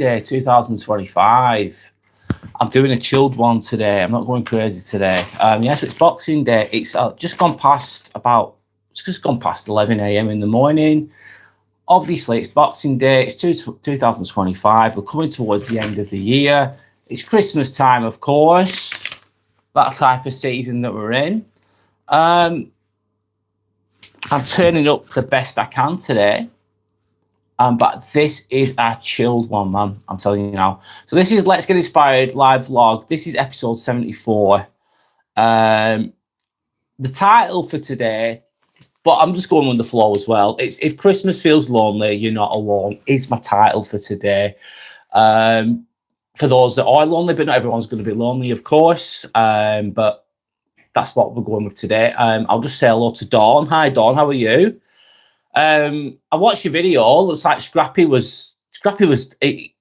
Day 2025. I'm doing a chilled one today. I'm not going crazy today. So it's Boxing Day. It's just gone past 11 a.m. in the morning. Obviously, it's Boxing Day. It's 2025. We're coming towards the end of the year. It's Christmas time, of course. That type of season that we're in. I'm turning up the best I can today. But this is a chilled one, man. I'm telling you now. So this is Let's Get Inspired live vlog. This is episode 74. The title for today, but I'm just going with the flow as well. It's If Christmas Feels Lonely, You're Not Alone, is my title for today. For those that are lonely, but not everyone's going to be lonely, of course. But that's what we're going with today. I'll just say hello to Dawn. Hi, Dawn. How are you? I watched your video. Looks like Scrappy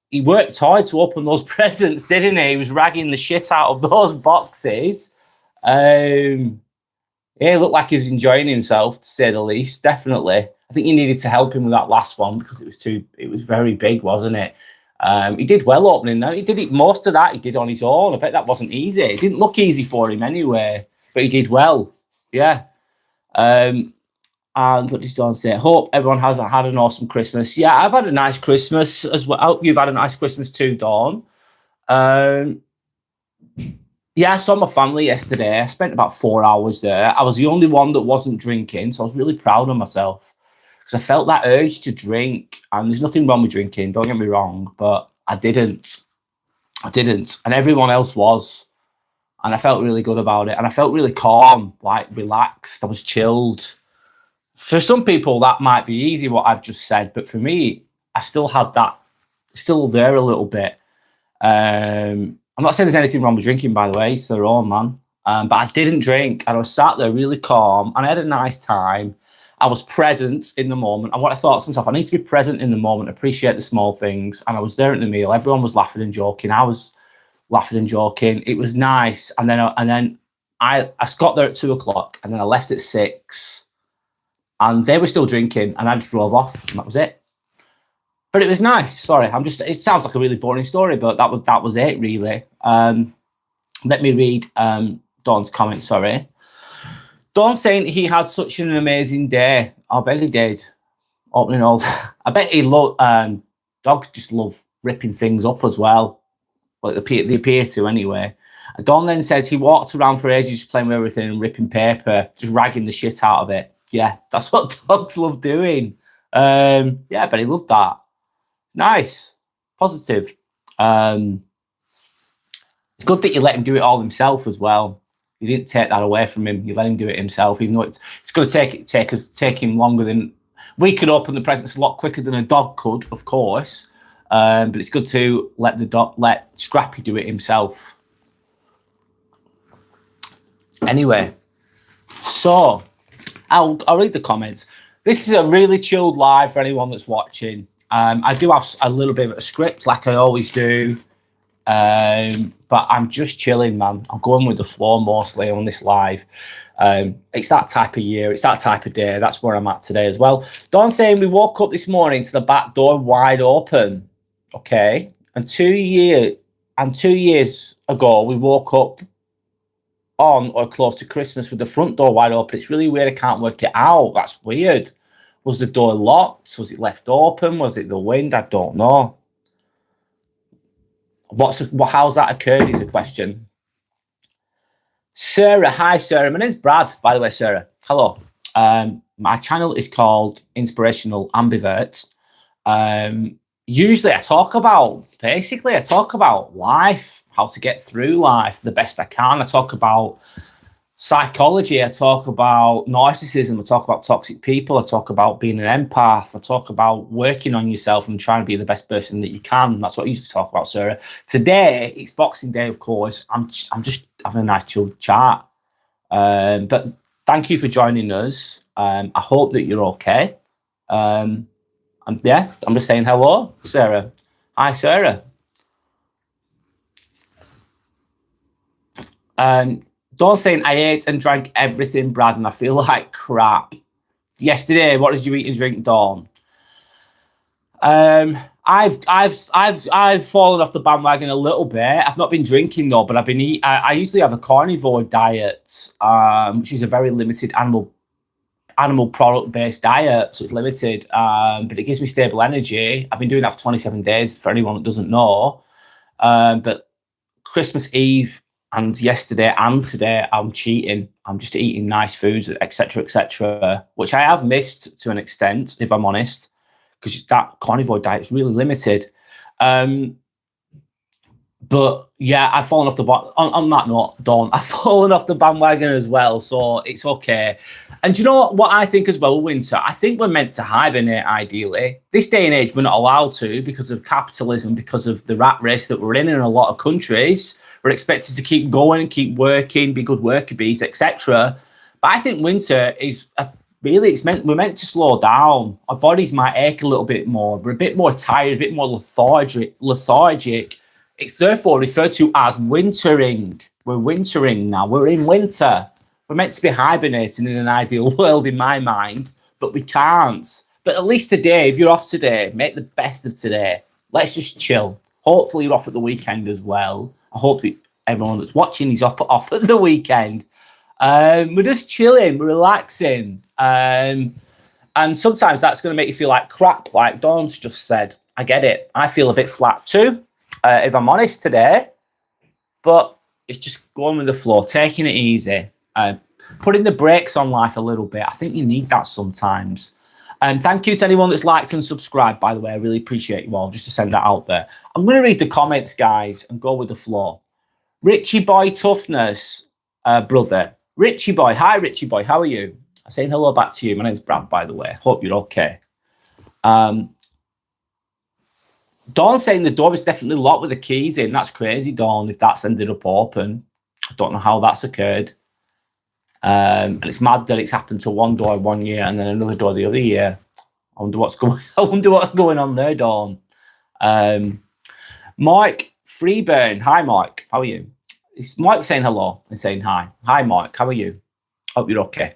he worked hard to open those presents, didn't he? He was ragging the shit out of those boxes. He looked like he was enjoying himself, to say the least. Definitely. I think you needed to help him with that last one because it was very big, wasn't it? He did well opening that. Most of that he did on his own. I bet that wasn't easy. It didn't look easy for him anyway, but he did well. Yeah. And what does Dawn say? Hope everyone has had an awesome Christmas. Yeah, I've had a nice Christmas as well. I hope you've had a nice Christmas too, Dawn. Yeah, I saw my family yesterday. I spent about 4 hours there. I was the only one that wasn't drinking, so I was really proud of myself because I felt that urge to drink. And there's nothing wrong with drinking, don't get me wrong, but I didn't. And everyone else was. And I felt really good about it. And I felt really calm, like relaxed. I was chilled. For some people, that might be easy, what I've just said. But for me, I still had that, still there a little bit. I'm not saying there's anything wrong with drinking, by the way. It's their own, man. But I didn't drink. And I was sat there really calm. And I had a nice time. I was present in the moment. And what I thought to myself, I need to be present in the moment, appreciate the small things. And I was there at the meal. Everyone was laughing and joking. I was laughing and joking. It was nice. And then I got there at 2:00. And then I left at 6. And they were still drinking, and I just drove off, and that was it. But it was nice. Sorry, it sounds like a really boring story, but that was it, really. Let me read Dawn's comment, sorry. Dawn saying he had such an amazing day. I bet he did. Opening all. I bet he dogs just love ripping things up as well. Like they appear to anyway. Dawn then says he walked around for ages just playing with everything and ripping paper, just ragging the shit out of it. Yeah, that's what dogs love doing. Yeah, but he loved that. Nice. Positive. It's good that you let him do it all himself as well. You didn't take that away from him. You let him do it himself, even though it's going to take him longer than... We could open the presents a lot quicker than a dog could, of course. But it's good to let Scrappy do it himself. Anyway, so... I'll read the comments. This is a really chilled live for anyone that's watching. I do have a little bit of a script like I always do. But I'm just chilling, man. I'm going with the flow mostly on this live. It's that type of year. It's that type of day. That's where I'm at today as well. Dawn saying we woke up this morning to the back door wide open. Okay. And 2 years ago, we woke up on or close to Christmas with the front door wide open. It's really weird. I can't work it out. That's weird. Was the door locked? Was it left open? Was it the wind? I don't know. How's that occurred is a question. Sarah, hi Sarah. My name's Brad, by the way, Sarah. Hello. My channel is called Inspirational Ambiverts. Usually I talk about life, how to get through life the best I can. I talk about psychology. I talk about narcissism. I talk about toxic people. I talk about being an empath. I talk about working on yourself and trying to be the best person that you can. That's what I used to talk about, Sarah. Today, it's Boxing Day, of course. I'm just having a nice chill chat. But thank you for joining us. I hope that you're okay. And yeah, I'm just saying hello, Sarah. Hi, Sarah. Dawn saying, I ate and drank everything, Brad, and I feel like crap. Yesterday, what did you eat and drink, Dawn? I I've fallen off the bandwagon a little bit. I've not been drinking though, but I've been eating. I usually have a carnivore diet, which is a very limited animal product based diet, so it's limited, but it gives me stable energy. I've been doing that for 27 days for anyone that doesn't know. But Christmas Eve and yesterday and today, I'm cheating. I'm just eating nice foods, etc., which I have missed to an extent, if I'm honest, because that carnivore diet is really limited. But yeah, I've fallen off the on that note, Dawn. I've fallen off the bandwagon as well, so it's okay. And do you know what I think as well, Winter? I think we're meant to hibernate ideally. This day and age, we're not allowed to because of capitalism, because of the rat race that we're in a lot of countries. We're expected to keep going and keep working, be good worker bees, etc. But I think winter is we're meant to slow down. Our bodies might ache a little bit more. We're a bit more tired, a bit more lethargic. It's therefore referred to as wintering. We're wintering now. We're in winter. We're meant to be hibernating in an ideal world, in my mind, but we can't. But at least today, if you're off today, make the best of today. Let's just chill. Hopefully you're off at the weekend as well. I hope that everyone that's watching is off at the weekend. We're just chilling, we're relaxing. And sometimes that's going to make you feel like crap, like Dawn's just said. I get it. I feel a bit flat too, if I'm honest today. But it's just going with the flow, taking it easy. Putting the brakes on life a little bit. I think you need that sometimes. And thank you to anyone that's liked and subscribed, by the way. I really appreciate you all, just to send that out there. I'm going to read the comments, guys, and go with the flow. Richie Boy Toughness, brother. Richie Boy. Hi, Richie Boy. How are you? I'm saying hello back to you. My name's Brad, by the way. Hope you're okay. Dawn saying the door is definitely locked with the keys in. That's crazy, Dawn, if that's ended up open. I don't know how that's occurred. And it's mad that it's happened to one door 1 year and then another door the other year. I wonder what's going on there, Dawn. Mike Freeburn. Hi, Mike. How are you? It's Mike saying hello and saying hi. Hi, Mike. How are you? Hope you're okay.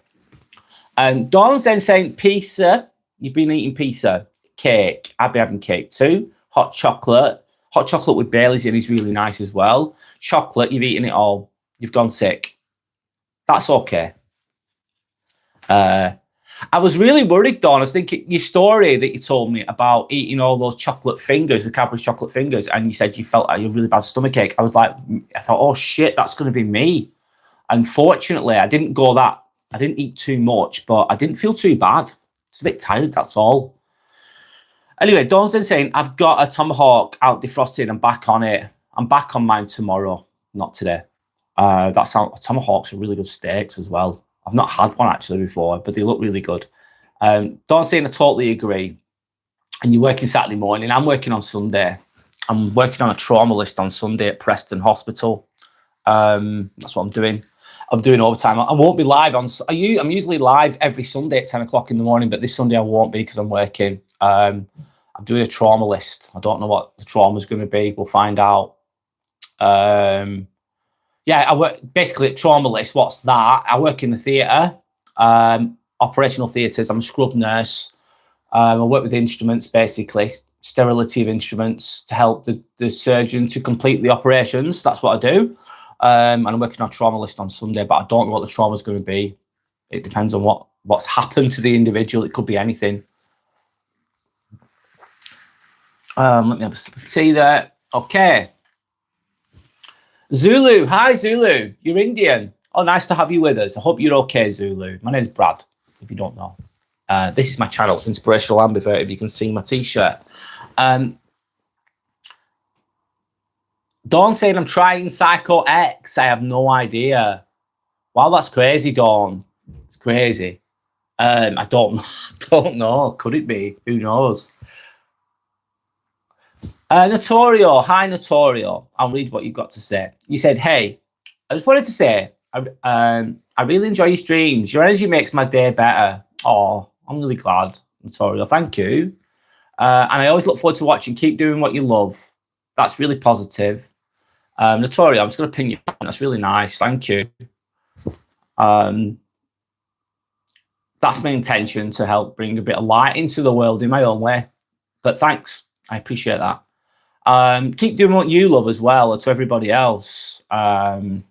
Dawn's then saying pizza. You've been eating pizza. Cake. I've been having cake too. Hot chocolate. Hot chocolate with Bailey's in is really nice as well. Chocolate. You've eaten it all. You've gone sick. That's okay. I was really worried, Dawn. I was thinking your story that you told me about eating all those chocolate fingers, the Cadbury's chocolate fingers, and you said you felt like you had a really bad stomachache. I thought, oh shit, that's going to be me. Unfortunately, I didn't eat too much, but I didn't feel too bad. It's a bit tired, that's all. Anyway, Dawn's then saying, I've got a tomahawk out defrosted. I'm back on it. I'm back on mine tomorrow, not today. Tomahawks are really good steaks as well. I've not had one actually before, but they look really good. Dawn saying I totally agree. And you're working Saturday morning. I'm working on Sunday. I'm working on a trauma list on Sunday at Preston Hospital. That's what I'm doing. I'm doing overtime. I won't be live I'm usually live every Sunday at 10 o'clock in the morning, but this Sunday I won't be because I'm working. I'm doing a trauma list. I don't know what the trauma is going to be. We'll find out. Yeah, I work basically at trauma list. What's that? I work in the theatre, operational theatres. I'm a scrub nurse. I work with instruments, basically, sterility of instruments to help the surgeon to complete the operations. That's what I do. And I'm working on trauma list on Sunday, but I don't know what the trauma is going to be. It depends on what's happened to the individual. It could be anything. Let me have a sip of tea there. Okay. Zulu. Hi, Zulu. You're Indian. Oh, nice to have you with us. I hope you're okay, Zulu. My name's Brad, if you don't know. This is my channel, Inspirational Ambivert, if you can see my T-shirt. Dawn saying I'm trying Psycho X. I have no idea. Wow, that's crazy, Dawn. It's crazy. I don't know. Could it be? Who knows? Notorio. Hi, Notorio. I'll read what you've got to say. You said, hey, I just wanted to say, I really enjoy your streams. Your energy makes my day better. Oh, I'm really glad, Notorio. Thank you. And I always look forward to watching. Keep doing what you love. That's really positive. Notorio, I'm just going to ping you. That's really nice. Thank you. That's my intention, to help bring a bit of light into the world in my own way. But thanks. I appreciate that. Keep doing what you love as well, to everybody else. That's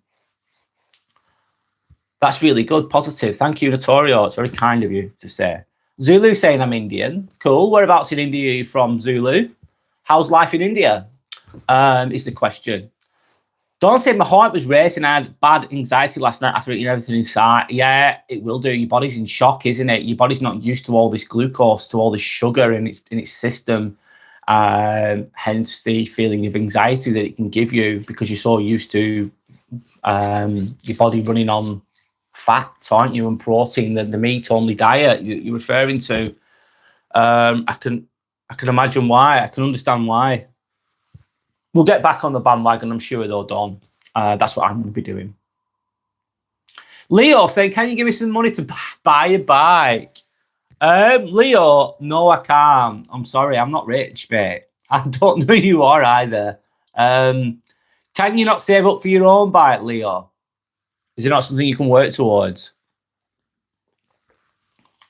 really good, positive. Thank you, Notorio. It's very kind of you to say. Zulu saying I'm Indian. Cool. Whereabouts in India are you from, Zulu? How's life in India? Is the question. Don't say my heart was racing. I had bad anxiety last night after eating everything inside. Yeah, it will do. Your body's in shock, isn't it? Your body's not used to all this glucose, to all this sugar in its system. Hence the feeling of anxiety that it can give you because you're so used to your body running on fat, aren't you, and protein, the meat only diet you're referring to. I can imagine why. I can understand why. We'll get back on the bandwagon, I'm sure, though, Dawn. That's what I'm going to be doing. Leo saying, can you give me some money to buy a bike? Leo, no, I can't. I'm sorry, I'm not rich, mate. I don't know who you are either. Can you not save up for your own bike, Leo? Is it not something you can work towards?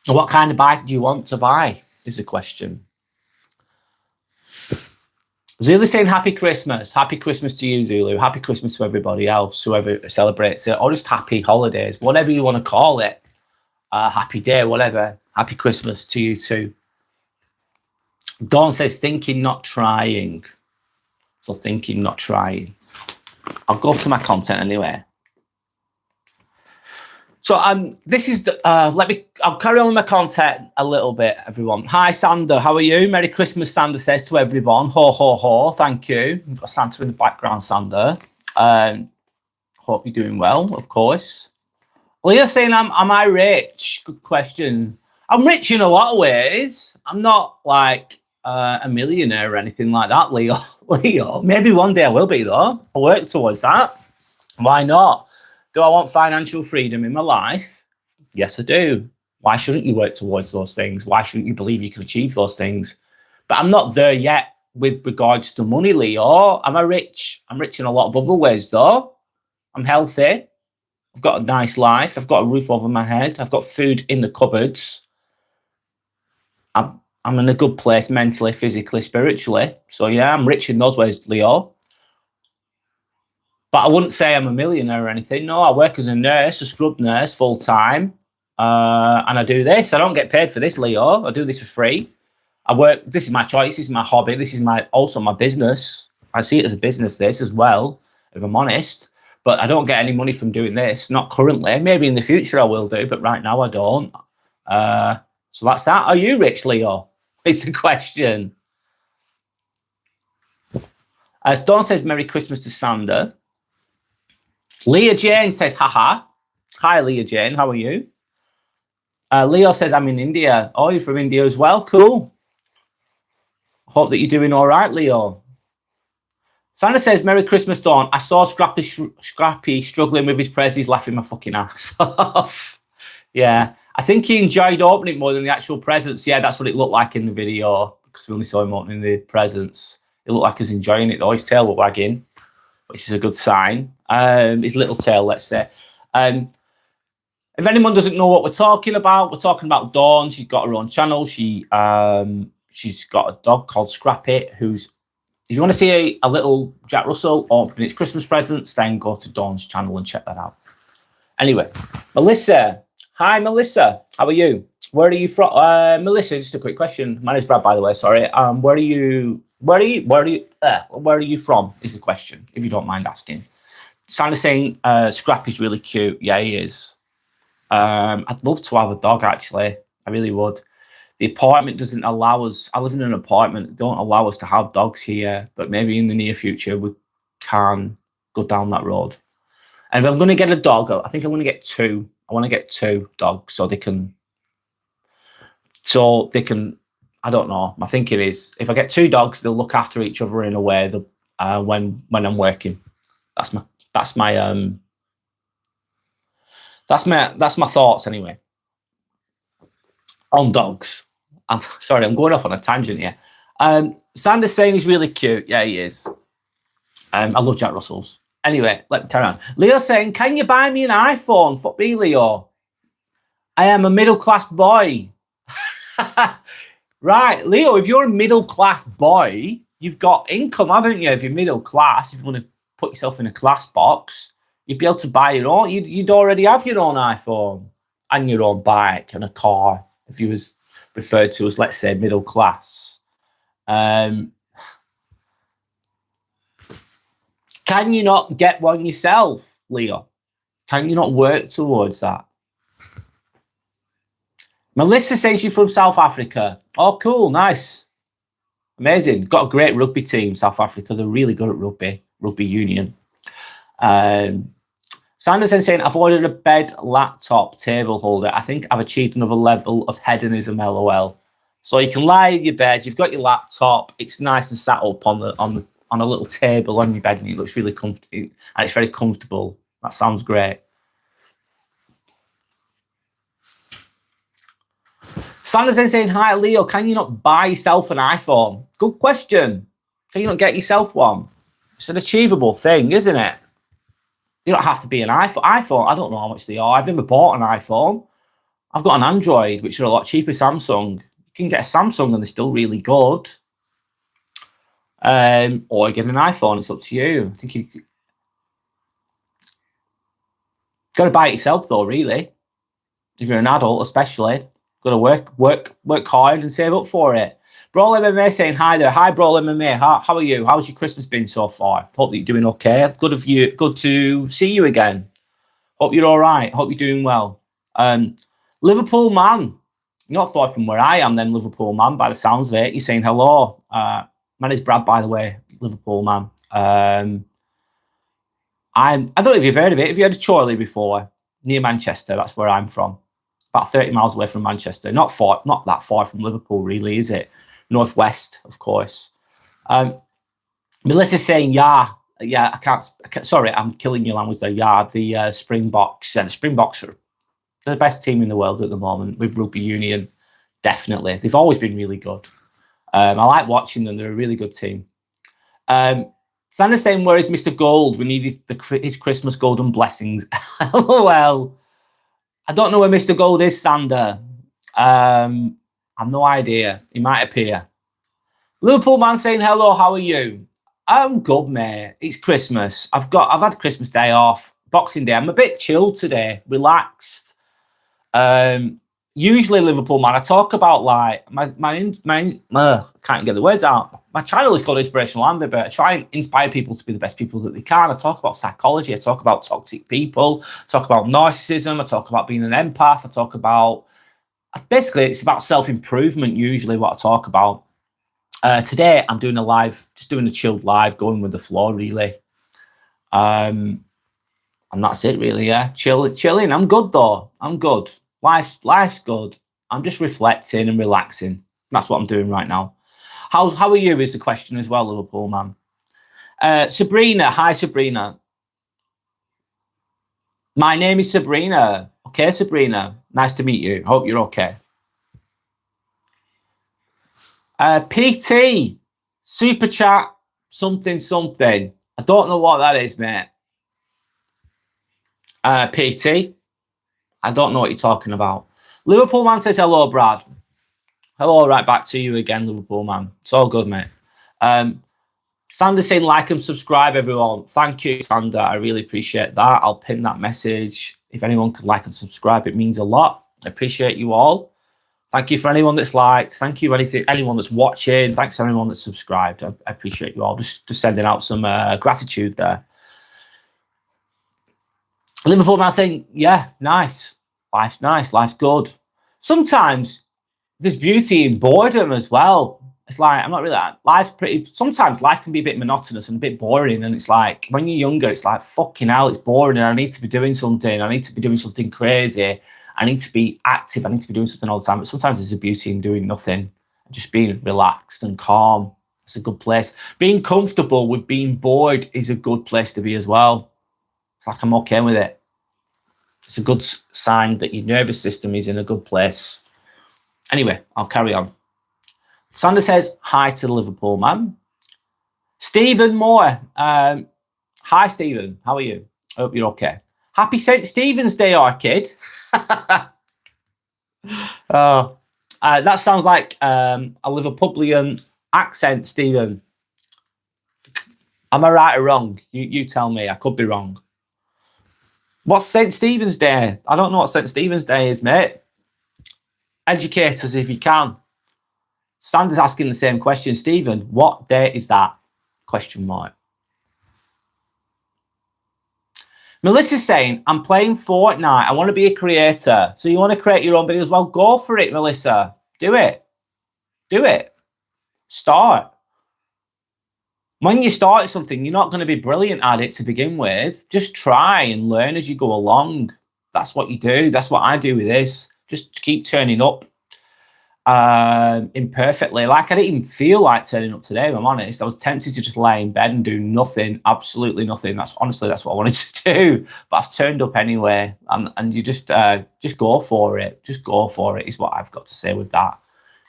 What kind of bike do you want to buy, is the question. Zulu saying happy Christmas. Happy Christmas to you, Zulu. Happy Christmas to everybody else, whoever celebrates it, or just happy holidays, whatever you want to call it. Happy day, whatever. Happy Christmas to you too. Dawn says thinking, not trying. So thinking, not trying. I'll go to my content anyway. So this is I'll carry on with my content a little bit, everyone. Hi, Sander. How are you? Merry Christmas, Sander says to everyone. Ho, ho, ho. Thank you. We've got Santa in the background, Sander. Hope you're doing well, of course. Leah saying, am I rich? Good question. I'm rich in a lot of ways. I'm not like a millionaire or anything like that, Leo. Leo, maybe one day I will be, though. I'll work towards that. Why not? Do I want financial freedom in my life? Yes, I do. Why shouldn't you work towards those things? Why shouldn't you believe you can achieve those things? But I'm not there yet with regards to money, Leo. Am I rich? I'm rich in a lot of other ways, though. I'm healthy. I've got a nice life. I've got a roof over my head. I've got food in the cupboards. I'm in a good place mentally, physically, spiritually. So, yeah, I'm rich in those ways, Leo. But I wouldn't say I'm a millionaire or anything. No, I work as a nurse, a scrub nurse, full time. And I do this. I don't get paid for this, Leo. I do this for free. I work. This is my choice. This is my hobby. This is also my business. I see it as a business, this as well, if I'm honest. But I don't get any money from doing this. Not currently. Maybe in the future I will do, but right now I don't. So that's that. Are you rich, Leo? Is the question. As Dawn says, Merry Christmas to Sander. Leah Jane says, haha. Hi, Leah Jane. How are you? Leo says, I'm in India. Oh, you're from India as well? Cool. Hope that you're doing all right, Leo. Santa says, Merry Christmas, Dawn. I saw Scrappy struggling with his prezzies, laughing my fucking ass off. Yeah. I think he enjoyed opening more than the actual presents. Yeah, that's what it looked like in the video because we only saw him opening the presents. It looked like he was enjoying it, though. His tail was wagging, which is a good sign. His little tail, let's say. If anyone doesn't know what we're talking about Dawn. She's got her own channel. She's got a dog called Scrappy, who's, if you want to see a little Jack Russell opening its Christmas presents, then go to Dawn's channel and check that out. Anyway, Melissa. Hi, Melissa. How are you? Where are you from? Melissa, just a quick question. My name's Brad, by the way. Sorry. Where are you from? Is the question, if you don't mind asking. Sandra's saying Scrappy's really cute. Yeah, he is. I'd love to have a dog, actually. I really would. The apartment doesn't allow us. I live in an apartment. They don't allow us to have dogs here, but maybe in the near future we can go down that road. And if I'm going to get a dog, I think I'm going to get two. I want to get two dogs so they can. I don't know. My thinking is, if I get two dogs, they'll look after each other in a way that when I'm working. That's my thoughts anyway. On dogs. I'm sorry, I'm going off on a tangent here. Sander's saying he's really cute. Yeah, he is. I love Jack Russells. Anyway, let me carry on. Leo saying, can you buy me an iPhone? Fuck me, Leo. I am a middle-class boy. Right, Leo, if you're a middle-class boy, you've got income, haven't you? If you're middle class, if you want to put yourself in a class box, you'd be able to buy your own. You'd already have your own iPhone and your own bike and a car if you was referred to as, let's say, middle class. Can you not get one yourself, Leo? Can you not work towards that? Melissa says she's from South Africa. Oh, cool, nice. Amazing. Got a great rugby team, South Africa. They're really good at rugby union. Sanders is saying, I've ordered a bed, laptop, table holder. I think I've achieved another level of hedonism, LOL. So you can lie in your bed, you've got your laptop, it's nice and sat up on a little table on your bed, and it looks really comfortable, and it's very comfortable. That sounds great. Sanders is saying, hi, Leo, can you not buy yourself an iPhone? Good question. Can you not get yourself one? It's an achievable thing, isn't it? You don't have to be an iPhone. I don't know how much they are. I've never bought an iPhone. I've got an Android, which are a lot cheaper. Samsung. You can get a Samsung and they're still really good. Or get an iPhone. It's up to you. I think you've got to buy it yourself, though, really. If you're an adult, especially. Got to work hard and save up for it. Brawl MMA saying hi there. Hi, Brawl MMA. How are you? How's your Christmas been so far? Hope that you're doing okay. Good to see you again. Hope you're all right. Hope you're doing well. Liverpool man. You're not far from where I am then, Liverpool man, by the sounds of it. You're saying hello. My name's Brad, by the way, Liverpool man. I don't know if you've heard of it. Have you heard of Chorley before? Near Manchester. That's where I'm from. About 30 miles away from Manchester. Not that far from Liverpool, really, is it? Northwest, of course. Melissa's saying, yeah, I can't. Sorry, I'm killing your language there. Yeah, the Springboks. The Springboks are the best team in the world at the moment with rugby union. Definitely, they've always been really good. I like watching them. They're a really good team. Sandra's saying, where is Mr. Gold? We need his Christmas golden blessings. Well, I don't know where Mr. Gold is, Sander. I've no idea. He might appear. Liverpool man saying, hello, how are you? I'm good, mate. It's Christmas. I've had Christmas Day off. Boxing Day. I'm a bit chilled today, relaxed. Usually Liverpool man, I talk about like my can't get the words out. My channel is called Inspirational Amber, but I try and inspire people to be the best people that they can. I talk about psychology. I talk about toxic people. I talk about narcissism. I talk about being an empath. I talk about basically it's about self-improvement. Usually, what I talk about. Today, I'm doing just doing a chilled live, going with the flow, really. And that's it, really. Yeah, chilling. I'm good though. I'm good. Life's good. I'm just reflecting and relaxing. That's what I'm doing right now. How are you? Is the question as well, Liverpool man. Sabrina, hi Sabrina. My name is Sabrina. Okay, Sabrina. Nice to meet you. Hope you're okay. PT, super chat, something. I don't know what that is, mate. PT, I don't know what you're talking about. Liverpool man says, hello, Brad. Hello, right back to you again, Liverpool man. It's all good, mate. Sander's saying, like and subscribe, everyone. Thank you, Sander. I really appreciate that. I'll pin that message. If anyone could like and subscribe, it means a lot. I appreciate you all. Thank you for anyone that's liked. Thank you anyone that's watching. Thanks to anyone that's subscribed. I appreciate you all. Just sending out some gratitude there. Liverpool man saying, yeah, nice. Life's nice. Life's good. Sometimes there's beauty in boredom as well. It's like, I'm not really, sometimes life can be a bit monotonous and a bit boring. And it's like, when you're younger, it's like, fucking hell, it's boring. And I need to be doing something. I need to be doing something crazy. I need to be active. I need to be doing something all the time. But sometimes there's a beauty in doing nothing. Just being relaxed and calm. It's a good place. Being comfortable with being bored is a good place to be as well. It's like, I'm okay with it. It's a good sign that your nervous system is in a good place. Anyway, I'll carry on. Sander says, hi to the Liverpool man. Stephen Moore. Hi, Stephen. How are you? I hope you're okay. Happy St. Stephen's Day, our kid. Oh, That sounds like a Liverpudlian accent, Stephen. Am I right or wrong? You tell me. I could be wrong. What's St. Stephen's Day? I don't know what St. Stephen's Day is, mate. Educate us if you can. Sanders asking the same question. Stephen, what day is that? Question mark. Melissa's saying, I'm playing Fortnite. I want to be a creator. So you want to create your own videos? Well, go for it, Melissa. Do it. Do it. Start. When you start something, you're not going to be brilliant at it to begin with. Just try and learn as you go along. That's what you do. That's what I do with this. Just keep turning up imperfectly. Like, I didn't even feel like turning up today, if I'm honest. I was tempted to just lay in bed and do nothing, absolutely nothing. That's what I wanted to do. But I've turned up anyway. And you just go for it. Just go for it is what I've got to say with that.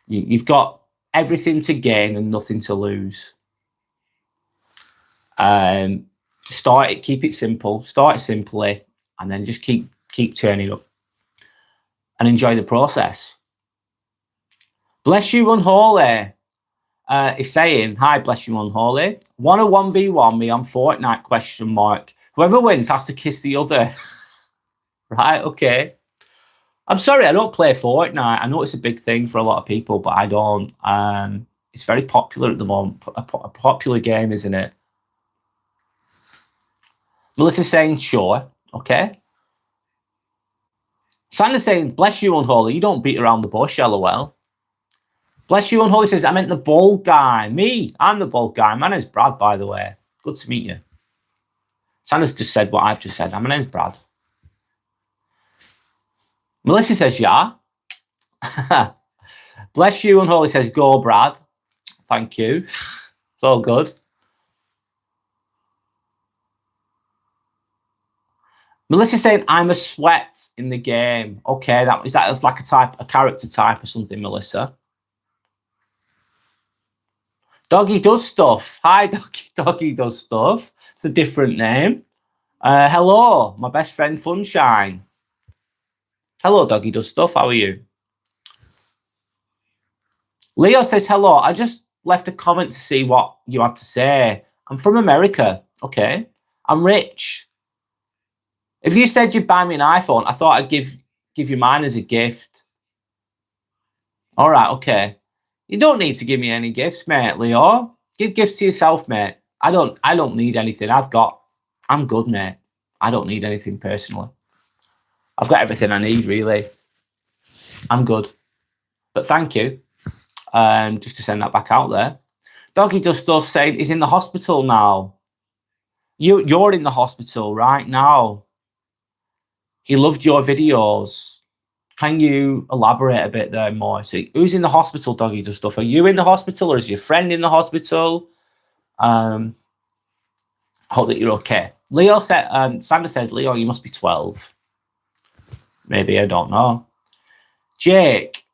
You've got everything to gain and nothing to lose. Start it, keep it simple, start simply, and then just keep turning up and enjoy the process. Bless you, Unholy is saying, hi, bless you, Unholy. 1v1 me on Fortnite, question mark. Whoever wins has to kiss the other. Right, okay. I'm sorry, I don't play Fortnite. I know it's a big thing for a lot of people, but I don't. It's very popular at the moment, a popular game, isn't it? Melissa's saying, sure. Okay. Sandra's saying, bless you, Unholy. You don't beat around the bush, LOL. Bless you, Unholy says, I meant the bald guy. Me, I'm the bald guy. My name's Brad, by the way. Good to meet you. Sandra's just said what I've just said. My name's Brad. Melissa says, yeah. Bless you, Unholy says, go, Brad. Thank you. It's all good. Melissa's saying, I'm a sweat in the game. Okay, is that like a character type or something, Melissa? Doggy does stuff. Hi, Doggy does stuff. It's a different name. Hello, my best friend, Funshine. Hello, Doggy does stuff. How are you? Leo says, hello. I just left a comment to see what you had to say. I'm from America. Okay. I'm rich. If you said you'd buy me an iPhone, I thought I'd give you mine as a gift. All right, okay. You don't need to give me any gifts, mate, Leo. Give gifts to yourself, mate. I don't need anything. I'm good, mate. I don't need anything personally. I've got everything I need, really. I'm good. But thank you. Just to send that back out there. Doggy does stuff saying he's in the hospital now. You're in the hospital right now. He loved your videos. Can you elaborate a bit there more? So who's in the hospital, Doggy does stuff? Are you in the hospital or is your friend in the hospital? I hope that you're okay. Leo said, Sandra says, Leo, you must be 12. Maybe, I don't know. Jake.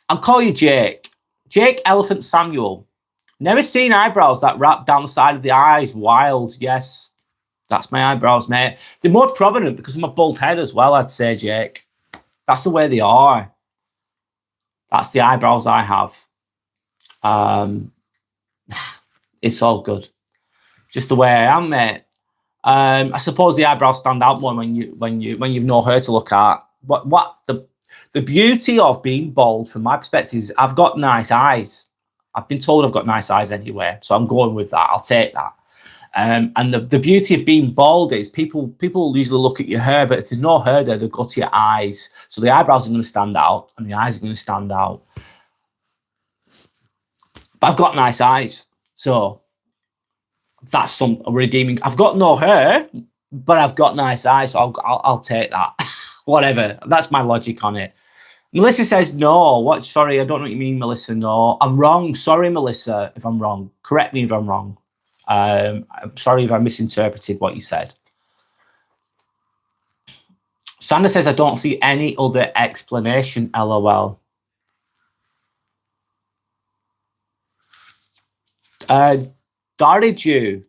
I'll call you Jake. Jake Elephant Samuel. Never seen eyebrows that wrap down the side of the eyes. Wild, yes. That's my eyebrows, mate. They're more prominent because of my bald head as well, I'd say, Jake. That's the way they are. That's the eyebrows I have. It's all good. Just the way I am, mate. I suppose the eyebrows stand out more when you've no hair to look at. What the beauty of being bald, from my perspective, is I've got nice eyes. I've been told I've got nice eyes anyway, so I'm going with that. I'll take that. And the beauty of being bald is people usually look at your hair, but if there's no hair there, they'll go to your eyes. So the eyebrows are going to stand out, and the eyes are going to stand out. But I've got nice eyes, so that's some redeeming. I've got no hair, but I've got nice eyes, so I'll take that. Whatever. That's my logic on it. Melissa says no. What? Sorry, I don't know what you mean, Melissa. No, I'm wrong. Sorry, Melissa, if I'm wrong. Correct me if I'm wrong. I'm sorry if I misinterpreted what you said. Sandra says, I don't see any other explanation, LOL. Dariju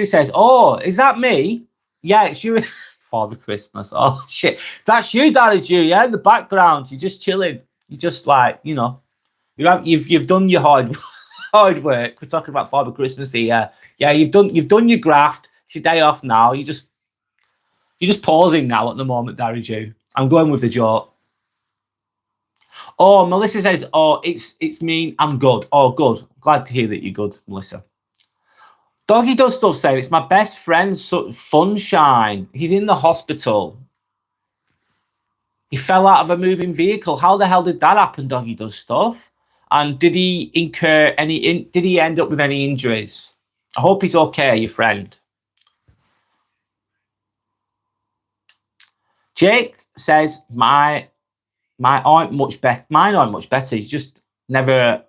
says, oh, is that me? Yeah, it's you. Father Christmas. Oh, shit. That's you, Dariju, yeah, in the background. You're just chilling. You just like, you know, you've done your hard work. We're talking about Father Christmas here. Yeah, you've done your graft. It's your day off now. You're just pausing now at the moment, Darry Jew. I'm going with the joke. Oh, Melissa says, oh, it's me. I'm good. Oh, good. Glad to hear that you're good, Melissa. Doggy does stuff saying it's my best friend, Funshine. He's in the hospital. He fell out of a moving vehicle. How the hell did that happen? Doggy does stuff. And did he incur any? Did he end up with any injuries? I hope he's okay, your friend. Jake says mine aren't much better. Mine aren't much better. He's just never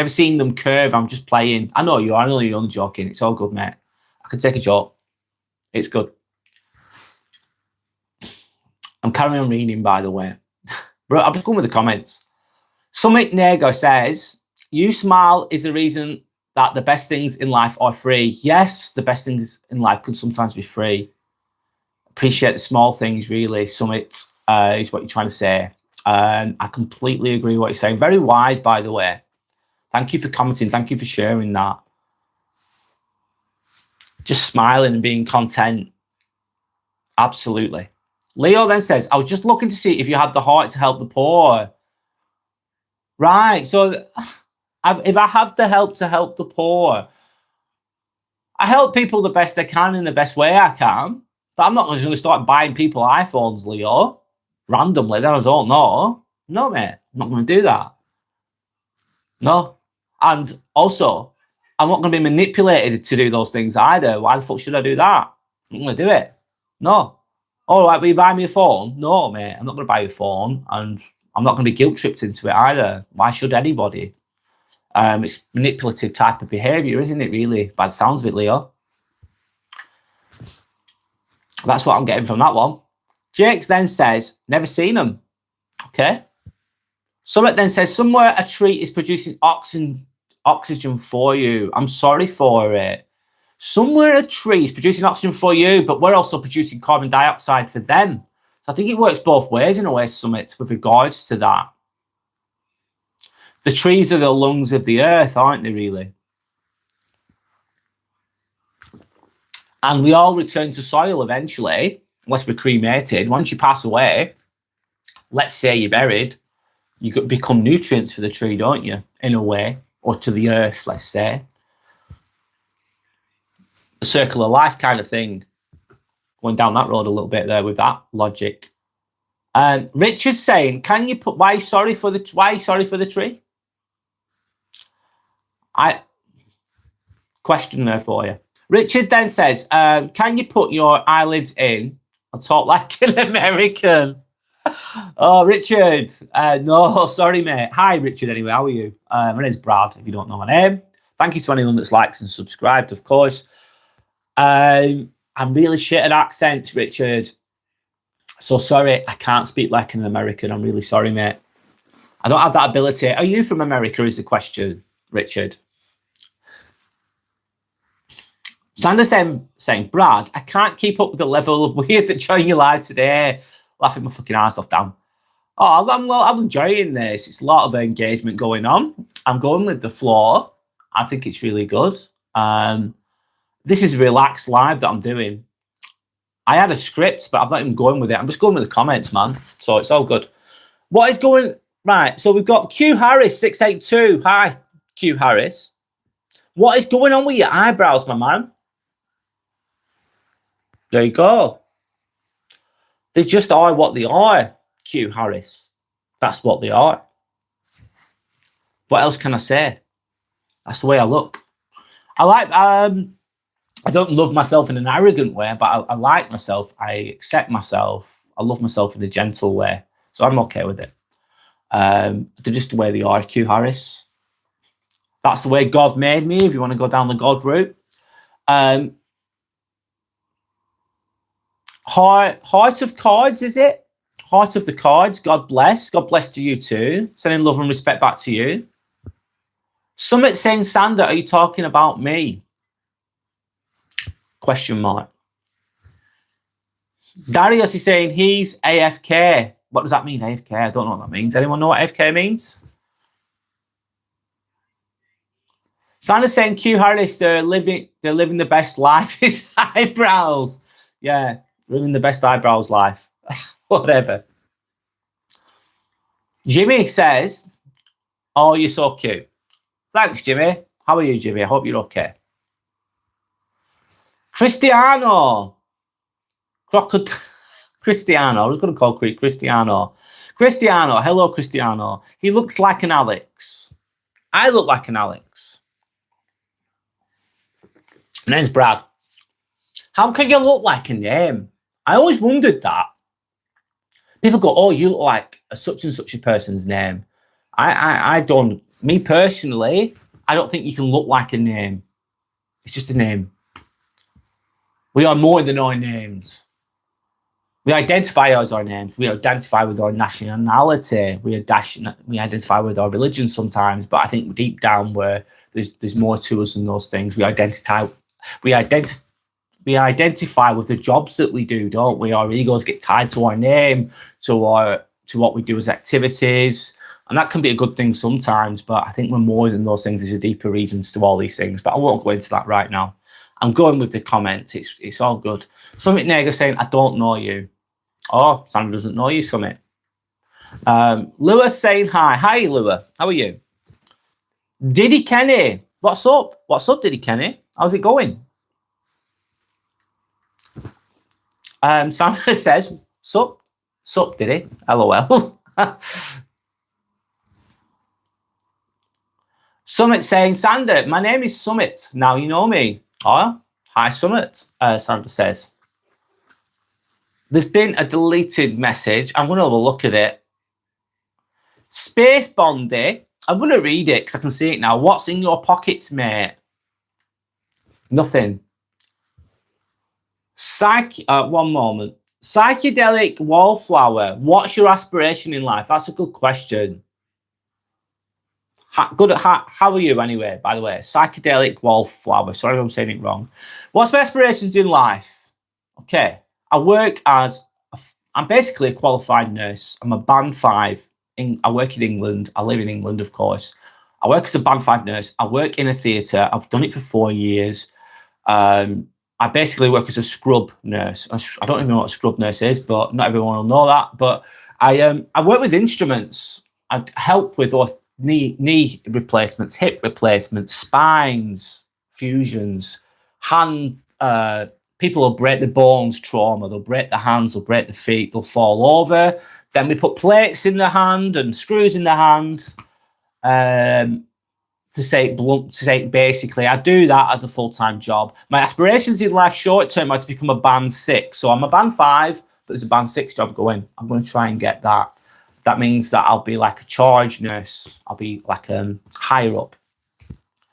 seen them curve. I'm just playing. I know you are. I know you're only joking. It's all good, mate. I can take a joke. It's good. I'm carrying on reading, by the way. Bro, I'm just going with the comments. Summit Nego says, you smile is the reason that the best things in life are free. Yes, the best things in life could sometimes be free. Appreciate the small things, really. Summit is what you're trying to say. I completely agree with what you're saying. Very wise, by the way. Thank you for commenting. Thank you for sharing that. Just smiling and being content. Absolutely. Leo then says, I was just looking to see if you had the heart to help the poor. Right. So if I have to help the poor, I help people the best I can in the best way I can. But I'm not going to start buying people iPhones, Leo, randomly that I don't know. No, mate. I'm not going to do that. No. And also, I'm not going to be manipulated to do those things either. Why the fuck should I do that? I'm not going to do it. No. All right, will you buy me a phone? No, mate. I'm not going to buy you a phone. And I'm not going to be guilt-tripped into it either. Why should anybody? It's manipulative type of behaviour, isn't it, really? By the sounds of it, Leo. That's what I'm getting from that one. Jakes then says, never seen them. Okay. Summit then says, somewhere a tree is producing oxygen for you. I'm sorry for it. Somewhere a tree is producing oxygen for you, but we're also producing carbon dioxide for them. So I think it works both ways in a way, Summit, with regards to that. The trees are the lungs of the earth, aren't they, really? And we all return to soil eventually, unless we're cremated. Once you pass away, let's say you're buried, you become nutrients for the tree, don't you? In a way, or to the earth, let's say. A circle of life kind of thing. Going down that road a little bit there with that logic. And Richard's saying, can you put why sorry for the tree? Question there for you. Richard then says, can you put your eyelids in? I talk like an American. Oh, Richard. No, sorry, mate. Hi, Richard, anyway. How are you? My name's Brad, if you don't know my name. Thank you to anyone that's liked and subscribed, of course. I'm really shit at accents, Richard. So sorry, I can't speak like an American. I'm really sorry, mate. I don't have that ability. Are you from America is the question, Richard. Sanders saying, Brad, I can't keep up with the level of weird that join your live today. Laughing my fucking ass off, damn. Oh, I'm enjoying this. It's a lot of engagement going on. I'm going with the flow. I think it's really good. This is a relaxed live that I'm doing. I had a script, but I'm not even going with it. I'm just going with the comments, man. So it's all good. What is going... Right, so we've got Q Harris, 682. Hi, Q Harris. What is going on with your eyebrows, my man? There you go. They just are what they are, Q Harris. That's what they are. What else can I say? That's the way I look. I don't love myself in an arrogant way, but I like myself. I accept myself. I love myself in a gentle way. So I'm okay with it. They're just the way they are, Q Harris. That's the way God made me, if you want to go down the God route. Heart of Cards, is it? Heart of the Cards. God bless. God bless to you too. Sending love and respect back to you. Summit saying, Sander, are you talking about me? Question mark. Darius is saying he's AFK. What does that mean, AFK? I don't know what that means. Anyone know what AFK means? Santa's saying Q Harris, they're living the best life. His eyebrows. Yeah, living the best eyebrows life. Whatever. Jimmy says, oh, you're so cute. Thanks, Jimmy. How are you, Jimmy? I hope you're okay. Cristiano. Cristiano. I was going to call Cristiano. Cristiano. Hello, Cristiano. He looks like an Alex. I look like an Alex. My name's Brad. How can you look like a name? I always wondered that. People go, oh, you look like a such and such a person's name. I don't. Me personally, I don't think you can look like a name. It's just a name. We are more than our names. We identify as our names. We identify with our nationality. We identify with our religion sometimes. But I think deep down, where there's more to us than those things. We identify with the jobs that we do, don't we? Our egos get tied to our name, to what we do as activities. And that can be a good thing sometimes, but I think we're more than those things. There's a deeper reasons to all these things, but I won't go into that right now. I'm going with the comments. It's all good. Summit Nega saying, I don't know you. Oh, Sandra doesn't know you, Summit. Lewis saying hi. Hi, Lewis. How are you? Diddy Kenny. What's up? What's up, Diddy Kenny? How's it going? Sandra says, sup, Diddy. LOL. Summit saying, Sander, my name is Summit. Now you know me. Oh, hi, Summit, Sandra says. There's been a deleted message. I'm going to have a look at it. Space Bondy. I'm going to read it because I can see it now. What's in your pockets, mate? Nothing. One moment. Psychedelic Wallflower. What's your aspiration in life? That's a good question. How are you anyway, by the way? Psychedelic Wallflower. Sorry if I'm saying it wrong. What's my aspirations in life? Okay. I'm basically a qualified nurse. I'm a band 5. I work in England. I live in England, of course. I work as a band 5 nurse. I work in a theatre. I've done it for 4 years. I basically work as a scrub nurse. I don't even know what a scrub nurse is, but not everyone will know that. But I work with instruments. I help with knee replacements, hip replacements, spines, fusions, hand. People will break the bones, trauma. They'll break the hands. They'll break the feet. They'll fall over. Then we put plates in the hand and screws in the hand. To say it blunt, basically, I do that as a full-time job. My aspirations in life, short term, are to become a band 6. So I'm a band 5, but there's a band 6 job going. I'm going to try and get that. That means that I'll be like a charge nurse. I'll be like higher up.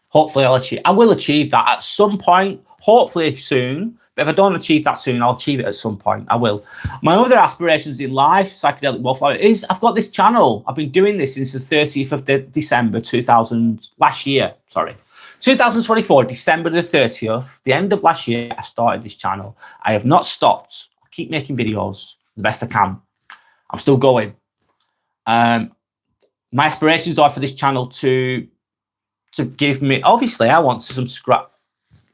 Hopefully, I will achieve that at some point. Hopefully soon. But if I don't achieve that soon, I'll achieve it at some point. I will. My other aspirations in life, Psychedelic Wallflower, is I've got this channel. I've been doing this since the 30th of December 2024, December the 30th, the end of last year, I started this channel. I have not stopped. I keep making videos the best I can. I'm still going. My aspirations are for this channel to give me, obviously, I want to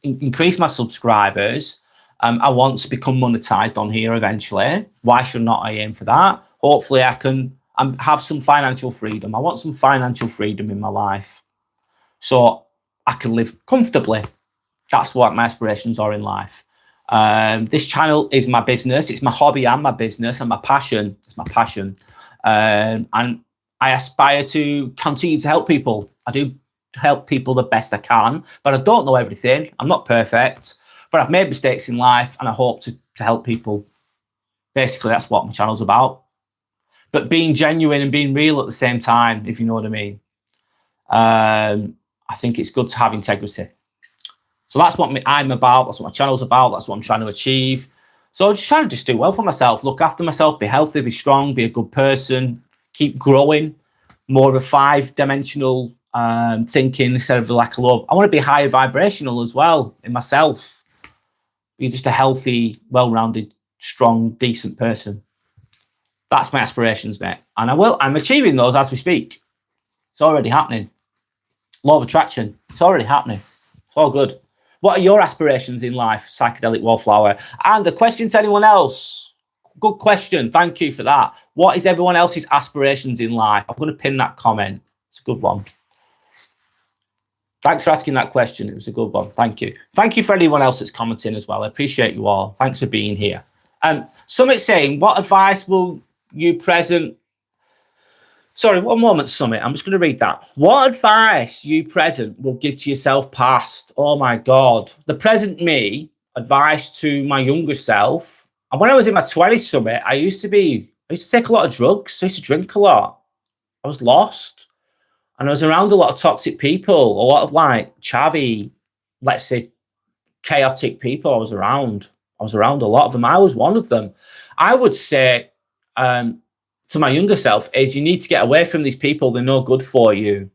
increase my subscribers. I want to become monetized on here eventually. Why should not I aim for that? Hopefully I can have some financial freedom. I want some financial freedom in my life so I can live comfortably. That's what my aspirations are in life. This channel is my business. It's my hobby and my business and my passion. It's my passion. And I aspire to continue to help people. I do help people the best I can, but I don't know everything. I'm not perfect, but I've made mistakes in life and I hope to help people. Basically, that's what my channel's about. But being genuine and being real at the same time, if you know what I mean. I think it's good to have integrity. So that's what I'm about. That's what my channel's about. That's what I'm trying to achieve. So I'm just trying to do well for myself, look after myself, be healthy, be strong, be a good person, keep growing, more of a 5-dimensional thinking instead of like a low. I want to be higher vibrational as well in myself. Be just a healthy, well-rounded, strong, decent person. That's my aspirations, mate. And I'm achieving those as we speak. It's already happening. Law of attraction. It's already happening. It's all good. What are your aspirations in life, Psychedelic Wallflower? And a question to anyone else. Good question. Thank you for that. What is everyone else's aspirations in life? I'm going to pin that comment. It's a good one. Thanks for asking that question. It was a good one. Thank you. Thank you for anyone else that's commenting as well. I appreciate you all. Thanks for being here. Summit saying, what advice will you present? Sorry, one moment, Summit. I'm just going to read that. What advice you present will give to yourself past? Oh my God. The present me, advice to my younger self. And when I was in my 20s, Summit, I used to take a lot of drugs. I used to drink a lot. I was lost. And I was around a lot of toxic people, a lot of like chavvy, let's say, chaotic people I was around a lot of them. I was one of them. I would say to my younger self is you need to get away from these people. They're no good for you.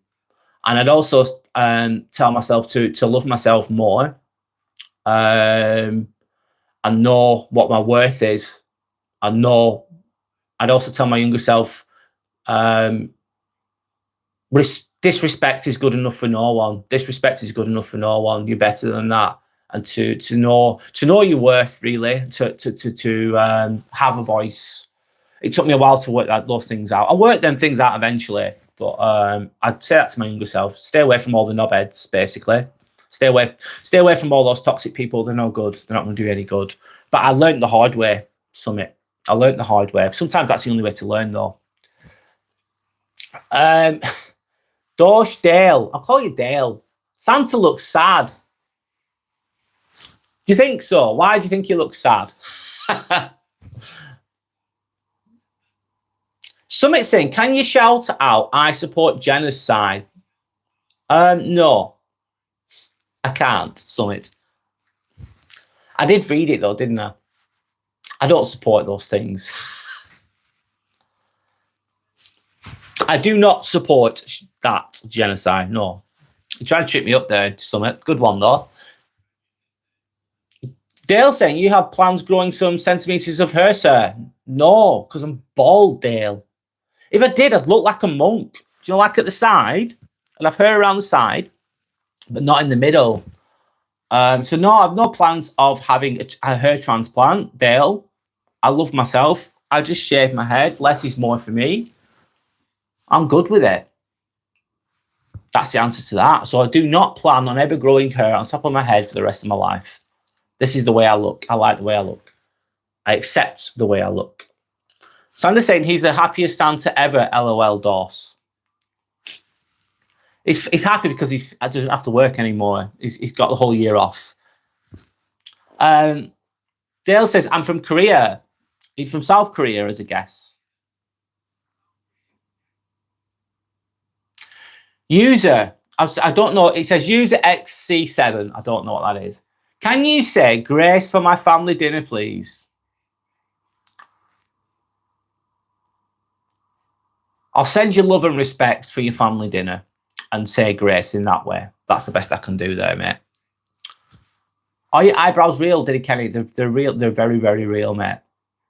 And I'd also tell myself to love myself more and know what my worth is. I'd also tell my younger self disrespect is good enough for no one. Disrespect is good enough for no one. You're better than that. And to know your worth, really, to have a voice. It took me a while to work those things out. I worked them things out eventually, but I'd say that to my younger self. Stay away from all the knobheads, basically. Stay away from all those toxic people. They're no good. They're not going to do you any good. But I learned the hard way, Summit. I learned the hard way. Sometimes that's the only way to learn, though. Dorsh Dale. I'll call you Dale. Santa looks sad. Do you think so? Why do you think he looks sad? Summit saying, can you shout out, I support genocide? No. I can't, Summit. I did read it though, didn't I? I don't support those things. I do not support that genocide, no. You trying to trip me up there, Summit. Good one though. Dale saying, you have plans growing some centimetres of hair, sir? No, because I'm bald, Dale. If I did, I'd look like a monk. Do you know, like at the side? I'd have hair around the side, but not in the middle. So no, I have no plans of having a hair transplant, Dale. I love myself. I just shave my head. Less is more for me. I'm good with it. That's the answer to that. So I do not plan on ever growing hair on top of my head for the rest of my life. This is the way I look. I like the way I look. I accept the way I look. Sandra's saying he's the happiest Santa ever, LOL Doss. He's happy because he doesn't have to work anymore. He's got the whole year off. Dale says, I'm from Korea. He's from South Korea as a guess. User, I don't know. It says user XC7. I don't know what that is. Can you say grace for my family dinner, please? I'll send you love and respect for your family dinner and say grace in that way. That's the best I can do there, mate. Are your eyebrows real, Diddy Kenny? They're real. They're very, very real, mate.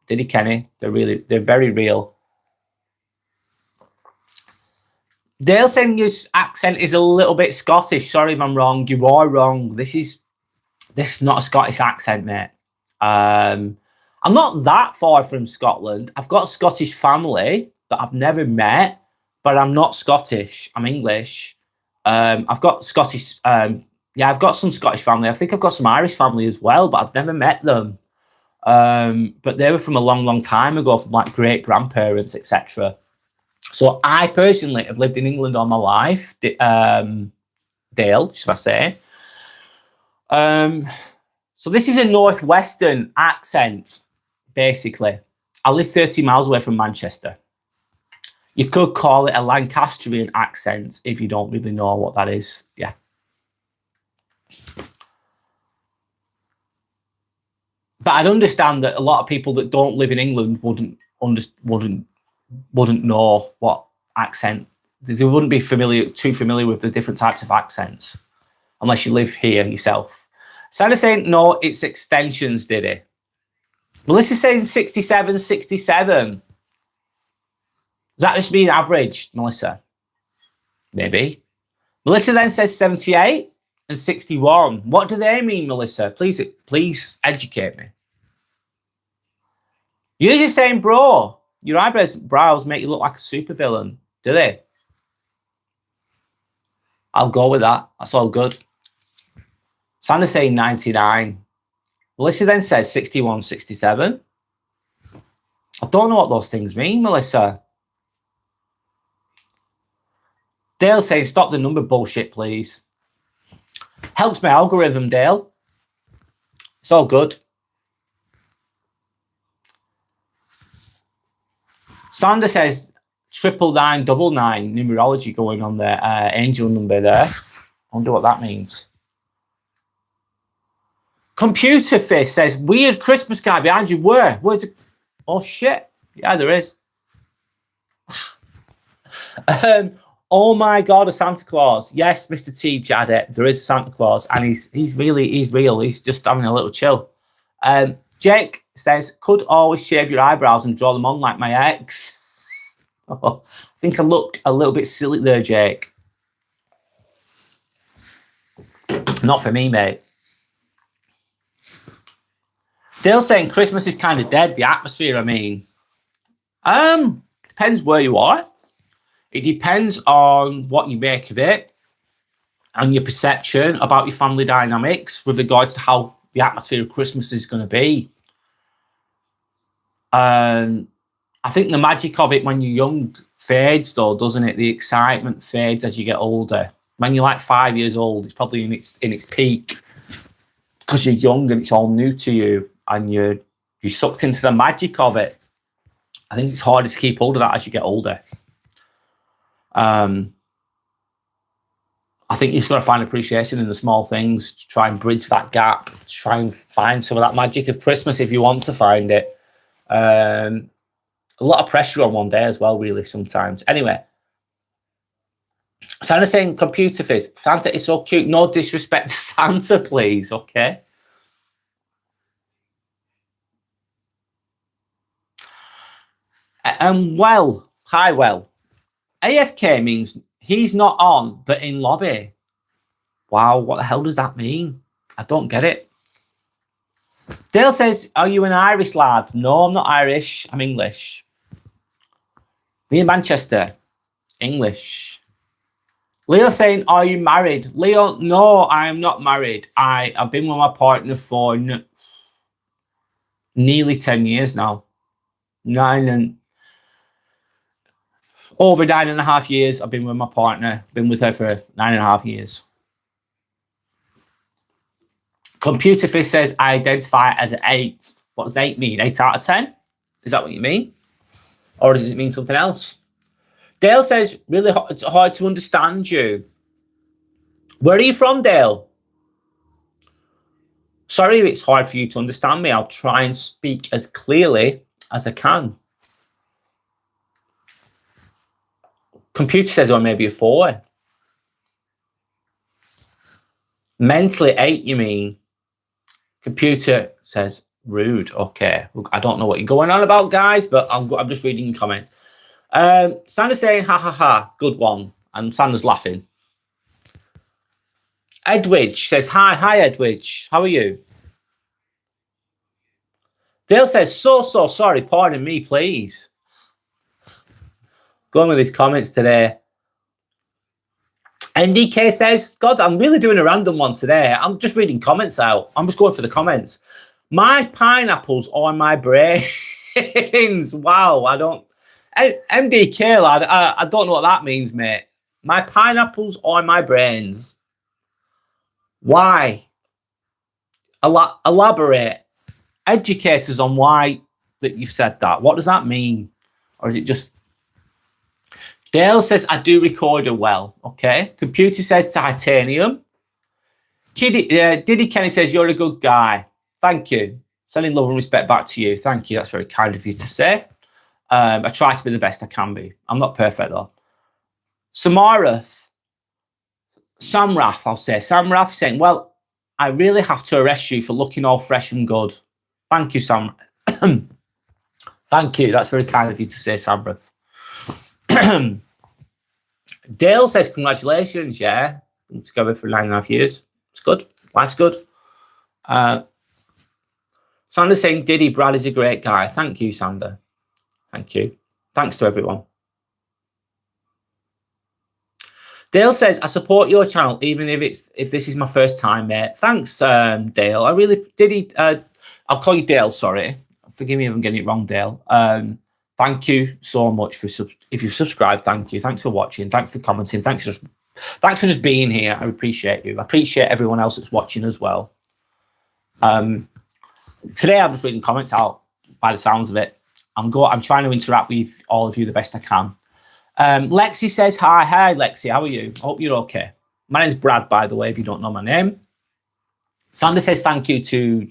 Diddy Kenny, they're very real. Dale saying your accent is a little bit Scottish. Sorry if I'm wrong. You are wrong. This is not a Scottish accent, mate. I'm not that far from Scotland. I've got a Scottish family that I've never met, but I'm not Scottish. I'm English. I've got Scottish. I've got some Scottish family. I think I've got some Irish family as well, but I've never met them. But they were from a long, long time ago, from like great grandparents, etc. So I personally have lived in England all my life. Dale, should I say? So this is a northwestern accent, basically. I live 30 miles away from Manchester. You could call it a Lancastrian accent if you don't really know what that is. Yeah. But I'd understand that a lot of people that don't live in England wouldn't know what accent. They wouldn't be too familiar with the different types of accents unless you live here yourself. Santa saying, no, it's extensions, did it? Melissa saying 67, 67. that just being average, Melissa? Maybe. Melissa then says 78 and 61. What do they mean, Melissa? Please educate me. You're just saying, bro, your brows make you look like a supervillain, do they? I'll go with that. That's all good. Sandra's saying 99. Melissa then says 61, 67. I don't know what those things mean, Melissa. Dale saying, stop the number bullshit, please. Helps my algorithm, Dale. It's all good. Sandra says 99999, numerology going on there. Angel number there. I wonder what that means. Computer Face says, weird Christmas guy behind you. Where? Where's it? Oh, shit. Yeah, there is. Oh my God, a Santa Claus. Yes, Mr. T. Jadet, there is a Santa Claus, and he's real. He's just having a little chill. Jake says, could always shave your eyebrows and draw them on like my ex. Oh, I think I look a little bit silly there, Jake. Not for me, mate. Dale saying Christmas is kind of dead, the atmosphere, I mean. Depends where you are. It depends on what you make of it and your perception about your family dynamics with regards to how the atmosphere of Christmas is going to be. I think the magic of it when you're young fades, though, doesn't it? The excitement fades as you get older. When you're like 5 years old, it's probably in its peak because you're young and it's all new to you and you're sucked into the magic of it. I think it's harder to keep hold of that as you get older. I think you've got to find appreciation in the small things to try and bridge that gap, to try and find some of that magic of Christmas if you want to find it. A lot of pressure on one day as well, really, sometimes. Anyway, Santa's saying computer face. Santa is so cute. No disrespect to Santa, please, okay? Well, hi, well. AFK means he's not on, but in lobby. Wow, what the hell does that mean? I don't get it. Dale says, are you an Irish lad? No, I'm not Irish. I'm English. Me in Manchester. English. Leo saying, are you married? Leo, no, I am not married. I've been with my partner for nearly 10 years now. Over 9.5 years, I've been with my partner. Been with her for 9.5 years. Computer Fish says, I identify as an 8. What does 8 mean? 8 out of 10? Is that what you mean? Or does it mean something else? Dale says, really it's hard to understand you. Where are you from, Dale? Sorry if it's hard for you to understand me. I'll try and speak as clearly as I can. Computer says, or maybe a 4. Mentally 8, you mean? Computer says, rude. Okay. Look, I don't know what you're going on about, guys, but I'm just reading your comments. Sandra's saying, ha, ha, ha, good one. And Sandra's laughing. Edwidge says, hi, Edwidge. How are you? Dale says, so sorry. Pardon me, please. Going with his comments today. NDK says, God, I'm really doing a random one today. I'm just reading comments out. I'm just going for the comments. My pineapples are my brains. Wow, I don't. MDK, lad, I don't know what that means, mate. My pineapples are my brains. Why? Elaborate. Educate us on why that you've said that. What does that mean? Or is it just... Dale says, I do record it well. Okay. Computer says titanium. Diddy Kenny says, you're a good guy. Thank you. Sending love and respect back to you. Thank you. That's very kind of you to say. I try to be the best I can be. I'm not perfect, though. Samrath, I'll say. Samrath saying, well, I really have to arrest you for looking all fresh and good. Thank you, Sam. Thank you. That's very kind of you to say, Samrath. Dale says, congratulations, yeah. Been together for 9.5 years. It's good. Life's good. Sander's saying, Diddy, Brad is a great guy. Thank you, Sander. Thank you. Thanks to everyone. Dale says, I support your channel, even if this is my first time, mate. Thanks, Dale. I really, Diddy, I'll call you Dale, sorry. Forgive me if I'm getting it wrong, Dale. Thank you so much for if you've subscribed. Thank you. Thanks for watching. Thanks for commenting. Thanks for just being here. I appreciate you. I appreciate everyone else that's watching as well. Today I'm just reading comments out by the sounds of it. I'm trying to interact with all of you the best I can. Lexi says hi Lexi, how are you? I hope you're okay. My name's Brad, by the way, if you don't know my name. Sander says thank you to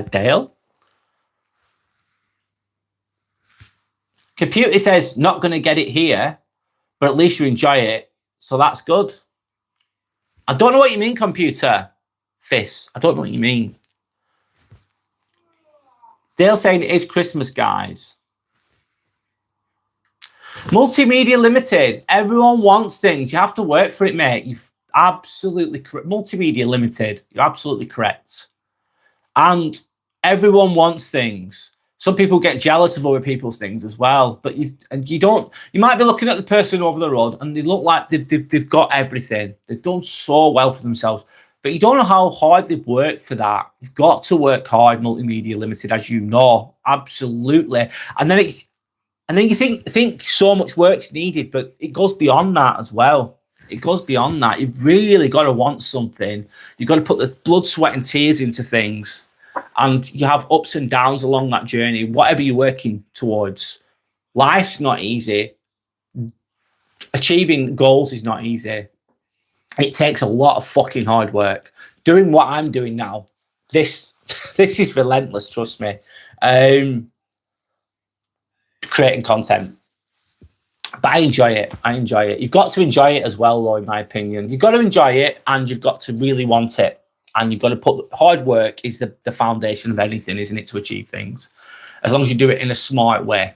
Dale. Computer says not going to get it here, but at least you enjoy it, so that's good. I don't know what you mean, computer. Fizz, I don't know what you mean. Dale saying it is Christmas, guys. Multimedia Limited. Everyone wants things. You have to work for it, mate. You've absolutely correct. Multimedia Limited. You're absolutely correct. And everyone wants things. Some people get jealous of other people's things as well. But you might be looking at the person over the road and they look like they've got everything. They've done so well for themselves. But you don't know how hard they've worked for that. You've got to work hard, Multimedia Limited, as you know. Absolutely. And then you think so much work's needed, but it goes beyond that as well. It goes beyond that. You've really got to want something. You've got to put the blood, sweat, and tears into things. And you have ups and downs along that journey, whatever you're working towards. Life's not easy. Achieving goals is not easy. It takes a lot of fucking hard work. Doing what I'm doing now, this is relentless, trust me. Creating content. But I enjoy it. I enjoy it. You've got to enjoy it as well, though, in my opinion. You've got to enjoy it and you've got to really want it. And you've got to put hard work is the foundation of anything, isn't it, to achieve things? As long as you do it in a smart way.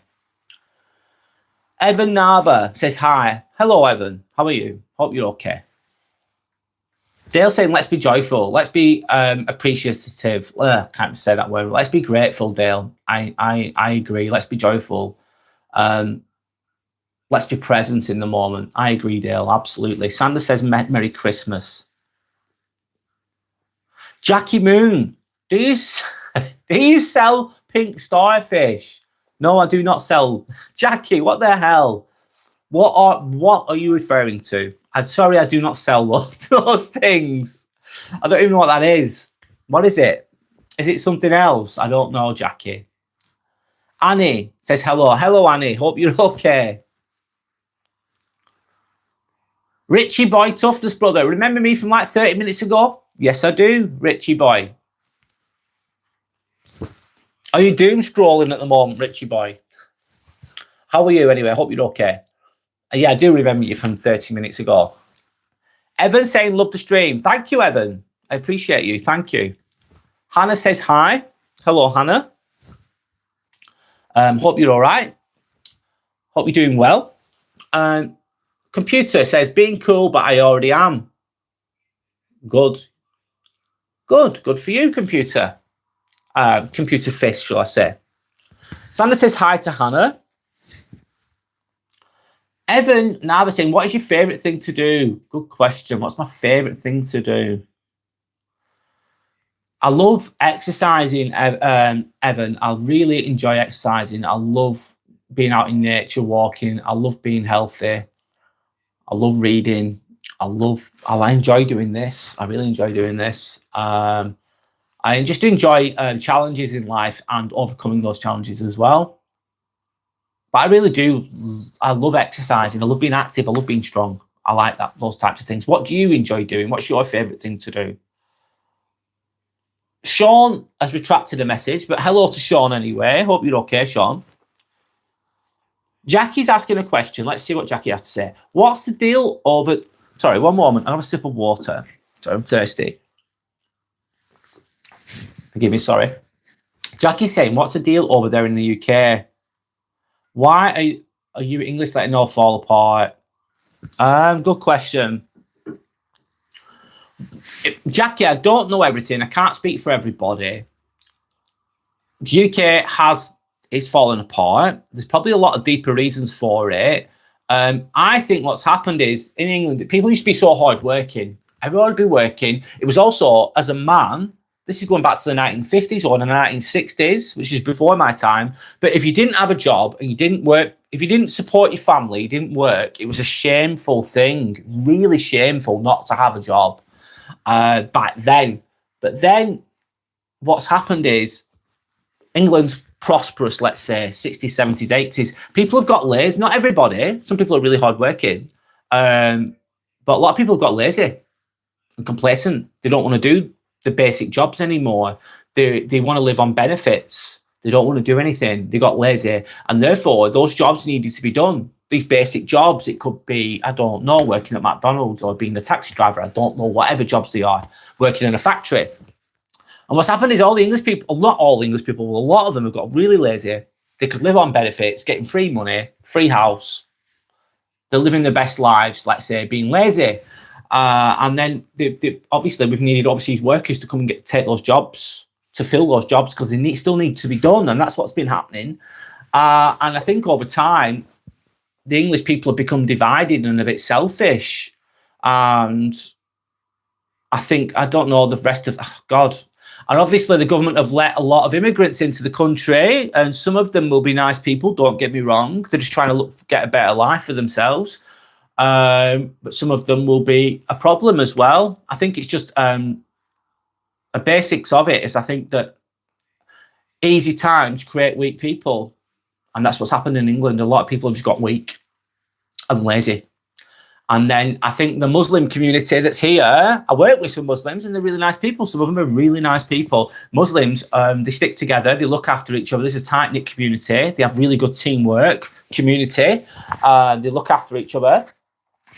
Evan Nava says hi. Hello, Evan. How are you? Hope you're okay. Dale saying, let's be joyful. Let's be appreciative. Can't say that word. Let's be grateful, Dale. I agree. Let's be joyful. Let's be present in the moment. I agree, Dale. Absolutely. Sander says, Merry Christmas. Jackie Moon, do you sell pink starfish? No, I do not sell. Jackie, what the hell? What are you referring to? I'm sorry, I do not sell those things. I don't even know what that is. What is it? Is it something else? I don't know, Jackie. Annie says hello. Hello, Annie. Hope you're okay. Richie Boy Toughness, brother. Remember me from like 30 minutes ago? Yes, I do, Richie Boy. Are you doom scrolling at the moment, Richie Boy? How are you anyway? I hope you're okay. Yeah, I do remember you from 30 minutes ago. Evan saying, love the stream. Thank you, Evan. I appreciate you. Thank you. Hannah says hi. Hello, Hannah. Hope you're all right. Hope you're doing well. Computer says, being cool, but I already am. Good. Good for you, computer. Computer fist, shall I say. Sander says hi to Hannah. Evan Nava saying, what is your favourite thing to do? Good question. What's my favourite thing to do? I love exercising, Evan. I really enjoy exercising. I love being out in nature, walking. I love being healthy. I love reading. I enjoy doing this. I really enjoy doing this. I just enjoy challenges in life and overcoming those challenges as well. But I really do. I love exercising. I love being active. I love being strong. I like that, those types of things. What do you enjoy doing? What's your favourite thing to do? Sean has retracted a message, but hello to Sean anyway. Hope you're okay, Sean. Jackie's asking a question. Let's see what Jackie has to say. What's the deal over... Sorry, one moment. I'll have a sip of water. Sorry, I'm thirsty. Forgive me, sorry. Jackie's saying, what's the deal over there in the UK? Why Are you English letting all fall apart? Good question. Jackie, I don't know everything. I can't speak for everybody. The UK is falling apart. There's probably a lot of deeper reasons for it. I think what's happened is in England, people used to be so hardworking. Everyone would be working. It was also, as a man, this is going back to the 1950s or the 1960s, which is before my time. But if you didn't have a job and you didn't work, if you didn't support your family, you didn't work, it was a shameful thing, really shameful not to have a job back then. But then what's happened is England's prosperous, let's say, 60s, 70s, 80s. People have got lazy. Not everybody. Some people are really hardworking. But a lot of people have got lazy and complacent. They don't want to do the basic jobs anymore. They want to live on benefits. They don't want to do anything. They got lazy. And therefore, those jobs needed to be done. These basic jobs, it could be, I don't know, working at McDonald's or being a taxi driver. I don't know, whatever jobs they are, working in a factory. And what's happened is all the English people, not all English people, a lot of them have got really lazy. They could live on benefits, getting free money, free house. They're living their best lives, let's say, being lazy. And then obviously we've needed overseas workers to come and take those jobs, to fill those jobs, because they still need to be done. And that's what's been happening. And I think over time, the English people have become divided and a bit selfish. And I think, I don't know, the rest of, oh God. And obviously the government have let a lot of immigrants into the country, and some of them will be nice people, don't get me wrong. They're just trying to get a better life for themselves. But some of them will be a problem as well. I think it's just a basics of it is I think that easy times create weak people. And that's what's happened in England. A lot of people have just got weak and lazy. And then I think the Muslim community that's here, I work with some Muslims and they're really nice people. Some of them are really nice people. Muslims, they stick together. They look after each other. There's a tight-knit community. They have really good teamwork community. They look after each other.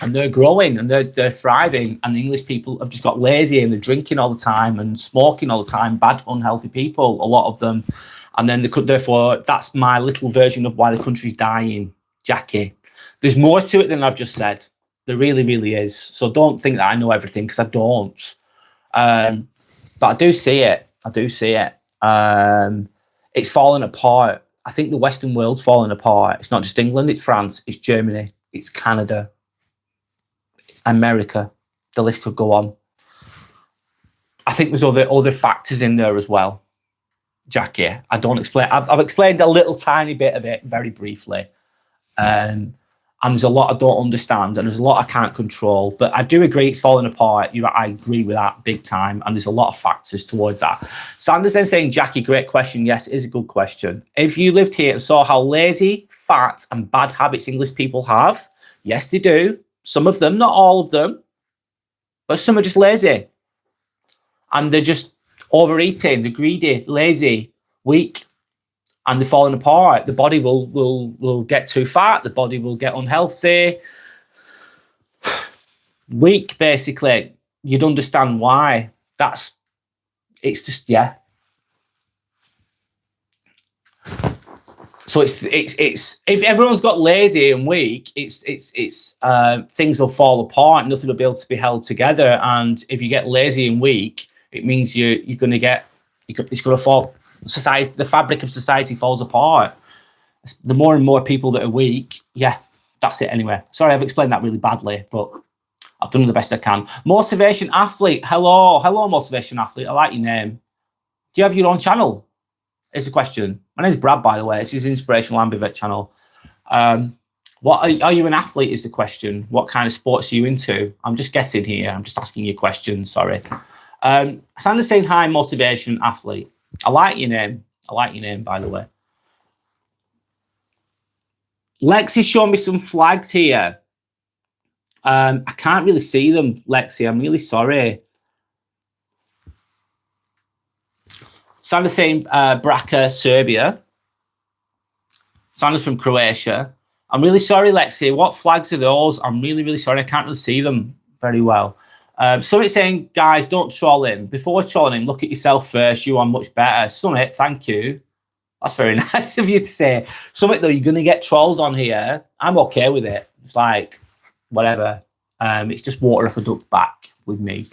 And they're growing and they're thriving. And the English people have just got lazy and they're drinking all the time and smoking all the time. Bad, unhealthy people, a lot of them. And then they could, therefore, that's my little version of why the country's dying, Jackie. There's more to it than I've just said. There really, really is. So don't think that I know everything, because I don't. But I do see it. I do see it. It's falling apart. I think the Western world's falling apart. It's not just England, it's France, it's Germany, it's Canada, America. The list could go on. I think there's other factors in there as well, Jackie. I don't explain. I've explained a little tiny bit of it very briefly. And there's a lot I don't understand, and there's a lot I can't control. But I do agree it's falling apart. I agree with that big time. And there's a lot of factors towards that. Sanders then saying, Jackie, great question. Yes, it is a good question. If you lived here and saw how lazy, fat, and bad habits English people have, yes, they do. Some of them, not all of them, but some are just lazy. And they're just overeating, they're greedy, lazy, weak. And they're falling apart. The body will get too fat. The body will get unhealthy. Weak, basically. You'd understand why. It's just, yeah. So it's if everyone's got lazy and weak, it's things will fall apart. Nothing will be able to be held together. And if you get lazy and weak, it means you're going to get, it's going to fall. Society, the fabric of society falls apart. The more and more people that are weak, yeah, that's it anyway. Sorry, I've explained that really badly, but I've done the best I can. Motivation Athlete. Hello, Motivation Athlete. I like your name. Do you have your own channel? Is the question. My name's Brad, by the way. It's his Inspirational Ambivert channel. What are you an athlete? Is the question. What kind of sports are you into? I'm just guessing here. I'm just asking you questions. Sorry. Sanders saying hi, Motivation Athlete. I like your name. I like your name, by the way. Lexi's showing me some flags here. I can't really see them, Lexi. I'm really sorry. Sanders saying Braca, Serbia. Sanders from Croatia. I'm really sorry, Lexi. What flags are those? I'm really, really sorry. I can't really see them very well. Summit saying, guys, don't troll him. Before trolling him, look at yourself first. You are much better. Summit, thank you. That's very nice of you to say. Something though, you're going to get trolls on here. I'm okay with it. It's like, whatever. It's just water off a duck's back with me.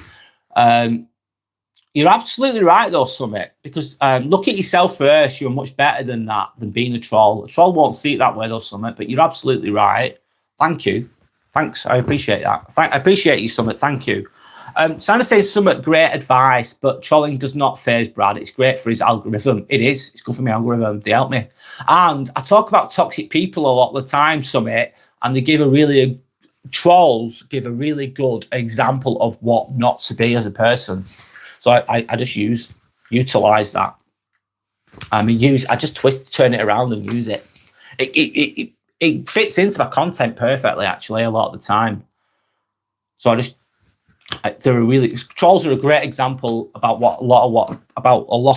You're absolutely right though, Summit, because look at yourself first. You're much better than that, than being a troll. A troll won't see it that way though, Summit, but you're absolutely right. Thank you. Thanks. I appreciate that. I appreciate you, Summit. Thank you. Sandra says, Summit, great advice, but trolling does not faze Brad. It's great for his algorithm. It is. It's good for my algorithm. They help me. And I talk about toxic people a lot of the time, Summit, and they give trolls give a really good example of what not to be as a person. So I just utilize that. I just turn it around and use it. It fits into my content perfectly, actually, a lot of the time. So trolls are a great example about a lot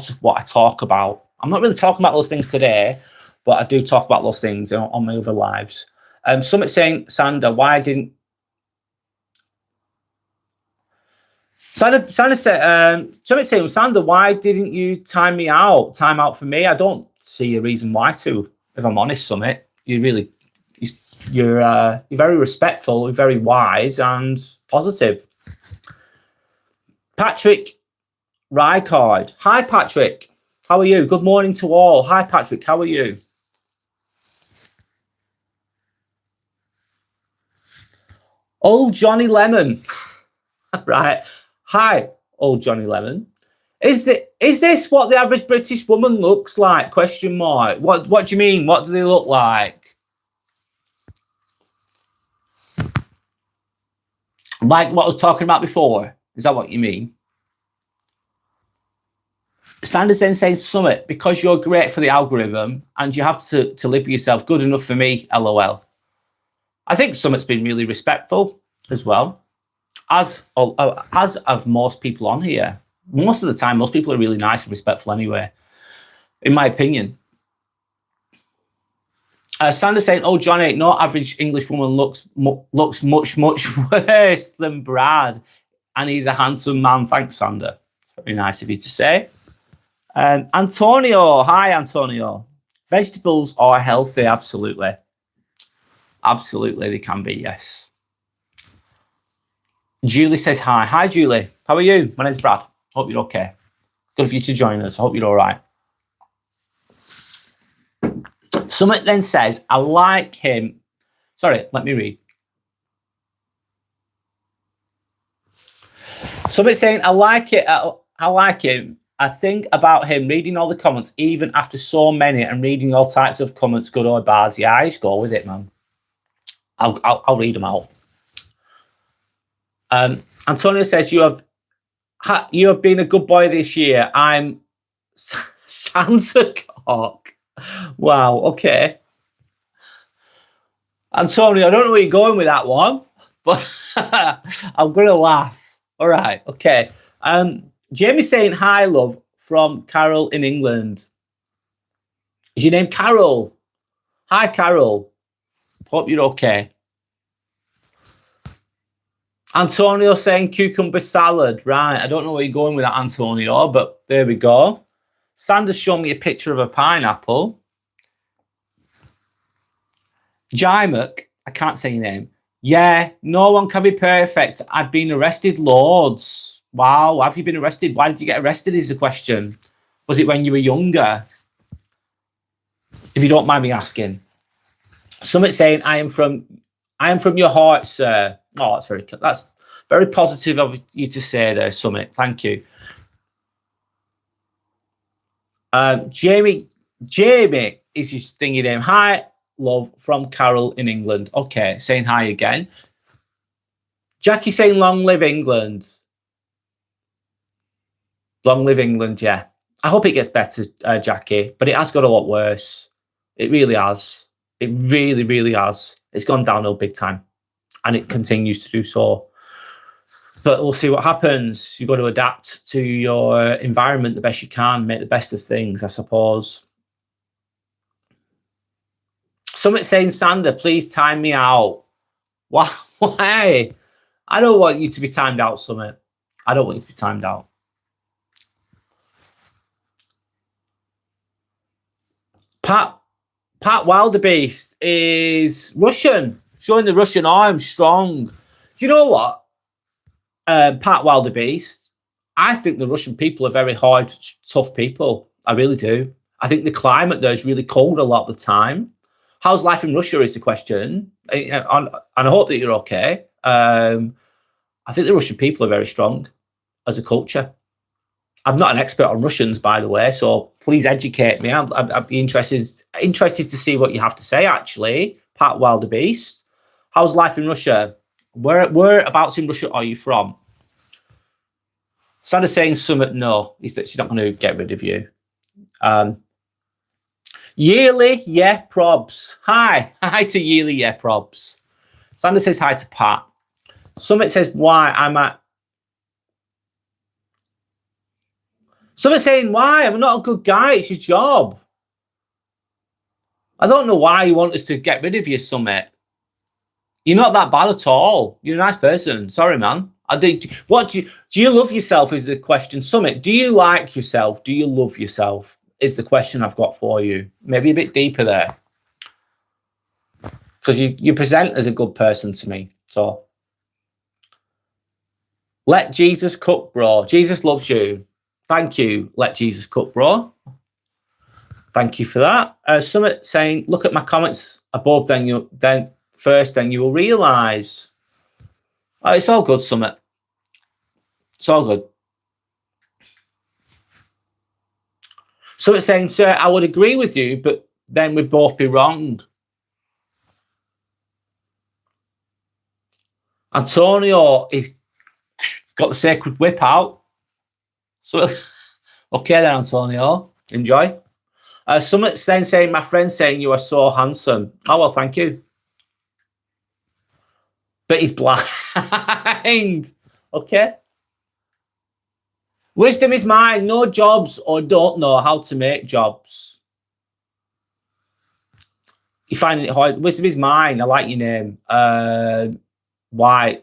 of what I talk about. I'm not really talking about those things today, but I do talk about those things on my other lives. Somebody saying, Sandra, why didn't Sandra said, somebody saying, Sandra, why didn't you time out for me? I don't see a reason why to, if I'm honest, Summit. You're very respectful, you're very wise and positive. Patrick Rycard. Hi, Patrick. How are you? Good morning to all. Hi, Patrick. How are you? Old Johnny Lemon. Right. Hi, old Johnny Lemon. Is this what the average British woman looks like? Question mark. What do you mean? What do they look like? Like what I was talking about before? Is that what you mean? Sanders then saying, Summit, because you're great for the algorithm and you have to live with yourself. Good enough for me, LOL. I think Summit's been really respectful as well, as of most people on here. Most of the time, most people are really nice and respectful anyway, in my opinion. Sanders saying, oh, Johnny, no average English woman looks much worse than Brad. And he's a handsome man. Thanks, Sander. Very nice of you to say. Antonio. Hi, Antonio. Vegetables are healthy. Absolutely. Absolutely, they can be, yes. Julie says hi. Hi, Julie. How are you? My name's Brad. Hope you're okay. Good of you to join us. Hope you're all right. Summit then says, I like him. Sorry, let me read. Summit saying, I like it. I like him. I think about him reading all the comments, even after so many, and reading all types of comments, good or bad. Yeah, I just go with it, man. I'll read them out. Antonio says, you have been a good boy this year. I'm Santa Cock. Wow, okay. Antonio, I don't know where you're going with that one, but I'm going to laugh. All right, okay. Jamie saying, hi, love, from Carol in England. Is your name Carol? Hi, Carol. Hope you're okay. Antonio saying cucumber salad. Right, I don't know where you're going with that, Antonio, but there we go. Sanders showed me a picture of a pineapple. Jaimak, I can't say your name. Yeah, no one can be perfect. I've been arrested loads. Wow, have you been arrested? Why did you get arrested is the question. Was it when you were younger? If you don't mind me asking. Summit saying, I am from your heart, sir. Oh, that's very positive of you to say there, Summit. Thank you. Jamie is your stingy name. Hi, love, from Carol in England. Okay, saying hi again. Jackie saying, long live England. Long live England, yeah. I hope it gets better, Jackie, but it has got a lot worse. It really has. It really, really has. It's gone downhill big time, and it continues to do so. But we'll see what happens. You've got to adapt to your environment the best you can, make the best of things, I suppose. Somebody saying, Sander, please time me out. Why? I don't want you to be timed out, Summit. I don't want you to be timed out. Pat Wildebeest is Russian, showing the Russian arm strong. Do you know what? Pat Wildebeest, I think the Russian people are very hard, tough people. I really do. I think the climate there is really cold a lot of the time. How's life in Russia is the question. And I hope that you're okay. I think the Russian people are very strong as a culture. I'm not an expert on Russians, by the way, so please educate me. I'd be interested to see what you have to say, actually. Pat Wildebeest. How's life in Russia? Whereabouts in Russia are you from? Sandra's saying something, no. She's not going to get rid of you. Yearly, yeah, probs. Hi to Yearly, yeah, probs. Sandra says hi to Pat. Summit says why I'm at. Summit saying why I'm not a good guy. It's your job. I don't know why you want us to get rid of you, Summit. You're not that bad at all. You're a nice person. Sorry, man. Do you love yourself? Is the question. Summit, do you like yourself? Do you love yourself? Is the question I've got for you. Maybe a bit deeper there. Because you present as a good person to me. So let Jesus cook, bro. Jesus loves you. Thank you. Let Jesus cook, bro. Thank you for that. Summit saying, look at my comments above, then you will realise. Oh, it's all good, Summit. It's all good. So it's saying, sir, I would agree with you, but then we'd both be wrong. Antonio, he's got the sacred whip out. So, okay then, Antonio. Enjoy. Summit's then saying, my friend saying you are so handsome. Oh, well, thank you. But he's blind. Okay. Wisdom is mine. No jobs or don't know how to make jobs. You finding it hard? Wisdom is mine. I like your name. Why?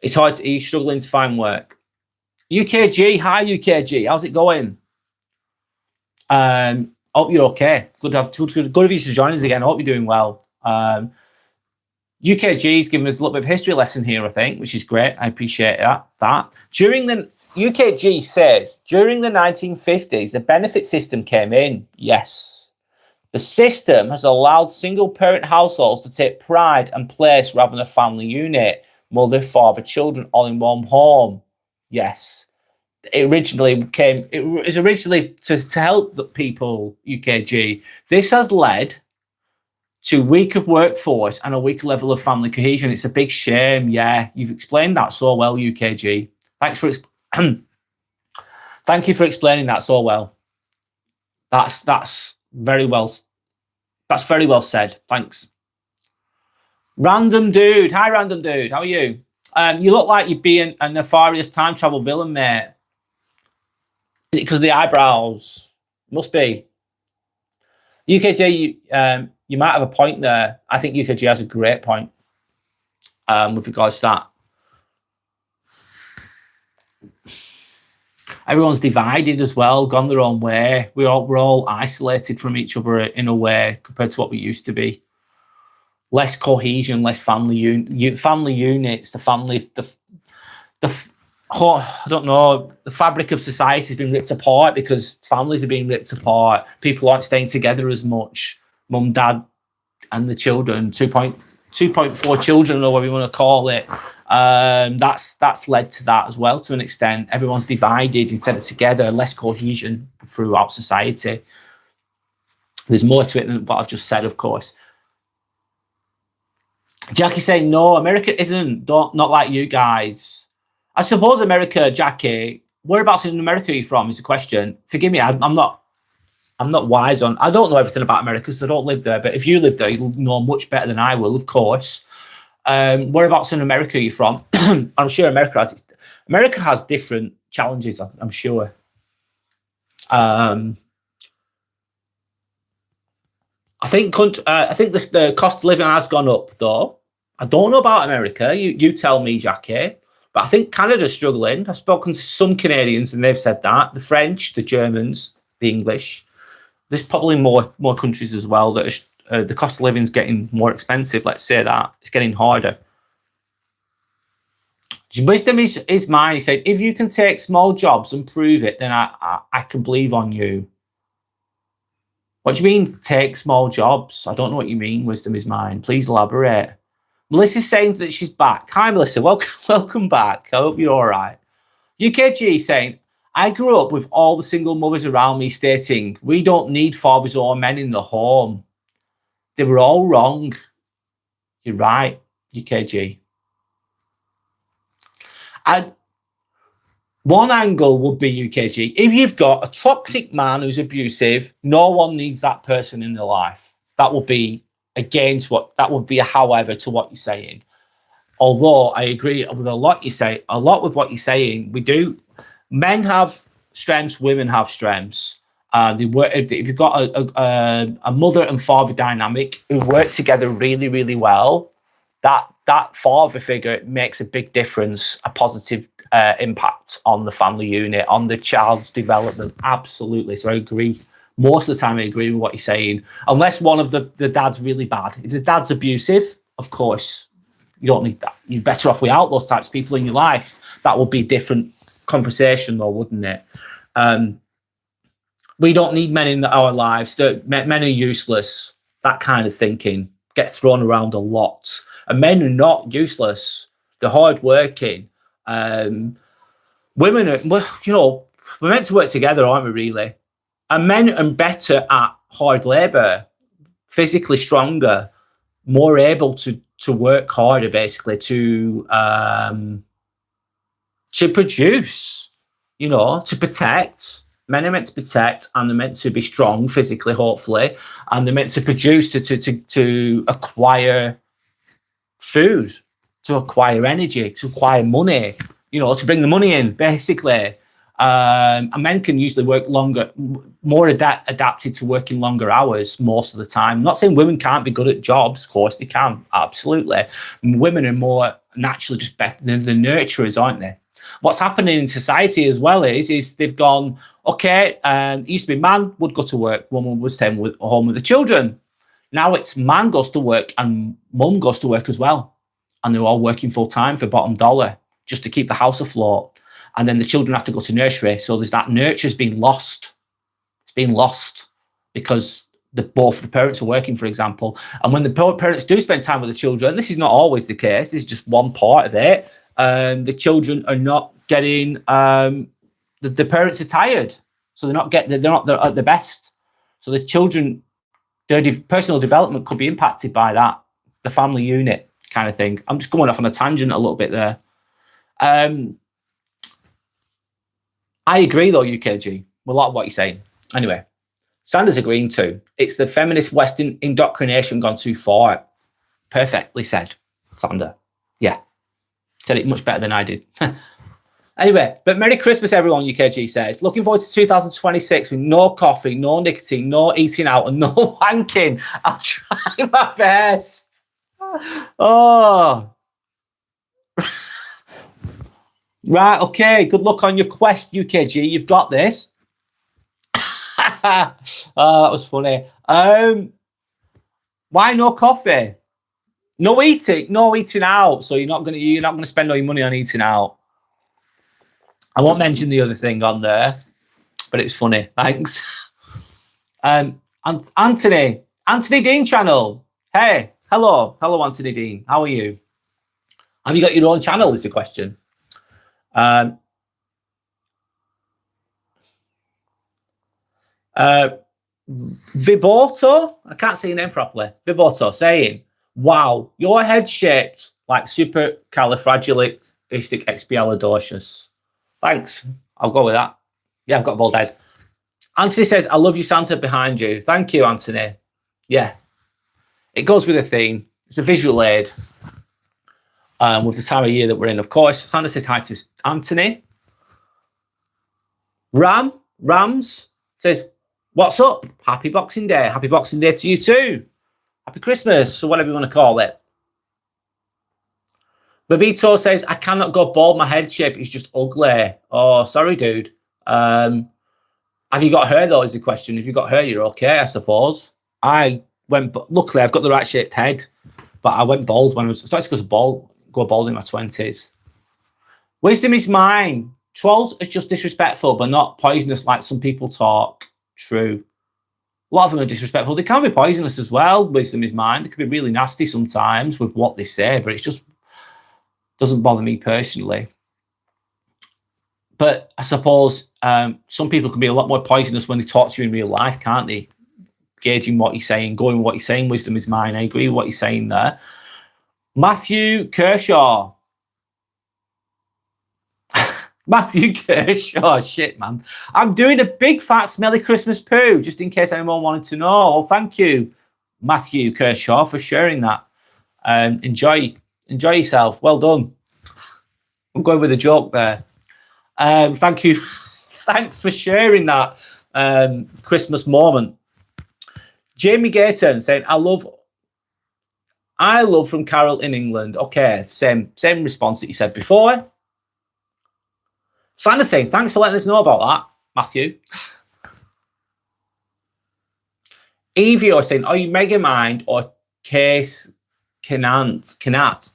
It's hard. Are you struggling to find work? UKG. Hi, UKG. How's it going? Hope you're okay. Good of you to join us again. I hope you're doing well. UKG is giving us a little bit of history lesson here, I think, which is great. I appreciate that. UKG says, during the 1950s, the benefit system came in. Yes. The system has allowed single-parent households to take pride and place rather than a family unit, mother, father, children, all in one home. Yes. It was originally to help the people, UKG. This has led to weaker workforce and a weaker level of family cohesion. It's a big shame. Yeah, you've explained that so well, UKG. Thanks for thank you for explaining that so well. That's very well. That's very well said. Thanks. Random dude. Hi, random dude. How are you? You look like you're being a nefarious time travel villain, mate. Is it because of the eyebrows? Must be. UKG, you might have a point there. I think UKG has a great point with regards to that. Everyone's divided as well, gone their own way. We're all isolated from each other in a way compared to what we used to be. Less cohesion, less family units. I don't know. The fabric of society has been ripped apart because families are being ripped apart. People aren't staying together as much. Mum, dad, and the children. 2.4 children, or whatever you want to call it. That's led to that as well, to an extent. Everyone's divided instead of together, less cohesion throughout society. There's more to it than what I've just said, of course. Jackie saying, no, America isn't. Not like you guys. I suppose America, Jackie, whereabouts in America are you from is the question. Forgive me, I'm not wise on. I don't know everything about America because I don't live there. But if you live there, you'll know much better than I will, of course. Whereabouts in America are you from? I'm sure America has different challenges. I'm sure. I think the cost of living has gone up, though. I don't know about America. You tell me, Jackie. But I think Canada's struggling. I've spoken to some Canadians and they've said that. The French, the Germans, the English. There's probably more countries as well that are, the cost of living is getting more expensive. Let's say that it's getting harder. Wisdom is mine. He said, if you can take small jobs and prove it, then I can believe on you. What do you mean, take small jobs? I don't know what you mean, wisdom is mine. Please elaborate. Melissa's saying that she's back. Hi, Melissa. Welcome back. I hope you're all right. UKG saying, I grew up with all the single mothers around me stating, we don't need fathers or men in the home. They were all wrong. You're right, UKG. And one angle would be, UKG, if you've got a toxic man who's abusive, no one needs that person in their life. That would be against that would be a however to what you're saying. Although I agree with a lot with what you're saying. We do. Men have strengths, women have strengths. If you've got a mother and father dynamic who work together really, really well, that father figure makes a big difference, a positive impact on the family unit, on the child's development. Absolutely. So I agree. Most of the time I agree with what you're saying. Unless one of the dad's really bad. If the dad's abusive, of course, you don't need that. You're better off without those types of people in your life. That would be a different conversation though, wouldn't it? We don't need men in our lives. Men are useless. That kind of thinking gets thrown around a lot. And men are not useless. They're hardworking. Women are, we're meant to work together, aren't we, really? And men are better at hard labour, physically stronger, more able to work harder, basically, to produce, to protect. Men are meant to protect, and they're meant to be strong physically, hopefully, and they're meant to produce to acquire food, to acquire energy, to acquire money, to bring the money in, basically. And men can usually work longer, more adapted to working longer hours most of the time. I'm not saying women can't be good at jobs. Of course they can, absolutely. Women are more naturally just better than the nurturers, aren't they? What's happening in society as well is they've gone, okay, it used to be man would go to work, woman would stay home with the children. Now it's man goes to work and mum goes to work as well. And they're all working full time for bottom dollar just to keep the house afloat. And then the children have to go to nursery. So there's that nurture's been lost. It's been lost because both the parents are working, for example. And when the parents do spend time with the children, this is not always the case. This is just one part of it. The children are not getting, the parents are tired. So they're not at the best. So the children, their personal development could be impacted by that, the family unit kind of thing. I'm just going off on a tangent a little bit there. I agree, though, UKG, with a lot of what you're saying. Anyway, Sanders agreeing too. It's the feminist Western indoctrination gone too far. Perfectly said, Sander. Yeah, said it much better than I did. Anyway, but Merry Christmas, everyone, UKG says. Looking forward to 2026 with no coffee, no nicotine, no eating out, and no wanking. I'll try my best. Oh. Right, okay. Good luck on your quest, UKG. You've got this. Oh, that was funny. Why no coffee? No eating out. So you're not gonna spend all your money on eating out. I won't mention the other thing on there, but it was funny. Thanks. And Anthony Dean channel. Hey, hello, Anthony Dean. How are you? Have you got your own channel? Is the question. Viborto, I can't say your name properly. Viborto saying, "Wow, your head shaped like supercalifragilisticexpialidocious." Thanks. I'll go with that. Yeah, I've got a bald head. Anthony says, "I love you, Santa," behind you. Thank you, Anthony. Yeah, it goes with the theme. It's a visual aid. With the time of year that we're in, of course. Sandra says hi to Anthony. Rams says, "What's up? Happy Boxing Day. Happy Boxing Day to you too. Happy Christmas," or whatever you want to call it. Babito says, "I cannot go bald. My head shape is just ugly." Oh, sorry, dude. Have you got hair though? Is the question. If you got hair, you're okay, I suppose. Luckily, I've got the right shaped head, but I went bald when I was started to go bald in my 20s. Wisdom is mine. Trolls are just disrespectful, but not poisonous like some people talk. True. A lot of them are disrespectful. They can be poisonous as well. Wisdom is mine. They can be really nasty sometimes with what they say, but it just doesn't bother me personally. But I suppose some people can be a lot more poisonous when they talk to you in real life, can't they? Gauging what you're saying, going with what you're saying. Wisdom is mine. I agree with what you're saying there. Matthew Kershaw. Matthew Kershaw. Shit, man. I'm doing a big fat smelly Christmas poo, just in case anyone wanted to know. Oh, thank you, Matthew Kershaw, for sharing that. Enjoy yourself. Well done. I'm going with a joke there. Thank you. Thanks for sharing that Christmas moment. Jamie Gayton saying, I love from Carol in England. Okay, same response that you said before. Santa saying, thanks for letting us know about that, Matthew. Evio saying, are you Megamind or Case Canat?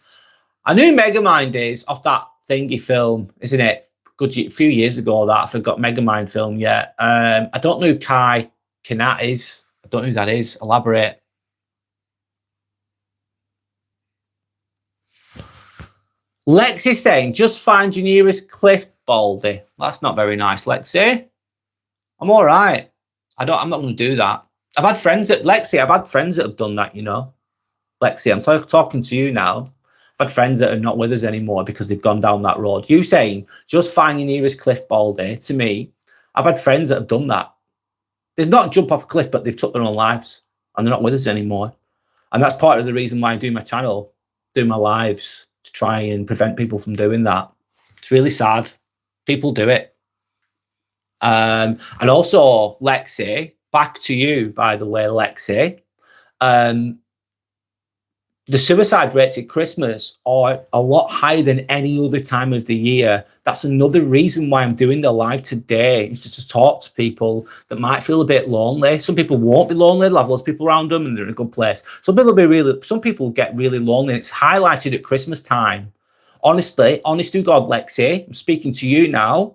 I knew Megamind is off that thingy film, isn't it? A few years ago that I forgot Megamind film yet. I don't know who Kai Kanat is. I don't know who that is. Elaborate. Lexi saying, just find your nearest cliff, Baldy. That's not very nice, Lexi. I'm all right. I'm not going to do that. I've had friends that have done that, you know. Lexi, I'm talking to you now. I've had friends that are not with us anymore because they've gone down that road. You saying, just find your nearest cliff, Baldy, to me, I've had friends that have done that. They've not jumped off a cliff, but they've took their own lives and they're not with us anymore. And that's part of the reason why I do my channel, do my lives, to try and prevent people from doing that. It's really sad. People do it. And also, Lexi, back to you, by the way, Lexi. The suicide rates at Christmas are a lot higher than any other time of the year. That's another reason why I'm doing the live today, is just to talk to people that might feel a bit lonely. Some people won't be lonely, they'll have lots of people around them and they're in a good place. Some people get really lonely, and it's highlighted at Christmas time. Honestly, honest to God, Lexi, I'm speaking to you now.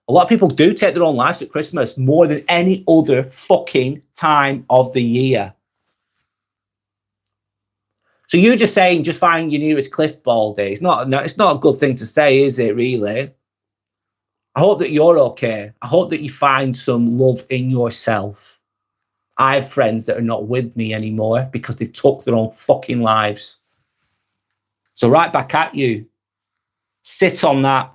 A lot of people do take their own lives at Christmas more than any other fucking time of the year. So you're just saying, just find your nearest cliff, Baldy. It's not a good thing to say, is it, really? I hope that you're okay. I hope that you find some love in yourself. I have friends that are not with me anymore because they've took their own fucking lives. So right back at you. Sit on that.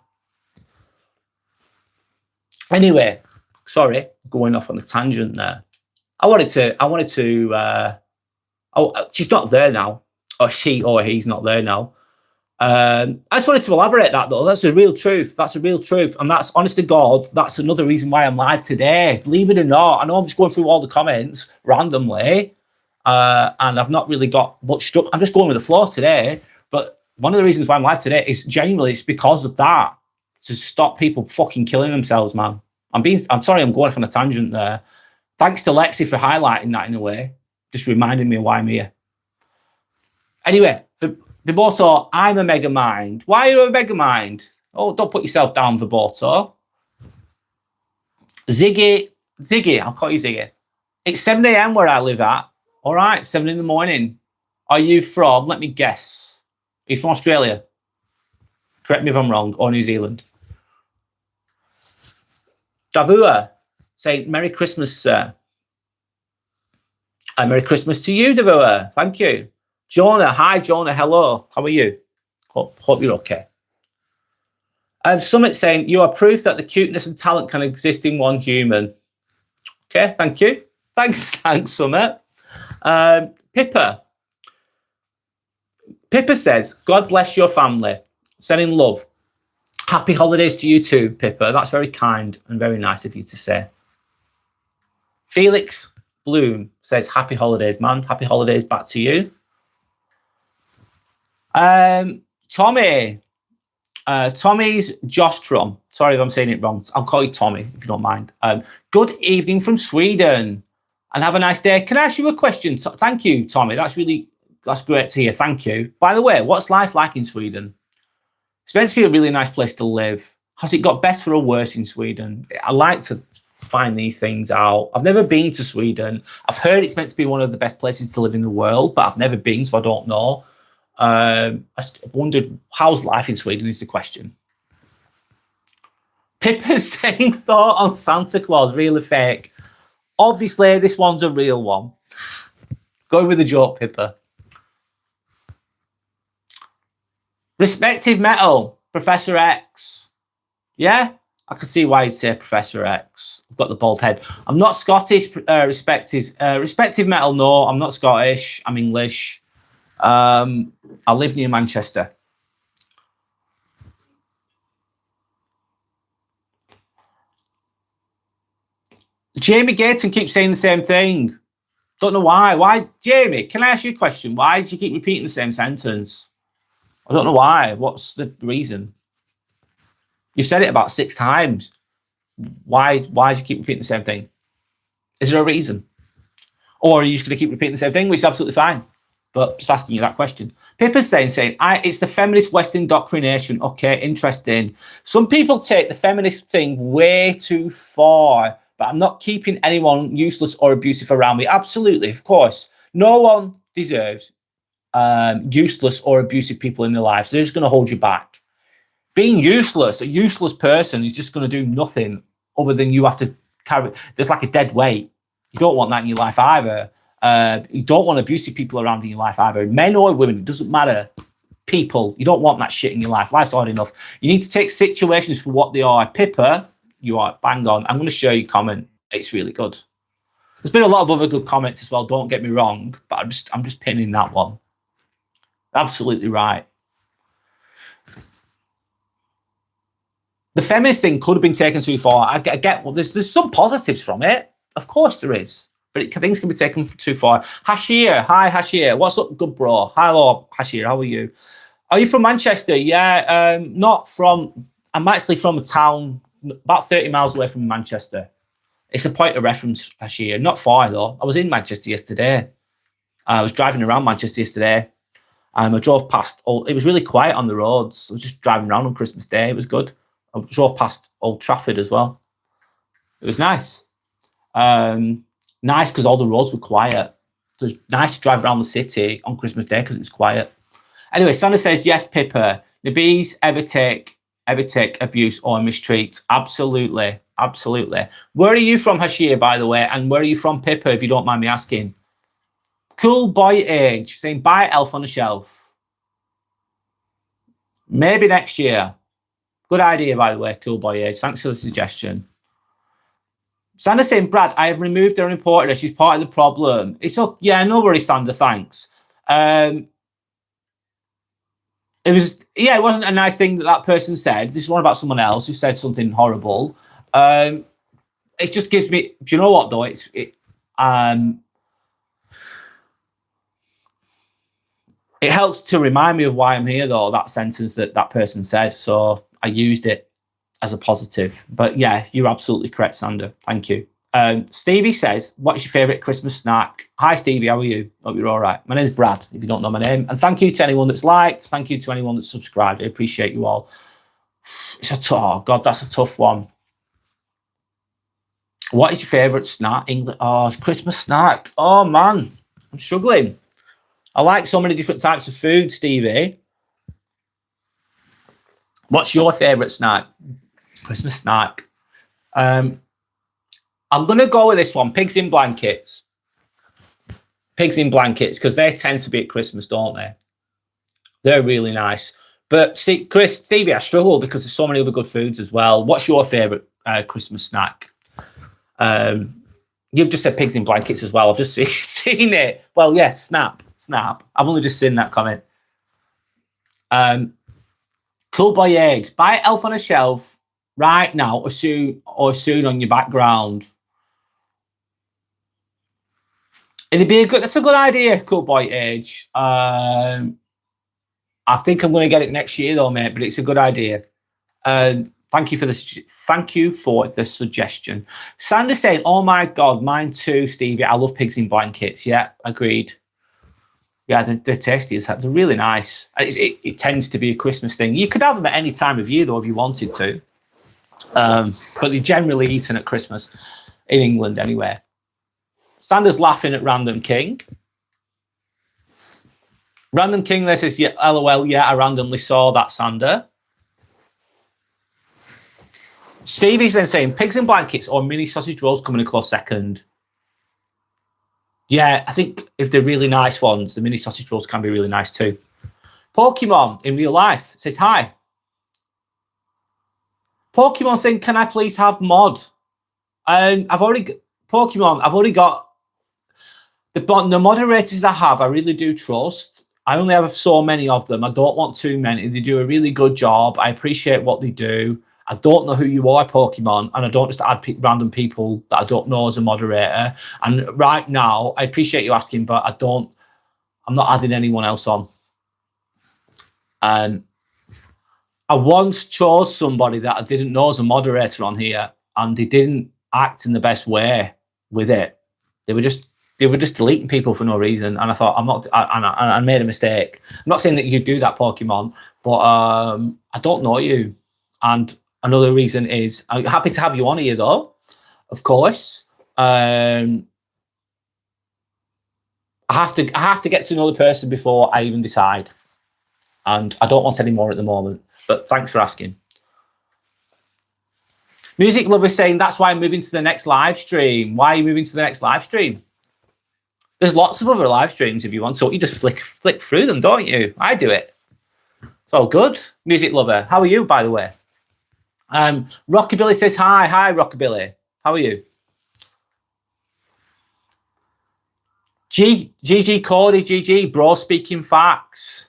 Anyway, sorry, going off on a tangent there. I wanted to, she's not there now. Or she or he's not there now. I just wanted to elaborate that, though. That's a real truth. That's a real truth. And that's, honest to God, that's another reason why I'm live today. Believe it or not, I know I'm just going through all the comments randomly, and I've not really got much stuff. I'm just going with the flow today. But one of the reasons why I'm live today is genuinely it's because of that. To stop people fucking killing themselves, man. I'm sorry, I'm going off on a tangent there. Thanks to Lexi for highlighting that in a way. Just reminding me of why I'm here. Anyway, Viborto, I'm a Megamind. Why are you a Megamind? Oh, don't put yourself down, Viborto. Ziggy, I'll call you Ziggy. It's 7 a.m. where I live at. All right, 7 in the morning. Are you from, let me guess, are you from Australia? Correct me if I'm wrong, or New Zealand. Davua, say Merry Christmas, sir. And Merry Christmas to you, Davua. Thank you. Jonah, hi, Jonah. Hello. How are you? Hope you're okay. Summit saying, you are proof that the cuteness and talent can exist in one human. Okay, thank you. Thanks, Summit. Pippa says, God bless your family. Sending love. Happy holidays to you too, Pippa. That's very kind and very nice of you to say. Felix Bloom says, happy holidays, man. Happy holidays back to you. Tommy's Jostrom Sorry if I'm saying it wrong. I'll call you Tommy if you don't mind. Good evening from Sweden, and have a nice day. Can I ask you a question? Thank you, Tommy. That's great to hear. Thank you. By the way, what's life like in Sweden? It's meant to be a really nice place to live. Has it got better or worse in Sweden? I like to find these things out. I've never been to Sweden. I've heard it's meant to be one of the best places to live in the world, but I've never been, so I don't know. I wondered, how's life in Sweden is the question. Pippa's saying thought on Santa Claus, real or fake? Obviously, this one's a real one. Going with the joke, Pippa. Respective metal, Professor X. Yeah, I can see why you'd say Professor X. I've got the bald head. I'm not Scottish, respective metal, no. I'm not Scottish. I'm English. I live near Manchester. Jamie Gayton keeps saying the same thing. Don't know why. Why, Jamie, can I ask you a question? Why do you keep repeating the same sentence? I don't know why. What's the reason? You've said it about 6 times. Why do you keep repeating the same thing? Is there a reason? Or are you just going to keep repeating the same thing, which is absolutely fine? But just asking you that question. Pippa's saying, it's the feminist Western indoctrination. Okay, interesting. Some people take the feminist thing way too far, but I'm not keeping anyone useless or abusive around me. Absolutely, of course. No one deserves useless or abusive people in their lives. They're just going to hold you back. Being useless, a useless person is just going to do nothing other than you have to carry. There's like a dead weight. You don't want that in your life either. You don't want abusive people around in your life either. Men or women, it doesn't matter. People, you don't want that shit in your life. Life's hard enough. You need to take situations for what they are. Pippa, you are bang on. I'm going to show you a comment. It's really good. There's been a lot of other good comments as well. Don't get me wrong, but I'm just pinning that one. Absolutely right. The feminist thing could have been taken too far. I get well, there's some positives from it. Of course there is. But things can be taken too far. Hashir, hi Hashir. What's up, good bro? Hello, Hashir, how are you? Are you from Manchester? Yeah, not from, I'm actually from a town about 30 miles away from Manchester. It's a point of reference, Hashir. Not far though. I was in Manchester yesterday. I was driving around Manchester yesterday. I drove past, it was really quiet on the roads. I was just driving around on Christmas Day. It was good. I drove past Old Trafford as well. It was nice. Nice because all the roads were quiet. So it was nice to drive around the city on Christmas Day because it was quiet. Anyway, Sandra says, yes, Pippa. The bees ever take abuse or mistreat? Absolutely. Absolutely. Where are you from, Hashir, by the way? And where are you from, Pippa, if you don't mind me asking? Cool boy age, saying buy Elf on a Shelf. Maybe next year. Good idea, by the way, cool boy age. Thanks for the suggestion. Sandra saying, Brad, I have removed her and reported her. She's part of the problem. It's okay. Yeah, no worries, Sandra. Thanks. It wasn't a nice thing that person said. This is one about someone else who said something horrible. It just gives me. Do you know what though? It helps to remind me of why I'm here, though, that sentence that person said. So I used it as a positive. But yeah, you're absolutely correct, Sander. Thank you. Stevie says, what's your favourite Christmas snack? Hi, Stevie. How are you? Hope you're all right. My name's Brad, if you don't know my name. And thank you to anyone that's liked. Thank you to anyone that's subscribed. I appreciate you all. Oh, God, that's a tough one. What is your favourite snack? It's Christmas snack. Oh, man. I'm struggling. I like so many different types of food, Stevie. What's your favourite snack? Christmas snack. I'm going to go with this one, pigs in blankets. Pigs in blankets, because they tend to be at Christmas, don't they? They're really nice. But see, Stevie, I struggle because there's so many other good foods as well. What's your favourite Christmas snack? You've just said pigs in blankets as well. I've just seen it. Well, yeah, snap. I've only just seen that comment. Cool boy eggs. Buy Elf on a Shelf right now or soon on your background. That's a good idea, cool boy age. I think I'm going to get it next year though, mate, but it's a good idea. Thank you for the suggestion. Sandra's saying, "Oh my God, mine too, Stevie. I love pigs in blankets." Yeah, agreed. Yeah, they're tasty. They're really nice. It tends to be a Christmas thing. You could have them at any time of year, though, if you wanted to. But they're generally eaten at Christmas in England, anyway. Sandra's laughing at Random King. Random King there says, "Yeah, LOL. Yeah, I randomly saw that, Sandra." Stevie's then saying, "Pigs in blankets or mini sausage rolls coming a close second." Yeah, I think if they're really nice ones, the mini sausage rolls can be really nice too. Pokemon in real life says, "Hi." Pokemon saying, "Can I please have mod?" I've already got the moderators I have. I really do trust. I only have so many of them. I don't want too many. They do a really good job. I appreciate what they do. I don't know who you are, Pokemon, and I don't just add random people that I don't know as a moderator. And right now, I appreciate you asking, but I'm not adding anyone else on. I once chose somebody that I didn't know as a moderator on here, and they didn't act in the best way with it. They were just deleting people for no reason, and I thought I made a mistake. I'm not saying that you do that, Pokemon, but I don't know you. And another reason is I'm happy to have you on here, though. Of course, I have to get to know the person before I even decide, and I don't want any more at the moment. But thanks for asking. Music Lover saying, "That's why I'm moving to the next live stream." Why are you moving to the next live stream? There's lots of other live streams if you want, so you just flick through them, don't you? I do it. It's all good. Music Lover, how are you, by the way? Rockabilly says, "Hi, Rockabilly. How are you?" GG Cody, GG, bro, speaking facts.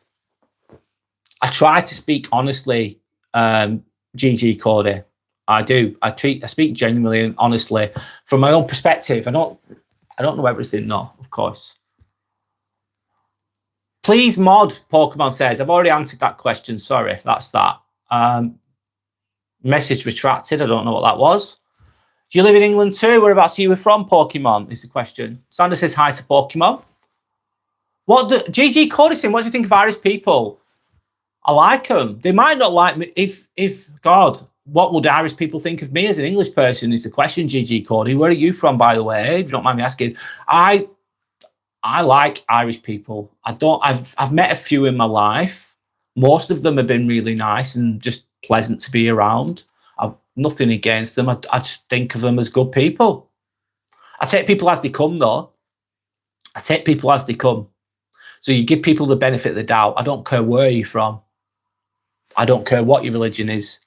I try to speak honestly, GG Cody. I do. I speak genuinely and honestly from my own perspective. I don't know everything, no, of course. Please mod, Pokemon says. I've already answered that question. Sorry, that's that. Message retracted. I don't know what that was. Do you live in England too? Whereabouts are you from, Pokemon? Is the question. Sandra says hi to Pokemon. GG Cody saying, "What do you think of Irish people?" I like them. They might not like me. If God, what would Irish people think of me as an English person? Is the question, GG Cody. Where are you from, by the way? If you don't mind me asking. I like Irish people. I've met a few in my life. Most of them have been really nice and just pleasant to be around. I've nothing against them. I just think of them as good people. I take people as they come, though. I take people as they come. So you give people the benefit of the doubt. I don't care where you're from. I don't care what your religion is.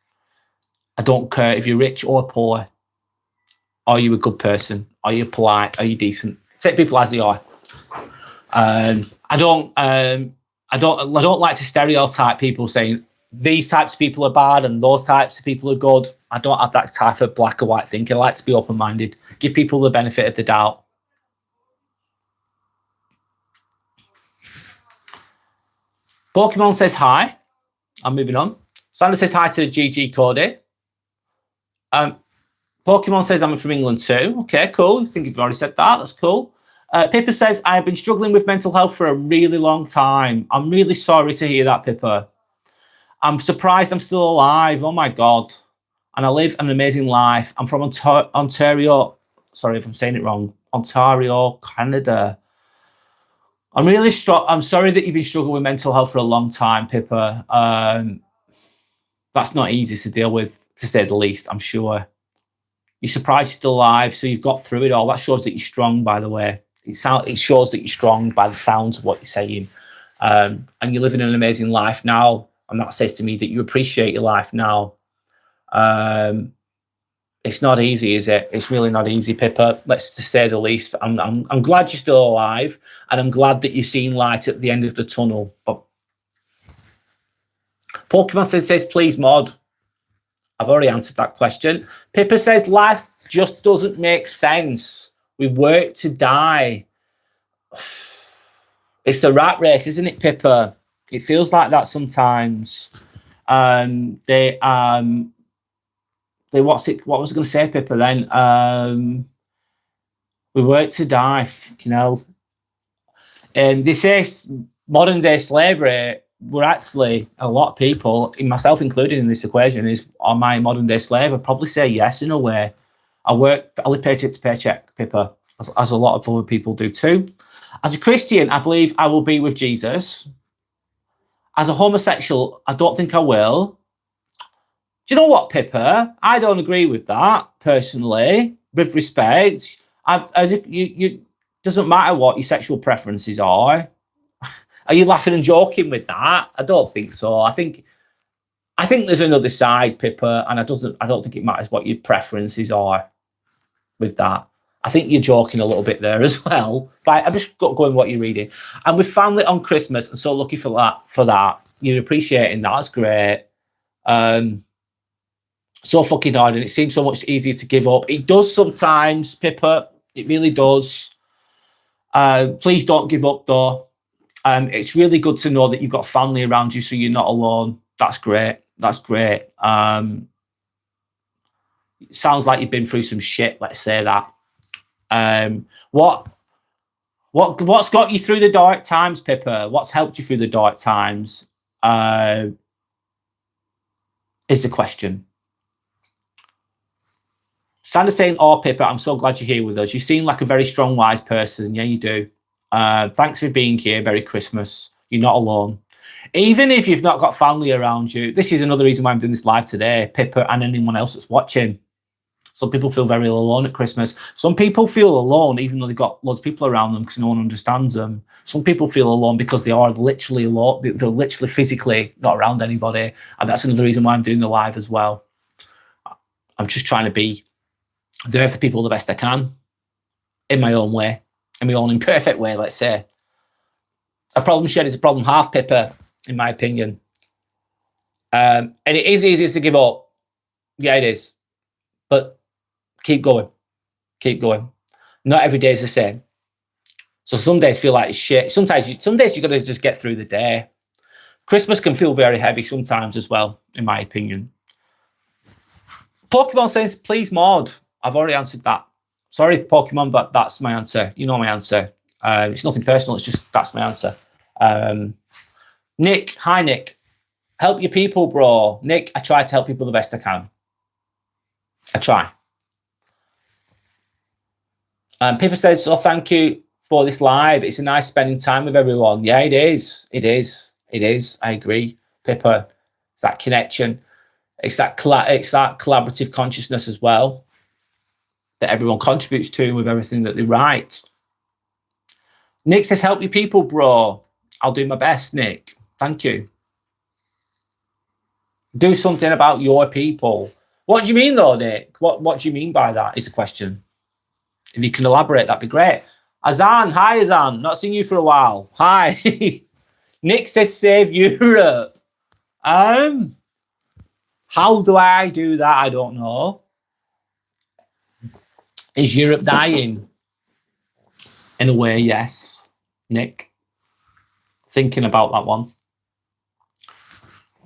I don't care if you're rich or poor. Are you a good person? Are you polite? Are you decent? Take people as they are. I don't like to stereotype people saying these types of people are bad and those types of people are good. I don't have that type of black or white thinking. I like to be open-minded. Give people the benefit of the doubt. Pokemon says hi. I'm moving on. Sandra says hi to GG Cody. Pokemon says I'm from England too. Okay, cool. I think you've already said that. That's cool. Pippa says, "I've been struggling with mental health for a really long time." I'm really sorry to hear that, Pippa. I'm surprised I'm still alive. Oh my God. And I live an amazing life. I'm from Ontario. Sorry if I'm saying it wrong. Ontario, Canada. I'm sorry that you've been struggling with mental health for a long time, Pippa. That's not easy to deal with, to say the least, I'm sure. You're surprised you're still alive, so you've got through it all. That shows that you're strong, by the way. It shows that you're strong by the sounds of what you're saying. And you're living an amazing life now. And that says to me that you appreciate your life now. It's not easy, is it? It's really not easy, Pippa. Let's just say the least. I'm glad you're still alive, and I'm glad that you've seen light at the end of the tunnel. But Pokemon says, "Please mod." I've already answered that question. Pippa says, "Life just doesn't make sense. We work to die." It's the rat race, isn't it, Pippa? It feels like that sometimes. What's it? What was I going to say, Pippa? Then we work to die. You know, and they say modern day slavery. We're actually a lot of people, in myself included in this equation, am I a modern day slave? I'd probably say yes in a way. I live paycheck to paycheck, Pippa, as a lot of other people do too. As a Christian, I believe I will be with Jesus. As a homosexual, I don't think I will. Do you know what, Pippa? I don't agree with that personally. With respect, you doesn't matter what your sexual preferences are. Are you laughing and joking with that? I don't think so. I think there's another side, Pippa, and I don't think it matters what your preferences are with that. I think you're joking a little bit there as well. Like, I'm just going what you're reading. And with family on Christmas, I'm so lucky for that. You're appreciating that. That's great. So fucking hard, and it seems so much easier to give up. It does sometimes, Pippa. It really does. Please don't give up, though. It's really good to know that you've got family around you, so you're not alone. That's great. That's great. It sounds like you've been through some shit. Let's say that. What's got you through the dark times, Pippa? What's helped you through the dark times? Is the question. Sandra's saying, "Oh, Pippa, I'm so glad you're here with us. You seem like a very strong, wise person. Yeah, you do. Thanks for being here. Merry Christmas. You're not alone. Even if you've not got family around you, this is another reason why I'm doing this live today, Pippa, and anyone else that's watching. Some people feel very alone at Christmas. Some people feel alone even though they've got loads of people around them because no one understands them. Some people feel alone because they are literally alone. They're literally physically not around anybody. And that's another reason why I'm doing the live as well. I'm just trying to be there for people the best I can in my own way, in my own imperfect way, let's say. A problem shared is a problem half, Pippa, in my opinion. And it is easy to give up. Yeah, it is. But keep going. Keep going. Not every day is the same. So some days feel like shit. Some days you got to just get through the day. Christmas can feel very heavy sometimes as well, in my opinion. Pokemon says, please mod. I've already answered that. Sorry, Pokemon, but that's my answer. You know my answer. It's nothing personal. It's just that's my answer. Nick, hi, Nick. Help your people, bro. Nick, I try to help people the best I can. I try. Pippa says, so thank you for this live. It's a nice spending time with everyone. Yeah, it is. It is. It is. I agree, Pippa. It's that connection. It's that collaborative consciousness as well that everyone contributes to with everything that they write. Nick says, help your people, bro. I'll do my best, Nick. Thank you. Do something about your people. What do you mean, though, Nick? What do you mean by that is the question. If you can elaborate, that'd be great. Azan, hi, Azan. Not seen you for a while. Hi. Nick says, save Europe. How do I do that? I don't know. Is Europe dying? In a way, yes. Nick. Thinking about that one.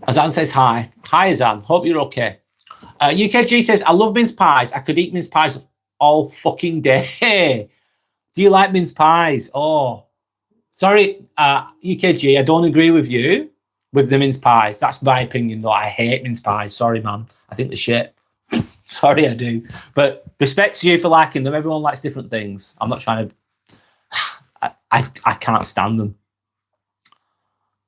Azan says hi. Hi, Azan. Hope you're okay. UKG says, I love mince pies. I could eat mince pies all fucking day. Do you like mince pies? Oh, sorry, UKG. I don't agree with you with the mince pies. That's my opinion, though. I hate mince pies. Sorry, man. I think they're shit. Sorry, I do. But respect to you for liking them. Everyone likes different things. I'm not trying to... I can't stand them.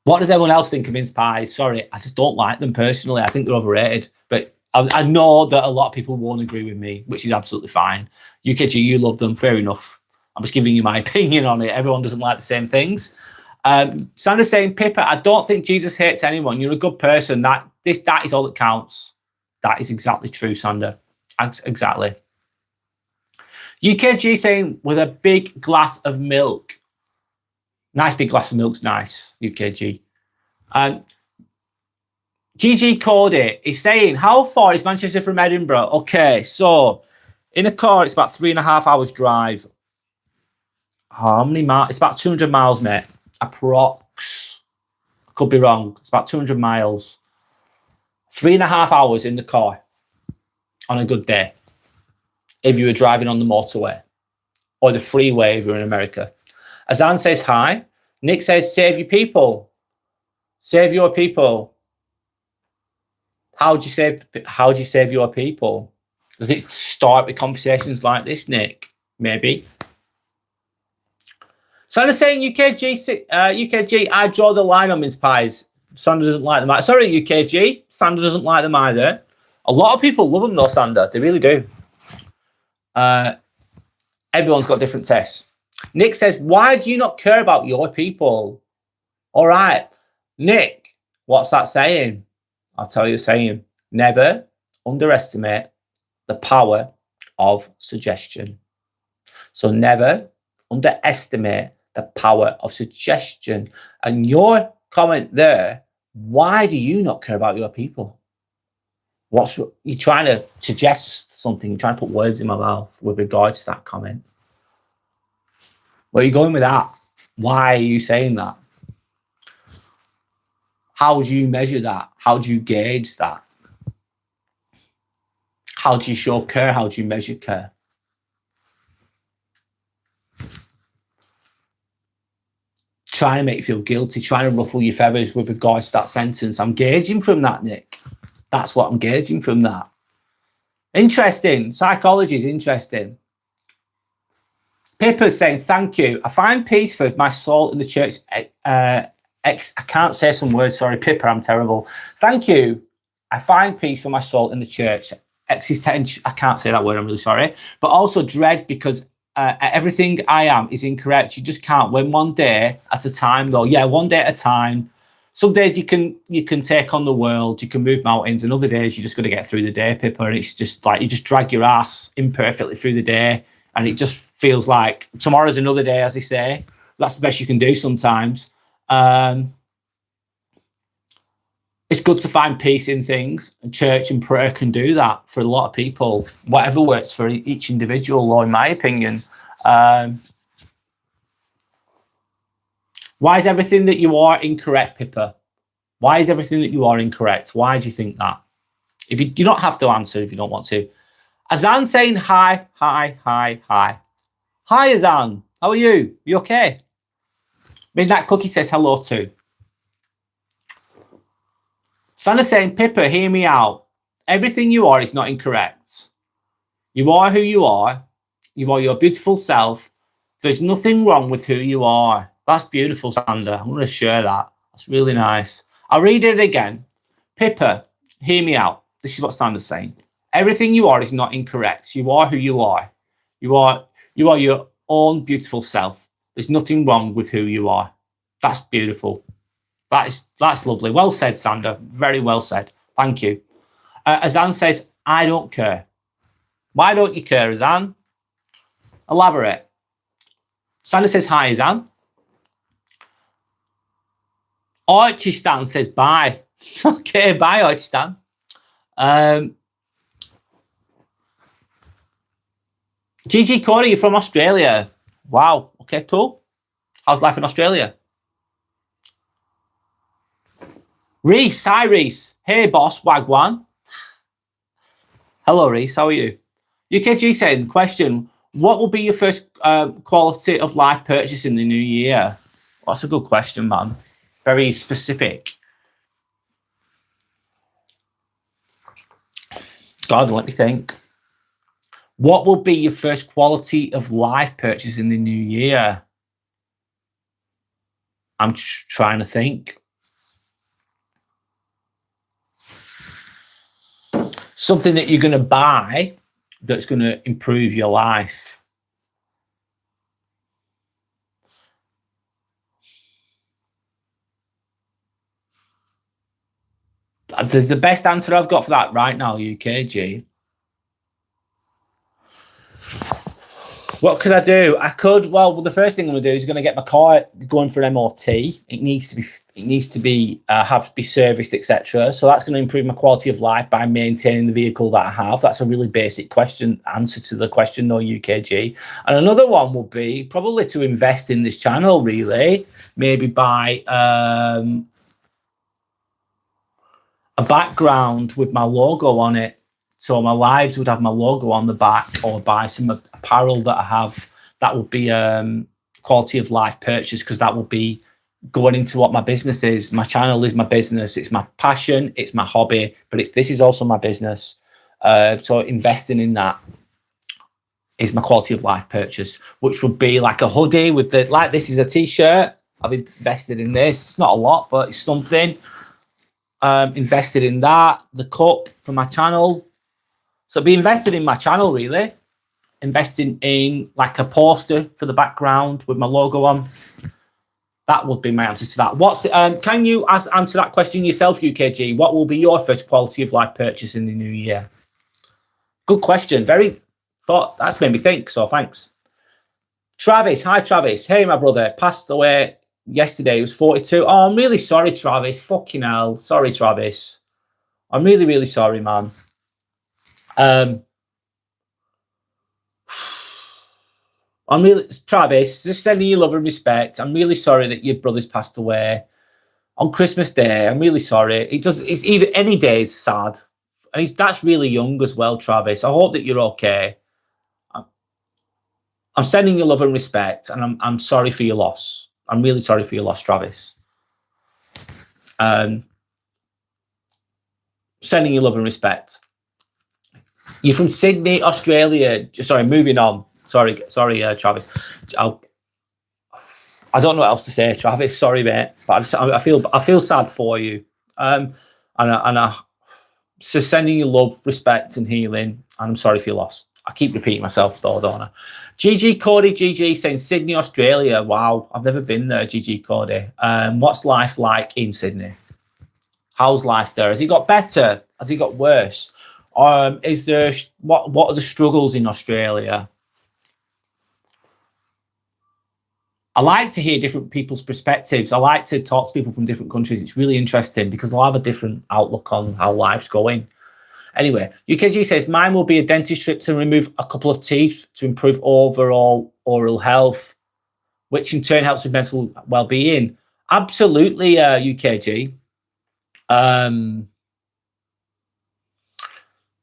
What does everyone else think of mince pies? Sorry, I just don't like them personally. I think they're overrated. But I know that a lot of people won't agree with me, which is absolutely fine. UKG, you love them. Fair enough. I'm just giving you my opinion on it. Everyone doesn't like the same things. Sandra's saying, Pippa, I don't think Jesus hates anyone. You're a good person. That is all that counts. That is exactly true, Sandra. Exactly. UKG saying, with a big glass of milk. Nice big glass of milk's nice, UKG. GG Cody is saying, how far is Manchester from Edinburgh? Okay, so in a car, it's about 3.5 hours drive. How many miles? It's about 200 miles, mate. Approx. I could be wrong. It's about 200 miles. 3.5 hours in the car. on a good day if you were driving on the motorway or the freeway if you're in America? Azan says hi. Nick says, save your people. Save your people. How do you save your people? Does it start with conversations like this, Nick? Maybe. Sandra's saying UKG, I draw the line on mince pies. Sandra doesn't like them either. Sorry, UKG. Sandra doesn't like them either. A lot of people love them though, Sandra. They really do. Everyone's got different tastes. Nick says, why do you not care about your people? All right. Nick, what's that saying? I'll tell you the saying. Never underestimate the power of suggestion. So never underestimate the power of suggestion. And your comment there, why do you not care about your people? You're trying to suggest something, you're trying to put words in my mouth with regards to that comment. Where are you going with that? Why are you saying that? How do you measure that? How do you gauge that? How do you show care? How do you measure care? Trying to make you feel guilty, trying to ruffle your feathers with regards to that sentence. I'm gauging from that, Nick. That's what I'm gauging from that. Interesting. Psychology is interesting. Pippa's saying, thank you. I find peace for my soul in the church. I can't say some words. Sorry, Pippa, I'm terrible. Thank you. I find peace for my soul in the church. Existential. I can't say that word. I'm really sorry. But also dread because everything I am is incorrect. You just can't win one day at a time, though. Yeah, one day at a time. Some days you can take on the world, you can move mountains, and other days you just got to get through the day, Pippa. And it's just like you just drag your ass imperfectly through the day, and it just feels like tomorrow's another day, as they say. That's the best you can do sometimes. It's good to find peace in things, and church and prayer can do that for a lot of people. Whatever works for each individual, or in my opinion. Why is everything that you are incorrect, Pippa? Why is everything that you are incorrect? Why do you think that? If you don't have to answer if you don't want to. Azan saying hi, hi, hi, hi. Hi, Azan. How are you? You okay? Midnight Cookie says hello too. Santa saying, Pippa, hear me out. Everything you are is not incorrect. You are who you are. You are your beautiful self. There's nothing wrong with who you are. That's beautiful, Sandra. I'm going to share that. That's really nice. I'll read it again. Pippa, hear me out. This is what Sandra's saying. Everything you are is not incorrect. You are who you are. You are your own beautiful self. There's nothing wrong with who you are. That's beautiful. That's lovely. Well said, Sandra. Very well said. Thank you. Azan says, I don't care. Why don't you care, Azan? Elaborate. Sandra says, hi, Azan. Orchistan says bye. Okay, bye, Orchistan. Gigi Corey, you're from Australia. Wow. Okay, cool. How's life in Australia? Reese, hi, Reese. Hey, boss, Wagwan. Hello, Reese. How are you? UKG saying, question, what will be your first quality of life purchase in the new year? Well, that's a good question, man. Very specific. God, let me think. What will be your first quality of life purchase in the new year? I'm trying to think. Something that you're going to buy that's going to improve your life. The best answer I've got for that right now, UKG. What could I do? Well, the first thing I'm going to do is going to get my car going for an MOT. It needs to be serviced, etc. So that's going to improve my quality of life by maintaining the vehicle that I have. That's a really basic answer to the question, no, UKG. And another one would be probably to invest in this channel, really. Maybe buy a background with my logo on it So my lives would have my logo on the back, or buy some apparel that I have. That would be quality of life purchase, because that will be going into what my business is. My channel is my business. It's my passion. It's my hobby, but this is also my business. So investing in that is my quality of life purchase, which would be like a hoodie with this is a t-shirt. I've invested in this. It's not a lot, but it's something. Invested in that. The cup for my channel. So be invested in my channel, really. Investing in like a poster for the background with my logo on. That would be my answer to that. Can you answer that question yourself, UKG? What will be your first quality of life purchase in the new year? Good question. That's made me think, so thanks. Travis, hi Travis. Hey, my brother, passed away yesterday. He was 42. Oh, I'm really sorry, Travis. Fucking hell. Sorry, Travis. I'm really, really sorry, man. Travis, just sending you love and respect. I'm really sorry that your brother's passed away on Christmas Day. I'm really sorry. It's even any day is sad. And that's really young as well, Travis. I hope that you're okay. I'm sending you love and respect, and I'm sorry for your loss. I'm really sorry for your loss, Travis. Sending you love and respect. You're from Sydney, Australia. Sorry, moving on. Sorry, Travis. I don't know what else to say, Travis. Sorry, mate, but I feel sad for you. So sending you love, respect, and healing. And I'm sorry for your loss. I keep repeating myself though, don't I? GG Cody, GG saying Sydney, Australia. Wow, I've never been there, GG Cody. What's life like in Sydney? How's life there? Has it got better? Has it got worse? Is there what are the struggles in Australia? I like to hear different people's perspectives. I like to talk to people from different countries. It's really interesting because they'll have a different outlook on how life's going. Anyway, UKG says, mine will be a dentist trip to remove a couple of teeth to improve overall oral health, which in turn helps with mental well-being. Absolutely, UKG.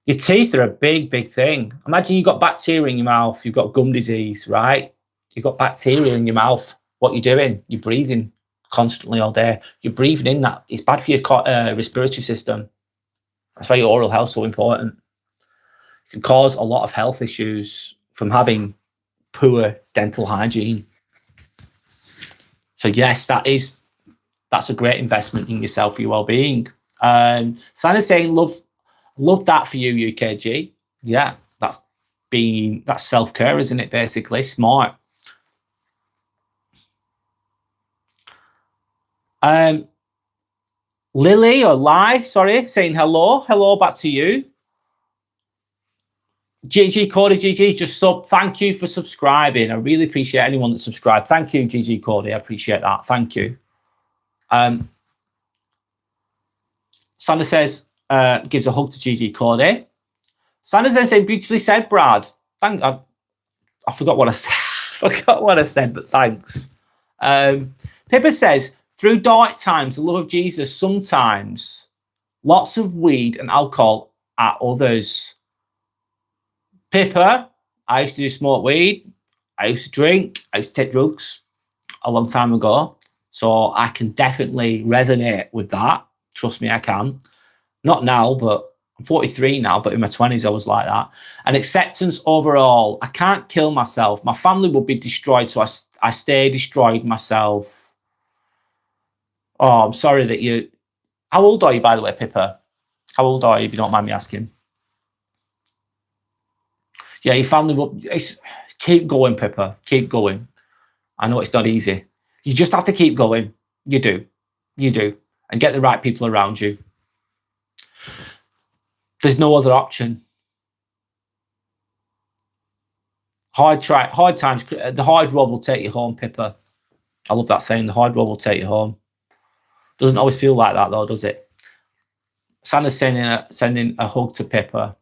Your teeth are a big, big thing. Imagine you've got bacteria in your mouth. You've got gum disease, right? You've got bacteria in your mouth. What you're doing, you're breathing constantly all day. You're breathing in that. It's bad for your respiratory system. That's why your oral health is so important. It can cause a lot of health issues from having poor dental hygiene. So yes, that's a great investment in yourself for your well-being. Santa's saying love that for you, UKG. Yeah, that's self-care, isn't it? Basically, smart. Lily or Lai, sorry, saying hello back to you. GG Cody, GG just sub. Thank you for subscribing. I really appreciate anyone that subscribed. Thank you, GG Cody. I appreciate that. Thank you. Sandra says, gives a hug to GG Cody. Sandra then saying, beautifully said, Brad. I forgot what I said. But thanks. Pippa says, through dark times, the love of Jesus, sometimes lots of weed and alcohol at others. Pippa, I used to smoke weed. I used to drink. I used to take drugs a long time ago. So I can definitely resonate with that. Trust me, I can. Not now, but I'm 43 now, but in my 20s, I was like that. And acceptance overall. I can't kill myself. My family will be destroyed, so I stay destroyed myself. Oh, I'm sorry that you... How old are you, by the way, Pippa? How old are you, if you don't mind me asking? Yeah, your family will... Keep going, Pippa. Keep going. I know it's not easy. You just have to keep going. You do. You do. And get the right people around you. There's no other option. Hard times, the hard road will take you home, Pippa. I love that saying, the hard road will take you home. Doesn't always feel like that though, does it? Santa's sending a hug to Pippa.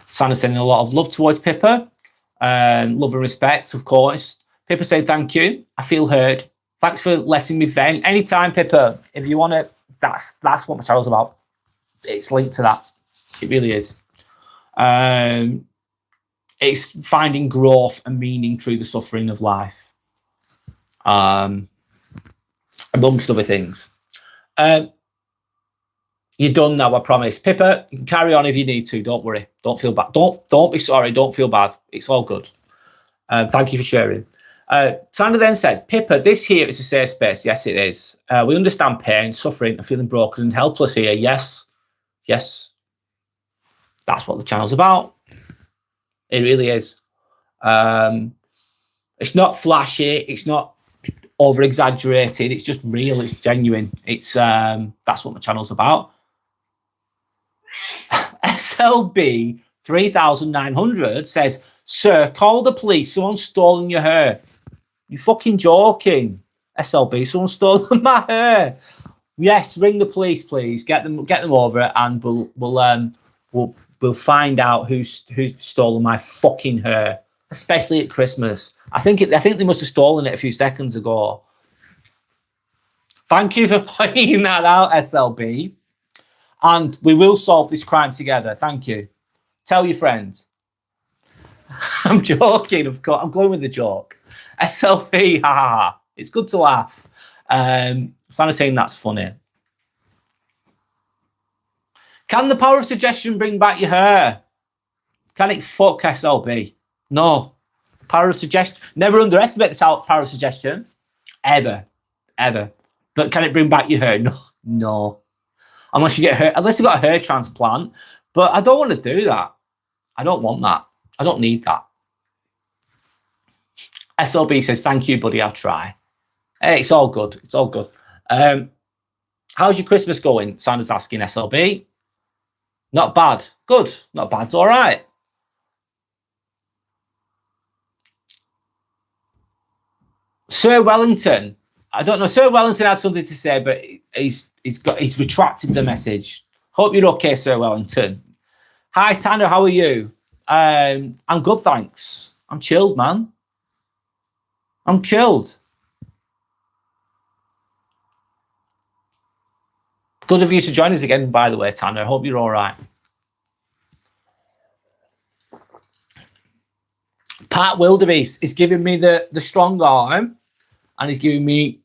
Santa's sending a lot of love towards Pippa. Love and respect, of course. Pippa saying thank you. I feel heard. Thanks for letting me vent. Anytime, Pippa, if you want to, that's what my channel's about. it's linked to that. It really is. It's finding growth and meaning through the suffering of life, amongst other things. You're done now, I promise. Pippa, you can carry on if you need to. Don't worry. Don't feel bad. Don't be sorry. Don't feel bad. It's all good. Thank you for sharing. Sandra then says, Pippa, this here is a safe space. Yes, it is. We understand pain, suffering, and feeling broken and helpless here. Yes. Yes. That's what the channel's about. It really is. It's not flashy. It's not over-exaggerated. It's just real. It's genuine. It's that's what the channel's about. SLB 3900 says, sir, call the police. Someone's stolen your hair. You fucking joking. SLB, someone's stolen my hair. Yes, ring the police, please. Get them over, and we'll find out who's stolen my fucking hair, especially at Christmas. I think they must have stolen it a few seconds ago. Thank you for pointing that out, SLB. And we will solve this crime together. Thank you. Tell your friends. I'm joking, of course. I'm going with the joke. SLB, ha ha ha. It's good to laugh. Santa's saying that's funny. Can the power of suggestion bring back your hair? Can it fuck SLB? No. Power of suggestion. Never underestimate the power of suggestion. Ever. Ever. But can it bring back your hair? No. No. Unless you've got a hair transplant. But I don't want to do that. I don't want that. I don't need that. SLB says, thank you, buddy. I'll try. Hey, it's all good. It's all good. How's your Christmas going? Sandra's asking SLB. Not bad. Good. Not bad. It's all right. Sir Wellington. I don't know. Sir Wellington had something to say, but he's retracted the message. Hope you're okay, Sir Wellington. Hi, Tanner. How are you? I'm good, thanks. I'm chilled, man. I'm chilled. Good of you to join us again, by the way, Tanner. I hope you're all right. Pat Wildebeest is giving me the strong arm, and he's giving me,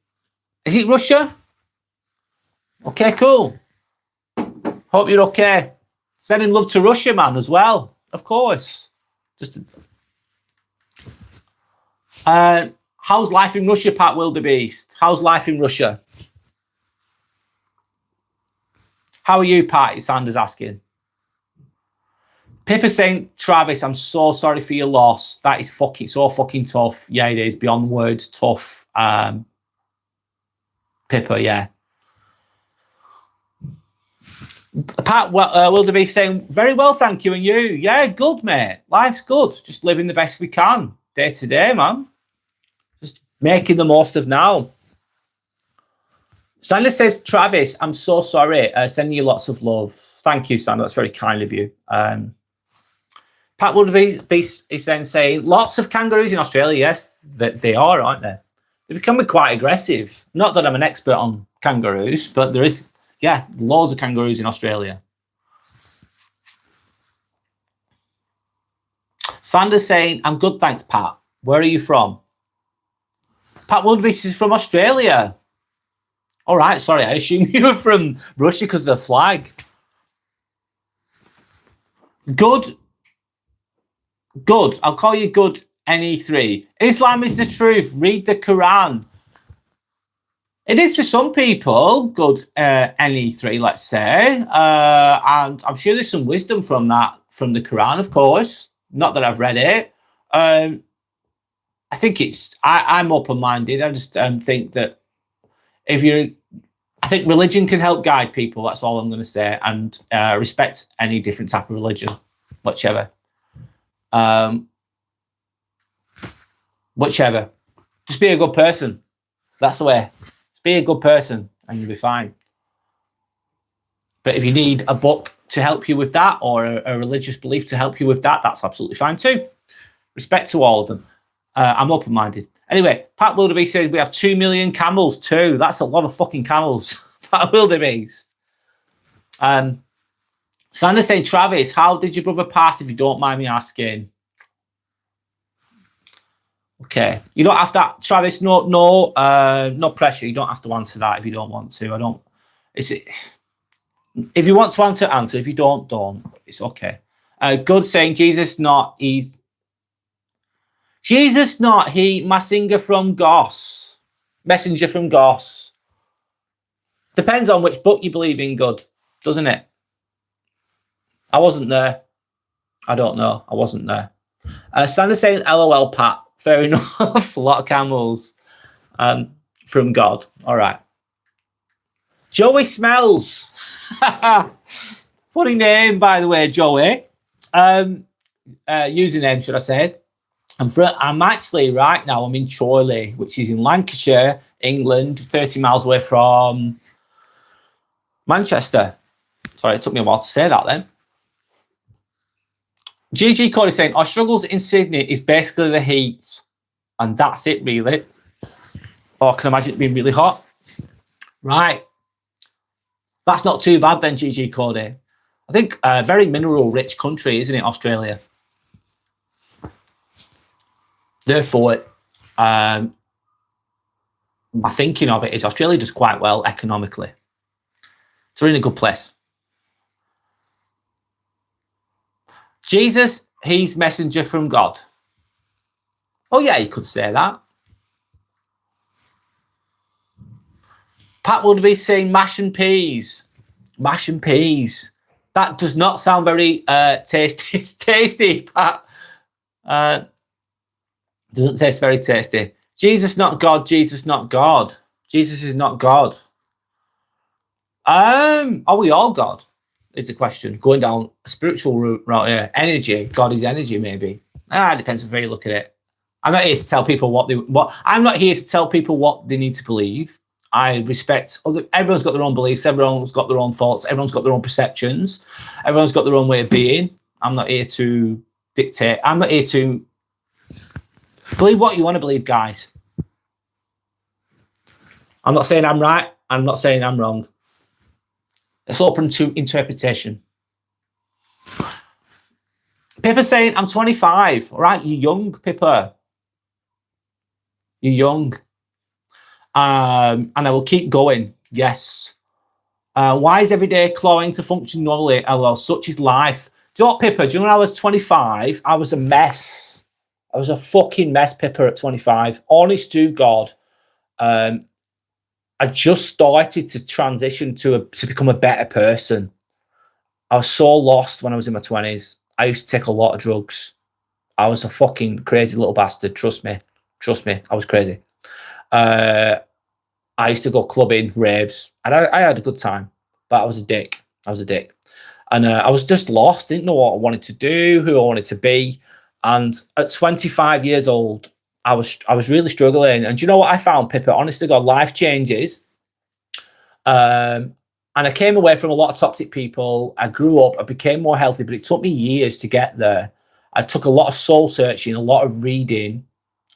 is it Russia? Okay, cool. Hope you're okay. Sending love to Russia, man, as well. Of course. Just how's life in Russia, Pat Wildebeest? How's life in Russia? How are you, Pat? Sanders asking. Pippa saying, Travis, I'm so sorry for your loss. That is so fucking tough. Yeah, it is. Beyond words, tough. Pippa, yeah. Pat Wildebeest saying, very well, thank you. And you? Yeah, good, mate. Life's good. Just living the best we can. Day to day, man. Just making the most of now. Sandra says, Travis, I'm so sorry. Sending you lots of love. Thank you, Sandra. That's very kind of you. Pat Wildebeest is then saying, lots of kangaroos in Australia. Yes, they are, aren't they? They're becoming quite aggressive. Not that I'm an expert on kangaroos, but there is, yeah, loads of kangaroos in Australia. Sanders saying, I'm good, thanks, Pat. Where are you from? Pat Wildebeest is from Australia. All right, sorry, I assume you were from Russia because of the flag. Good. Good. I'll call you good, NE3. Islam is the truth. Read the Quran. It is for some people, good NE3, let's say. And I'm sure there's some wisdom from that, from the Quran, of course. Not that I've read it. I think I'm open-minded. I just think that I think religion can help guide people. That's all I'm going to say. And respect any different type of religion, whichever. Whichever. Just be a good person. That's the way. Just be a good person and you'll be fine. But if you need a book to help you with that, or a religious belief to help you with that, that's absolutely fine too. Respect to all of them. I'm open-minded. Anyway, Pat Wildebeest says we have 2 million camels too. That's a lot of fucking camels. Pat Wildebeest. Sandra's saying, Travis, how did your brother pass if you don't mind me asking? Okay. You don't have to, Travis, no pressure. You don't have to answer that if you don't want to. If you want to answer. If you don't. It's okay. Good saying, Jesus not, he, messenger from Goss. Messenger from Goss. Depends on which book you believe in, good, doesn't it? I wasn't there. I don't know. I wasn't there. Sandra's saying, LOL, Pat. Fair enough. A lot of camels from God. All right. Joey Smells. Funny name, by the way, Joey. Username, should I say. I'm actually, right now, I'm in Chorley, which is in Lancashire, England, 30 miles away from Manchester. Sorry, it took me a while to say that then. GG Cody saying, our struggles in Sydney is basically the heat. And that's it, really. Or I can imagine it being really hot. Right. That's not too bad then, GG Cody. I think a very mineral-rich country, isn't it, Australia? Therefore, my thinking of it is Australia does quite well economically. It's a really good place. Jesus, he's messenger from God. Oh, yeah, you could say that. Pat would be saying mash and peas. Mash and peas. That does not sound very tasty. It's tasty, Pat. Doesn't taste very tasty. Jesus not God. Jesus not God. Jesus is not God. Are we all God? Is the question. Going down a spiritual route right here. Energy. God is energy, maybe. It depends on how you look at it. I'm not here to tell people I'm not here to tell people what they need to believe. I respect everyone's got their own beliefs, everyone's got their own thoughts, everyone's got their own perceptions, everyone's got their own way of being. I'm not here to dictate. I'm not here to believe what you want to believe, guys. I'm not saying I'm right. I'm not saying I'm wrong. It's open to interpretation. Pippa saying, I'm 25. All right, you're young, Pippa. You're young. And I will keep going. Yes. Why is every day clawing to function normally? LOL, such is life. Do you know what, Pippa? Do you know when I was 25, I was a mess. I was a fucking mess, Pippa, at 25. Honest to God. I just started to transition to become a better person. I was so lost when I was in my 20s. I used to take a lot of drugs. I was a fucking crazy little bastard. Trust me. I was crazy. I used to go clubbing, raves, and I had a good time, but I was a dick. And I was just lost. Didn't know what I wanted to do, who I wanted to be. And at 25 years old, I was really struggling. And do you know what I found, Pippa? Honest to God, life changes. And I came away from a lot of toxic people. I grew up, I became more healthy, but it took me years to get there. I took a lot of soul searching, a lot of reading,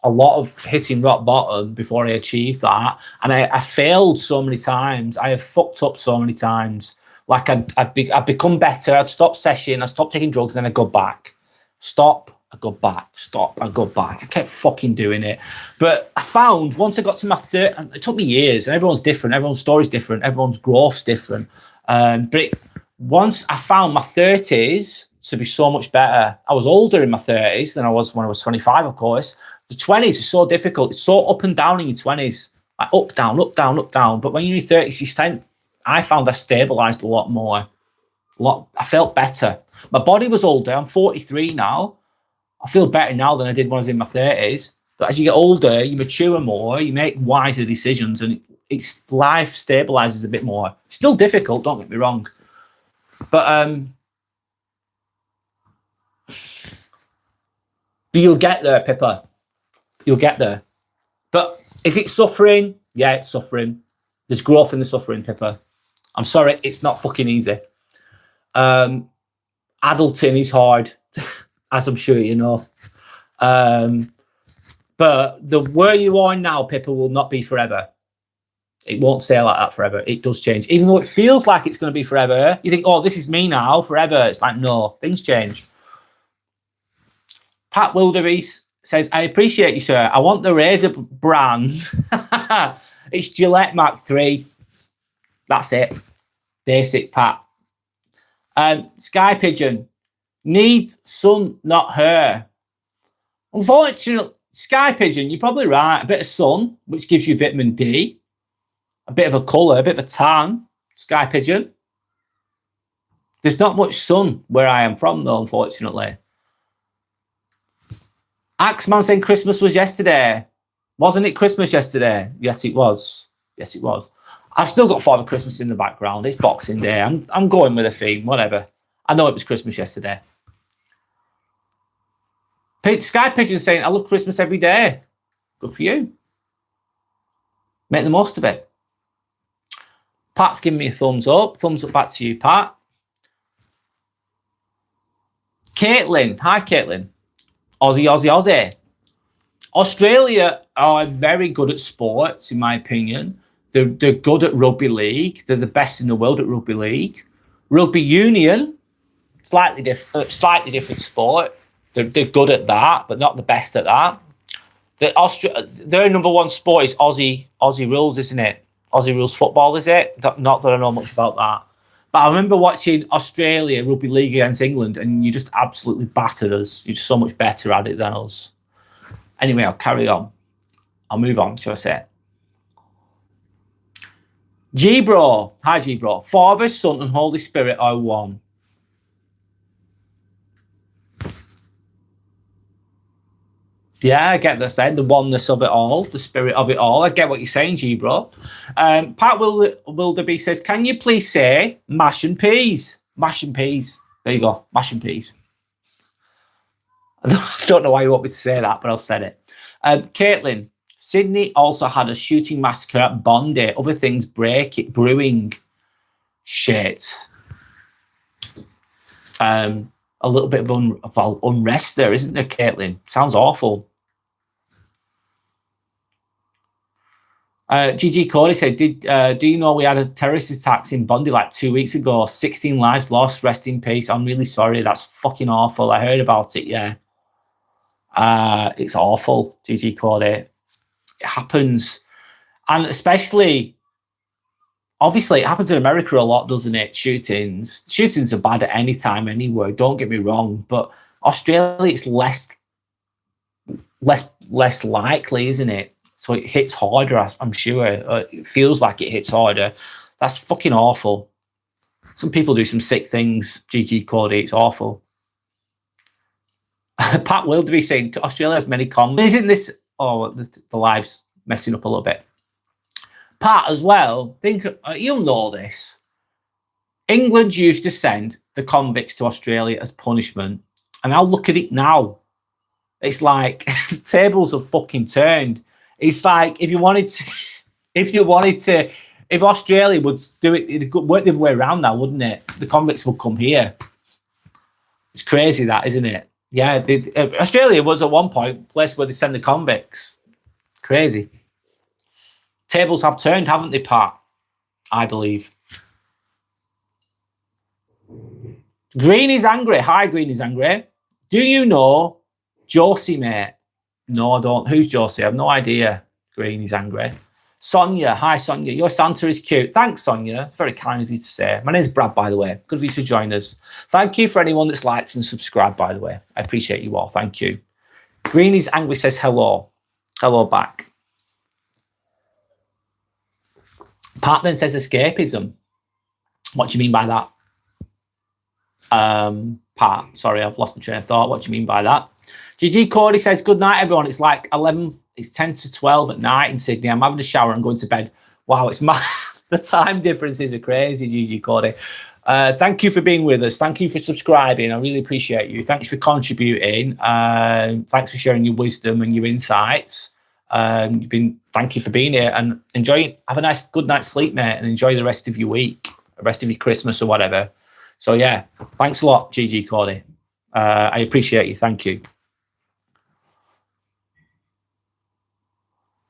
a lot of hitting rock bottom before I achieved that. And I failed so many times. I have fucked up so many times. Like I'd become better. I'd stop session. I'd stop taking drugs. Then I'd go back. Stop. I go back. Stop. I go back. I kept fucking doing it. But I found once I got to my 30s, it took me years, and everyone's different. Everyone's story's different. Everyone's growth's different. Once I found my 30s to be so much better. I was older in my 30s than I was when I was 25, of course. The 20s is so difficult. It's so up and down in your 20s. Like up, down, up, down, up, down. But when you're in your 30s, I found I stabilised a lot more. I felt better. My body was older. I'm 43 now. I feel better now than I did when I was in my 30s. But as you get older, you mature more, you make wiser decisions, and life stabilizes a bit more. It's still difficult, don't get me wrong. But you'll get there, Pippa. You'll get there. But is it suffering? Yeah, it's suffering. There's growth in the suffering, Pippa. I'm sorry, it's not fucking easy. Adulting is hard, as I'm sure you know. But where you are now, Pippa, will not be forever. It won't stay like that forever. It does change. Even though it feels like it's going to be forever, you think, oh, this is me now, forever. It's like, no, things change. Pat Wildebeest says, I appreciate you, sir. I want the razor brand. It's Gillette Mark 3. That's it. Basic, Pat. Sky Pigeon. Need sun, not hair. Unfortunately, Sky Pigeon, you're probably right. A bit of sun, which gives you vitamin D. A bit of a colour, a bit of a tan. Sky Pigeon. There's not much sun where I am from, though, unfortunately. Axeman saying Christmas was yesterday. Wasn't it Christmas yesterday? Yes, it was. Yes, it was. I've still got Father Christmas in the background. It's Boxing Day. I'm going with a theme, whatever. I know it was Christmas yesterday. Sky Pigeon saying, I love Christmas every day. Good for you. Make the most of it. Pat's giving me a thumbs up. Thumbs up back to you, Pat. Caitlin. Hi, Caitlin. Aussie, Aussie, Aussie. Australia are very good at sports, in my opinion. They're good at rugby league. They're the best in the world at rugby league. Rugby union, slightly different sport. They're good at that, but not the best at that. Their number one sport is Aussie rules, isn't it? Aussie rules football, is it? Not that I know much about that. But I remember watching Australia rugby league against England, and you just absolutely battered us. You're so much better at it than us. Anyway, I'll carry on. I'll move on, shall I say? G-Bro. Hi, G-Bro. Father, Son, and Holy Spirit are one. Yeah, I get the saying, the oneness of it all, the spirit of it all. I get what you're saying, G-Bro. Pat Wilderby says, can you please say mash and peas? Mash and peas. There you go, mash and peas. I don't know why you want me to say that, but I've said it. Caitlin, Sydney also had a shooting massacre at Bondi. Other things brewing. Shit. A little bit of unrest there, isn't there, Caitlin? Sounds awful. GG Cody said, do you know we had a terrorist attack in Bondi like 2 weeks ago? 16 lives lost, rest in peace. I'm really sorry. That's fucking awful. I heard about it, yeah. It's awful, GG Cody. It happens. And especially, obviously, it happens in America a lot, doesn't it? Shootings are bad at any time, anywhere. Don't get me wrong. But Australia, it's less likely, isn't it? So it hits harder, I'm sure. It feels like it hits harder. That's fucking awful. Some people do some sick things. GG Cody, it's awful. Pat Wilderby saying Australia has many cons. Isn't this? Oh, the live's messing up a little bit. Pat, as well, think you'll know this. England used to send the convicts to Australia as punishment, and I'll look at it now. It's like the tables have fucking turned. It's like if Australia would do it, it'd work the other way around now, wouldn't it? The convicts would come here. It's crazy, that, isn't it? Yeah, Australia was at one point a place where they send the convicts. Crazy. Tables have turned, haven't they, Pat? I believe. Green is angry. Hi, Green is angry. Do you know Josie, mate? No, I don't. Who's Josie? I have no idea. Green is angry. Sonia. Hi, Sonia. Your Santa is cute. Thanks, Sonia. It's very kind of you to say. My name's Brad, by the way. Good of you to join us. Thank you for anyone that's liked and subscribed, by the way. I appreciate you all. Thank you. Green is angry says hello. Hello back. Pat then says escapism. What do you mean by that? Pat, sorry, I've lost my train of thought. What do you mean by that? GG Cody says, good night, everyone. It's like 11, it's 10 to 12 at night in Sydney. I'm having a shower and going to bed. Wow, it's the time differences are crazy, GG Cody. Thank you for being with us. Thank you for subscribing. I really appreciate you. Thanks for contributing. Thanks for sharing your wisdom and your insights. Thank you for being here and enjoy. Have a nice, good night's sleep, mate, and enjoy the rest of your week, the rest of your Christmas or whatever. So yeah, thanks a lot, GG Cody. I appreciate you. Thank you.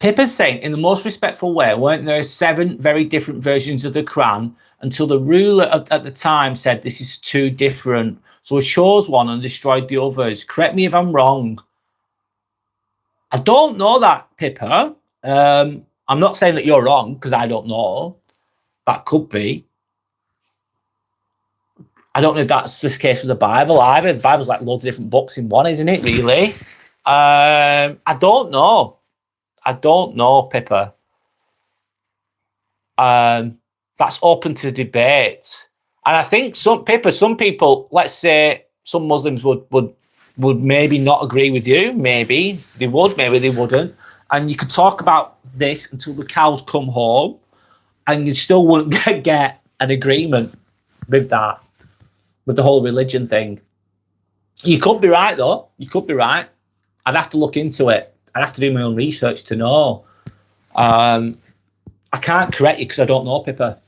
Pippa's saying, in the most respectful way, weren't there 7 very different versions of the Quran until the ruler at the time said this is too different, so he chose one and destroyed the others? Correct me if I'm wrong. I don't know that, Pippa. I'm not saying that you're wrong because I don't know. That could be. I don't know if that's the case with the Bible either. The Bible's like loads of different books in one, isn't it, really? I don't know. I don't know, Pippa. That's open to debate. And I think some people, let's say some Muslims would maybe not agree with you. Maybe they would, maybe they wouldn't. And you could talk about this until the cows come home and you still wouldn't get an agreement with that, with the whole religion thing. You could be right, though. You could be right. I'd have to look into it. I'd have to do my own research to know. I can't correct you because I don't know, Pippa.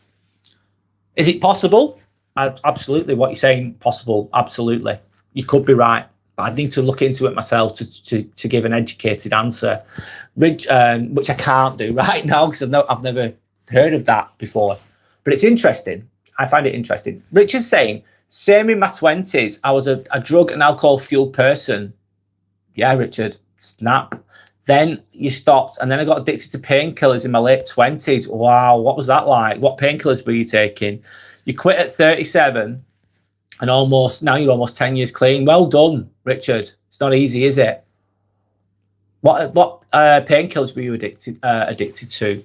Is it possible? Absolutely. What you're saying, possible. Absolutely. You could be right. But I'd need to look into it myself to give an educated answer, which I can't do right now because I've never heard of that before. But it's interesting. I find it interesting. Richard's saying, same in my 20s. I was a drug and alcohol-fueled person. Yeah, Richard. Snap. Then you stopped, and then I got addicted to painkillers in my late 20s. Wow, what was that like? What painkillers were you taking? You quit at 37, and now you're almost 10 years clean. Well done, Richard. It's not easy, is it? What painkillers were you addicted to?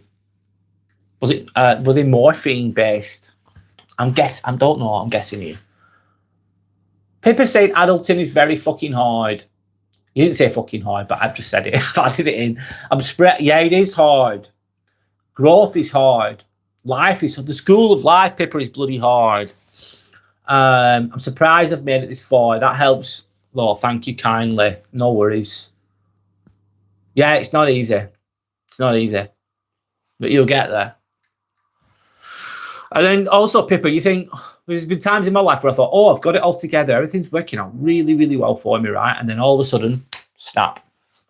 Was it were they morphine based? I don't know. I'm guessing you. Pippa saying adulting is very fucking hard. You didn't say fucking hard, but I've just said it. I've added it in. Yeah, it is hard. Growth is hard. Life is hard. The school of life, Pippa, is bloody hard. I'm surprised I've made it this far. That helps. Lord, thank you kindly. No worries. Yeah, it's not easy. It's not easy. But you'll get there. And then also, Pippa, you think, there's been times in my life where I thought, oh, I've got it all together. Everything's working out really, really well for me, right? And then all of a sudden, snap.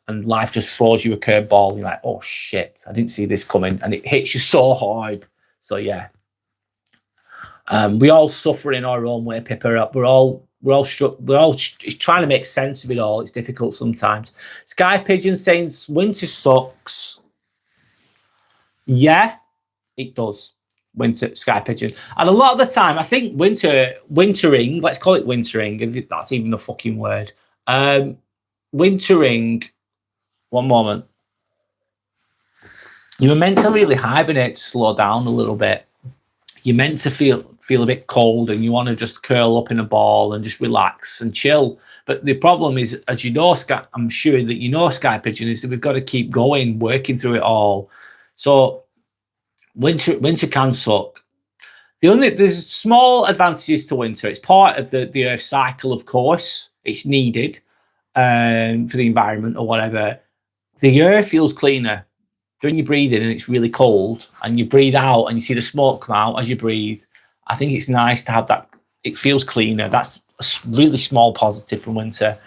And life just throws you a curveball. You're like, oh, shit, I didn't see this coming. And it hits you so hard. So, yeah. We all suffer in our own way, Pippa. We're all trying to make sense of it all. It's difficult sometimes. Sky Pigeon saying winter sucks. Yeah, it does. Winter, Sky Pigeon. And a lot of the time, I think wintering, let's call it wintering, if that's even a fucking word. Wintering, one moment. You were meant to really hibernate, to slow down a little bit. You're meant to feel a bit cold and you want to just curl up in a ball and just relax and chill. But the problem is, as you know, I'm sure that you know, Sky Pigeon, is that we've got to keep going, working through it all. So winter can suck. There's small advantages to winter. It's part of the Earth cycle, of course. It's needed for the environment or whatever. The air feels cleaner. When you breathe in and it's really cold and you breathe out and you see the smoke come out as you breathe, I think it's nice to have that. It feels cleaner. That's a really small positive from winter.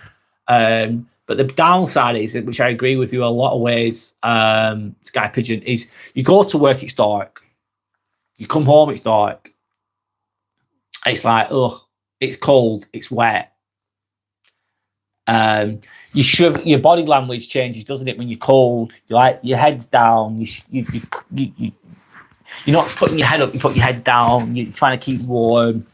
But the downside is, which I agree with you a lot of ways, Sky Pigeon, is you go to work, it's dark. You come home, it's dark. It's like, oh, it's cold, it's wet. Your body language changes, doesn't it, when you're cold? You're like, your head's down. You're not putting your head up, you put your head down. You're trying to keep warm.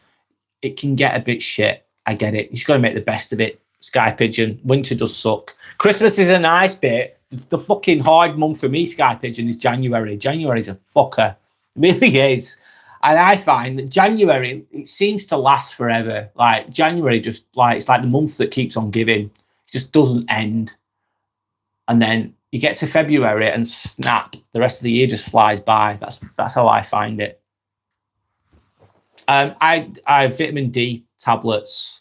It can get a bit shit. I get it. You just got to make the best of it. Sky Pigeon. Winter does suck. Christmas is a nice bit. The fucking hard month for me, Sky Pigeon, is January. January's a fucker. It really is. And I find that January, it seems to last forever. Like January, just like it's like the month that keeps on giving. It just doesn't end. And then you get to February and snap, the rest of the year just flies by. That's how I find it. I have vitamin D tablets.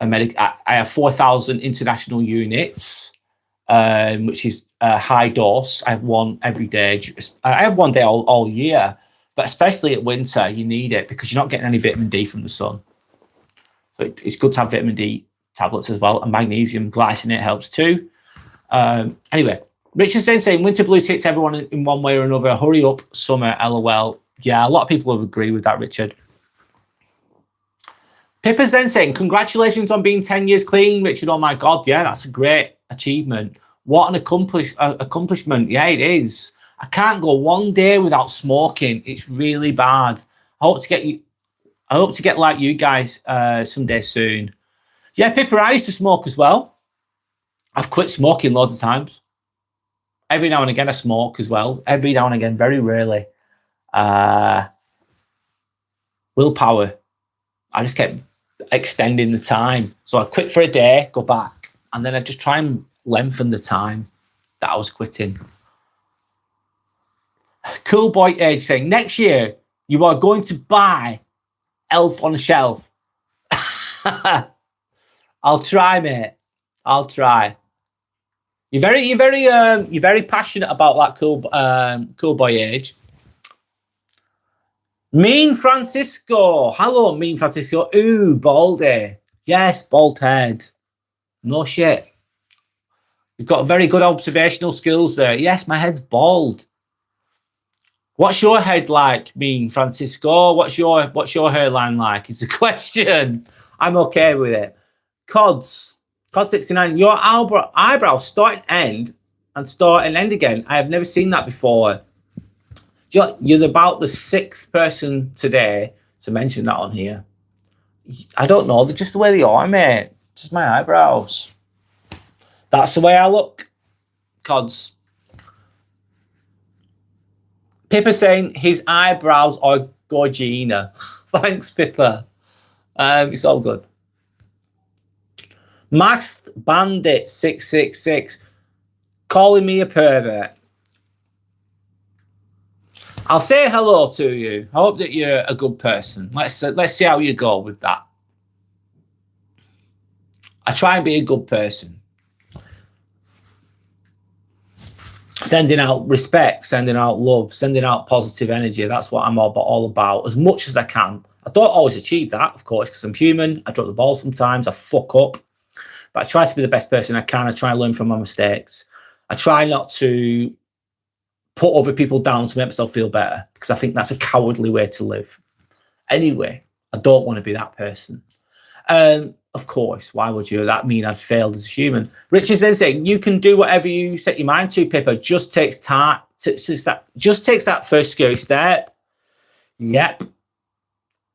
I have 4,000 international units, which is a high dose. I have one every day. I have one day all year, but especially at winter, you need it because you're not getting any vitamin D from the sun. So it's good to have vitamin D tablets as well, and magnesium glycinate helps too. Anyway, Richard saying winter blues hits everyone in one way or another. Hurry up, summer, LOL. Yeah, a lot of people would agree with that, Richard. Pippa's then saying, congratulations on being 10 years clean, Richard. Oh my God, yeah, that's a great achievement. What an accomplishment. Yeah, it is. I can't go one day without smoking. It's really bad. I hope to get like you guys someday soon. Yeah, Pippa, I used to smoke as well. I've quit smoking loads of times. Every now and again I smoke as well. Every now and again, very rarely. Willpower. I just kept extending the time. So I quit for a day, go back, and then I just try and lengthen the time that I was quitting. Cool Boy Age saying, next year you are going to buy Elf on a Shelf. I'll try, mate. I'll try. You're very passionate about that, Cool Boy Age. Mean Francisco. Hello, Mean Francisco. Ooh, baldy. Yes, bald head. No shit. You've got very good observational skills there. Yes, my head's bald. What's your head like, Mean Francisco? What's your hairline like? Is the question. I'm okay with it. Cod69. Your eyebrows start and end again. I have never seen that before. You're about the 6th person today to mention that on here. I don't know. They're just the way they are, mate. Just my eyebrows. That's the way I look. Cods. Pippa saying his eyebrows are Gorgina. Thanks, Pippa. It's all good. Masked Bandit 666 calling me a pervert. I'll say hello to you. I hope that you're a good person. Let's see how you go with that. I try and be a good person. Sending out respect, sending out love, sending out positive energy. That's what I'm all about, as much as I can. I don't always achieve that, of course, because I'm human. I drop the ball sometimes. I fuck up. But I try to be the best person I can. I try and learn from my mistakes. I try not to put other people down to make myself feel better, because I think that's a cowardly way to live. Anyway, I don't want to be that person. Of course, why would you? That mean I'd failed as a human. Richard's then saying, you can do whatever you set your mind to, Pippa. Just takes time. Just takes that first scary step. Yep.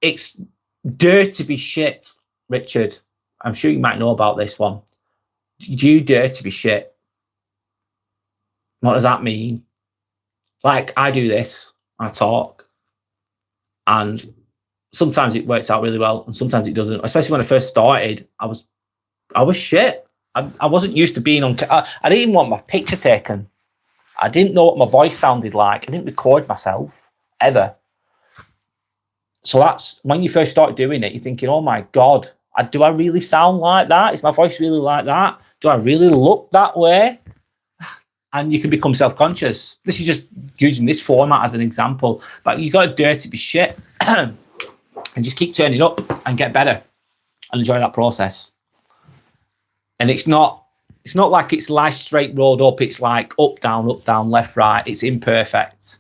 It's dare to be shit, Richard. I'm sure you might know about this one. Do you dare to be shit? What does that mean? Like, I do this, I talk, and sometimes it works out really well, and sometimes it doesn't. Especially when I first started, I was shit. I wasn't used to being on. I didn't even want my picture taken. I didn't know what my voice sounded like. I didn't record myself ever. So that's when you first start doing it. You're thinking, "Oh my God, do I really sound like that? Is my voice really like that? Do I really look that way?" And you can become self-conscious. This is just using this format as an example. But you got to dare to be shit and just keep turning up and get better and enjoy that process. And it's not like it's life straight road up. It's like up, down, left, right. It's imperfect.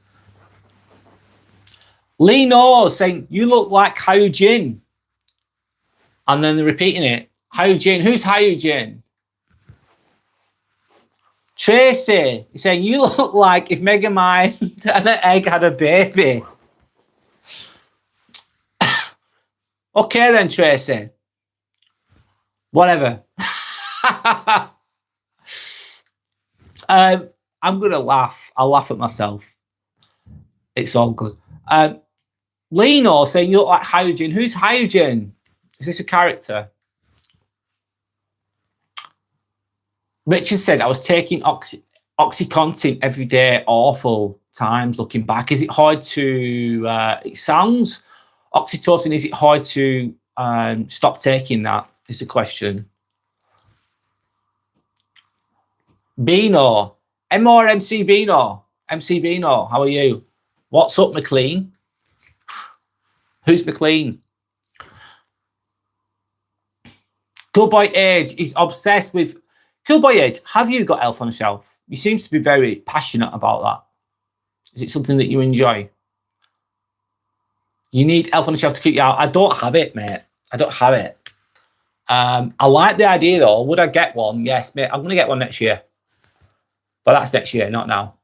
Lino saying, you look like Hyojin. And then they're repeating it. Hyojin. Who's Hyojin? Tracy, you're saying you look like if Megamind and an egg had a baby. Okay then, Tracy. Whatever. I'm gonna laugh. I'll laugh at myself. It's all good. Lino saying you look like Hyojin. Who's Hyojin? Is this a character? Richard said, I was taking OxyContin every day, awful times looking back. Is it hard to, it sounds, oxytocin, is it hard to stop taking that, is the question. Bino, MC Bino, how are you? What's up, McLean? Who's McLean? Cool Boy Age is obsessed with... Cool Boy Age, have you got Elf on a Shelf? You seem to be very passionate about that. Is it something that you enjoy? You need Elf on the Shelf to keep you out. I don't have it, mate. I don't have it. I like the idea, though. Would I get one? Yes, mate. I'm going to get one next year. But that's next year, not now.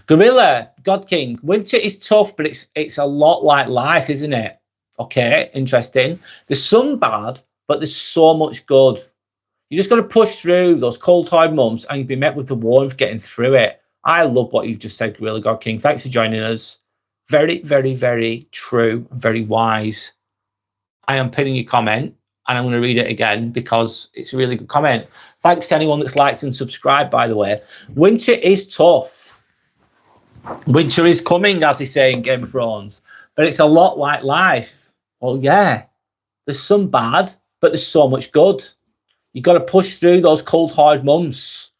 Gorilla, God King. Winter is tough, but it's a lot like life, isn't it? Okay, interesting. There's some bad, but there's so much good. You just got to push through those cold, hard months, and you'll be met with the warmth getting through it. I love what you've just said, Gorilla God King. Thanks for joining us. Very, very, very true, very wise. I am pinning your comment, and I'm going to read it again because it's a really good comment. Thanks to anyone that's liked and subscribed, by the way. Winter is tough. Winter is coming, as they say in Game of Thrones, but it's a lot like life. Well, yeah, there's some bad, but there's so much good. You've got to push through those cold, hard months.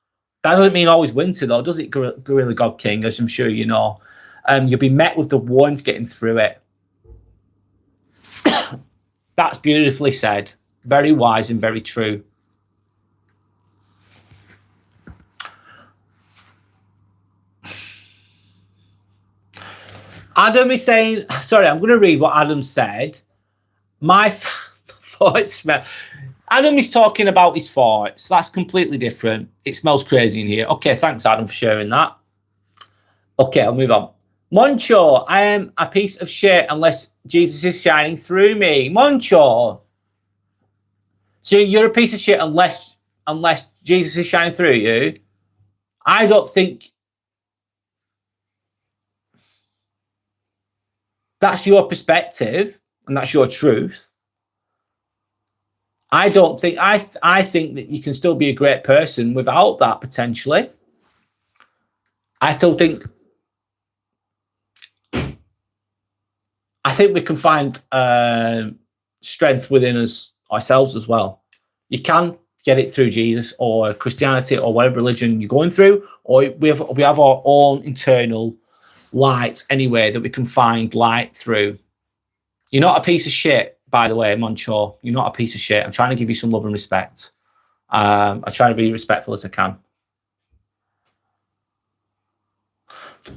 That doesn't mean always winter, though, does it, Gorilla God King, as I'm sure you know? You'll be met with the warmth getting through it. That's beautifully said. Very wise and very true. Adam is saying, sorry, I'm going to read what Adam said. My thoughts smell. Adam is talking about his farts. That's completely different. It smells crazy in here. Okay, thanks, Adam, for sharing that. Okay, I'll move on. Moncho, I am a piece of shit unless Jesus is shining through me. Moncho. So you're a piece of shit unless Jesus is shining through you? I don't think that's your perspective and that's your truth. I don't think, I think that you can still be a great person without that potentially. I still think, we can find strength within us ourselves as well. You can get it through Jesus or Christianity or whatever religion you're going through, or we have our own internal lights anyway that we can find light through. You're not a piece of shit, by the way, Moncho. You're not a piece of shit. I'm trying to give you some love and respect. I try to be respectful as I can.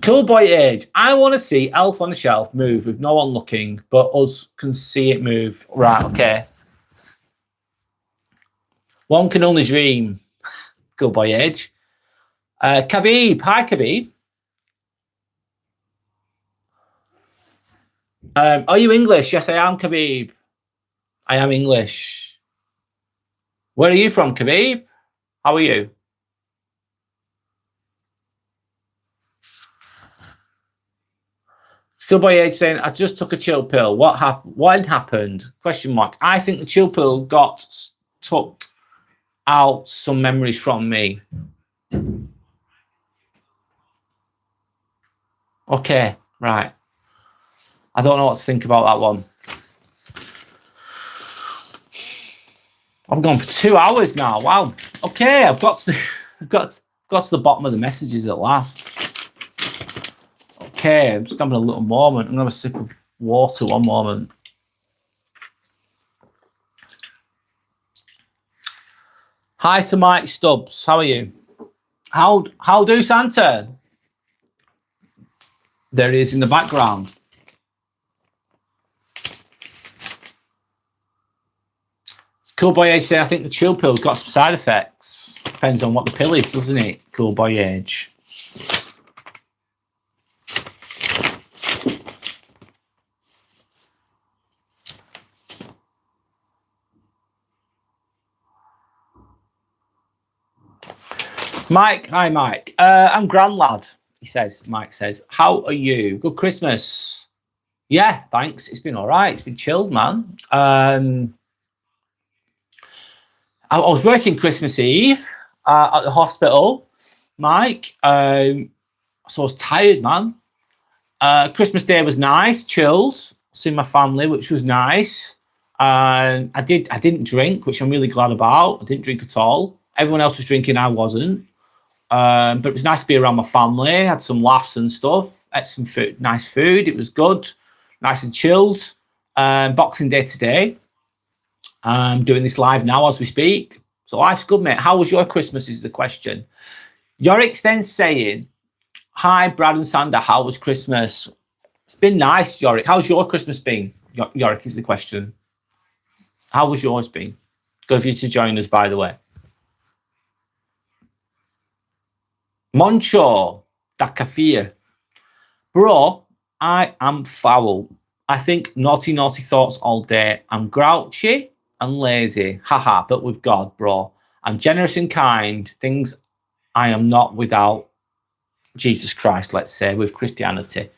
Cool boy age. I want to see Elf on the Shelf move with no one looking, but us can see it move. Right, okay. One can only dream. Cool boy age. Khabib. Hi, Khabib. Are you English? Yes, I am, Khabib. I am English. Where are you from, Khabib? How are you? Schoolboy age saying, I just took a chill pill. What happened? Question mark. I think the chill pill took out some memories from me. Okay, right. I don't know what to think about that one. I've gone for 2 hours now. Wow. Okay, I've got to the bottom of the messages at last. Okay, I'm just having a little moment. I'm going to have a sip of water. One moment. Hi to Mike Stubbs. How are you? How do Santa? There he is in the background. Cool boy age saying, I think the chill pill's got some side effects. Depends on what the pill is, doesn't it? Cool boy age. Mike, hi Mike. I'm grand lad, he says. Mike says, how are you? Good Christmas. Yeah, thanks. It's been all right. It's been chilled, man. I was working Christmas Eve at the hospital, Mike. So I was tired, man. Christmas Day was nice, chilled. Seeing my family, which was nice. I didn't drink, which I'm really glad about. I didn't drink at all. Everyone else was drinking, I wasn't. But it was nice to be around my family. I had some laughs and stuff. Ate some food, nice food. It was good, nice and chilled. Boxing Day today. I'm doing this live now as we speak. So life's good, mate. How was your Christmas is the question. Yorick's then saying, hi, Brad and Sander, how was Christmas? It's been nice, Yorick. How's your Christmas been? Yorick is the question. How was yours been? Good for you to join us, by the way. Moncho, da kafir. Bro, I am foul. I think naughty thoughts all day. I'm grouchy and lazy. Haha, but with God, bro. I'm generous and kind. Things I am not without Jesus Christ, let's say, with Christianity.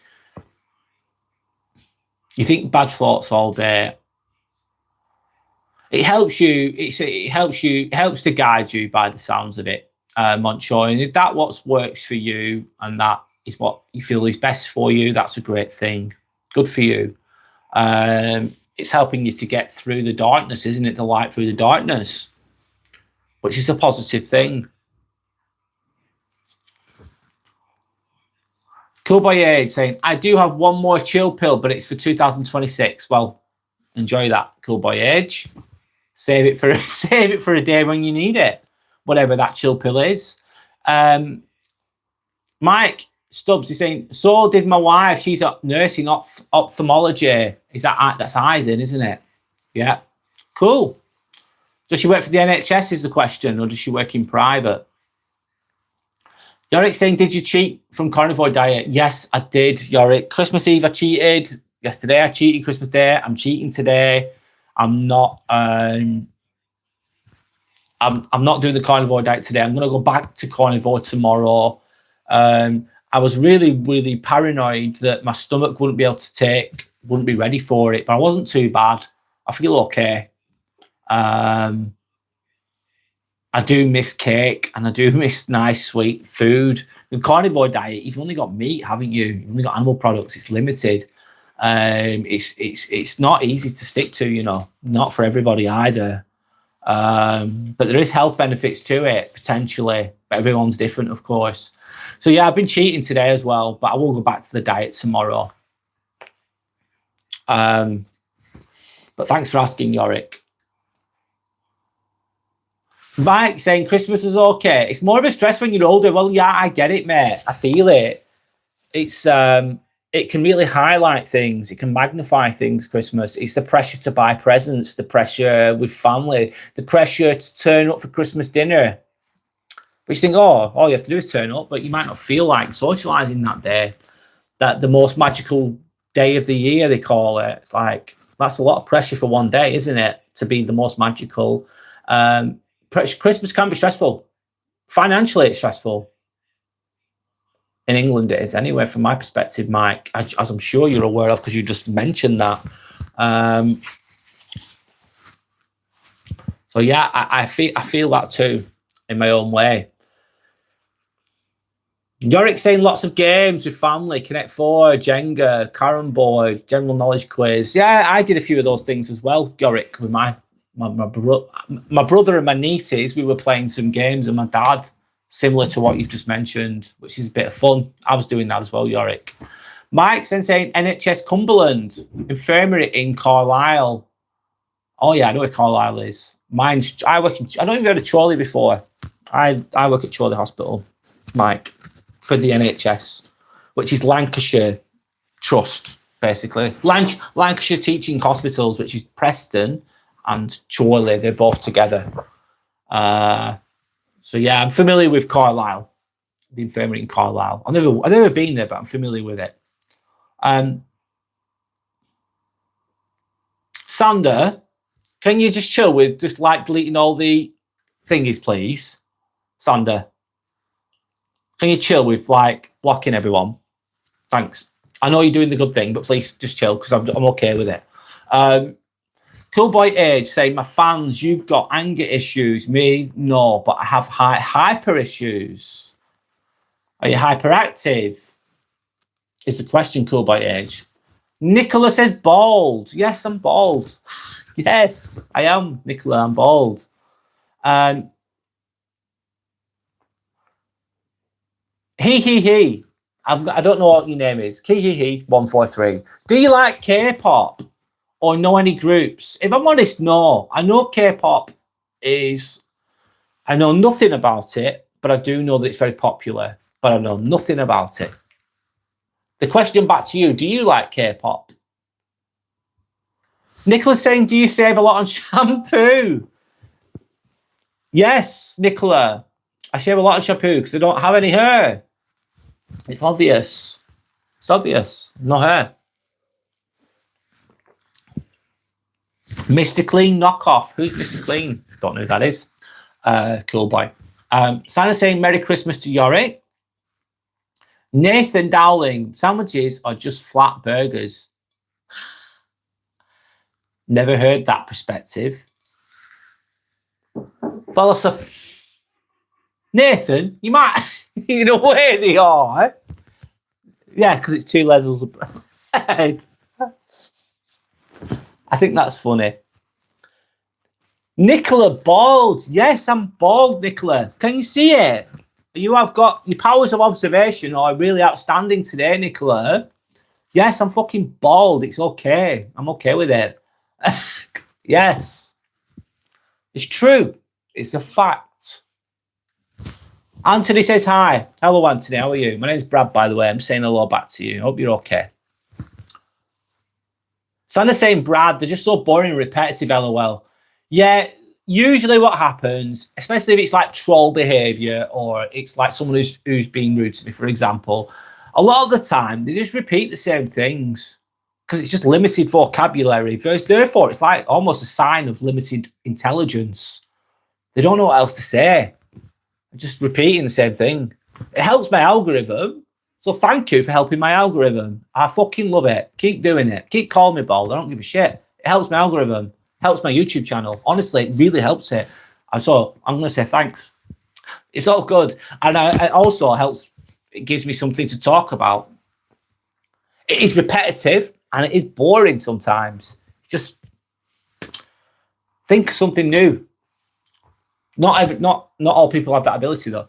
You think bad thoughts all day. It helps you. It helps to guide you by the sounds of it, Moncho. And if that what works for you and that is what you feel is best for you, that's a great thing. Good for you. It's helping you to get through the darkness, isn't it? The light through the darkness, which is a positive thing. Cool Boy Age saying, I do have one more chill pill, but it's for 2026. Well, enjoy that, Cool Boy Age. Save it for a day when you need it, whatever that chill pill is. Mike Stubbs is saying, so did my wife. She's a nursing ophthalmology. That's eyes in, isn't it? Yeah. Cool. Does she work for the NHS is the question, or does she work in private? Yorick saying, did you cheat from carnivore diet? Yes, I did, Yorick. Christmas Eve, I cheated. Yesterday, I cheated. Christmas Day, I'm cheating today. I'm not doing the carnivore diet today. I'm going to go back to carnivore tomorrow. I was really paranoid that my stomach wouldn't be ready for it, but I wasn't too bad. I feel okay. I do miss cake and I do miss nice sweet food. The carnivore diet, you've only got meat, haven't you? You've only got animal products. It's limited. It's not easy to stick to, you know, not for everybody either. But there is health benefits to it potentially, but everyone's different, of course. So yeah, I've been cheating today as well, but I will go back to the diet tomorrow. But thanks for asking, Yorick. Mike saying Christmas is okay. It's more of a stress when you're older. Well, yeah, I get it, mate. I feel it. It's it can really highlight things. It can magnify things, Christmas. It's the pressure to buy presents, the pressure with family, the pressure to turn up for Christmas dinner. But you think, oh, all you have to do is turn up, but you might not feel like socialising that day. That the most magical day of the year, they call it. It's like, that's a lot of pressure for one day, isn't it? To be the most magical. Christmas can be stressful. Financially, it's stressful. In England, it is anyway, from my perspective, Mike, as I'm sure you're aware of, because you just mentioned that. So yeah, I feel that too, in my own way. Yorick saying lots of games with family, Connect 4, Jenga, Carom board, general knowledge quiz. Yeah, I did a few of those things as well, Yorick, with my brother and my nieces. We were playing some games with my dad, similar to what you've just mentioned, which is a bit of fun. I was doing that as well, Yorick. Mike's then saying NHS Cumberland, infirmary in Carlisle. Oh yeah, I know where Carlisle is. I don't even heard of Chorley before. I work at Chorley Hospital, Mike, for the NHS, which is Lancashire Trust, basically. Lancashire Teaching Hospitals, which is Preston and Chorley. They're both together. So yeah, I'm familiar with Carlisle, the infirmary in Carlisle. I've never been there, but I'm familiar with it. Sander, can you just chill with just like deleting all the thingies, please? Sander, can you chill with like blocking everyone? Thanks. I know you're doing the good thing, but please just chill because I'm okay with it. Cool Boy Age saying, my fans, you've got anger issues. Me, no, but I have hyper issues. Are you hyperactive? Is the question, Cool Boy Age. Nicola says bald. Yes, I'm bald. Yes, I am, Nicola, I'm bald. He. I don't know what your name is. He 143. Do you like K-pop? Or know any groups? If I'm honest, no. I know K-pop is I know nothing about it, but I do know that it's very popular, but I know nothing about it. The question back to you, do you like K-pop? Nicola's saying, do you save a lot on shampoo? Yes, Nicola. I shave a lot on shampoo because I don't have any hair. It's obvious. It's obvious. No hair. Mr. Clean knockoff. Who's Mr. Clean? Don't know who that is. Cool boy. Santa's saying Merry Christmas to Yorick. Nathan Dowling, sandwiches are just flat burgers. Never heard that perspective. But also, Nathan, you might, in a way they are. Yeah, because it's 2 levels of bread. I think that's funny. Nicola, bald. Yes, I'm bald, Nicola. Can you see it? You have got your powers of observation are really outstanding today, Nicola. Yes, I'm fucking bald. It's okay. I'm okay with it. Yes. It's true. It's a fact. Anthony says hi. Hello, Anthony. How are you? My name's Brad, by the way. I'm saying hello back to you. Hope you're okay. Santa's saying, Brad, they're just so boring and repetitive, LOL. Yeah, usually what happens, especially if it's like troll behavior or it's like someone who's being rude to me, for example, a lot of the time they just repeat the same things because it's just limited vocabulary. Therefore, it's like almost a sign of limited intelligence. They don't know what else to say. They're just repeating the same thing. It helps my algorithm. So thank you for helping my algorithm. I fucking love it. Keep doing it. Keep calling me bald. I don't give a shit. It helps my algorithm. Helps my YouTube channel. Honestly, it really helps it. So I'm going to say thanks. It's all good. And it also helps. It gives me something to talk about. It is repetitive and it is boring sometimes. Just think of something new. Not all people have that ability though.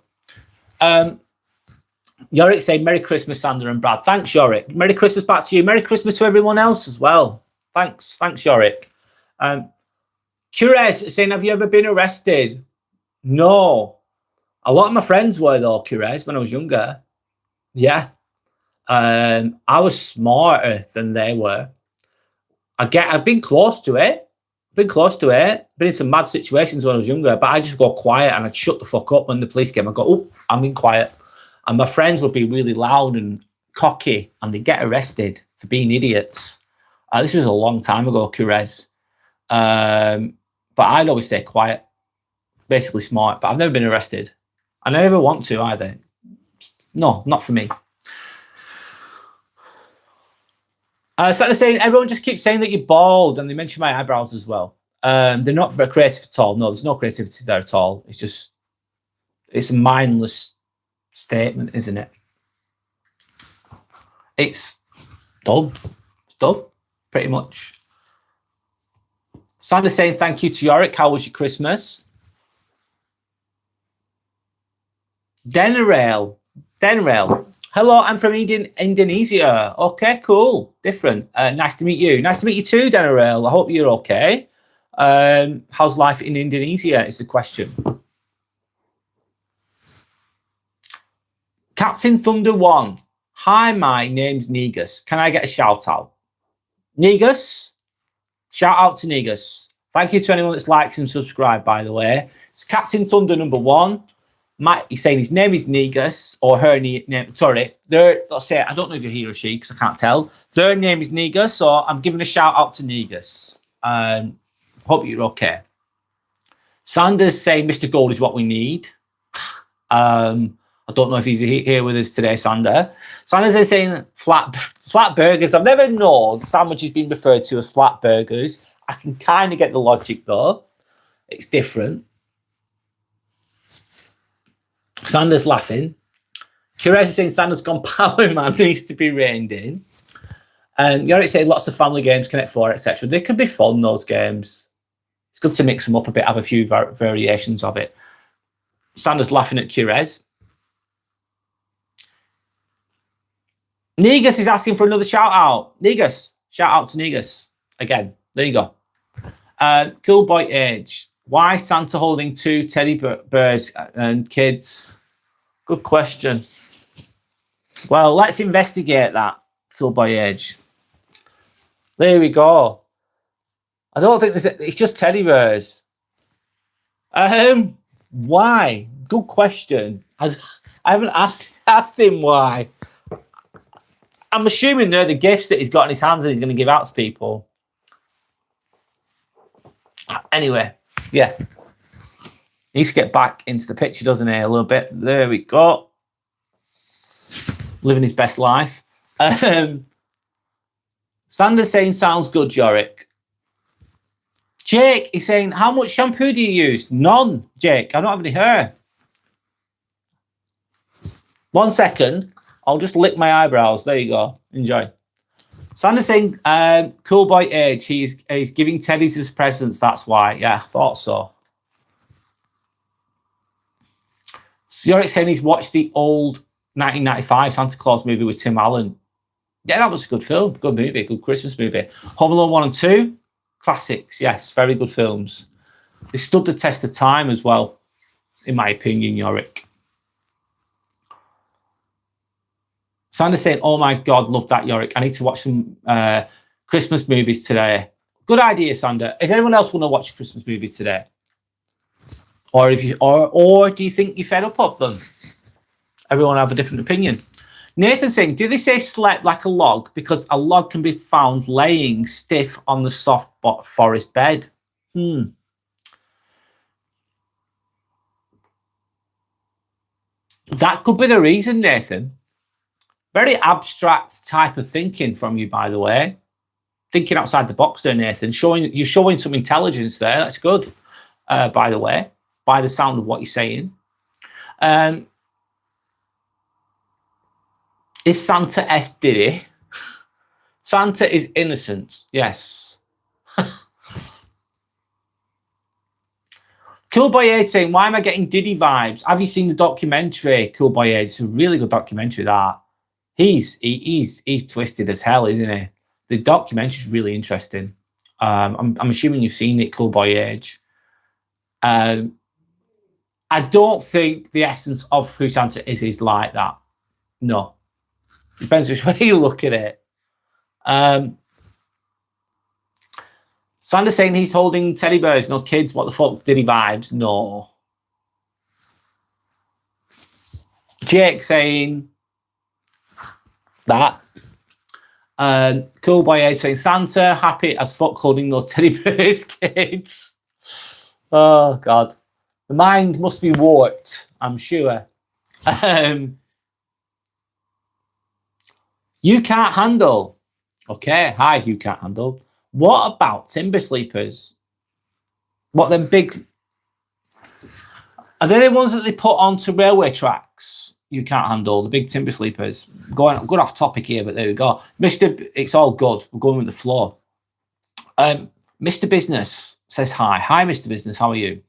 Yorick saying Merry Christmas, Sandra and Brad. Thanks, Yorick. Merry Christmas back to you. Merry Christmas to everyone else as well. Thanks, Yorick. Cures saying, have you ever been arrested? No. A lot of my friends were though, Cures, when I was younger. Yeah. I was smarter than they were. I've been close to it. Been in some mad situations when I was younger, but I just go quiet and I'd shut the fuck up when the police came. I'd go, oh, I'm being quiet. And my friends would be really loud and cocky and they'd get arrested for being idiots. This was a long time ago, Cures. But I'd always stay quiet, basically smart, but I've never been arrested. And I never want to either. No, not for me. Starting saying, everyone just keeps saying that you're bald, and they mention my eyebrows as well. They're not very creative at all. No, there's no creativity there at all. It's a mindless statement, isn't it? It's dumb. It's dumb, pretty much. Sandra's saying, thank you to Yorick. How was your Christmas? Denrail. Hello, I'm from Indonesia. Okay, cool. Different. Nice to meet you. Nice to meet you too, Denrail. I hope you're okay. How's life in Indonesia is the question. Captain Thunder 1. Hi, my name's Negus. Can I get a shout out? Negus? Shout out to Negus. Thank you to anyone that's liked and subscribed, by the way. It's Captain Thunder number 1. He's saying his name is Negus, or her name. Sorry, let's say I don't know if you're he or she because I can't tell. Their name is Negus, so I'm giving a shout out to Negus. Hope you're okay. Sanders saying Mr. Gold is what we need. I don't know if he's here with us today, Sander. Sanders is saying flat burgers. I've never known sandwiches being referred to as flat burgers. I can kind of get the logic though. It's different. Sanders laughing. Curious is saying Sanders gone Power Man needs to be reined in. And Yorick saying lots of family games, Connect 4, etc. They could be fun, those games. It's good to mix them up a bit, have a few variations of it. Sanders laughing at Cures. Negus is asking for another shout out. Negus. Shout out to Negus. Again. There you go. Cool Boy Age. Why Santa holding 2 teddy bears and kids? Good question. Well, let's investigate that. Cool Boy Age. There we go. I don't think it's just teddy bears. Why? Good question. I haven't asked him why. I'm assuming they're the gifts that he's got in his hands and he's going to give out to people. Anyway, yeah. He needs to get back into the picture, doesn't he? A little bit. There we go. Living his best life. Sanders saying, sounds good, Yorick. Jake is saying, how much shampoo do you use? None, Jake. I don't have any hair. 1 second. I'll just lick my eyebrows. There you go. Enjoy. Sanders saying, cool boy age. He's giving teddies his presents. That's why. Yeah, I thought so. Yorick saying he's watched the old 1995 Santa Claus movie with Tim Allen. Yeah, that was a good film. Good movie. Good Christmas movie. Home Alone 1 and 2. Classics. Yes, very good films. They stood the test of time as well, in my opinion, Yorick. Sanders saying, oh my God, love that, Yorick. I need to watch some Christmas movies today. Good idea, Sander. Is anyone else want to watch a Christmas movie today? Or do you think you're fed up of them? Everyone have a different opinion. Nathan saying, do they say slept like a log because a log can be found laying stiff on the soft forest bed? That could be the reason, Nathan. Very abstract type of thinking from you, by the way. Thinking outside the box there, Nathan. You're showing some intelligence there. That's good, by the way, by the sound of what you're saying. Is Santa S. Diddy? Santa is innocent. Yes. Cool Boy 8 saying, why am I getting Diddy vibes? Have you seen the documentary? Cool Boy 8. It's a really good documentary, that. He's twisted as hell, isn't he? The documentary is really interesting. I'm assuming you've seen it, Cool Boy Age. I don't think the essence of who Santa is like that. No. Depends which way you look at it. Sander's saying he's holding teddy bears, no kids. What the fuck? Diddy vibes? No. Jake saying that. Cool Boy A saying Santa happy as fuck holding those teddy bears, kids. Oh God, the mind must be warped, I'm sure. You can't handle. Okay, hi, you can't handle. What about timber sleepers? What them big? Are they the ones that they put onto railway tracks? You can't handle the big timber sleepers. Going off topic here, but there we go. It's all good. We're going with the flow. Mr. Business says hi. Hi, Mr. Business. How are you?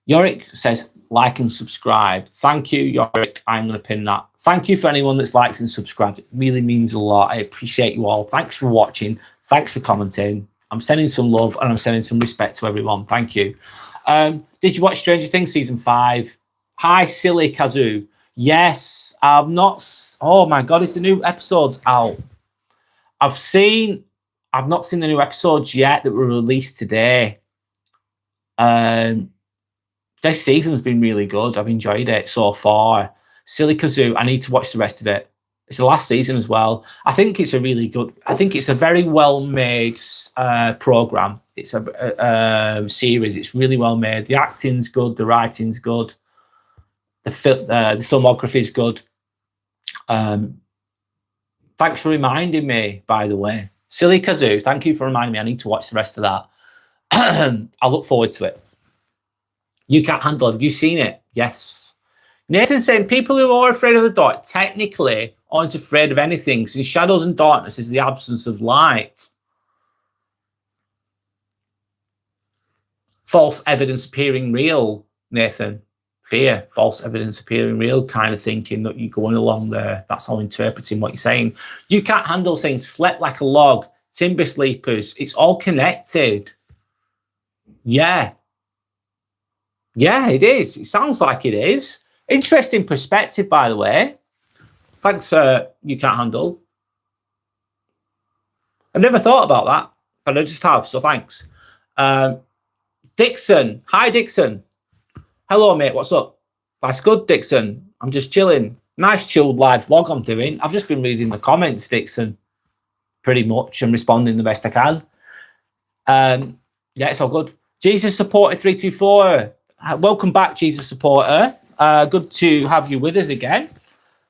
Yorick says like and subscribe. Thank you, Yorick. I'm going to pin that. Thank you for anyone that's likes and subscribed. It really means a lot. I appreciate you all. Thanks for watching. Thanks for commenting. I'm sending some love and I'm sending some respect to everyone. Thank you. Did you watch Stranger Things season 5? Hi, Silly Kazoo. Yes, I've not. Oh my God, is the new episodes out? I've not seen the new episodes yet that were released today. This season's been really good. I've enjoyed it so far. Silly Kazoo, I need to watch the rest of it. It's the last season as well. I think it's a very well-made program. It's a series. It's really well made. The acting's good. The writing's good. The filmography is good. Thanks for reminding me, by the way. Silly Kazoo, thank you for reminding me. I need to watch the rest of that. I look forward to it. You Can't Handle it. Have you seen it? Yes. Nathan saying people who are afraid of the dark technically aren't afraid of anything, since shadows and darkness is the absence of light. False evidence appearing real, Nathan. Fear, false evidence appearing real kind of thinking that you're going along there. That's how interpreting what you're saying. You Can't Handle saying slept like a log, timber sleepers. It's all connected. Yeah. Yeah, it is. It sounds like it is. Interesting perspective, by the way. Thanks, You Can't Handle. I've never thought about that, but I just have, so thanks. Dixon. Hi, Dixon. Hello, mate. What's up? Life's good, Dixon. I'm just chilling. Nice chilled live vlog I'm doing. I've just been reading the comments, Dixon, pretty much, and responding the best I can. Yeah, it's all good. Jesus Supporter 324. Welcome back, Jesus Supporter. Good to have you with us again.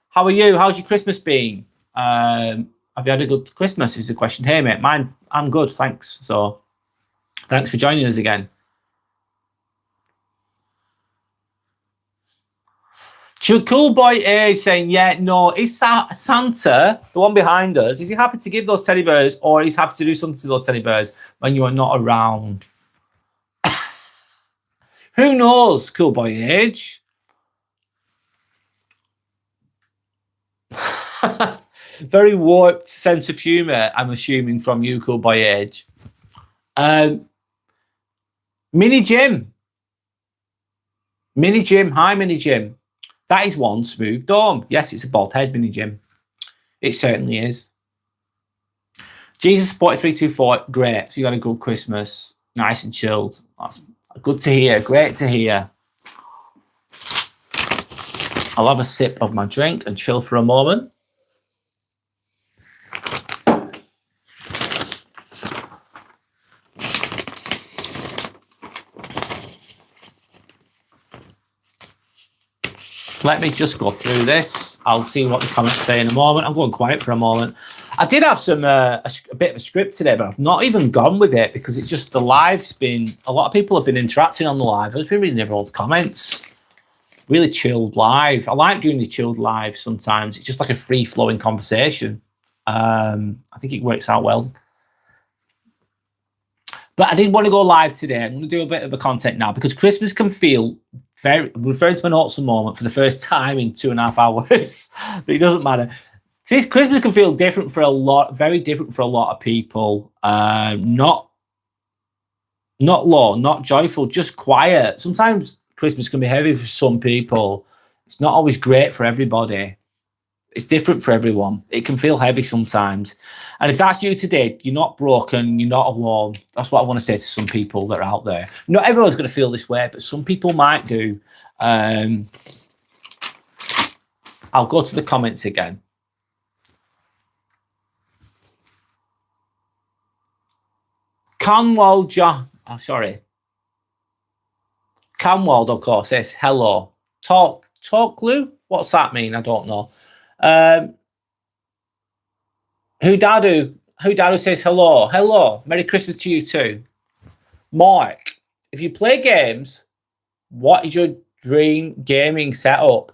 How are you? How's your Christmas been? Have you had a good Christmas? Is the question. Hey, mate. Mine, I'm good, thanks. So, thanks for joining us again. Cool Boy A saying, yeah, no, is Santa, the one behind us, is he happy to give those teddy bears, or is he happy to do something to those teddy bears when you are not around? Who knows, Cool Boy Age? Very warped sense of humour, I'm assuming, from you, Cool Boy Age. Mini Jim. Mini Jim. Hi, Mini Jim. That is one smooth dome. Yes, it's a bald head, Mini Jim. It certainly is. Jesus 4324, great. So you had a good Christmas. Nice and chilled. That's good to hear. Great to hear. I'll have a sip of my drink and chill for a moment. Let me just go through this. I'll see what the comments say in a moment. I'm going quiet for a moment. I did have some a bit of a script today, but I've not even gone with it because it's just the live's been, a lot of people have been interacting on the live. I've been reading everyone's comments. Really chilled live. I like doing the chilled live sometimes. It's just like a free-flowing conversation. I think it works out well. But I didn't want to go live today. I'm going to do a bit of a content now because Christmas can feel very, referring to my notes a moment for the first time in 2.5 hours, but it doesn't matter. Christmas can feel different for a lot, very different for a lot of people. Not low, not joyful, just quiet. Sometimes Christmas can be heavy for some people. It's not always great for everybody. It's different for everyone. It can feel heavy sometimes. And if that's you today, you're not broken, you're not alone. That's what I want to say to some people that are out there. Not everyone's going to feel this way, but some people might do. I'll go to the comments again. Canwald John, Canwald, of course, says hello. Talk Lou? What's that mean? I don't know. Who Dadu says hello. Hello. Merry Christmas to you too. Mike, if you play games, what is your dream gaming setup?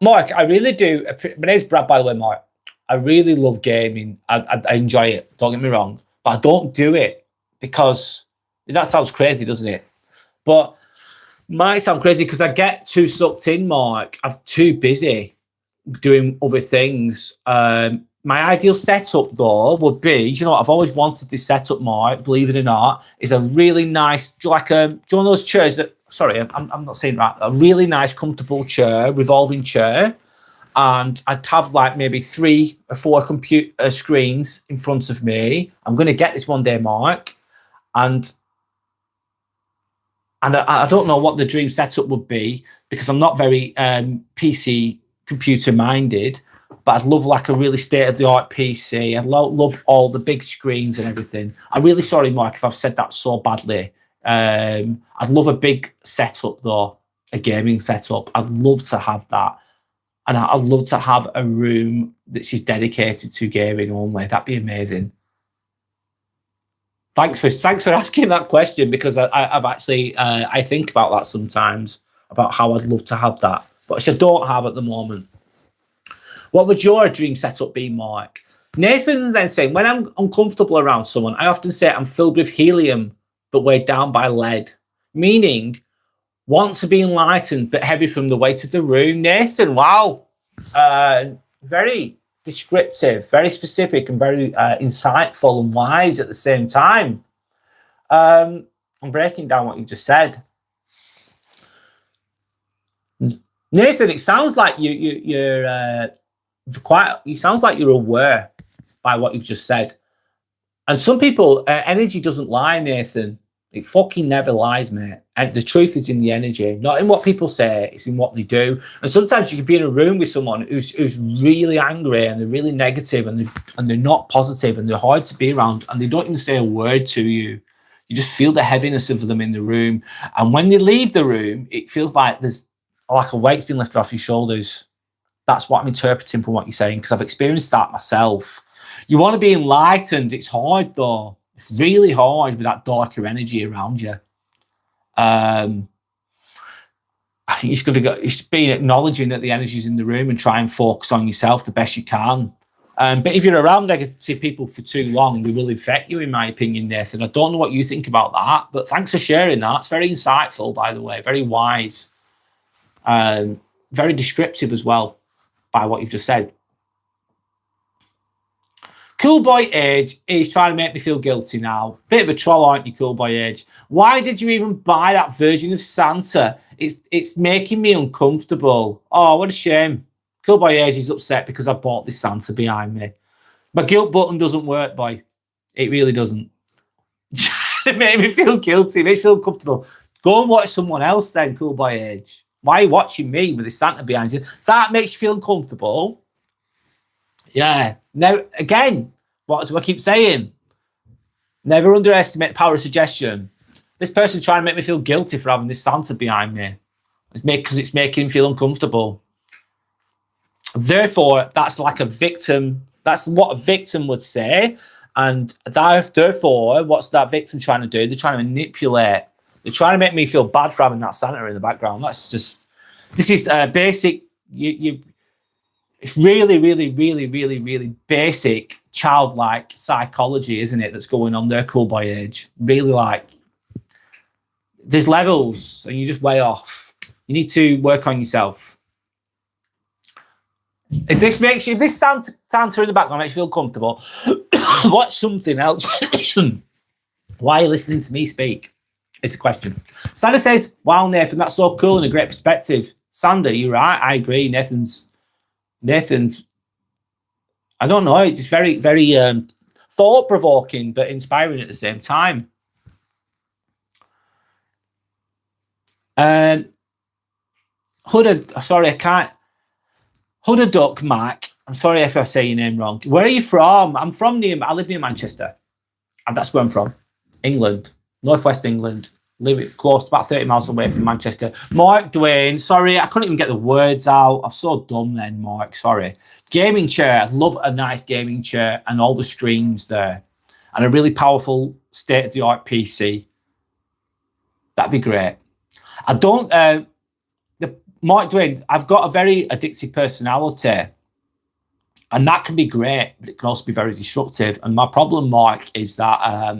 Mike, I really do. My name's Brad, by the way, Mike. I really love gaming. I enjoy it. Don't get me wrong. But I don't do it because that sounds crazy, doesn't it? But might sound crazy because I get too sucked in, Mark. I'm too busy doing other things. My ideal setup, though, would be, you know, I've always wanted this setup, Mark, believe it or not, is a really nice, like do you know those chairs that, sorry, I'm not saying that, a really nice, comfortable chair, revolving chair, and I'd have like maybe 3 or 4 computer screens in front of me. I'm going to get this one day, Mark, and I don't know what the dream setup would be because I'm not very PC computer minded, but I'd love like a really state-of-the-art PC. I'd love all the big screens and everything. I'm really sorry, Mike, if I've said that so badly. I'd love a big setup, though, a gaming setup. I'd love to have that. And I'd love to have a room that is dedicated to gaming only. That'd be amazing. Thanks for asking that question because I've actually I think about that sometimes about how I'd love to have that, but which I don't have at the moment. What would your dream setup be, Mark? Nathan then saying, when I'm uncomfortable around someone, I often say I'm filled with helium but weighed down by lead, meaning want to be enlightened but heavy from the weight of the room. Nathan, wow, very descriptive, very specific, and very insightful and wise at the same time. I'm breaking down what you just said. Nathan, it sounds like you're quite. It sounds like you're aware by what you've just said. And some people, energy doesn't lie, Nathan. It fucking never lies, mate. And the truth is in the energy, not in what people say. It's in what they do. And sometimes you can be in a room with someone who's really angry and they're really negative and they're not positive and they're hard to be around and they don't even say a word to you. You just feel the heaviness of them in the room. And when they leave the room, it feels like there's like a weight's been lifted off your shoulders. That's what I'm interpreting from what you're saying because I've experienced that myself. You want to be enlightened. It's hard though. It's really hard with that darker energy around you. I think you just got to go. It's been acknowledging that the energy's in the room and try and focus on yourself the best you can. But if you're around negative people for too long, they will infect you, in my opinion, Nathan. I don't know what you think about that, but thanks for sharing that. It's very insightful, by the way, very wise, very descriptive as well by what you've just said. Cool Boy Age is trying to make me feel guilty now. Bit of a troll, aren't you, Cool Boy Age? Why did you even buy that version of Santa? It's making me uncomfortable. Oh, what a shame. Cool Boy Age is upset because I bought this Santa behind me. My guilt button doesn't work, boy. It really doesn't. It made me feel guilty. It made me feel comfortable. Go and watch someone else then, Cool Boy Age. Why are you watching me with this Santa behind you? That makes you feel uncomfortable. Yeah. Now, again, what do I keep saying? Never underestimate the power of suggestion. This person's trying to make me feel guilty for having this Santa behind me because it's making him feel uncomfortable. Therefore, that's like a victim. That's what a victim would say. And therefore, what's that victim trying to do? They're trying to manipulate. They're trying to make me feel bad for having that Santa in the background. This is basic. It's really, really, really, really, really basic childlike psychology, isn't it? That's going on there, Cool Boy Age. Really, like, there's levels and you just way off. You need to work on yourself. If this Santa in the background makes you feel comfortable, watch something else. Why are you listening to me speak? It's a question. Sander says, wow, Nathan, that's so cool and a great perspective. Sander, you're right. I agree. Nathan's, I don't know, it's very, very thought-provoking, but inspiring at the same time. Huda Duck Mac. I'm sorry if I say your name wrong. Where are you from? I live near Manchester. And that's where I'm from. England. Northwest England. Live close, about 30 miles away from Manchester. Mark Dwayne, sorry, I couldn't even get the words out. I'm so dumb then, Mark, sorry. Gaming chair, love a nice gaming chair and all the screens there. And a really powerful state-of-the-art PC. That'd be great. I don't, Mark Dwayne, I've got a very addictive personality. And that can be great, but it can also be very destructive. And my problem, Mark, is that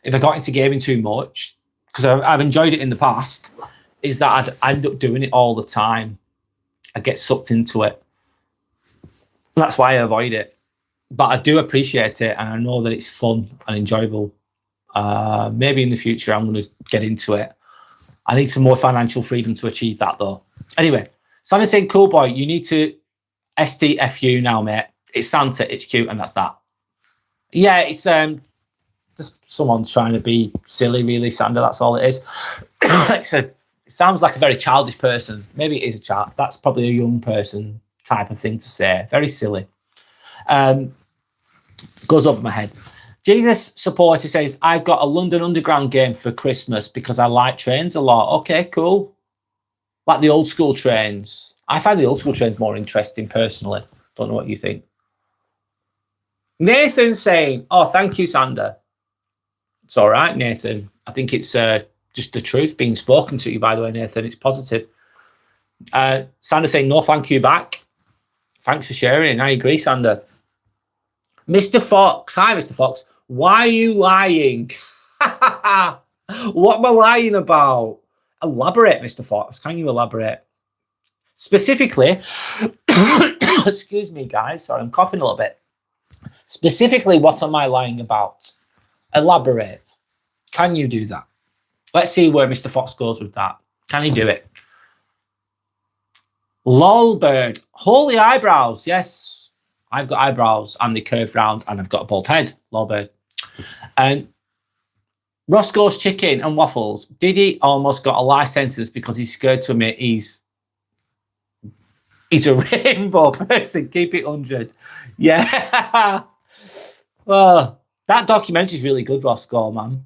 if I got into gaming too much, because I've enjoyed it in the past, is that I'd end up doing it all the time. I get sucked into it. And that's why I avoid it. But I do appreciate it, and I know that it's fun and enjoyable. Maybe in the future I'm going to get into it. I need some more financial freedom to achieve that, though. Anyway, Santa's saying, cool boy, you need to STFU now, mate. It's Santa, it's cute, and that's that. Yeah, it's just someone trying to be silly, really, Santa. That's all it is. It sounds like a very childish person. Maybe it is a child. That's probably a young person type of thing to say. Very silly. Goes over my head. Jesus Supporter says, I got a London Underground game for Christmas because I like trains a lot. Okay, cool. Like the old school trains. I find the old school trains more interesting, personally. Don't know what you think. Nathan saying, oh, thank you, Sander. It's all right, Nathan. I think it's just the truth being spoken to you, by the way, Nathan. It's positive. Sander saying, no, thank you back. Thanks for sharing. I agree, Sander. Mr. Fox. Hi, Mr. Fox. Why are you lying? What am I lying about? Elaborate, Mr. Fox. Can you elaborate? Specifically, excuse me, guys. Sorry, I'm coughing a little bit. Specifically, what am I lying about? Elaborate. Can you do that? Let's see where Mr. Fox goes with that. Can he do it? Lolbird, holy eyebrows. Yes, I've got eyebrows and they curve round and I've got a bald head. Lolbird. And Roscoe's Chicken and Waffles. Diddy almost got a life sentence because he's scared to admit he's a rainbow person. Keep it 100. Yeah. Well, that documentary is really good, Roscoe, man.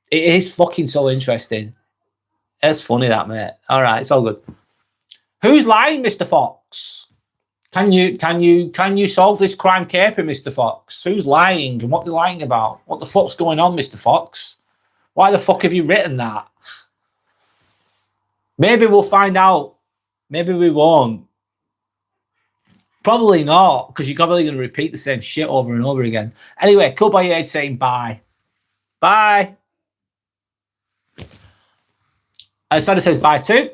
It is fucking so interesting. It's funny, that, mate. All right, it's all good. Who's lying, Mr. Fox? Can you solve this crime caper, Mr. Fox? Who's lying and what they're lying about? What the fuck's going on, Mr. Fox? Why the fuck have you written that? Maybe we'll find out. Maybe we won't. Probably not, because you're probably going to repeat the same shit over and over again. Anyway, Cool Boy Age saying bye. Bye. Santa says bye too.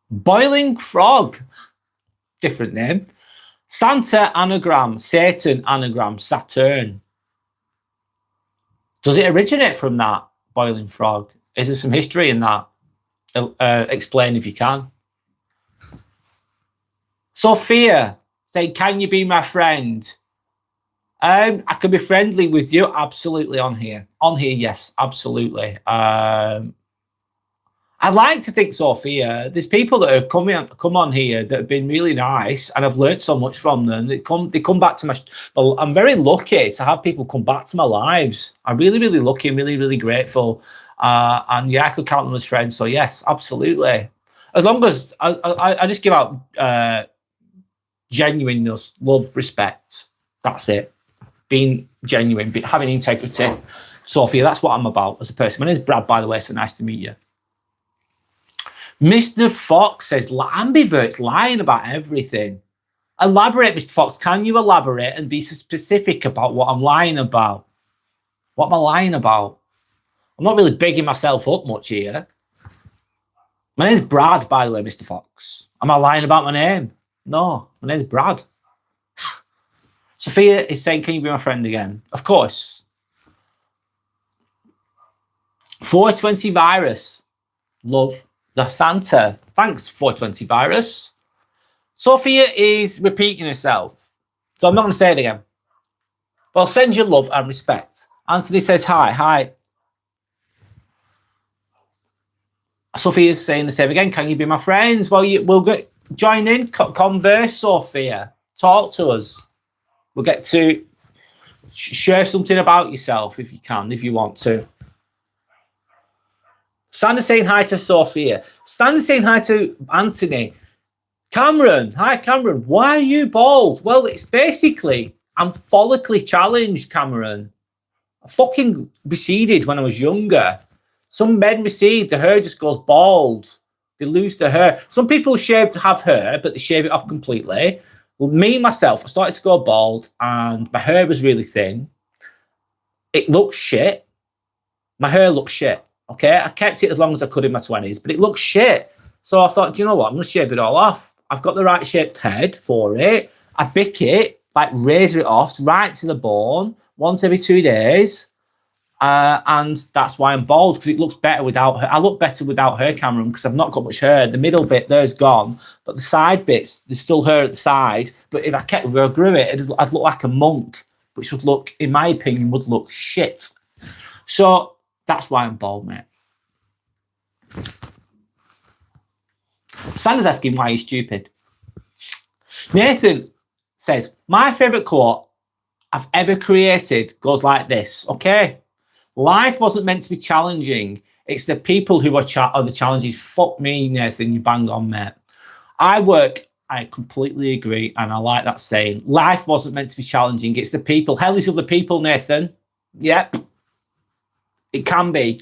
Boiling Frog. Different name. Santa anagram. Satan anagram. Saturn. Does it originate from that? Boiling Frog. Is there some history in that? Explain if you can. Sophia saying, can you be my friend? I can be friendly with you. Absolutely on here. On here, yes, absolutely. I'd like to think, Sophia, there's people that have come on here that have been really nice and I've learned so much from them. They come back to my... Well, I'm very lucky to have people come back to my lives. I'm really, really lucky and really, really grateful. And yeah, I could count them as friends. So yes, absolutely. As long as I just give out genuineness, love, respect. That's it. Being genuine, having integrity. Sophia, that's what I'm about as a person. My name's Brad, by the way, so nice to meet you. Mr. Fox says, ambivert's lying about everything. Elaborate, Mr. Fox. Can you elaborate and be specific about what I'm lying about? What am I lying about? I'm not really bigging myself up much here. My name's Brad, by the way, Mr. Fox. Am I lying about my name? No, my name's Brad. Sophia is saying, can you be my friend again? Of course. 420 virus. Love the Santa. Thanks, 420 virus. Sophia is repeating herself. So I'm not going to say it again. But I'll send you love and respect. Anthony says hi. Hi. Sophia's saying the same again. Can you be my friends? Well, we'll join in. Converse, Sophia. Talk to us. We'll get to share something about yourself if you can, if you want to. Sandy saying hi to Sophia. Sandy saying hi to Anthony. Cameron. Hi, Cameron. Why are you bald? Well, it's basically, I'm follically challenged, Cameron. I fucking receded when I was younger. Some men recede, the hair just goes bald. They lose the hair. Some people have hair, but they shave it off completely. Well, me, myself, I started to go bald and my hair was really thin. It looked shit. My hair looked shit. Okay, I kept it as long as I could in my 20s, but it looked shit. So I thought, do you know what? I'm going to shave it all off. I've got the right shaped head for it. I bick it, like razor it off right to the bone once every 2 days. And that's why I'm bald, because it looks better without her. I look better without hair, Cameron, because I've not got much hair. The middle bit there's gone, but the side bits, there's still hair at the side. But if I grew it, I'd look like a monk, which would look, in my opinion, would look shit. So that's why I'm bald, mate. Sandra's asking why he's stupid. Nathan says, my favourite quote I've ever created goes like this. Okay. Life wasn't meant to be challenging. It's the people who are the challenges. Fuck me, Nathan. You bang on, mate. I completely agree. And I like that saying. Life wasn't meant to be challenging. It's the people. Hell is of the people, Nathan. Yep. It can be.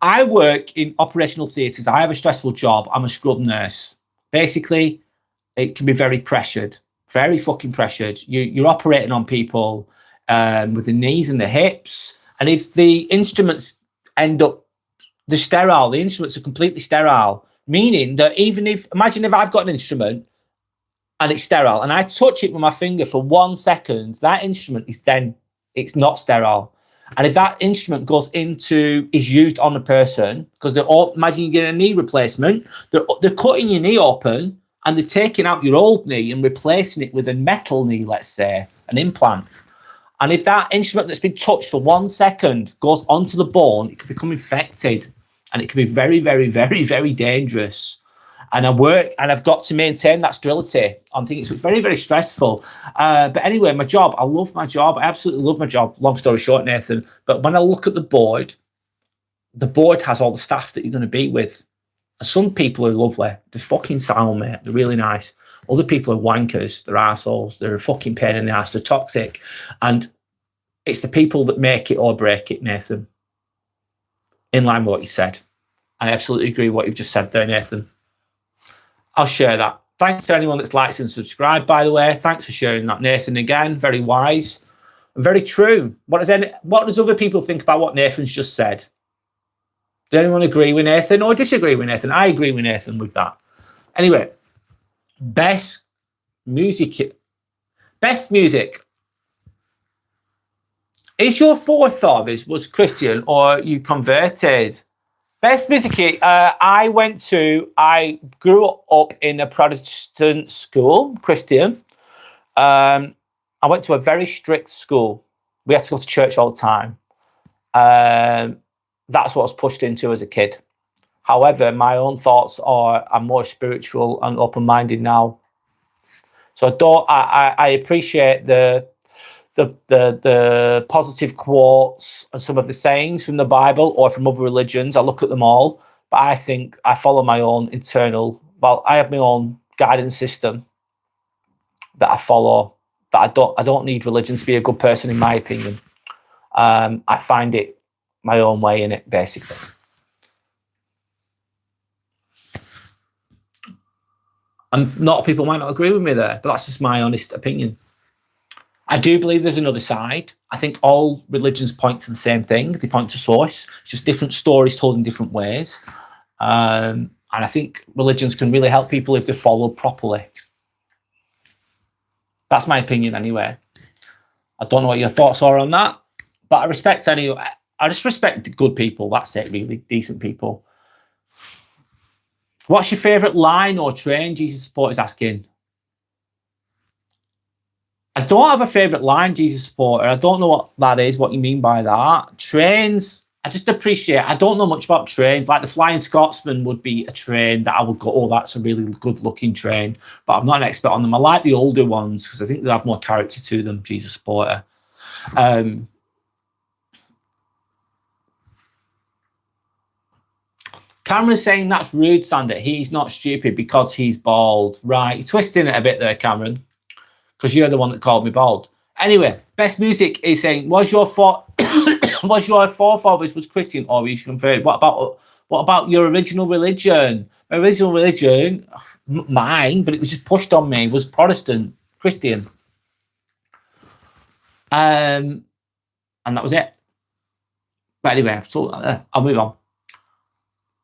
I work in operational theatres. I have a stressful job. I'm a scrub nurse. Basically, it can be very pressured. Very fucking pressured. You're operating on people with the knees and the hips. And if the instruments end up, they're sterile, the instruments are completely sterile, meaning that imagine if I've got an instrument and it's sterile and I touch it with my finger for 1 second, that instrument is then, it's not sterile. And if that instrument is used on a person, because imagine you get a knee replacement, they're cutting your knee open and they're taking out your old knee and replacing it with a metal knee, let's say, an implant. And if that instrument that's been touched for 1 second goes onto the bone, it can become infected, and it can be very, very, very, very dangerous. And I've got to maintain that sterility. I'm thinking it's very, very stressful. But anyway, my job, I love my job. I absolutely love my job. Long story short, Nathan. But when I look at the board has all the staff that you're going to be with. Some people are lovely. They're fucking sound, mate. They're really nice. Other people are wankers. They're assholes. They're a fucking pain in the ass. They're toxic. And it's the people that make it or break it, Nathan. In line with what you said. I absolutely agree with what you've just said there, Nathan. I'll share that. Thanks to anyone that's liked and subscribed, by the way. Thanks for sharing that, Nathan, again. Very wise and very true. What does other people think about what Nathan's just said? Does anyone agree with Nathan or disagree with Nathan? I agree with Nathan with that. Anyway, best music. Is your forefathers was Christian or you converted? Best music. I grew up in a Protestant school, Christian. I went to a very strict school. We had to go to church all the time. That's what I was pushed into as a kid. However, my own thoughts are more spiritual and open-minded now. So I appreciate the positive quotes and some of the sayings from the Bible or from other religions. I look at them all, but I think I follow my own I have my own guidance system that I follow, that I don't need religion to be a good person, in my opinion. I find it my own way in it, basically. And a lot of people might not agree with me there, but that's just my honest opinion. I do believe there's another side. I think all religions point to the same thing. They point to source. It's just different stories told in different ways. And I think religions can really help people if they're followed properly. That's my opinion anyway. I don't know what your thoughts are on that, but I just respect good people. That's it, really. Decent people. What's your favourite line or train? Jesus Support is asking. I don't have a favourite line, Jesus Supporter. I don't know what that is, what you mean by that. Trains, I just appreciate, I don't know much about trains. Like the Flying Scotsman would be a train that I would go, oh, that's a really good looking train. But I'm not an expert on them. I like the older ones because I think they have more character to them, Jesus Supporter. Cameron's saying that's rude, Sander. He's not stupid because he's bald. Right, you're twisting it a bit there, Cameron, because you're the one that called me bald. Anyway, best music is saying, was your forefathers was Christian or were you converted? What about your original religion? My original religion, mine, but it was just pushed on me, was Protestant, Christian. And that was it. But anyway, so I'll move on.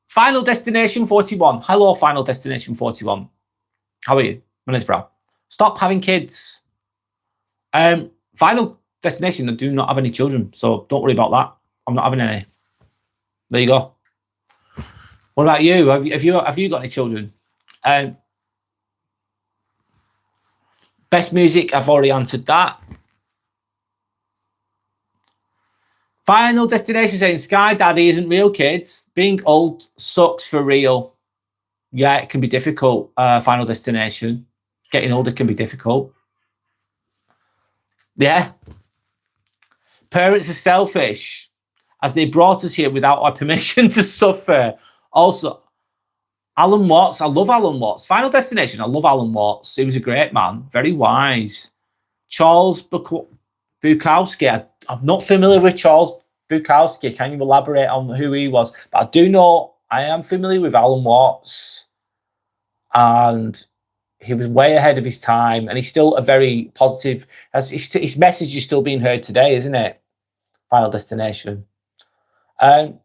Final Destination 41. Hello, Final Destination 41. How are you? My name's Brad. Stop having kids. Final Destination, I do not have any children, so don't worry about that. I'm not having any. There you go. What about you? Have you got any children? Best music, I've already answered that. Final Destination saying Sky Daddy isn't real, kids. Being old sucks for real. Yeah, it can be difficult. Final Destination. Getting older can be difficult. Yeah. Parents are selfish as they brought us here without our permission to suffer. Also, Alan Watts. I love Alan Watts. Final Destination. I love Alan Watts. He was a great man. Very wise. Charles Bukowski. I'm not familiar with Charles Bukowski. Can you elaborate on who he was? But I do know I am familiar with Alan Watts. And he was way ahead of his time. And he's still a very positive. His message is still being heard today, isn't it? Final Destination. Parents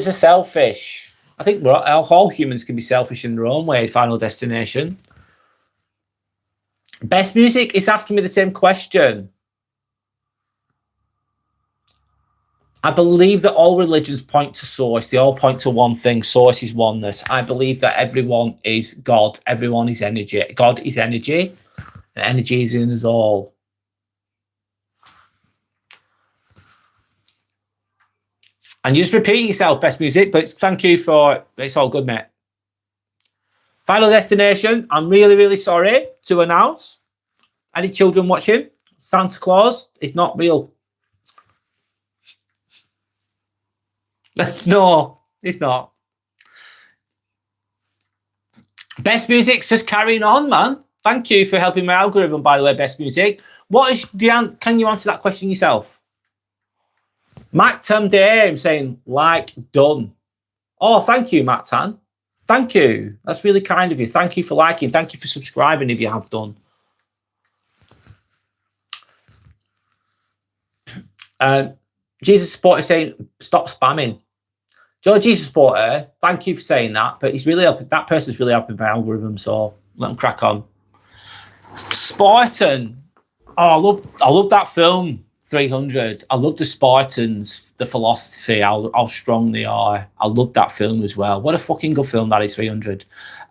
are selfish. I think all humans can be selfish in their own way. Final Destination. Best music is asking me the same question. I believe that all religions point to source. They all point to one thing. Source is oneness. I believe that everyone is God. Everyone is energy. God is energy. And energy is in us all. And you just repeat yourself, best music, but thank you for it's all good, mate. Final destination. I'm really, really sorry to announce. Any children watching? Santa Claus is not real. No, it's not. Best music's just carrying on, man. Thank you for helping my algorithm, by the way, best music. What is the can you answer that question yourself? Matt Tam Day, I'm saying like done. Oh, thank you, Matt Tan. Thank you. That's really kind of you. Thank you for liking. Thank you for subscribing if you have done. Jesus Supporter saying stop spamming. Joe Jesus Supporter, thank you for saying that, but he's really helping. That person's really helping my algorithm, so let him crack on. Spartan. Oh, I love that film 300. I love the Spartans, the philosophy, how strong they are. I love that film as well. What a fucking good film that is, 300.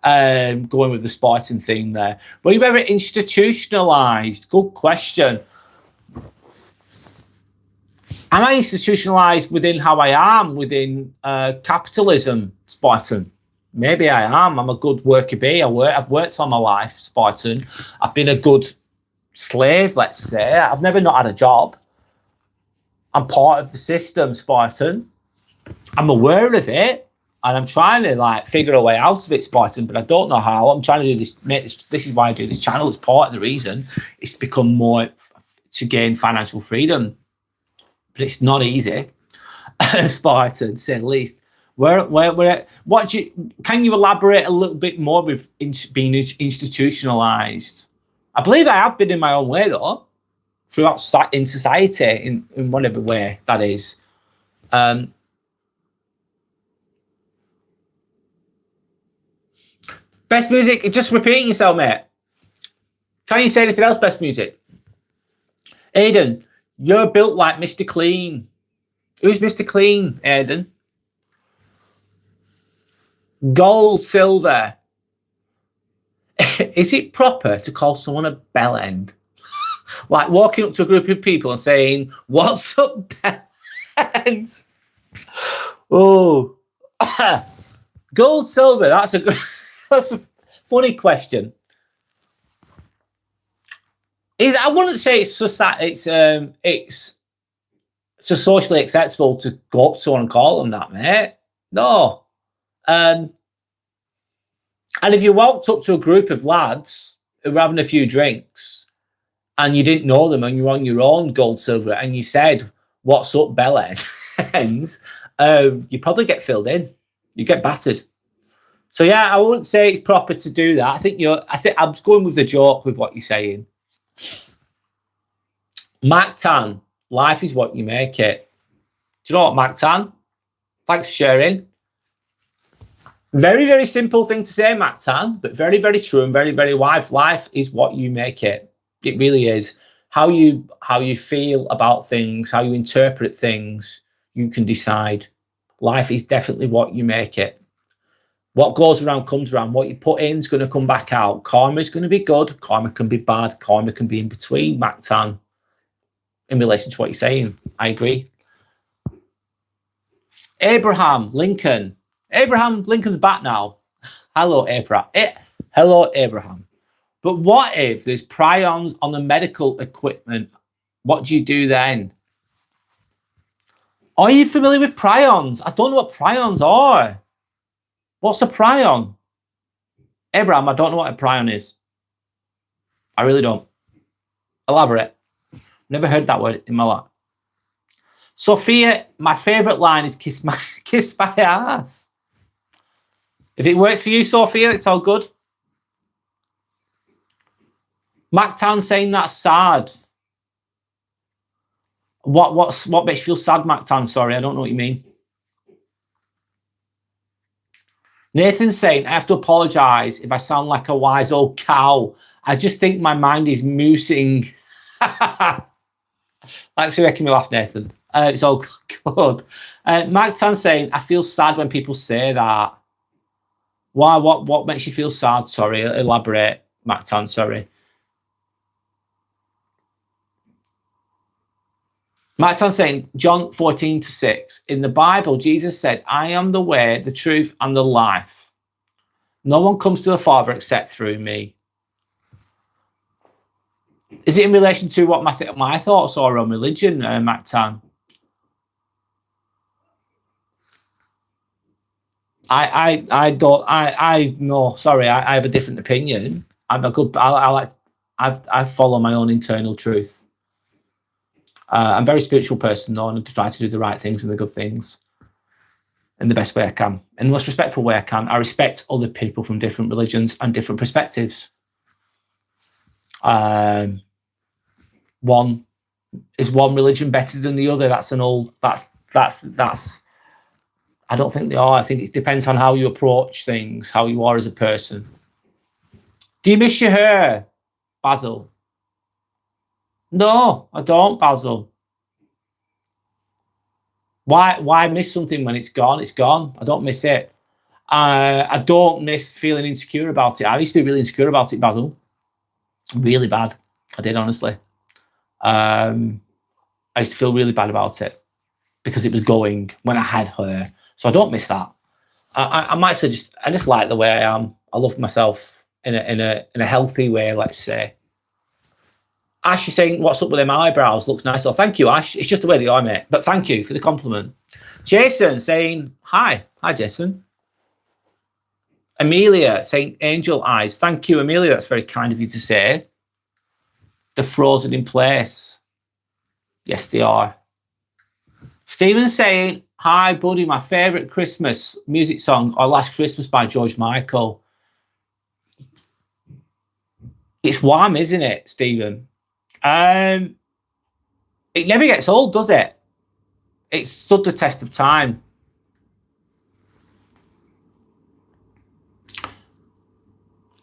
Going with the Spartan theme there. Were you ever institutionalized? Good question. Am I institutionalized within how I am within capitalism, Spartan? Maybe I am. I'm a good worker bee. I've worked all my life, Spartan. I've been a good slave, let's say. I've never not had a job. I'm part of the system, Spartan. I'm aware of it, and I'm trying to like figure a way out of it, Spartan, but I don't know how. I'm trying to do this. This is why I do this channel. It's part of the reason. It's to become more to gain financial freedom. But it's not easy, Spartan, to say the least. Can you elaborate a little bit more with being institutionalized? I believe I have been in my own way, though, throughout in society, in whatever way that is. Best music, just repeating yourself, mate. Can you say anything else, best music? Aiden. You're built like Mr. Clean. Who's Mr. Clean, Aiden? Gold, silver. Is it proper to call someone a bellend? Like walking up to a group of people and saying, "What's up, bellend?" Oh. Gold, silver. That's a funny question. I wouldn't say it's socially acceptable to go up to someone and call them that, mate. No. And if you walked up to a group of lads who were having a few drinks and you didn't know them and you're on your own, gold, silver, and you said, "What's up, bellends?" You probably get filled in. You get battered. So yeah, I wouldn't say it's proper to do that. I think I'm going with the joke with what you're saying. Mac Tan, life is what you make it. Do you know what, Mac Tan? Thanks for sharing. Very, very simple thing to say, Mac Tan, but very, very true and very, very wise. Life is what you make it. It really is. How you feel about things, how you interpret things, you can decide. Life is definitely what you make it. What goes around comes around. What you put in is going to come back out. Karma is going to be good. Karma can be bad. Karma can be in between, Mac Tan. In relation to what you're saying, I agree. Abraham Lincoln. Abraham Lincoln's back now. Hello, Abraham. Hello, Abraham. But what if there's prions on the medical equipment? What do you do then? Are you familiar with prions? I don't know what prions are. What's a prion? Abraham, I don't know what a prion is. I really don't. Elaborate. Never heard that word in my life. Sophia, my favourite line is kiss my ass. If it works for you, Sophia, it's all good. Mactan saying that's sad. What makes you feel sad, Mactan? Sorry, I don't know what you mean. Nathan saying, I have to apologise if I sound like a wise old cow. I just think my mind is moosing. Thanks for making me laugh, Nathan. It's all good. Mike Tan saying, I feel sad when people say that. Why? What makes you feel sad? Sorry, elaborate, Mike Tan, sorry. Mike Tan saying, John 14:6, in the Bible, Jesus said, I am the way, the truth, and the life. No one comes to the Father except through me. Is it in relation to what my thoughts are on religion, Mike Tan? No, sorry, I have a different opinion. I follow my own internal truth. I'm a very spiritual person, though, and I try to do the right things and the good things in the best way I can, in the most respectful way I can. I respect other people from different religions and different perspectives. One religion better than the other? That's I don't think they are. I think it depends on how you approach things, how you are as a person. Do you miss your hair, Basil? No, I don't, Basil. Why miss something when it's gone? It's gone. I don't miss it. I don't miss feeling insecure about it. I used to be really insecure about it, Basil. Really bad. I did, honestly. I used to feel really bad about it because it was going when I had hair. So I don't miss that. I might say I just like the way I am. I love myself in a healthy way, let's say. Ash is saying, what's up with them eyebrows? Looks nice. Oh, thank you, Ash. It's just the way they are, mate. But thank you for the compliment. Jason saying, hi. Hi, Jason. Amelia saying, angel eyes. Thank you, Amelia. That's very kind of you to say. They're frozen in place. Yes, they are. Stephen saying, hi, buddy. My favourite Christmas music song or Last Christmas by George Michael. It's Wham, isn't it, Stephen? It never gets old, does it? It's stood the test of time.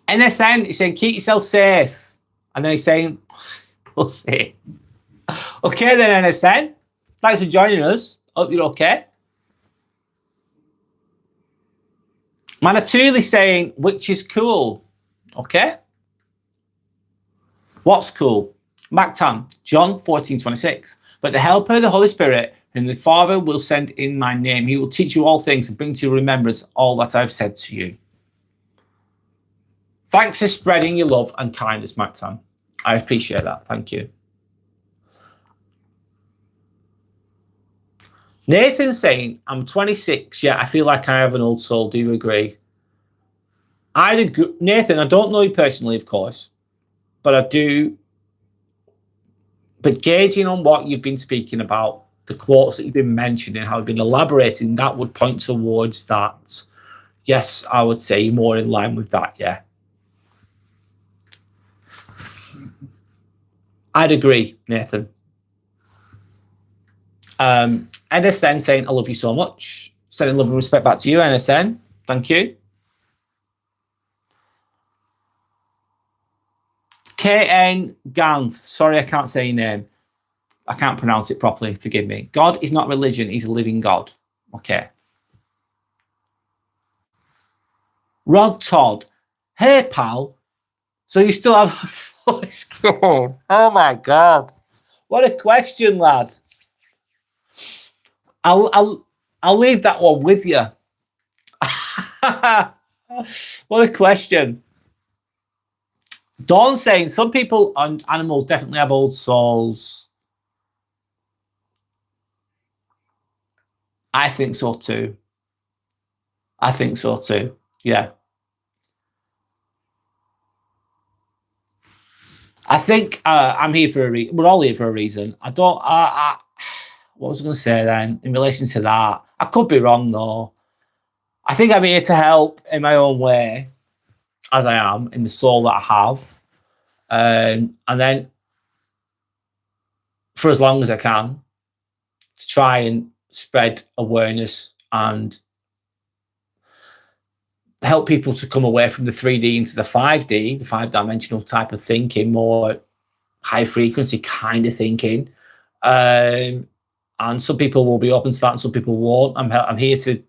NSN, he's saying, keep yourself safe. And then he's saying, pussy. Okay then, NSN. Thanks for joining us. Hope you're okay. Manatuli saying, which is cool. Okay. What's cool? Mactan, John 14:26. But the Helper, the Holy Spirit, whom the Father will send in my name, he will teach you all things and bring to your remembrance all that I've said to you. Thanks for spreading your love and kindness, Mactan. I appreciate that. Thank you. Nathan saying, I'm 26, yet I feel like I have an old soul. Do you agree? I'd agree. Nathan, I don't know you personally, of course, but I do. But gauging on what you've been speaking about, the quotes that you've been mentioning, how you've been elaborating, that would point towards that. Yes, I would say more in line with that, yeah. I'd agree, Nathan. NSN saying, I love you so much. Sending love and respect back to you, NSN. Thank you. KN Ganth. Sorry, I can't say your name. I can't pronounce it properly. Forgive me. God is not religion. He's a living God. Okay. Rod Todd. Hey, pal. So you still have a voice going? Oh, my God. What a question, lad. I'll leave that one with you. What a question. Dawn saying some people and animals definitely have old souls. I think so too. I think so too. Yeah. I think I'm here for a reason. We're all here for a reason. What was I going to say then in relation to that? I could be wrong though. I think I'm here to help in my own way, as I am, in the soul that I have. And then for as long as I can, to try and spread awareness and help people to come away from the 3D into the 5D, the 5-dimensional type of thinking, more high frequency kind of thinking. and some people will be open to that and some people won't. I'm here to,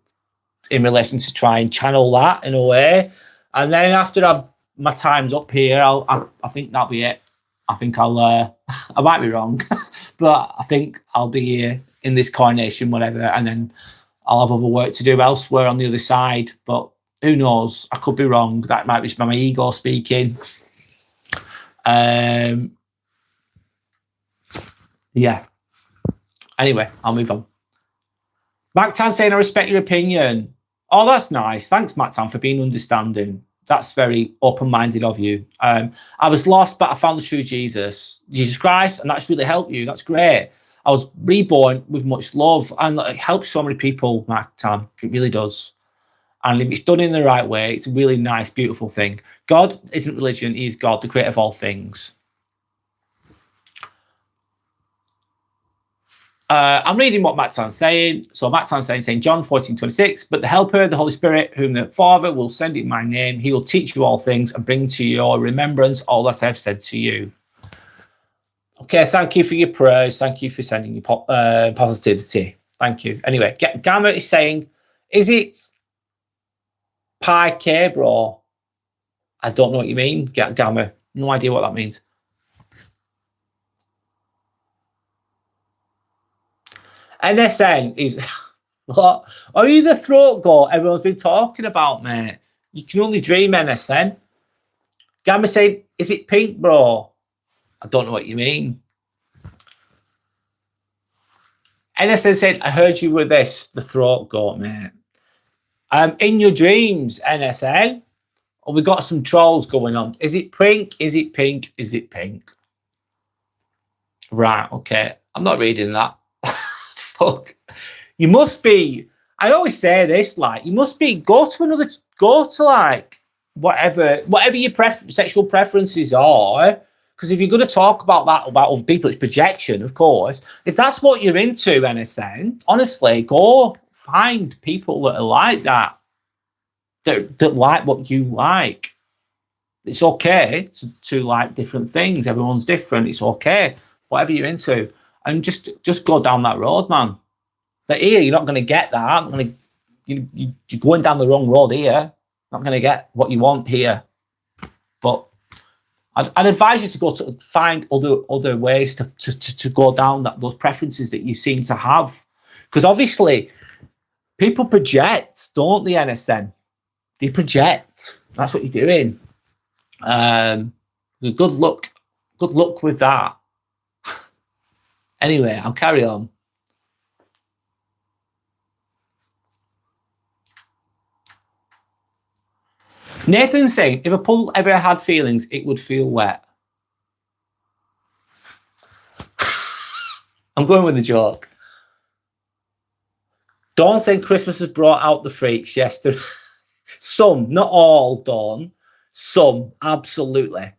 in relation to try and channel that in a way. And then after my time's up here, I think that'll be it. I think I'll, I might be wrong, but I think I'll be here in this coronation, whatever, and then I'll have other work to do elsewhere on the other side. But who knows? I could be wrong. That might be my ego speaking. Yeah. Anyway, I'll move on. Mac Tan saying, I respect your opinion. Oh, that's nice. Thanks, Mac Tan, for being understanding. That's very open-minded of you. I was lost, but I found the true Jesus Christ, and that's really helped you. That's great. I was reborn with much love, and it helps so many people, Mac Tan. It really does. And if it's done in the right way, it's a really nice, beautiful thing. God isn't religion. He is God, the creator of all things. I'm reading what Matt Tan's saying. So Matt Tan's saying John 14:26, but the Helper, the Holy Spirit, whom the Father will send in my name, he will teach you all things and bring to your remembrance all that I've said to you. Okay, thank you for your prayers. Thank you for sending your positivity. Thank you. Anyway, Gamma is saying, is it Pi K, bro? I don't know what you mean, Gamma. No idea what that means. NSN is what? Are you the throat goat everyone's been talking about, mate? You can only dream, NSN. Gamma saying, is it pink, bro? I don't know what you mean. NSN said, I heard you were this, the throat goat, mate. In your dreams, NSN. Oh, we got some trolls going on. Is it pink? Is it pink? Is it pink? Right, okay. I'm not reading that. Fuck. You must be, I always say this, like, you must be, go to like, whatever your sexual preferences are. Because if you're going to talk about that, about other people, it's projection, of course. If that's what you're into, NSN, honestly, go find people that are like that, that like what you like. It's okay to like different things. Everyone's different. It's okay. Whatever you're into. And just go down that road, man. But here, you're not going to get that. You're going down the wrong road here. Not going to get what you want here. But I'd advise you to go to find other ways to go down those preferences that you seem to have. Because obviously, people project, don't they, NSN? They project. That's what you're doing. Good luck with that. Anyway, I'll carry on. Nathan's saying, if a puddle ever had feelings, it would feel wet. I'm going with the joke. Dawn saying Christmas has brought out the freaks yesterday. Some, not all, Dawn. Some, absolutely.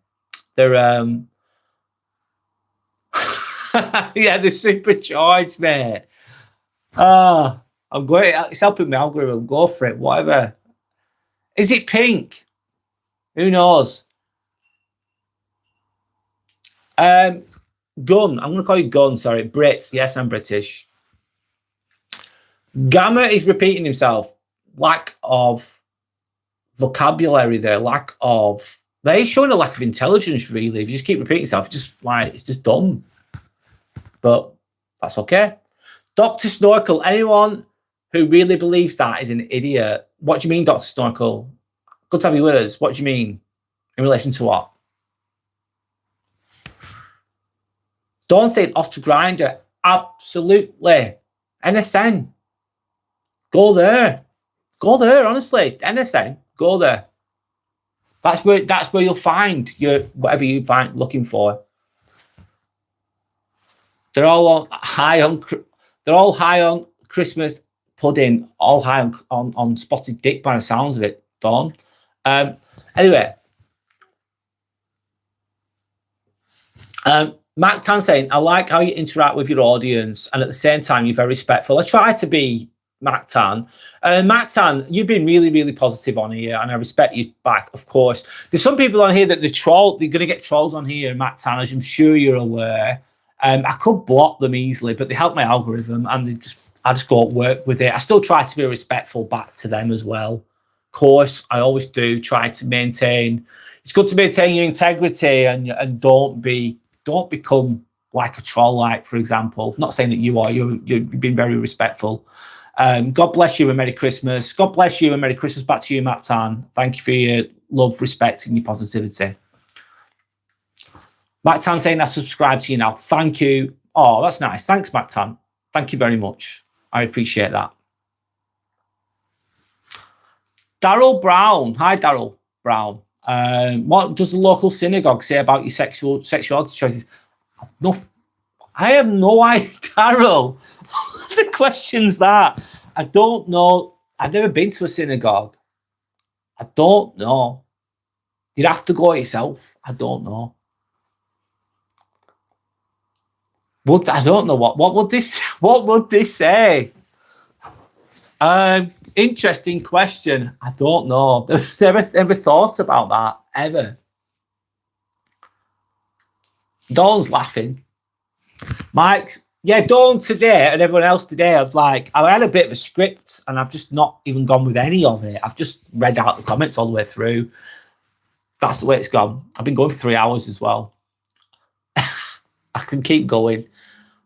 They're yeah, they're supercharged, mate. I'm going. It's helping me algorithm. Go for it. Whatever. Is it pink? Who knows? Gun. I'm going to call you Gun. Sorry, Brit. Yes, I'm British. Gamma is repeating himself. Lack of vocabulary there. They're showing a lack of intelligence. Really, if you just keep repeating yourself, it's just dumb. But that's okay. Dr. Snorkel, anyone who really believes that is an idiot. What do you mean, Dr. Snorkel? Good to have you with us. What do you mean? In relation to what? Don't say off to Grinder. Absolutely. NSN. Go there. Go there, honestly. NSN. Go there. That's where you'll find your whatever you find looking for. They're all high on Christmas pudding, all high on spotted dick by the sounds of it, Dawn. Anyway. Mac Tan saying, I like how you interact with your audience and at the same time you're very respectful. I try to be, Mac Tan. Mac Tan, you've been really, really positive on here and I respect you back, of course. There's some people on here that they're going to get trolls on here, Mac Tan, as I'm sure you're aware. I could block them easily, but they help my algorithm, and I just go work with it. I still try to be respectful back to them as well. Of course, I always do try to maintain. It's good to maintain your integrity and don't become like a troll. Like, for example, not saying that you are. You've been very respectful. God bless you and Merry Christmas. God bless you and Merry Christmas back to you, Matt Tan. Thank you for your love, respect, and your positivity. Matt Tan saying I subscribe to you now. Thank you. Oh, that's nice. Thanks, Matt Tan. Thank you very much. I appreciate that. Daryl Brown. Hi, Daryl Brown. What does the local synagogue say about your sexuality choices? I have no idea, Daryl. The question's that. I don't know. I've never been to a synagogue. I don't know. You'd have to go yourself. I don't know. I don't know what would this say? Interesting question. I don't know. Never thought about that ever. Dawn's laughing. Mike's, yeah, Dawn today and everyone else today. I had a bit of a script and I've just not even gone with any of it. I've just read out the comments all the way through. That's the way it's gone. I've been going for 3 hours as well. I can keep going.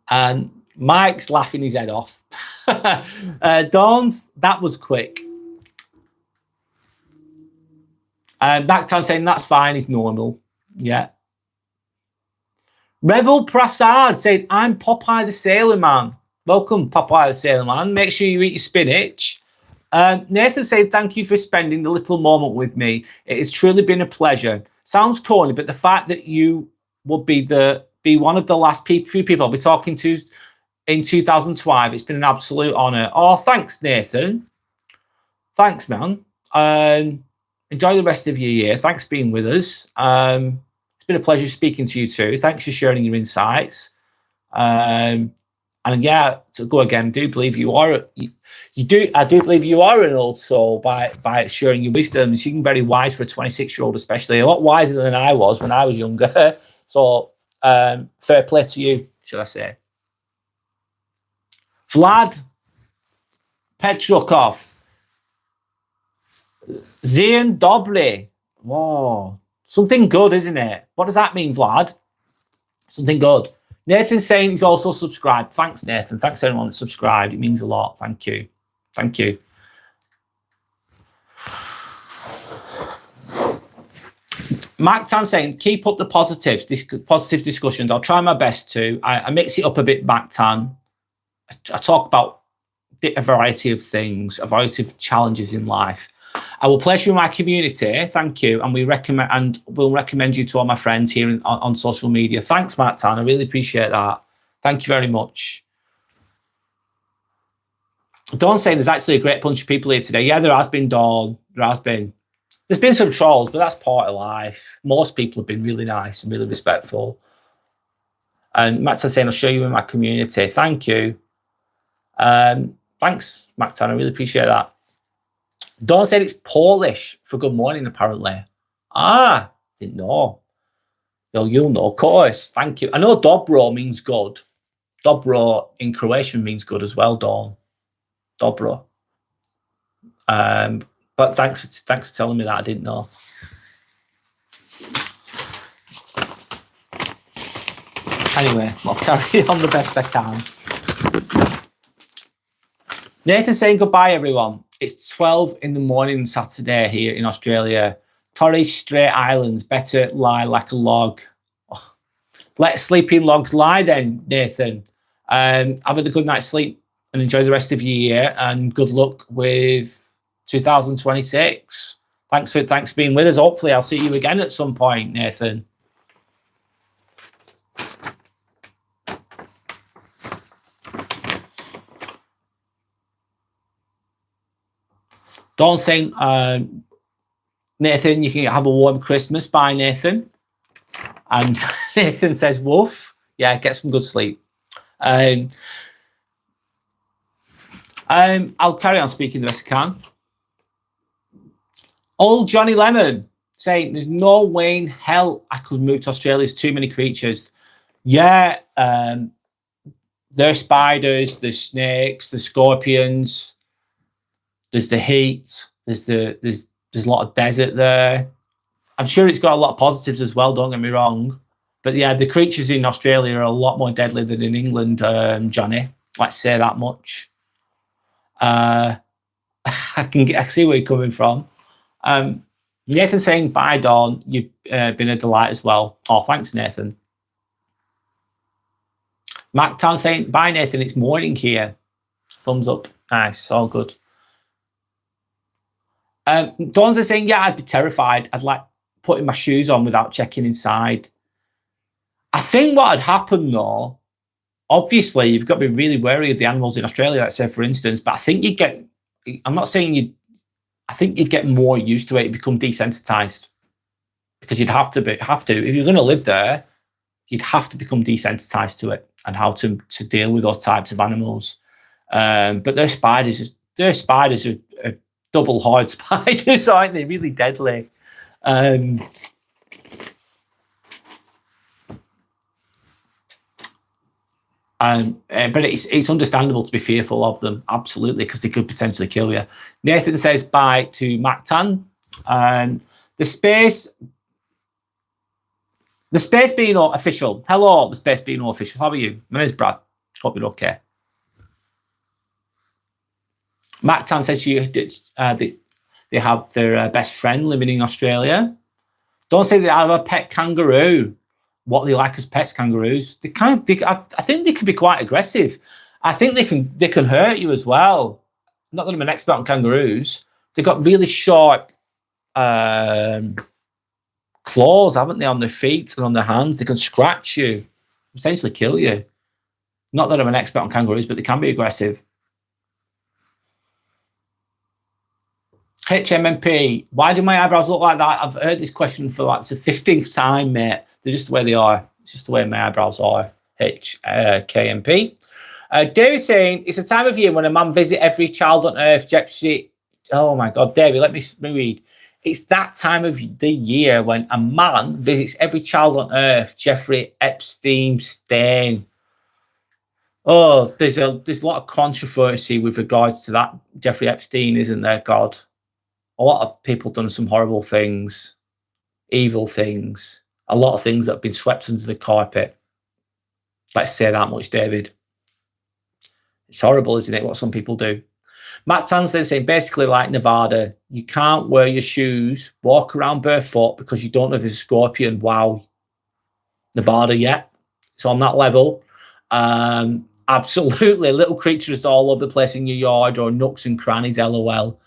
And Mike's laughing his head off. Dawn's, that was quick. Backtown saying that's fine, it's normal. Yeah. Rebel Prasad saying, I'm Popeye the Sailor Man. Welcome, Popeye the Sailor Man. Make sure you eat your spinach. Nathan said, thank you for spending the little moment with me. It has truly been a pleasure. Sounds corny, but the fact that you would be one of the last few people I'll be talking to in 2012, it's been an absolute honor. Oh, thanks, Nathan. Thanks, man. Enjoy the rest of your year. Thanks for being with us. It's been a pleasure speaking to you too. Thanks for sharing your insights. And yeah, to go again, I do believe you are. I do believe you are an old soul by sharing your wisdoms. You're very wise for a 26-year-old, especially a lot wiser than I was when I was younger. So fair play to you, should I say? Vlad Petrukov, Zian Dobry. Whoa, something good, isn't it? What does that mean, Vlad? Something good. Nathan's saying he's also subscribed. Thanks, Nathan. Thanks to everyone that subscribed. It means a lot. Thank you. Thank you. Mark Tan saying, keep up the positive discussions. I'll try my best to. I mix it up a bit, Mark Tan. I talk about a variety of things, a variety of challenges in life. I will place you in my community. Thank you. And we'll recommend you to all my friends here on social media. Thanks, Matt Tan. I really appreciate that. Thank you very much. Dawn saying there's actually a great bunch of people here today. Yeah, there has been, Dawn. There's been some trolls, but that's part of life. Most people have been really nice and really respectful. And Matt Tan saying, I'll show you in my community. Thank you. Thanks, Matt Tan. I really appreciate that. Dawn said it's Polish for good morning, apparently. Didn't know. Well, you'll know, of course. Thank you. I know dobro means good. Dobro in Croatian means good as well, Dawn. Dobro. But thanks for telling me that. I didn't know. Anyway, I'll carry on the best I can. Nathan saying goodbye, everyone. It's 12 in the morning Saturday here in Australia. Torres Strait Islands, better lie like a log. Oh, let sleeping logs lie then, Nathan. Have a good night's sleep and enjoy the rest of your year, and good luck with 2026. Thanks for being with us. Hopefully I'll see you again at some point, Nathan. Dawn saying, Nathan, you can have a warm Christmas. Bye, Nathan. And Nathan says, woof. Yeah, get some good sleep. I'll carry on speaking the best I can. Old Johnny Lemon saying, there's no way in hell I could move to Australia. There's too many creatures. Yeah, there's spiders, there's snakes, there's scorpions, there's the heat, there's a lot of desert there. I'm sure it's got a lot of positives as well, don't get me wrong. But yeah, the creatures in Australia are a lot more deadly than in England, Johnny. Let's say that much. I see where you're coming from. Nathan saying bye, Dawn. You've been a delight as well. Oh, thanks, Nathan. Mac Tan saying bye, Nathan. It's morning here. Thumbs up. Nice. All good. Dawn's saying, yeah, I'd be terrified. I'd like putting my shoes on without checking inside. I think what had happened though, obviously you've got to be really wary of the animals in Australia, let's say for instance, but I think I'm not saying I think you'd get more used to it, you become desensitized. Because you'd have to, if you're going to live there, you'd have to become desensitized to it and how to deal with those types of animals. But their spiders are double-horned spiders, aren't they? Really deadly. But it's understandable to be fearful of them, absolutely, because they could potentially kill you. Nathan says bye to Mactan. The space being official. Hello, the space being official. How are you? My name's Brad. Hope you're okay. Mactan says they have their best friend living in Australia. Don't say they have a pet kangaroo. What they like as pets, kangaroos. I think they can be quite aggressive. I think they can hurt you as well. Not that I'm an expert on kangaroos. They've got really sharp claws, haven't they, on their feet and on their hands? They can scratch you, essentially kill you. Not that I'm an expert on kangaroos, but they can be aggressive. HMMP, why do my eyebrows look like that? I've heard this question for like the 15th time, mate. They're just the way they are. It's just the way my eyebrows are. KMP. David saying, it's a time of year when a man visits every child on earth. Jeffrey, oh my God, David, let me read. It's that time of the year when a man visits every child on earth. Jeffrey Epstein Stain. Oh, there's a lot of controversy with regards to that Jeffrey Epstein, isn't there, God? A lot of people done some horrible things, evil things, a lot of things that have been swept under the carpet. Let's say that much, David. It's horrible, isn't it, what some people do? Matt Tansen saying, basically like Nevada, you can't wear your shoes, walk around barefoot because you don't know if there's a scorpion. Wow. Nevada, yeah. It's on that level. Absolutely. Little creatures all over the place in your yard or nooks and crannies, LOL.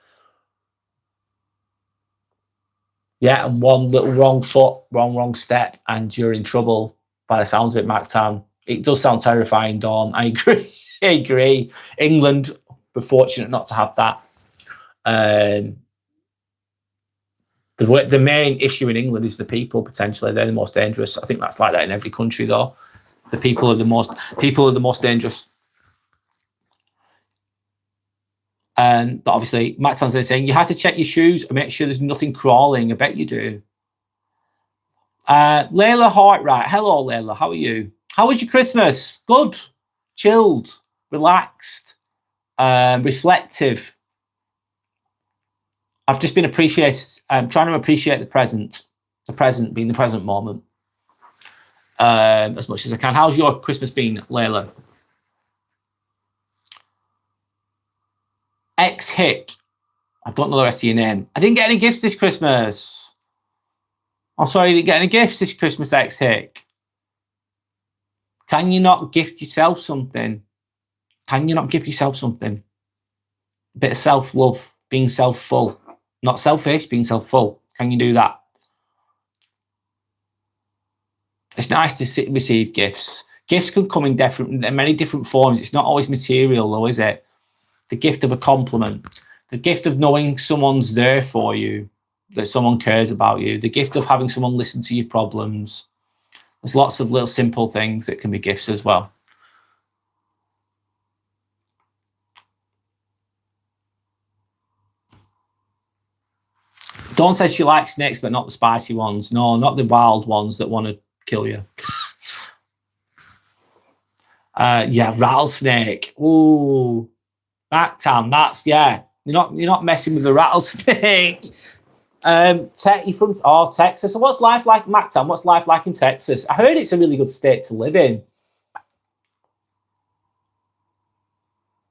Yeah, and one little wrong foot, wrong step, and you're in trouble by the sounds of it, Mac Tan. It does sound terrifying, Dawn. I agree. I agree. England, we're fortunate not to have that. The main issue in England is the people, potentially. They're the most dangerous. I think that's like that in every country, though. The people are the most dangerous. But obviously, Matt Tan's saying you have to check your shoes and make sure there's nothing crawling. I bet you do. Layla Hartright. Hello, Layla. How are you? How was your Christmas? Good. Chilled. Relaxed. Reflective. I've just been trying to appreciate the present. The present being the present moment. As much as I can. How's your Christmas been, Layla? X-Hick. I don't know the rest of your name. I didn't get any gifts this Christmas. I'm sorry you didn't get any gifts this Christmas, X-Hick. Can you not gift yourself something? Can you not give yourself something? A bit of self-love, being self-full. Not selfish, being self-full. Can you do that? It's nice to receive gifts. Gifts can come in many different forms. It's not always material, though, is it? The gift of a compliment, the gift of knowing someone's there for you, that someone cares about you, the gift of having someone listen to your problems. There's lots of little simple things that can be gifts as well. Dawn says she likes snakes, but not the spicy ones. No, not the wild ones that want to kill you. Yeah, rattlesnake. Ooh, that time. That's yeah. You're not messing with the rattlesnake. You from Texas. So what's life like, Mactan? What's life like in Texas? I heard it's a really good state to live in.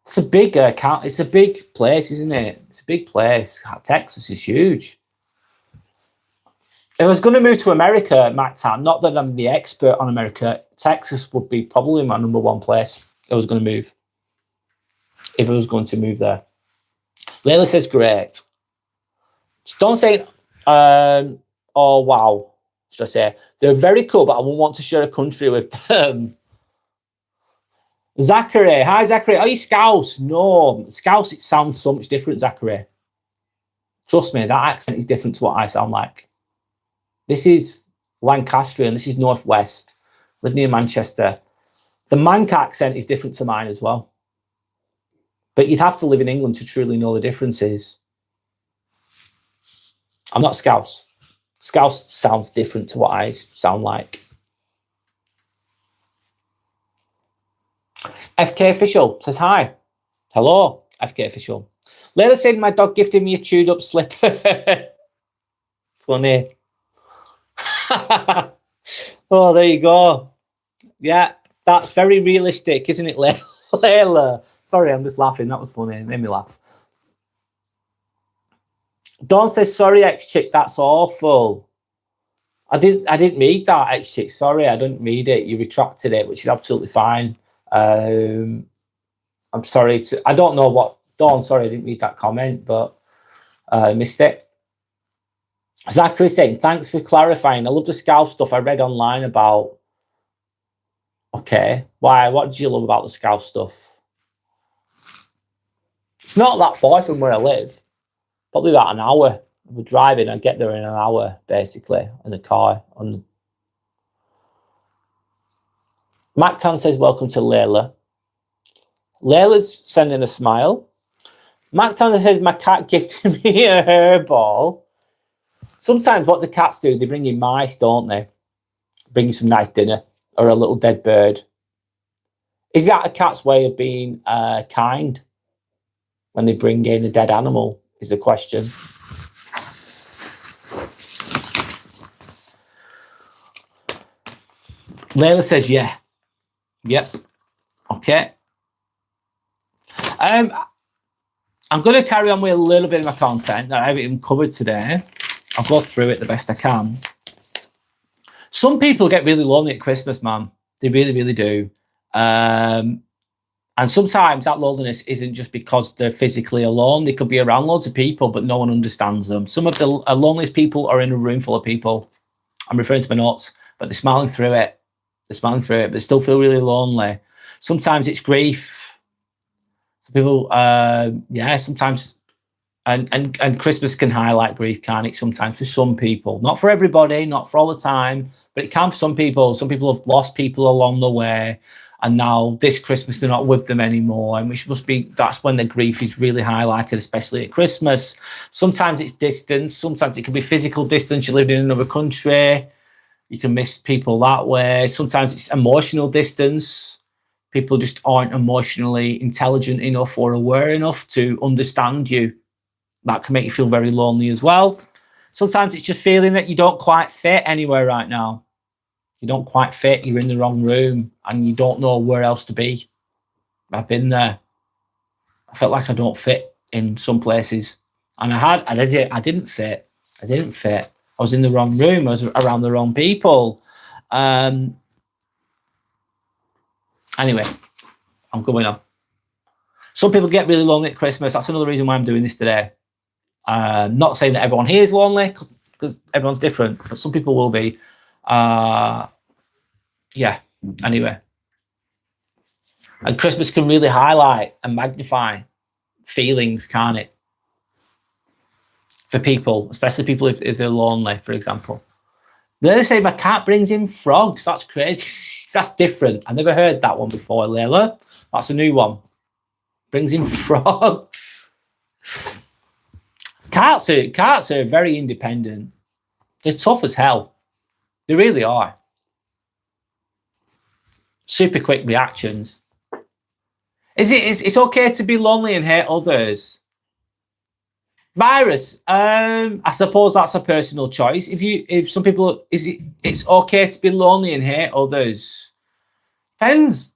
It's a big It's a big place, isn't it? It's a big place. Texas is huge. If I was going to move to America, Mactan, not that I'm the expert on America, Texas would be probably my number one place if I was going to move. If I was going to move there. Layla says, great. Just don't say, oh, wow. Should I say? They're very cool, but I wouldn't want to share a country with them. Zachary. Hi, Zachary. Are you Scouse? No. Scouse, it sounds so much different, Zachary. Trust me, that accent is different to what I sound like. This is Lancastrian. This is Northwest. Live near Manchester. The Manc accent is different to mine as well. But you'd have to live in England to truly know the differences. I'm not Scouse. Scouse sounds different to what I sound like. FK Official says hi. Hello, FK Official. Layla said my dog gifted me a chewed up slipper. Funny. Oh, there you go. Yeah, that's very realistic, isn't it, Layla? Sorry, I'm just laughing. That was funny. It made me laugh. Dawn says, sorry, ex-chick, that's awful. I didn't read that, ex-chick. Sorry, I didn't read it. You retracted it, which is absolutely fine. I'm sorry. I don't know what... Dawn, sorry, I didn't read that comment, but I missed it. Zachary saying, thanks for clarifying. I love the Scouse stuff I read online about. Okay. Why? What did you love about the Scouse stuff? It's not that far from where I live. Probably about an hour. We're driving. I'd get there in an hour, basically, in a car. Mactan says, welcome to Layla. Layla's sending a smile. Mactan says, my cat gifted me a hairball. Sometimes what the cats do, they bring in mice, don't they? Bring you some nice dinner or a little dead bird. Is that a cat's way of being kind when they bring in a dead animal, is the question. Layla says, yeah. Yep. Okay. I'm going to carry on with a little bit of my content that I haven't even covered today. I'll go through it the best I can. Some people get really lonely at Christmas, man. They really, really do. And sometimes that loneliness isn't just because they're physically alone. They could be around loads of people, but no one understands them. Some of the loneliest people are in a room full of people. I'm referring to my notes, but they're smiling through it. They're smiling through it, but they still feel really lonely. Sometimes it's grief. Some people, sometimes... And Christmas can highlight grief, can't it? Sometimes for some people, not for everybody, not for all the time, but it can for some people. Some people have lost people along the way, and now this Christmas they're not with them anymore, and that's when the grief is really highlighted, especially at Christmas. Sometimes it's distance. Sometimes it can be physical distance. You live in another country, you can miss people that way. Sometimes it's emotional distance. People just aren't emotionally intelligent enough or aware enough to understand you. That can make you feel very lonely as well. Sometimes it's just feeling that you don't quite fit anywhere right now. You don't quite fit. You're in the wrong room and you don't know where else to be. I've been there. I felt like I don't fit in some places. And I didn't fit. I didn't fit. I was in the wrong room. I was around the wrong people. Anyway, I'm going on. Some people get really lonely at Christmas. That's another reason why I'm doing this today. Not saying that everyone here is lonely, because everyone's different, but some people will be. Anyway. And Christmas can really highlight and magnify feelings, can't it? For people, especially people if they're lonely, for example. They say my cat brings in frogs. That's crazy. That's different. I never heard that one before, Layla. That's a new one. Brings in frogs. Cats are very independent. They're tough as hell. They really are. Super quick reactions. It's okay to be lonely and hate others? Virus, I suppose that's a personal choice. If some people, it's okay to be lonely and hate others. Depends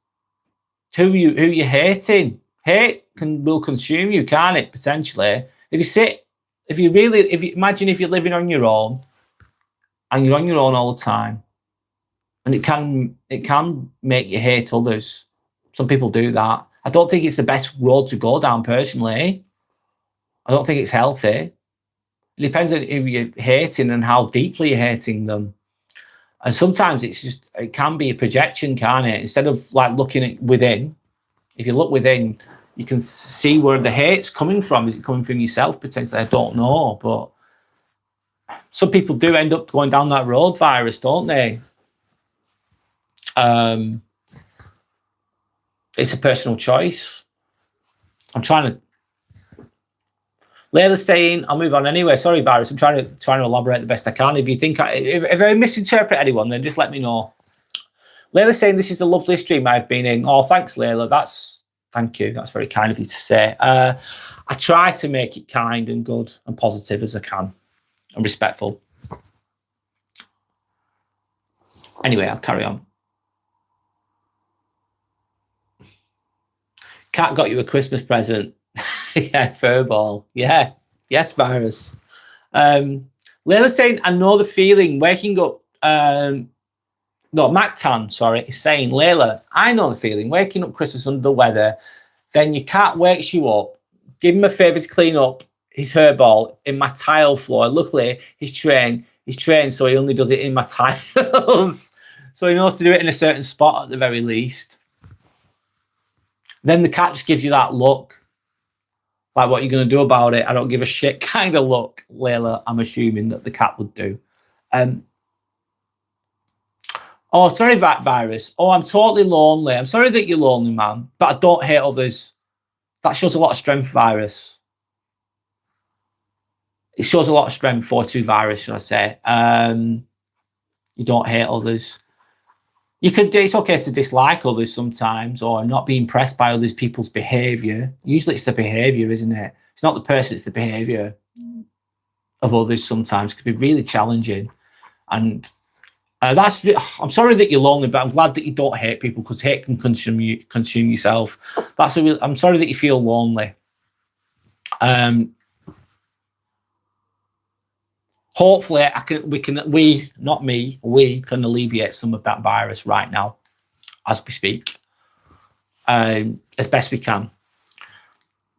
who you're hating. Hate will consume you, can't it? Potentially. If you imagine if you're living on your own and you're on your own all the time, and it can make you hate others. Some people do that. I don't think it's the best road to go down personally. I don't think it's healthy. It depends on who you're hating and how deeply you're hating them. And sometimes it can be a projection, can't it? Instead of like looking at within, if you look within, you can see where the hate's coming from. Is it coming from yourself potentially? I don't know, but some people do end up going down that road, Virus, don't they? It's a personal choice. I'm trying to. Layla's saying, I'll move on anyway. Sorry, Virus. I'm trying to elaborate the best I can. If you think if I misinterpret anyone, then just let me know. Layla's saying this is the loveliest stream I've been in. Oh, thanks, Layla. Thank you. That's very kind of you to say. I try to make it kind and good and positive as I can and respectful. Anyway, I'll carry on. Cat got you a Christmas present. Yeah, furball. Yeah. Yes, Virus. Layla's saying, I know the feeling waking up. No, Mactan, sorry, is saying, Layla, I know the feeling waking up Christmas under the weather. Then your cat wakes you up. Give him a favour to clean up his hairball in my tile floor. Luckily, he's trained, so he only does it in my tiles. So he knows to do it in a certain spot at the very least. Then the cat just gives you that look. Like, what are you going to do about it? I don't give a shit kind of look, Layla, I'm assuming that the cat would do. Oh, sorry, Virus. Oh, I'm totally lonely. I'm sorry that you're lonely, man. But I don't hate others. That shows a lot of strength, Virus. It shows a lot of strength, 4-2 Virus, should I say. You don't hate others. It's okay to dislike others sometimes or not be impressed by other people's behaviour. Usually it's the behaviour, isn't it? It's not the person, it's the behaviour of others sometimes. It can be really challenging. And I'm sorry that you're lonely, but I'm glad that you don't hate people because hate can consume yourself. I'm sorry that you feel lonely. Hopefully, we can alleviate some of that virus right now, as we speak, as best we can.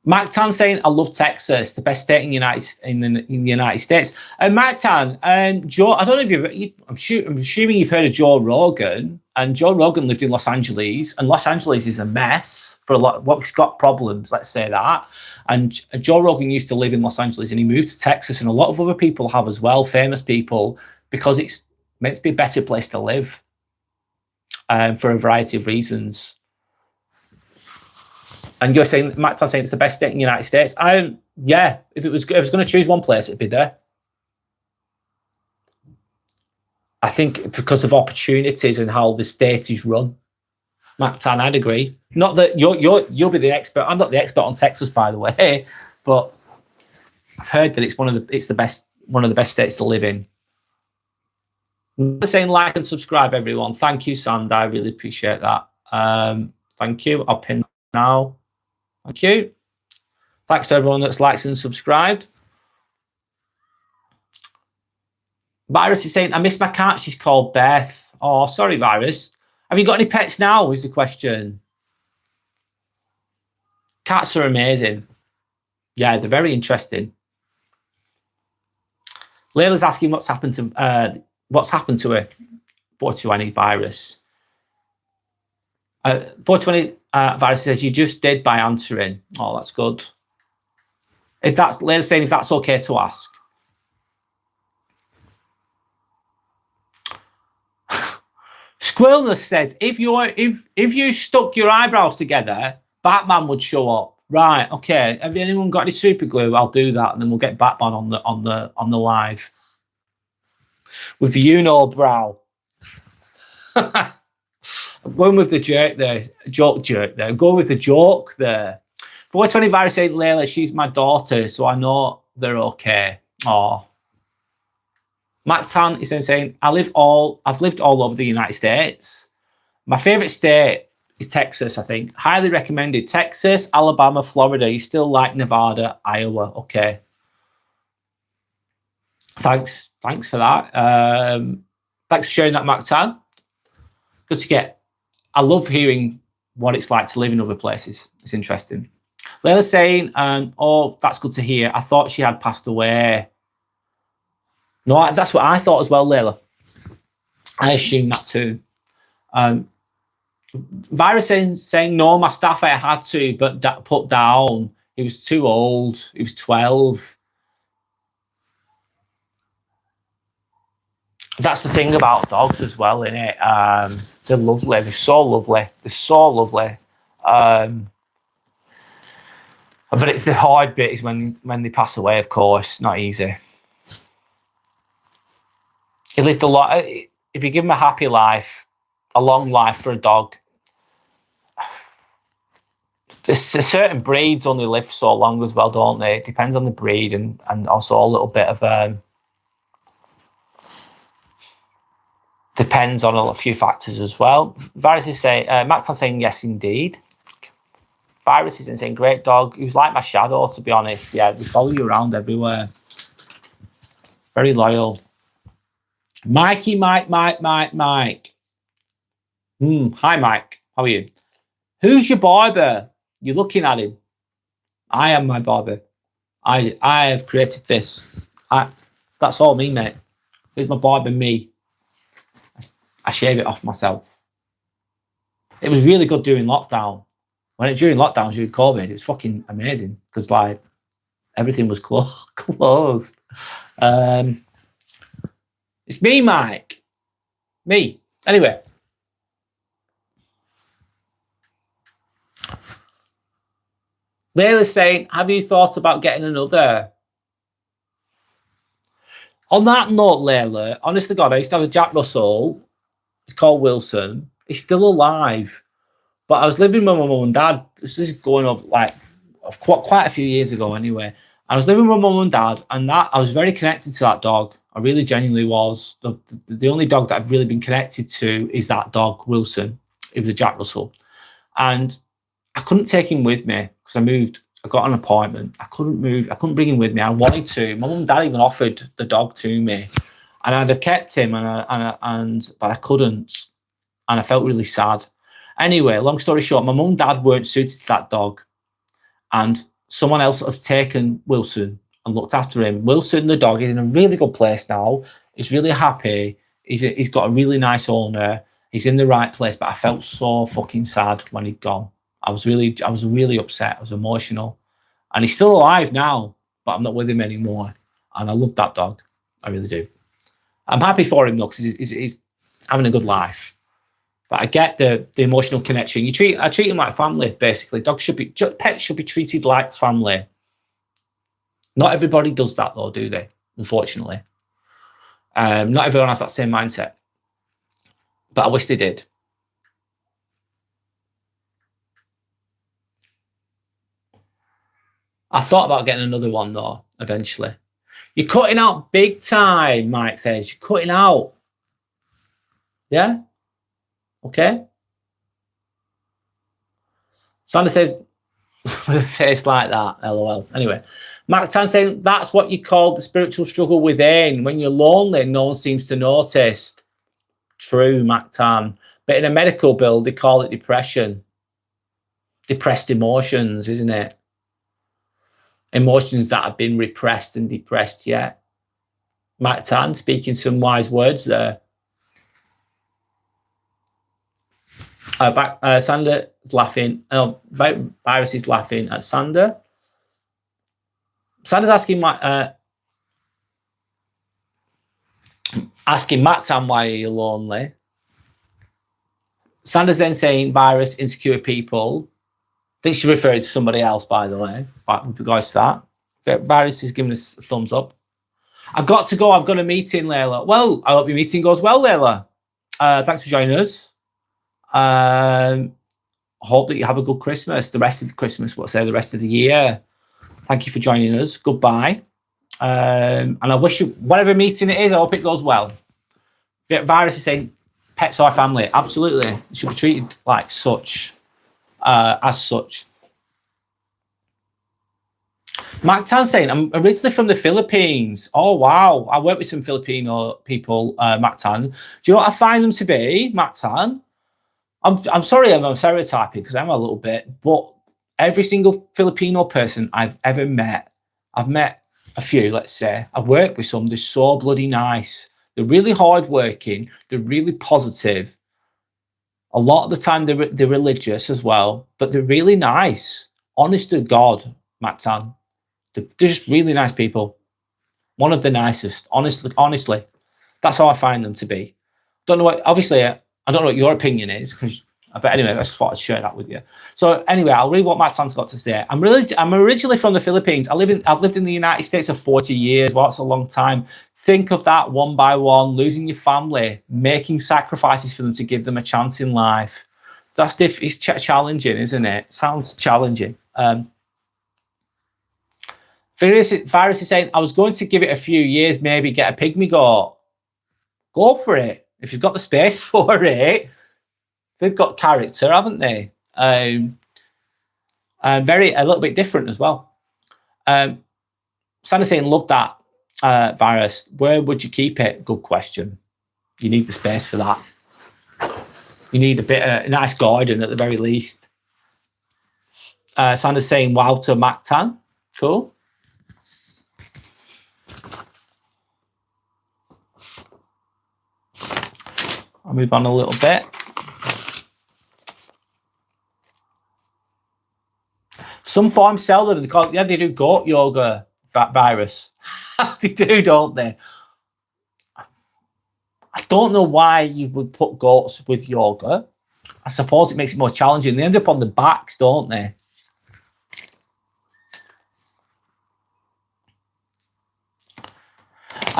Mac Tan saying, "I love Texas, the best state in the United States." And Mac Tan, Joe, I don't know if I'm assuming you've heard of Joe Rogan. And Joe Rogan lived in Los Angeles, and Los Angeles is a mess for a lot. What's got problems, let's say that. And Joe Rogan used to live in Los Angeles, and he moved to Texas, and a lot of other people have as well, famous people, because it's meant to be a better place to live, for a variety of reasons. And you're saying, Matt's saying it's the best state in the United States. Yeah, if I was going to choose one place, it'd be there. I think because of opportunities and how the state is run. Matt Tan, I'd agree. Not that you'll be the expert. I'm not the expert on Texas, by the way, but I've heard that it's one of the best states to live in. I'm saying like and subscribe, everyone. Thank you, Sand. I really appreciate that. Thank you. I'll pin now. Thank you. Thanks to everyone that's liked and subscribed. Virus is saying, I miss my cat. She's called Beth. Oh, sorry, Virus. Have you got any pets now, is the question. Cats are amazing. Yeah, they're very interesting. Layla's asking what's happened to her. 420 Virus. 420 Virus says, you just did by answering. Oh, that's good. Layla's saying if that's okay to ask. Squirrelness says, if you stuck your eyebrows together, Batman would show up. Right, okay. Have anyone got any super glue? I'll do that, and then we'll get Batman on the live. With the unibrow. I'm going with the jerk there. Joke there. I'm going with the joke there. 420 Virus saying, Layla, she's my daughter, so I know they're okay. Oh. Matt Tan is then saying, I've lived all over the United States. My favorite state is Texas, I think. Highly recommended. Texas, Alabama, Florida. You still like Nevada, Iowa. Okay. Thanks for that. Thanks for sharing that, Matt Tan. Good to get. I love hearing what it's like to live in other places. It's interesting. Layla's saying, oh, that's good to hear. I thought she had passed away. No, that's what I thought as well, Layla. I assumed that too. Virus saying, no, my staff I had to, but put down. He was too old. He was 12. That's the thing about dogs as well, isn't it? They're lovely. They're so lovely. They're so lovely. But it's the hard bit is when they pass away, of course. Not easy. He lived a lot. If you give him a happy life, a long life for a dog, there's certain breeds only live so long as well, don't they? It depends on the breed and also a little bit of depends on a few factors as well. Virus is saying, Max is saying yes, indeed. Virus is saying great dog. He was like my shadow, to be honest. Yeah, they follow you around everywhere. Very loyal. Mike. Hi, Mike. How are you? Who's your barber? You're looking at him. I am my barber. I have created this. That's all me, mate. Who's my barber? Me. I shave it off myself. It was really good during lockdown. During lockdown, during COVID, it was fucking amazing because like everything was closed. It's me, Mike. Me. Anyway. Layla's saying, have you thought about getting another? On that note, Layla, honest to God, I used to have a Jack Russell. It's called Wilson. He's still alive. But I was living with my mum and dad. This is going up like quite a few years ago anyway. I was living with my mum and dad, and that I was very connected to that dog. I really genuinely was. The only dog that I've really been connected to is that dog, Wilson. It was a Jack Russell. And I couldn't take him with me because I moved. I got an appointment. I couldn't move. I couldn't bring him with me. I wanted to. My mum and dad even offered the dog to me. And I'd have kept him, but I couldn't. And I felt really sad. Anyway, long story short, my mum and dad weren't suited to that dog. And someone else had taken Wilson and looked after him. Wilson, the dog, is in a really good place now. He's really happy. He's got a really nice owner. He's in the right place. But I felt so fucking sad when he'd gone. I was really upset. I was emotional. And he's still alive now, but I'm not with him anymore. And I love that dog. I really do. I'm happy for him though, because he's having a good life. But I get the emotional connection. I treat them like family, basically. Pets should be treated like family. Not everybody does that though, do they? Unfortunately. Not everyone has that same mindset. But I wish they did. I thought about getting another one though, eventually. You're cutting out big time, Mike says. You're cutting out. Yeah? Okay. Sander says, with a face like that, lol. Anyway, Mark Tan saying, that's what you call the spiritual struggle within. When you're lonely, no one seems to notice. True, Mac Tan. But in a medical bill, they call it depression. Depressed emotions, isn't it? Emotions that have been repressed and depressed yet. Mac Tan speaking some wise words there. Sander is laughing. Virus is laughing at Sander. Sander's asking Matt Tan, why are you lonely? Sander's then saying, Virus, insecure people. I think she referred to somebody else, by the way, with regards to that. Virus is giving us a thumbs up. I've got to go. I've got a meeting, Layla. Well, I hope your meeting goes well, Layla. Thanks for joining us. Hope that you have a good Christmas, the rest of the Christmas, the rest of the year. Thank you for joining us. Goodbye. And I wish you, whatever meeting it is, I hope it goes well. Virus is saying pets are family. Absolutely. They should be treated like such, as such. Mark Tan saying, I'm originally from the Philippines. Oh, wow. I work with some Filipino people, Mark Tan. Do you know what I find them to be, Mark Tan? I'm sorry I'm stereotyping because I'm a little bit, but every single Filipino person I've ever met, I've met a few, let's say. I've worked with some, they're so bloody nice. They're really hardworking. They're really positive. A lot of the time they're religious as well, but they're really nice. Honest to God, Matt Tan. They're just really nice people. One of the nicest, honestly. That's how I find them to be. Don't know what, obviously, I don't know what your opinion is, but anyway, I just thought I'd share that with you. So anyway, I'll read what Matt Tan's got to say. I'm originally from the Philippines. I've lived in the United States for 40 years. Well, that's a long time. Think of that one by one, losing your family, making sacrifices for them to give them a chance in life. It's challenging, isn't it? Sounds challenging. Virus is saying, I was going to give it a few years, maybe get a pygmy goat. Go for it. If you've got the space for it. They've got character, haven't they? A little bit different as well. Sandy's saying, love that, Virus. Where would you keep it? Good question. You need the space for that. You need a nice garden at the very least. Sandy's saying, wow to Mac Tan. Cool. I'll move on a little bit. Some farms sell them. They do goat yoga, Virus. They do, don't they? I don't know why you would put goats with yoga. I suppose it makes it more challenging. They end up on the backs, don't they?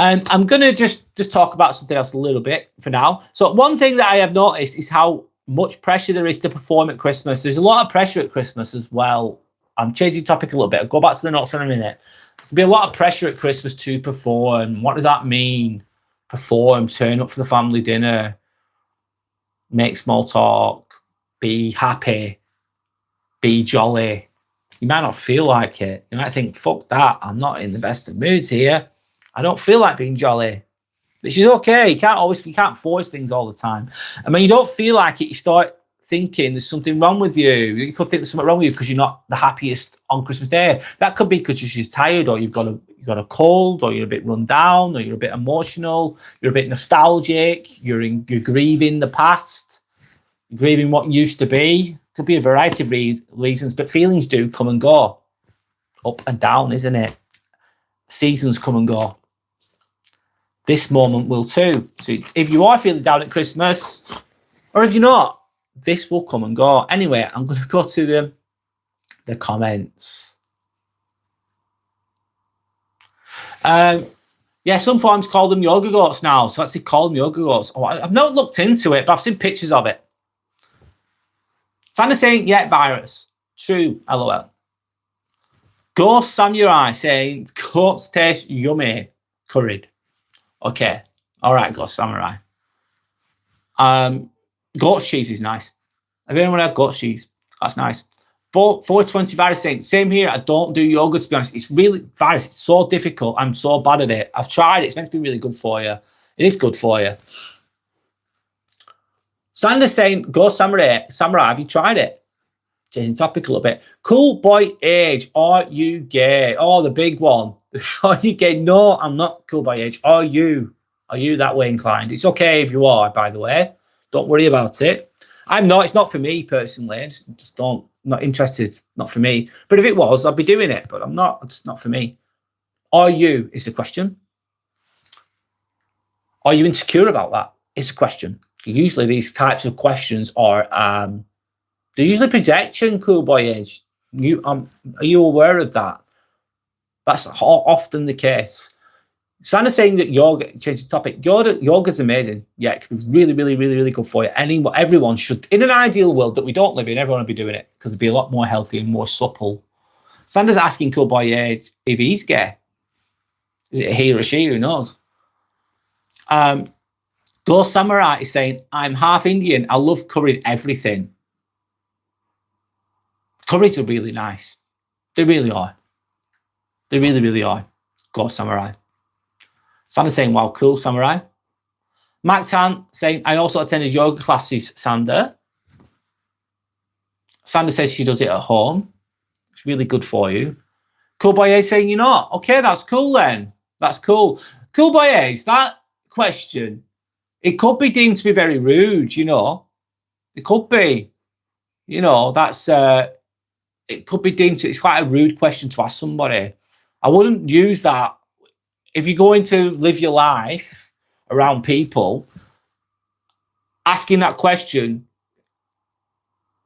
I'm going to just talk about something else a little bit for now. So one thing that I have noticed is how much pressure there is to perform at Christmas. There's a lot of pressure at Christmas as well. I'm changing topic a little bit. I'll go back to the notes in a minute. There'll be a lot of pressure at Christmas to perform. What does that mean? Perform, turn up for the family dinner, make small talk, be happy, be jolly. You might not feel like it. You might think, fuck that. I'm not in the best of moods here. I don't feel like being jolly. Which is okay. You can't force things all the time. I mean, you don't feel like it, you start thinking there's something wrong with you. You could think there's something wrong with you because you're not the happiest on Christmas Day. That could be because you're tired, or you've got a cold, or you're a bit run down, or you're a bit emotional, you're a bit nostalgic, you're grieving the past, you're grieving what used to be. Could be a variety of reasons, but feelings do come and go. Up and down, isn't it? Seasons come and go. This moment will too. So if you are feeling down at Christmas, or if you're not, this will come and go. Anyway, I'm going to go to the comments. Yeah, some farms call them yoga goats now. So actually call them yoga goats. Oh, I've not looked into it, but I've seen pictures of it. Sandy's saying, yeah, Virus. True, LOL. Ghost Samurai saying, goats taste yummy, curried. Okay. All right, Ghost Samurai. Goat cheese is nice. Have anyone had goat cheese? That's nice. But 420 Virus saying, same here. I don't do yoga, to be honest. It's really, Virus, it's so difficult. I'm so bad at it. I've tried it. It's meant to be really good for you. It is good for you. Sandra's saying, Ghost Samurai, have you tried it? Changing topic a little bit. Cool boy age. Are you gay? Oh, the big one. Are you gay? No, I'm not cool by age. Are you that way inclined? It's okay if you are, by the way. Don't worry about it. I'm not. It's not for me personally. I just not interested. Not for me. But if it was, I'd be doing it. But I'm not. It's not for me. Are you? Is the question. Are you insecure about that? It's a question. Usually these types of questions are they're usually projection, cool boy age. Are you aware of that? That's often the case. Sandra's saying that yoga, change the topic. Yoga's amazing. Yeah, it can be really, really, really, really good for you. Everyone should, in an ideal world that we don't live in, everyone would be doing it because it'd be a lot more healthy and more supple. Sandra's asking Cool Boy Age if he's gay. Is it a he or a she? Who knows? Go Samurai is saying, I'm half Indian. I love curry everything. Curries are really nice. They really are. They really, really are. Go Samurai. Sandra's saying, wow, cool, Samurai. Mac Tan saying, I also attended yoga classes, Sandra. Sandra says she does it at home. It's really good for you. Cool Boy A saying, you're not. Okay, that's cool then. That's cool. Cool Boy A, that question, it could be deemed to be very rude, you know. It could be. You know, that's, it could be deemed to, it's quite a rude question to ask somebody. I wouldn't use that. If you're going to live your life around people, asking that question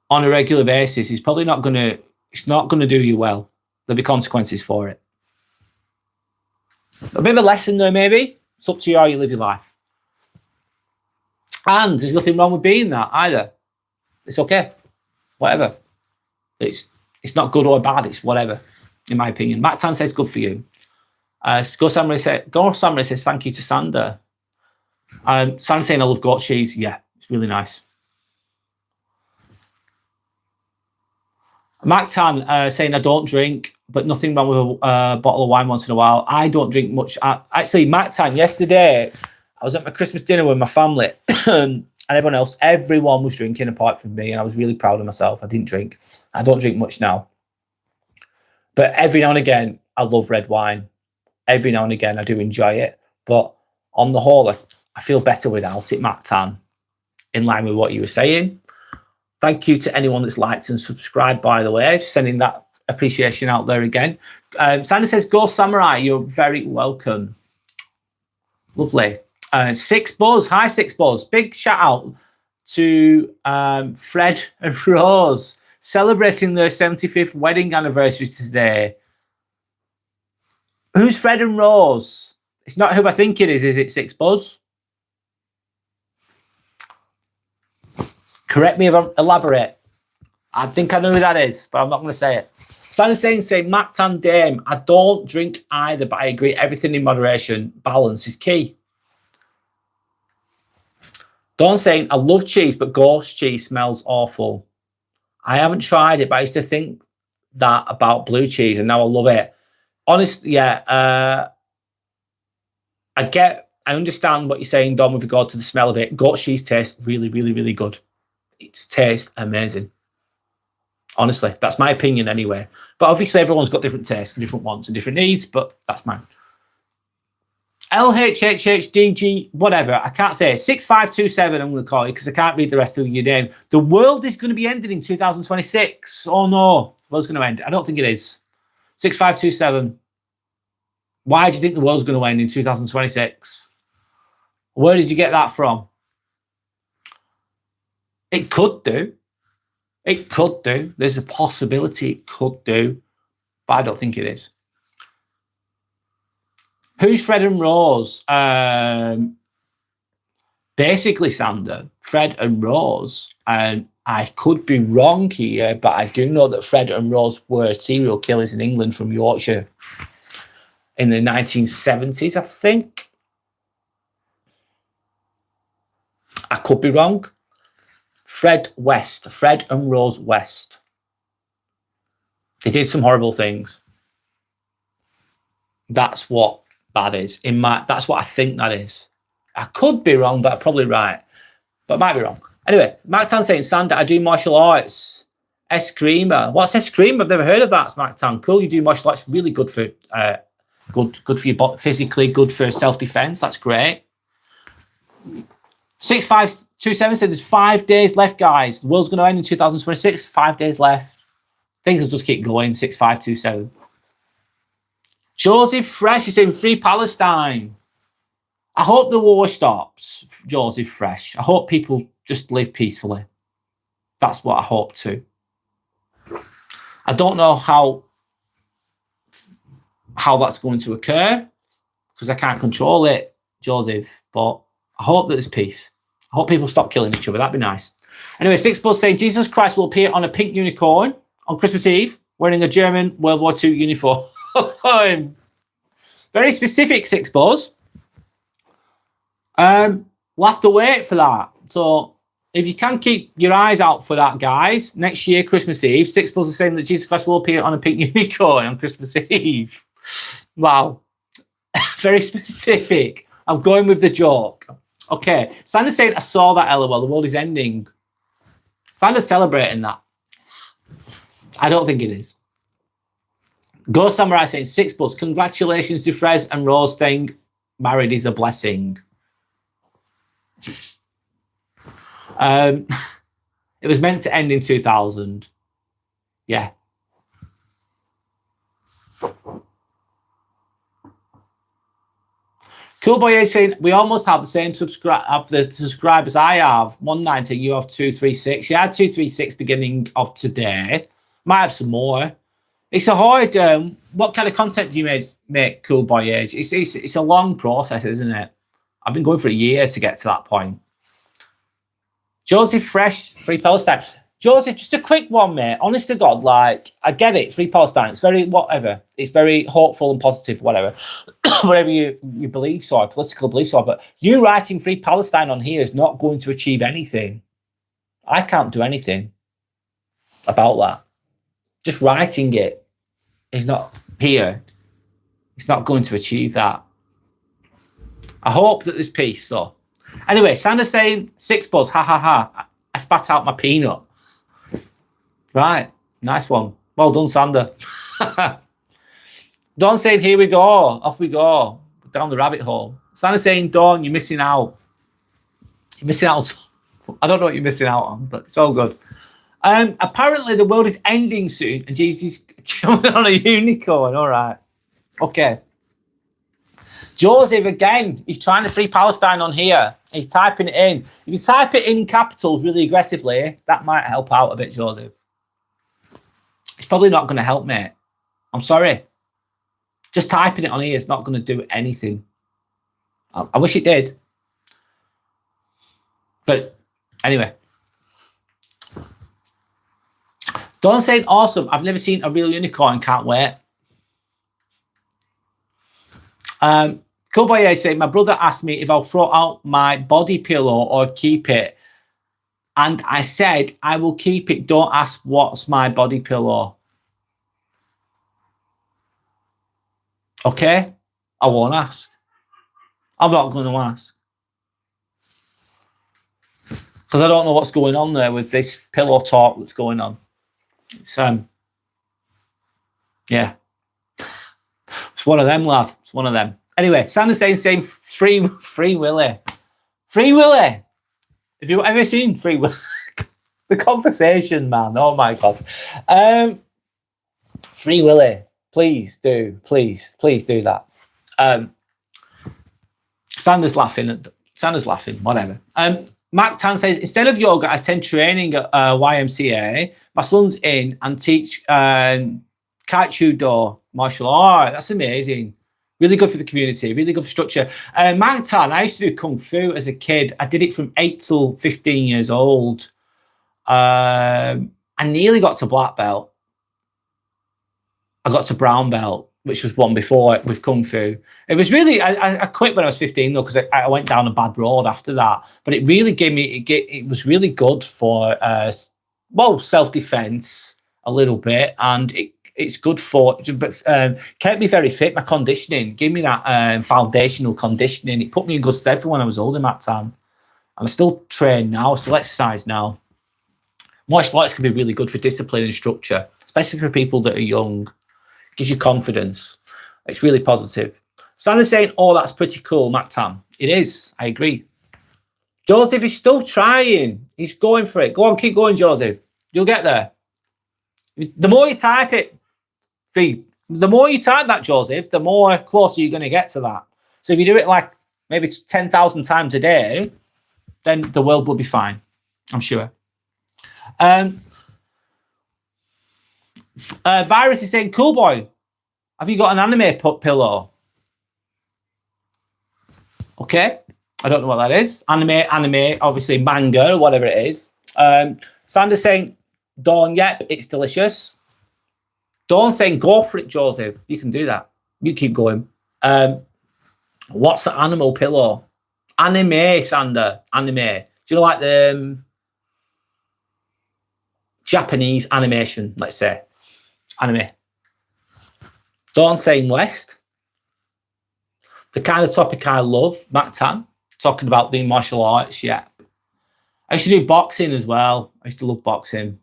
on a regular basis is probably not going to, it's not going to do you well. There'll be consequences for it. A bit of a lesson there, maybe. It's up to you how you live your life. And there's nothing wrong with being that either. It's okay. Whatever. It's not good or bad. It's whatever, in my opinion. Matt Tan says good for you. Go Samurai says thank you to Sander. Sandra's saying I love goat cheese. Yeah, it's really nice. Mac Tan saying I don't drink, but nothing wrong with a bottle of wine once in a while. I don't drink much. Actually, Mac Tan, yesterday I was at my Christmas dinner with my family and everyone else. Everyone was drinking apart from me, and I was really proud of myself. I didn't drink. I don't drink much now. But every now and again, I love red wine. Every now and again, I do enjoy it. But on the whole, I feel better without it, Matt Tan, in line with what you were saying. Thank you to anyone that's liked and subscribed, by the way. Just sending that appreciation out there again. Sandra says, go Samurai. You're very welcome. Lovely. Six Buzz. Hi, Six Buzz. Big shout out to Fred and Rose celebrating their 75th wedding anniversary today. Who's Fred and Rose? It's not who I think it is it, Six Buzz? Correct me if I elaborate. I think I know who that is, but I'm not going to say it. Sandra's saying, Matt and Dame, I don't drink either, but I agree, everything in moderation. Balance is key. Dawn saying, I love cheese, but ghost cheese smells awful. I haven't tried it, but I used to think that about blue cheese, and now I love it. Honestly, yeah, I understand what you're saying, Don, with regard to the smell of it. Goat cheese tastes really, really, really good. It tastes amazing. Honestly, that's my opinion anyway. But obviously, everyone's got different tastes and different wants and different needs, but that's mine. LHHHDG, whatever, I can't say. 6527, I'm going to call you because I can't read the rest of your name. The world is going to be ending in 2026. Oh, no. The world's going to end. I don't think it is. 6527. Why do you think the world's going to end in 2026? Where did you get that from? It could do. It could do. There's a possibility it could do, but I don't think it is. Who's Fred and Rose? Basically, Sander, Fred and Rose. I could be wrong here, but I do know that Fred and Rose were serial killers in England from Yorkshire in the 1970s, I think. I could be wrong. Fred and Rose West. They did some horrible things. That's what that is. That's what I think that is. I could be wrong, but I'm probably right. But I might be wrong. Anyway, Mark Tan saying, Sander, I do martial arts. Eskrima. What's Eskrima? I've never heard of that. It's Mark Tan. Cool. You do martial arts. Really good for good for your body, physically, good for self-defense. That's great. 6527 said there's 5 days left, guys. The world's going to end in 2026. 5 days left. Things will just keep going. 6527. Joseph Fresh is saying free Palestine. I hope the war stops, Joseph Fresh. I hope people just live peacefully. That's what I hope too. I don't know how that's going to occur, because I can't control it, Joseph. But I hope that there's peace. I hope people stop killing each other. That'd be nice. Anyway, Six Buzz saying Jesus Christ will appear on a pink unicorn on Christmas Eve wearing a German World War II uniform. Very specific, Six Buzz. We'll have to wait for that. So if you can keep your eyes out for that, guys, next year, Christmas Eve, Six Buzz is saying that Jesus Christ will appear on a pink unicorn on Christmas Eve. Wow. Very specific. I'm going with the joke. Okay. Sandra's saying, I saw that, LOL. The world is ending. Sandra's celebrating that. I don't think it is. Ghost Samurai saying, Six Buzz, congratulations to Frez and Rose thing. Married is a blessing. It was meant to end in 2000. Yeah. Cool Boy Age saying, we almost have the same subscribers I have. 190, you have 236. You had 236 beginning of today. Might have some more. It's a hard, what kind of content do you make Cool Boy Age? It's a long process, isn't it? I've been going for a year to get to that point. Joseph Fresh, Free Palestine. Joseph, just a quick one, mate. Honest to God, like, I get it. Free Palestine. It's very, whatever. It's very hopeful and positive, whatever. Whatever you believe so, political beliefs so. But you writing Free Palestine on here is not going to achieve anything. I can't do anything about that. Just writing it is not here. It's not going to achieve that. I hope that there's peace, though. Anyway, Sandra's saying, Six Buzz, ha ha ha. I spat out my peanut. Right, nice one. Well done, Sandra. Dawn saying, here we go. Off we go. Down the rabbit hole. Sandra's saying, Dawn, you're missing out. You're missing out. I don't know what you're missing out on, but it's all good. Apparently, the world is ending soon, and Jesus is coming on a unicorn. All right. Okay. Joseph, again, he's trying to free Palestine on here. He's typing it in. If you type it in capitals really aggressively, that might help out a bit, Joseph. It's probably not going to help, mate. I'm sorry. Just typing it on here is not going to do anything. I wish it did. But anyway. Dawn saying, awesome. I've never seen a real unicorn. Can't wait. Cool Boy A saying, my brother asked me if I'll throw out my body pillow or keep it. And I said, I will keep it. Don't ask what's my body pillow. Okay? I won't ask. I'm not going to ask. Because I don't know what's going on there with this pillow talk that's going on. It's, yeah. It's one of them, lad. It's one of them. Anyway, Sandra's saying Free Willy. Free Willy. Have you ever seen Free Willy? The conversation, man. Oh my God. Free Willy. Please do. Please do that. Sandra's laughing. Whatever. Mac Tan says, instead of yoga, I attend training at YMCA. My son's in and teach Kaichudo martial art. That's amazing. Really good for the community, really good for structure. Mac Tan, I used to do Kung Fu as a kid. I did it from 8 till 15 years old. I nearly got to black belt. I got to brown belt, which was one before with Kung Fu. It was really, I quit when I was 15 though, because I went down a bad road after that. But it really gave me, it was really good for, self-defense a little bit. And it's good for, but kept me very fit. My conditioning, gave me that foundational conditioning. It put me in good stead for when I was older, Matt Tan. I'm still trained now, I still exercise now. Martial arts can be really good for discipline and structure, especially for people that are young. It gives you confidence. It's really positive. Sandra's saying, oh, that's pretty cool, Matt Tan. It is, I agree. Joseph is still trying. He's going for it. Go on, keep going, Joseph. You'll get there. The more you type it, the more you type that, Joseph, the more closer you're going to get to that. So if you do it like maybe 10,000 times a day, then the world will be fine, I'm sure. Virus is saying, cool boy, have you got an anime pillow? Okay, I don't know what that is. Anime, obviously manga or whatever it is. Sander's saying, Dawn, yep, it's delicious. Dawn saying, go for it, Joseph. You can do that. You keep going. What's the animal pillow? Anime, Sander. Anime. Do you know like the Japanese animation, let's say? Anime. Dawn saying West. The kind of topic I love, Matt Tan, talking about the martial arts, yeah. I used to do boxing as well. I used to love boxing.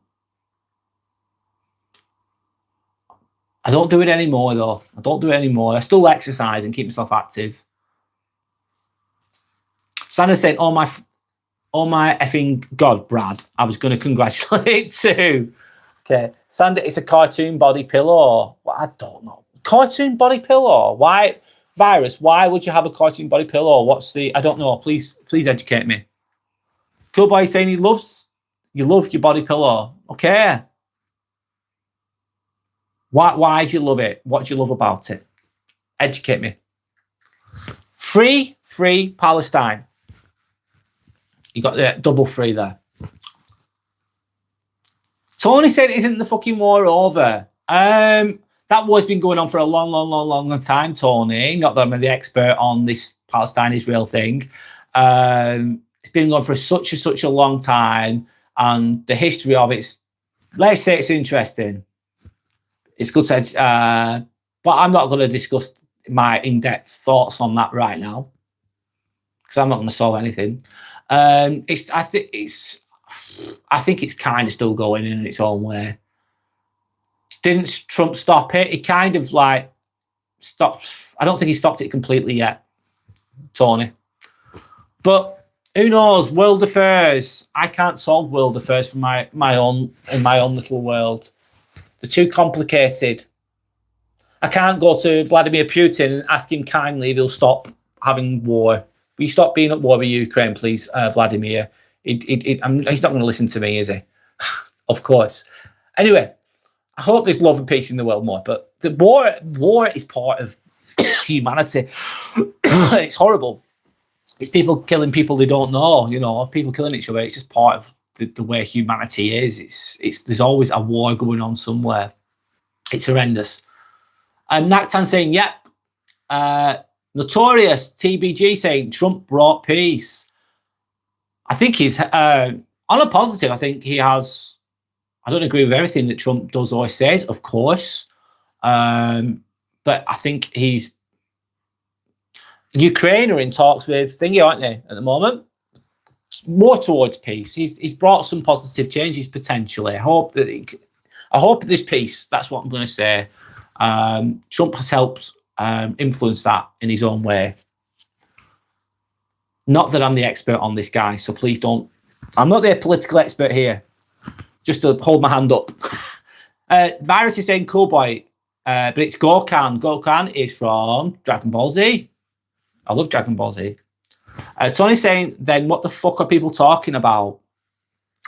I don't do it anymore, though. I don't do it anymore. I still exercise and keep myself active. Santa said, oh my effing God, Brad. I was going to congratulate too. Okay. Sandra, it's a cartoon body pillow. Well, I don't know. Cartoon body pillow? Why? Virus, why would you have a cartoon body pillow? What's the... I don't know. Please educate me. Cool boy saying you love your body pillow. Okay. Why do you love it? What do you love about it? Educate me. Free Palestine. You got the double free there. Tony said, isn't the fucking war over? That war's been going on for a long time, Tony. Not that I'm the expert on this Palestine-Israel thing. It's been going for such a long time, and the history of it's, let's say it's interesting. It's good to, but I'm not going to discuss my in-depth thoughts on that right now because I'm not going to solve anything. I think it's kind of still going in its own way. Didn't Trump stop it? He kind of like stopped. I don't think he stopped it completely yet, Tony. But who knows? World affairs. I can't solve world affairs for my own little world. They're too complicated. I can't go to Vladimir Putin and ask him kindly if he'll stop having war. Will you stop being at war with Ukraine, please, Vladimir? He's not going to listen to me, is he? Of course. Anyway, I hope there's love and peace in the world more. But the war is part of humanity. It's horrible. It's people killing people they don't know. You know, people killing each other. It's just part of the way humanity is. There's always a war going on somewhere. It's horrendous. Naktan saying, yep. Notorious TBG saying Trump brought peace. I think he's on a positive. I think he has. I don't agree with everything that Trump does or says, of course, but I think he's. Ukraine are in talks with thingy, aren't they, at the moment? More towards peace. He's brought some positive changes potentially. I hope there's peace. That's what I'm going to say. Trump has helped influence that in his own way. Not that I'm the expert on this guy, so please don't. I'm not the political expert here. Just to hold my hand up. Virus is saying cool boy, but it's Gorkan. Gorkan is from Dragon Ball Z. I love Dragon Ball Z. Tony's saying, then what the fuck are people talking about?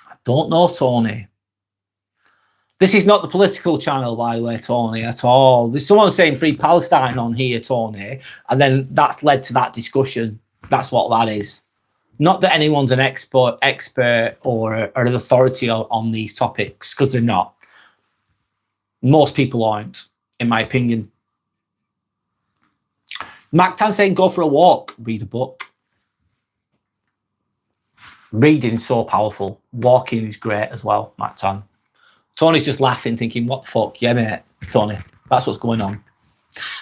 I don't know, Tony. This is not the political channel, by the way, Tony, at all. There's someone saying Free Palestine on here, Tony, and then that's led to that discussion. That's what that is. Not that anyone's an expert or an authority on these topics, because they're not. Most people aren't, in my opinion. Mactan saying go for a walk, read a book. Reading is so powerful. Walking is great as well, Mactan. Tony's just laughing, thinking, what the fuck? Yeah, mate, Tony, that's what's going on.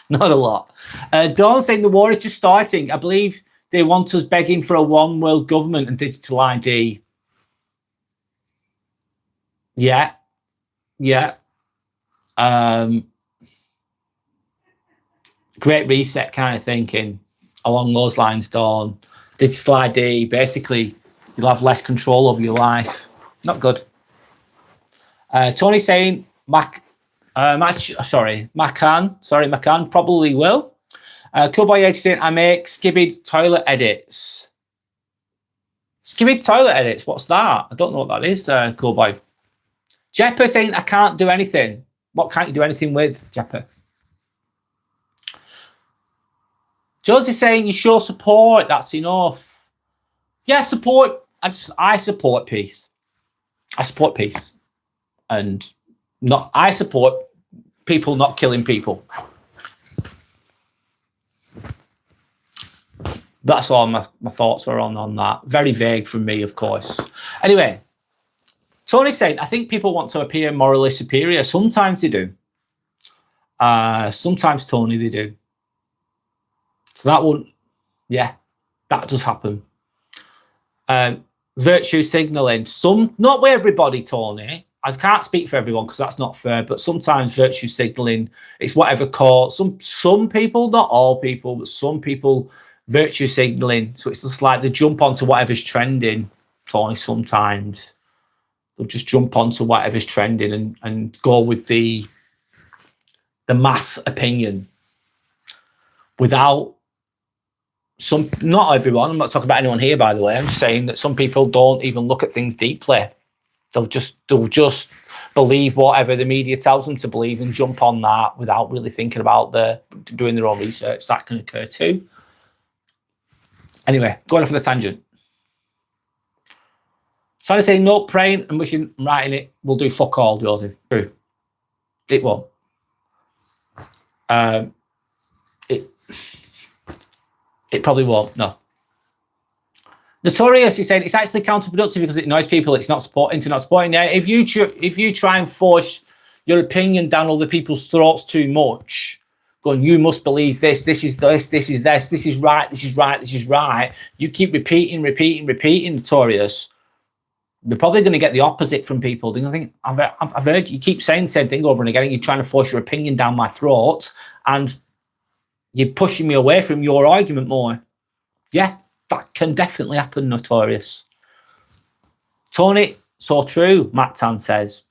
Not a lot. Dawn saying the war is just starting. I believe they want us begging for a one world government and digital ID. Yeah. Great reset kind of thinking along those lines, Dawn. Digital ID, basically, you'll have less control over your life. Not good. Tony saying Macan probably will. Cool Boy Edge saying I make skibbied toilet edits. Skibbied toilet edits, what's that? I don't know what that is, Cool Boy. Jepper saying I can't do anything. What can't you do anything with, Jepper? Josie's saying you show support. That's enough. Yeah, support. I support peace. I support peace, and I support people not killing people. That's all my thoughts are on that. Very vague from me, of course. Anyway, Tony's saying, I think people want to appear morally superior. Sometimes they do. Sometimes, Tony, they do. So that won't, yeah, that does happen. Virtue signalling. Not with everybody, Tony. I can't speak for everyone because that's not fair, but sometimes virtue signalling, it's whatever called. Some people, not all people, but some people virtue signalling. So it's just like they jump onto whatever's trending, Tony, sometimes. They'll just jump onto whatever's trending and go with the mass opinion without not everyone. I'm not talking about anyone here, by the way. I'm just saying that some people don't even look at things deeply. They'll just believe whatever the media tells them to believe and jump on that without really thinking about doing their own research. That can occur too. Anyway, going off on a tangent. So I say no praying and wishing and writing it will do fuck all, Joseph. True. It won't. It probably won't, no. Notorious, he's saying it's actually counterproductive because it annoys people. It's not supporting. Yeah, if you try and force your opinion down other people's throats too much, going, you must believe this is this, this is this, this is right, this is right, this is right. You keep repeating, Notorious. You're probably going to get the opposite from people. They're going to think, I've heard you keep saying the same thing over and again, and you're trying to force your opinion down my throat, and you're pushing me away from your argument more. Yeah, that can definitely happen, Notorious. Tony, so true, Matt Tan says.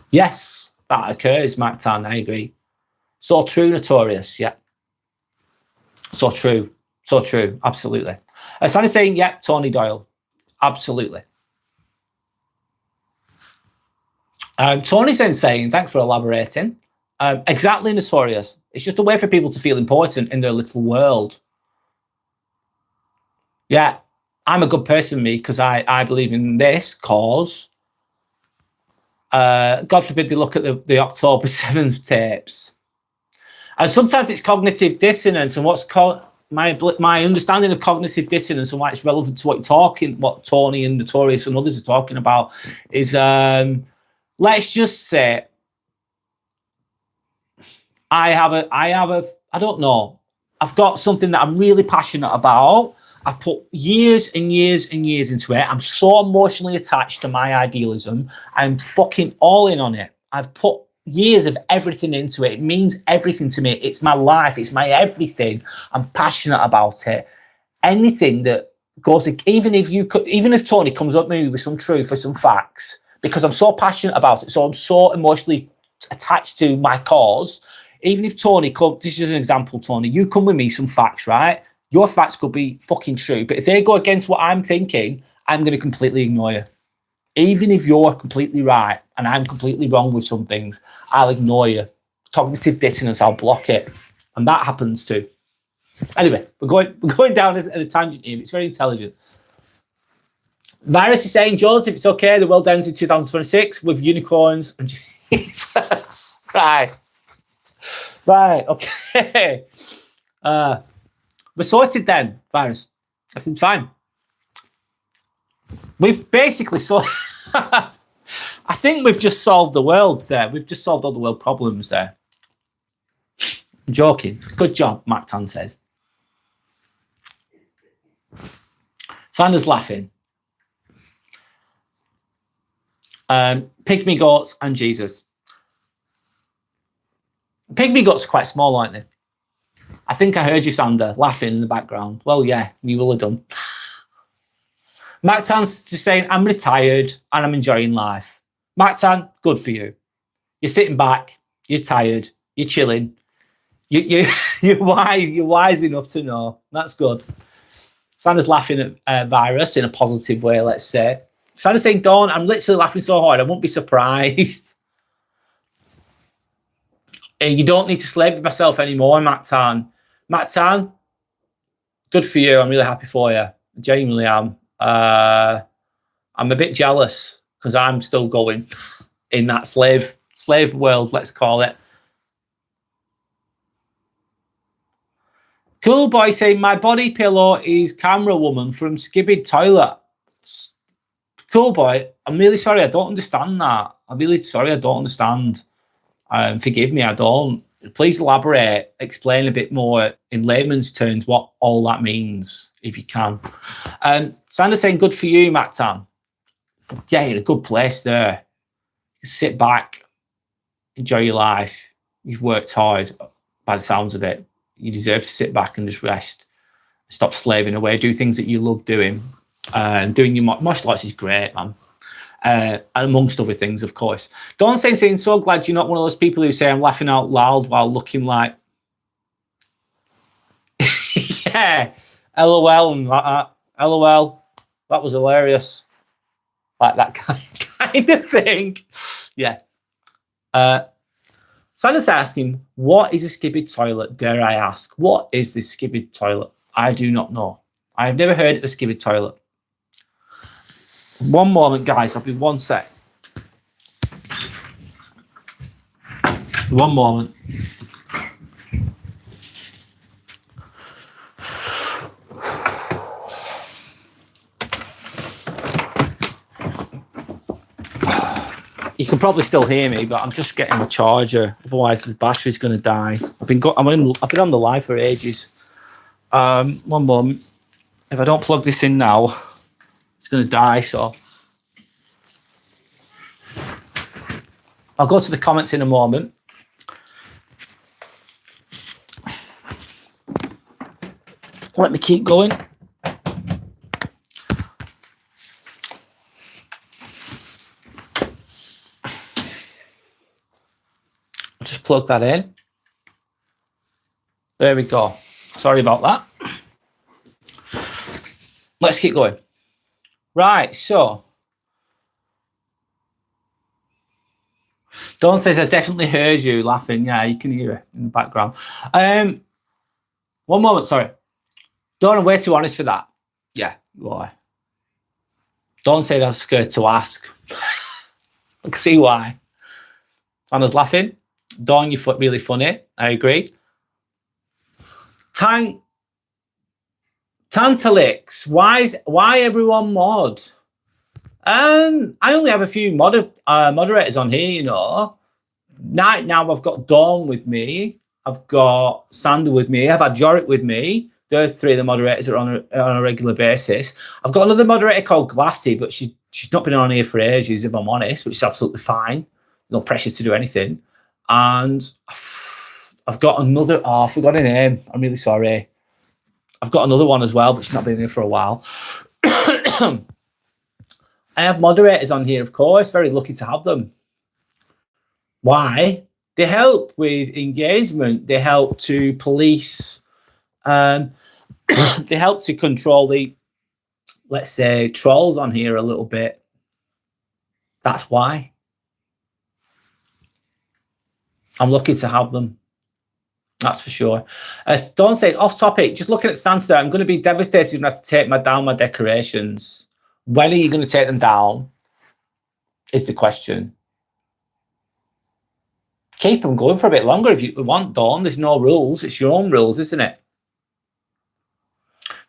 Yes, that occurs, Matt Tan, I agree. So true, Notorious, yeah. So true, absolutely. Sandy's saying, yeah, Tony Doyle. Absolutely. Tony's then saying, thanks for elaborating. Exactly, Notorious. It's just a way for people to feel important in their little world. Yeah, I'm a good person, me, because I believe in this cause. God forbid they look at the October 7th tapes. And sometimes it's cognitive dissonance, and what's called my understanding of cognitive dissonance and why it's relevant to what Tony and Notorious and others are talking about is, let's just say, I don't know. I've got something that I'm really passionate about. I put years and years and years into it. I'm so emotionally attached to my idealism. I'm fucking all in on it. I've put years of everything into it. It means everything to me. It's my life. It's my everything. I'm passionate about it. Anything that goes, even if Tony comes up maybe with some truth or some facts, because I'm so passionate about it, so I'm so emotionally attached to my cause. Even if Tony this is an example, Tony, you come with me some facts, right? Your facts could be fucking true, but if they go against what I'm thinking, I'm going to completely ignore you. Even if you're completely right and I'm completely wrong with some things, I'll ignore you. Cognitive dissonance, I'll block it. And that happens too. Anyway, we're going down a tangent here. It's very intelligent. Virus is saying, Joseph, it's okay. The world ends in 2026 with unicorns and Jesus. Right, okay. We're sorted then, Virus. Everything's fine. We've basically I think we've just solved the world there. We've just solved all the world problems there. I'm joking. Good job, Matt Tan says. Sanders laughing. Pygmy goats and Jesus. Pygmy goats are quite small, aren't they? I think I heard you, Sander, laughing in the background. Well, yeah, you will have done. Matt Tan's just saying, I'm retired and I'm enjoying life. Matt Tan, good for you. You're sitting back, you're tired, you're chilling. You're wise enough to know. That's good. Sander's laughing at Virus in a positive way, let's say. Sander's saying, Dawn, I'm literally laughing so hard, I won't be surprised. You don't need to slave myself anymore, Matt Tan. Matt Tan, good for you. I'm really happy for you. I genuinely am. I'm a bit jealous because I'm still going in that slave world, let's call it. Cool boy saying my body pillow is camera woman from Skibbid Toilet. Cool boy, I'm really sorry. I don't understand that. I'm really sorry. I don't understand. Forgive me. I don't. Please elaborate. Explain a bit more in layman's terms what all that means, if you can. Sanders saying good for you, Matt Tan. Yeah, you're in a good place there. Sit back, enjoy your life. You've worked hard by the sounds of it. You deserve to sit back and just rest. Stop slaving away. Do things that you love doing. Doing your martial arts is great, man. And amongst other things, of course. Dawn saying, so glad you're not one of those people who say I'm laughing out loud while looking like... yeah, LOL and like that. LOL. That was hilarious. Like that kind of thing. Yeah. Santa's asking, what is a Skibbid toilet? Dare I ask? What is this Skibbid toilet? I do not know. I have never heard of a Skibbid toilet. One moment, guys. I'll be one sec. One moment. You can probably still hear me, but I'm just getting a charger. Otherwise, the battery's going to die. I've been on the live for ages. One moment. If I don't plug this in now, it's going to die. So I'll go to the comments in a moment. Let me keep going. Just plug that in. There we go. Sorry about that. Let's keep going. Right, so Dawn says, I definitely heard you laughing. Yeah, you can hear it in the background. One moment, sorry. Dawn, I'm way too honest for that. Yeah, why? Dawn said I was scared to ask. I can see why. Anna's laughing. Dawn, you're really funny. I agree. Tantalix, why everyone mod? I only have a few moderators on here, you know. Right now I've got Dawn with me. I've got Sander with me. I've had Jorik with me. They're three of the moderators that are on a regular basis. I've got another moderator called Glassy, but she's not been on here for ages, if I'm honest, which is absolutely fine. No pressure to do anything. And I've got another... Oh, I forgot her name. I'm really sorry. I've got another one as well, but she's not been here for a while. I have moderators on here, of course. Very lucky to have them. Why? They help with engagement. They help to police. They help to control the, let's say, trolls on here a little bit. That's why. I'm lucky to have them. That's for sure. Dawn said, off topic, just looking at stands there, I'm going to be devastated when I have to take down my decorations. When are you going to take them down? Is the question. Keep them going for a bit longer if you want, Dawn. There's no rules. It's your own rules, isn't it?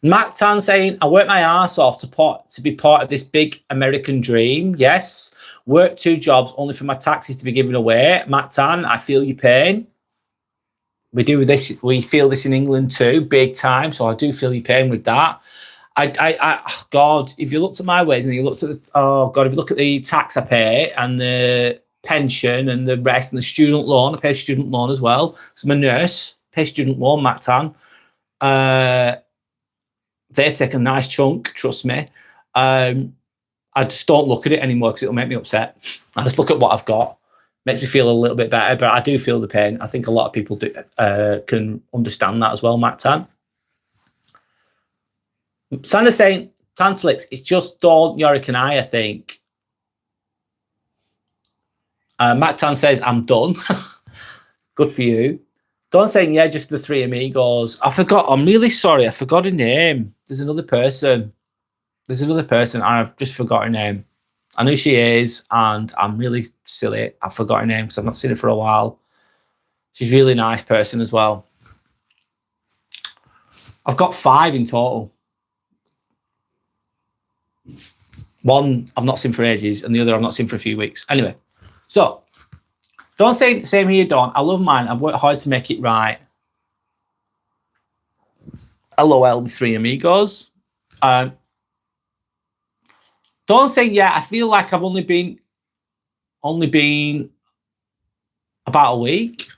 Matt Tan saying, I work my ass off to be part of this big American dream. Yes. Work 2 jobs only for my taxes to be given away. Matt Tan, I feel your pain. We do this. We feel this in England too, big time. So I do feel your pain with that. Oh God, if you looked at my wage and you looked at if you look at the tax I pay and the pension and the rest and the student loan, I pay student loan as well. So I'm a nurse, pay student loan, Matt Tan. They take a nice chunk, trust me. I just don't look at it anymore because it'll make me upset. I just look at what I've got. Makes me feel a little bit better, but I do feel the pain. I think a lot of people can understand that as well, Matt Tan. Sandra's saying, Tantalix, it's just Dawn, Yorick and I think. Matt Tan says, I'm done. Good for you. Don't say yeah, just the three amigos. I forgot. I'm really sorry. I forgot her name. There's another person. I've just forgot her name. I know she is, and I'm really silly. I forgot her name because I've not seen her for a while. She's a really nice person as well. I've got 5 in total. One I've not seen for ages, and the other I've not seen for a few weeks. Anyway, so don't say same here, Dawn. I love mine. I've worked hard to make it right. LOL, the three amigos. Don't say yeah. I feel like I've only been about a week.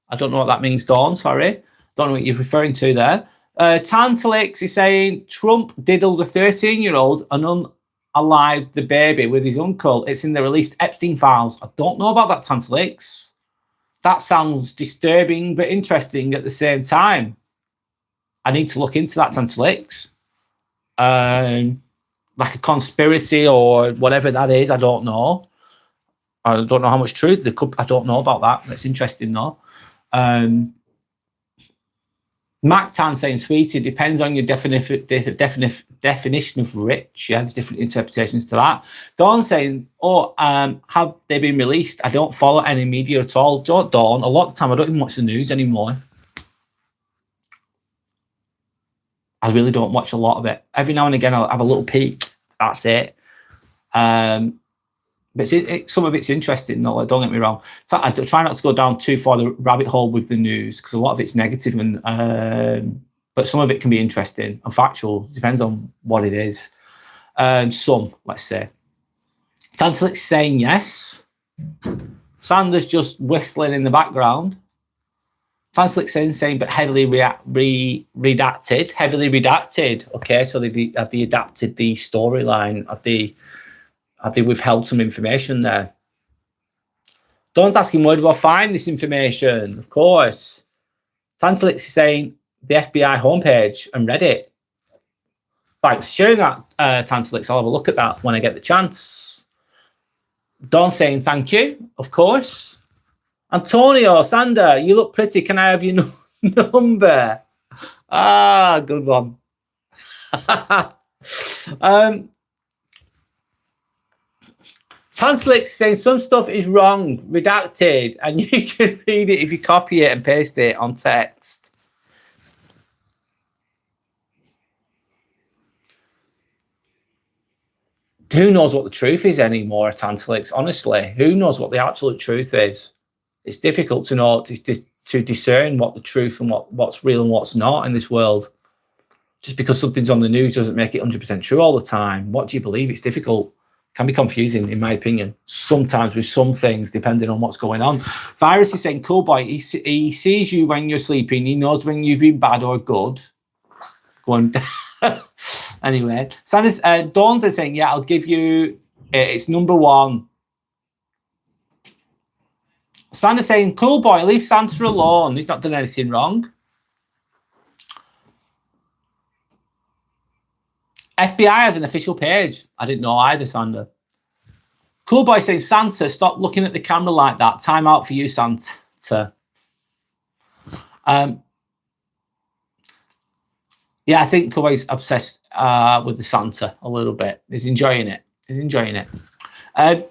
I don't know what that means, Dawn. Sorry, don't know what you're referring to there. Tantalix is saying Trump diddled a 13-year-old and unalived the baby with his uncle. It's in the released Epstein files. I don't know about that, Tantalix. That sounds disturbing but interesting at the same time. I need to look into that, Tantalix. Like a conspiracy or whatever that is. I don't know. I don't know how much truth there could. I don't know about that. That's interesting, though. Mac Tan saying, sweetie, depends on your definition of rich. Yeah, there's different interpretations to that. Dawn saying, have they been released? I don't follow any media at all. Don't, Dawn. A lot of the time, I don't even watch the news anymore. I really don't watch a lot of it. Every now and again, I'll have a little peek. That's it. But some of it's interesting, though. Don't get me wrong. So I try not to go down too far the rabbit hole with the news because a lot of it's negative, but some of it can be interesting and factual. Depends on what it is. Some, let's say. Tantalix saying yes. Sanders just whistling in the background. Tantalix saying, but heavily redacted. Heavily redacted. Okay, so have they adapted the storyline? Have they withheld some information there? Don't ask him, where do I find this information? Of course. Tantalix is saying the FBI homepage and Reddit. Thanks for sharing that, Tantalix. I'll have a look at that when I get the chance. Don saying thank you, of course. Antonio, Sander, you look pretty. Can I have your number? Ah, good one. Tantalix saying some stuff is wrong, redacted, and you can read it if you copy it and paste it on text. Who knows what the truth is anymore, Tantalix? Honestly, who knows what the absolute truth is? It's difficult to know, to discern what the truth and what's real and what's not in this world. Just because something's on the news doesn't make it 100% true all the time. What do you believe? It's difficult. Can be confusing, in my opinion, sometimes with some things, depending on what's going on. Virus is saying, cool boy, he sees you when you're sleeping. He knows when you've been bad or good. Go on. Anyway, Sanders, Dawn's is saying, yeah, I'll give you, it's number 1. Santa's saying, cool boy, leave Santa alone. He's not done anything wrong. FBI has an official page. I didn't know either, Sander. Cool boy saying, Santa, stop looking at the camera like that. Time out for you, Santa. Yeah, I think Cool boy's obsessed with the Santa a little bit. He's enjoying it.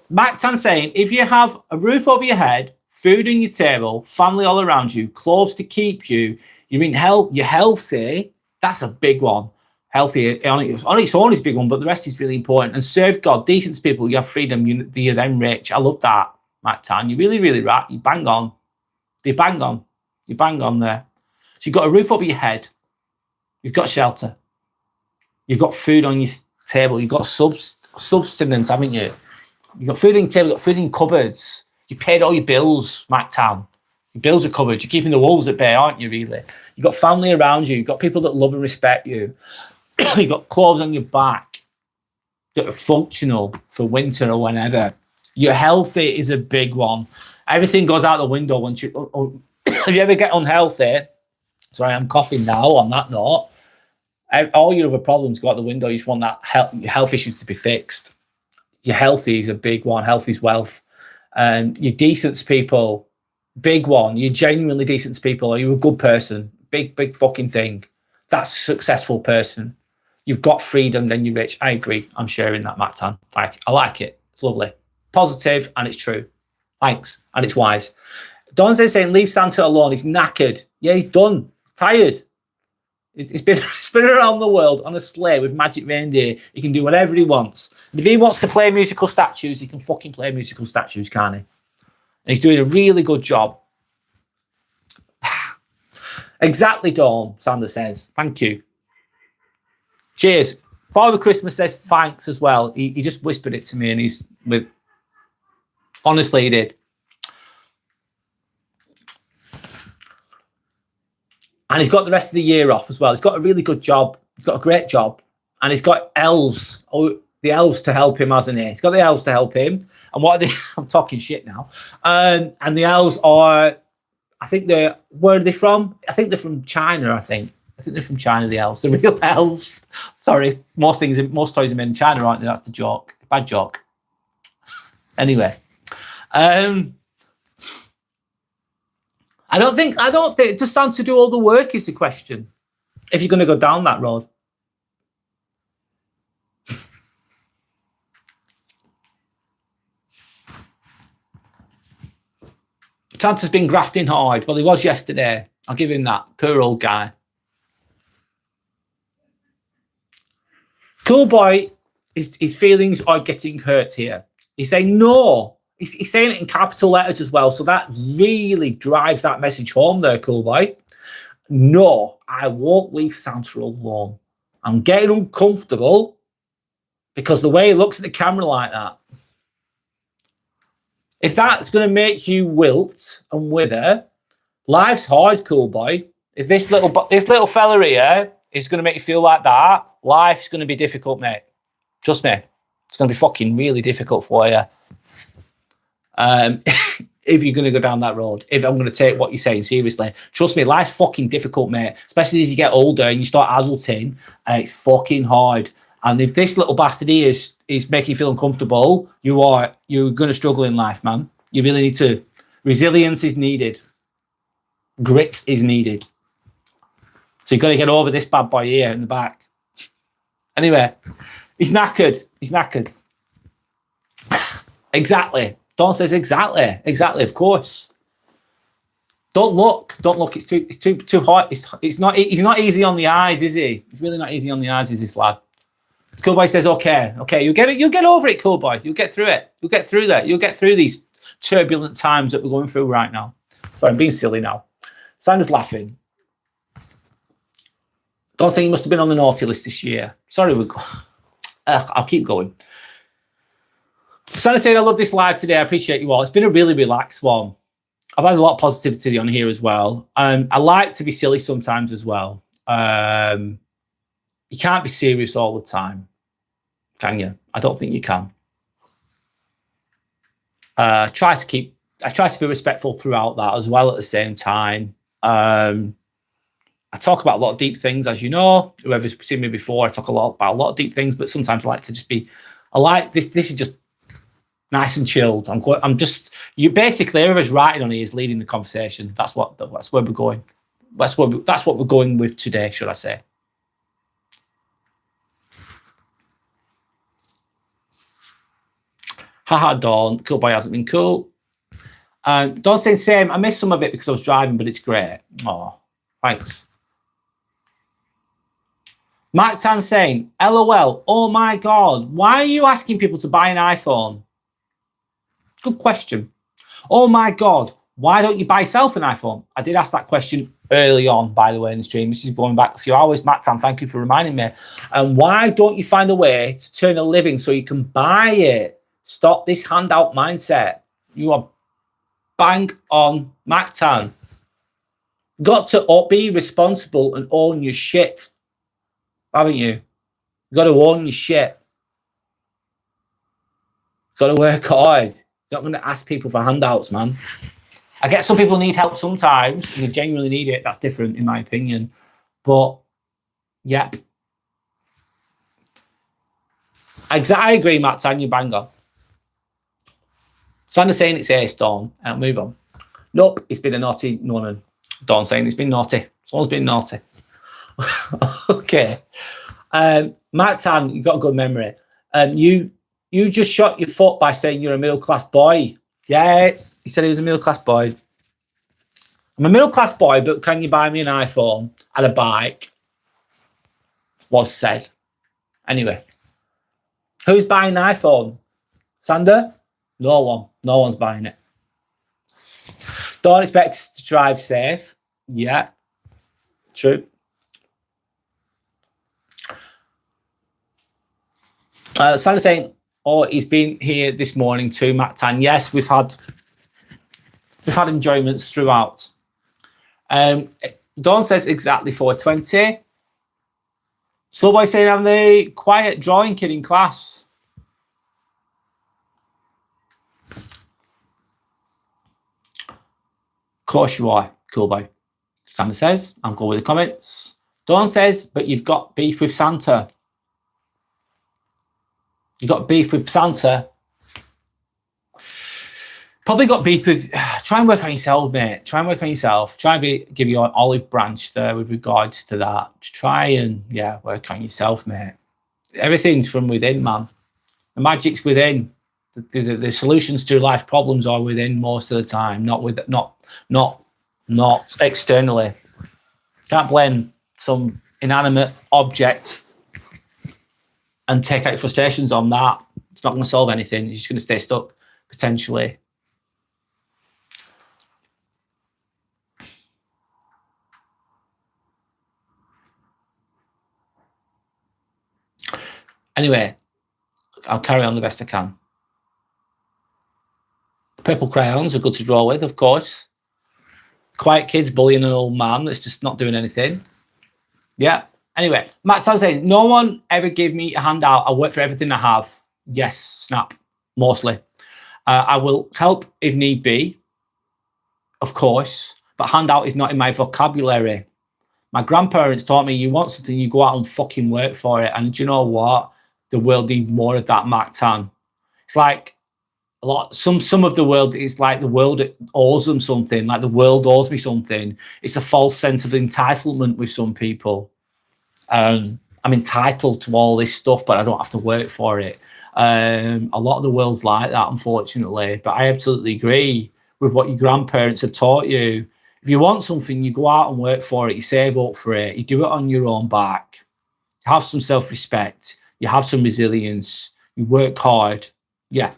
Mac Tan saying, if you have a roof over your head, food on your table, family all around you, clothes to keep you, you're in health, you're healthy. That's a big one. Healthy on its own is a big one, but the rest is really important. And serve God, decent to people, you have freedom, you're then rich. I love that, Matt Tan. You're really, really right. You bang on. You bang on there. So you've got a roof over your head. You've got shelter. You've got food on your table. You've got subsistence, haven't you? You've got food on your table. You've got food in cupboards. You paid all your bills, Matt Tan. Your bills are covered. You're keeping the wolves at bay, aren't you, really? You've got family around you. You've got people that love and respect you. You've got clothes on your back that are functional for winter or whenever. You're healthy is a big one. Everything goes out the window once you... if you ever get unhealthy... Sorry, I'm coughing now on that note. All your other problems go out the window. You just want that health issues to be fixed. You're healthy is a big one. Health is wealth. You're decent to people. Big one. You're genuinely decent to people, or you're a good person. Big fucking thing. That's a successful person. You've got freedom, then you're rich. I agree. I'm sharing that, Matt Tan. I like it. It's lovely. Positive, and it's true. Thanks. And it's wise. Don's saying, leave Santa alone. He's knackered. Yeah, he's done. He's tired. It's been around the world on a sleigh with magic reindeer. He can do whatever he wants. And if he wants to play musical statues, he can fucking play musical statues, can't he? And he's doing a really good job. Exactly, Dawn, Sandra says. Thank you. Cheers. Father Christmas says thanks as well. He just whispered it to me, and he's with. Honestly, he did. And he's got the rest of the year off as well. He's got a really good job. He's got a great job. And he's got elves. Oh, the elves to help him, hasn't he? He's got the elves to help him. And what are they? I'm talking shit now. And the elves are, I think where are they from? I think they're from China, I think they're from China, the elves. The real elves. Sorry. Most toys are made in China, aren't they? That's the joke. Bad joke. Anyway. I don't think does Santa do all the work is the question. If you're going to go down that road. Santa's been grafting hard. Well, he was yesterday. I'll give him that. Poor old guy. Cool boy, his feelings are getting hurt here. He's saying no. He's saying it in capital letters as well. So that really drives that message home there, cool boy. No, I won't leave Santa alone. I'm getting uncomfortable because the way he looks at the camera like that. If that's going to make you wilt and wither, life's hard, cool boy. If this little fella here is going to make you feel like that, life's going to be difficult, mate. Trust me. It's going to be fucking really difficult for you. If you're going to go down that road, if I'm going to take what you're saying seriously, trust me, life's fucking difficult, mate. Especially as you get older and you start adulting, it's fucking hard. And if this little bastard here is making you feel uncomfortable, you're going to struggle in life, man. You really need to. Resilience is needed. Grit is needed. So you've got to get over this bad boy here in the back. Anyway, he's knackered. He's knackered. Exactly. Dawn says exactly, of course. Don't look. It's too hot. He's not easy on the eyes, is he? He's really not easy on the eyes, is this lad? Cool boy says, okay, you'll get it. You'll get over it, cool boy. You'll get through it. You'll get through that. You'll get through these turbulent times that we're going through right now. Sorry, I'm being silly now. Sandra's laughing. Don't say you must have been on the naughty list this year. Sorry, I'll keep going. Santa saying, I love this live today. I appreciate you all. It's been a really relaxed one. I've had a lot of positivity on here as well. I like to be silly sometimes as well. You can't be serious all the time, can you? I don't think you can. I try to be respectful throughout that as well at the same time. I talk about a lot of deep things, as you know. Whoever's seen me before, I talk about a lot of deep things, but sometimes I like to just be, this is just nice and chilled. You basically, whoever's writing on here is leading the conversation. That's where we're going. That's what we're going with today, should I say. Haha, Dawn. Cool boy hasn't been cool. Dawn saying same. I missed some of it because I was driving, but it's great. Oh, thanks. Mark Tan saying, LOL, oh my God, why are you asking people to buy an iPhone? Good question. Oh my God, why don't you buy yourself an iPhone? I did ask that question early on, by the way, in the stream. This is going back a few hours. Matt Tan, thank you for reminding me. And why don't you find a way to turn a living so you can buy it? Stop this handout mindset. You are bang on, Matt Tan. Got to be responsible and own your shit, haven't you? You got to own your shit. Got to work hard. You're not going to ask people for handouts, man. I get some people need help sometimes, and they genuinely need it. That's different, in my opinion. But, yeah. I agree, Matt Tan, you bang on. Sandra's saying it's ace, Dawn. I'll move on. Nope, he's been a naughty one. Dawn saying he's been naughty. Someone's been naughty. Okay. Matt Tan, you've got a good memory. You just shot your foot by saying you're a middle-class boy. Yeah, he said he was a middle-class boy. I'm a middle-class boy, but can you buy me an iPhone and a bike? Was said. Anyway. Who's buying the iPhone? Sander? No one. No one's buying it. Don't expect us to drive safe. Yeah. True. Sander's saying, oh, he's been here this morning too, Matt Tan. Yes, we've had enjoyments throughout. Dawn says exactly 4:20. Schoolboy saying I'm the quiet drawing kid in class. Of course you are, cool boy. Sander says, I'm good with the comments. Dawn says, but you've got beef with Santa. You got beef with Santa. Probably got beef with. Try and work on yourself, mate. Try and work on yourself. Try and give you an olive branch there with regards to that. Try and work on yourself, mate. Everything's from within, man. The magic's within. The solutions to life problems are within most of the time, not externally. Can't blame some inanimate object and take out your frustrations on that. It's not going to solve anything. You're just going to stay stuck, potentially. Anyway, I'll carry on the best I can. Purple crayons are good to draw with, of course. Quiet kids bullying an old man that's just not doing anything. Yeah. Anyway, Matt Tan saying, no one ever gave me a handout. I work for everything I have. Yes, snap, mostly. I will help if need be, of course, but handout is not in my vocabulary. My grandparents taught me you want something, you go out and fucking work for it. And do you know what? The world needs more of that, Matt Tan. It's like a lot. Some of the world is like the world owes them something, like the world owes me something. It's a false sense of entitlement with some people. I'm entitled to all this stuff, but I don't have to work for it. A lot of the world's like that, unfortunately. But I absolutely agree with what your grandparents have taught you. If you want something, you go out and work for it. You save up for it. You do it on your own back. You have some self-respect. You have some resilience. You work hard. Yeah.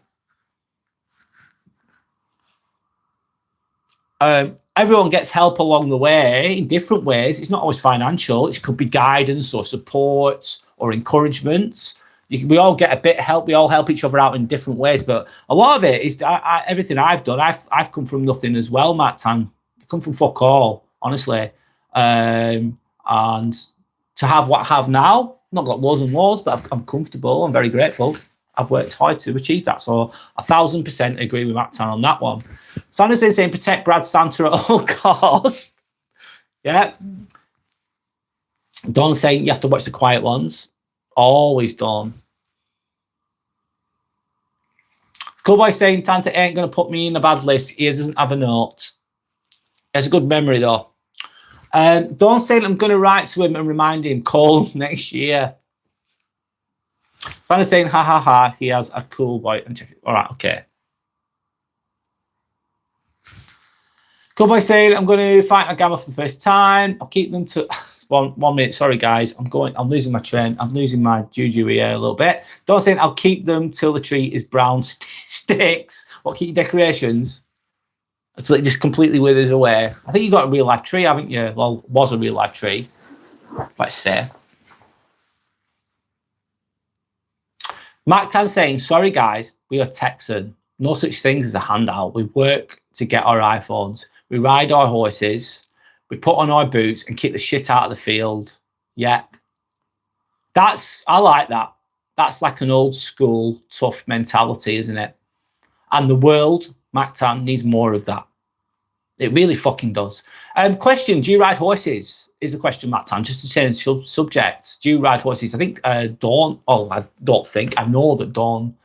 Everyone gets help along the way in different ways. It's not always financial. It could be guidance or support or encouragement. We all get a bit of help. We all help each other out in different ways. But a lot of it is everything I've done. I've come from nothing as well, Matt Tan. I've come from fuck all, honestly. And to have what I have now, not got loads and loads, but I'm comfortable. I'm very grateful. I've worked hard to achieve that. So 1,000% agree with Matt Tan on that one. Sander's saying protect Brad Santa at all costs. Yeah. Dawn saying you have to watch the quiet ones. Always Dawn. Schoolboy saying Tanta ain't going to put me in a bad list. He doesn't have a note. He has a good memory though. Dawn saying I'm going to write to him and remind him call next year. Santa's saying, ha ha ha, he has a cool boy. All right, okay. Cool boy saying, I'm going to fight my gamma for the first time. I'll keep them to 1 minute. Sorry, guys. I'm losing my train. I'm losing my juju here a little bit. Don't saying, I'll keep them till the tree is brown sticks. What, keep your decorations? Until it just completely withers away. I think you got a real life tree, haven't you? Well, was a real life tree, let's say. Mark Tan saying, sorry guys, we are Texan. No such things as a handout. We work to get our iPhones. We ride our horses. We put on our boots and kick the shit out of the field. Yeah. I like that. That's like an old school, tough mentality, isn't it? And the world, Mark Tan, needs more of that. It really fucking does. Question, do you ride horses? Is the question, Matt Tan, just to change subject. Do you ride horses? I think Dawn, I don't think, I know that Dawn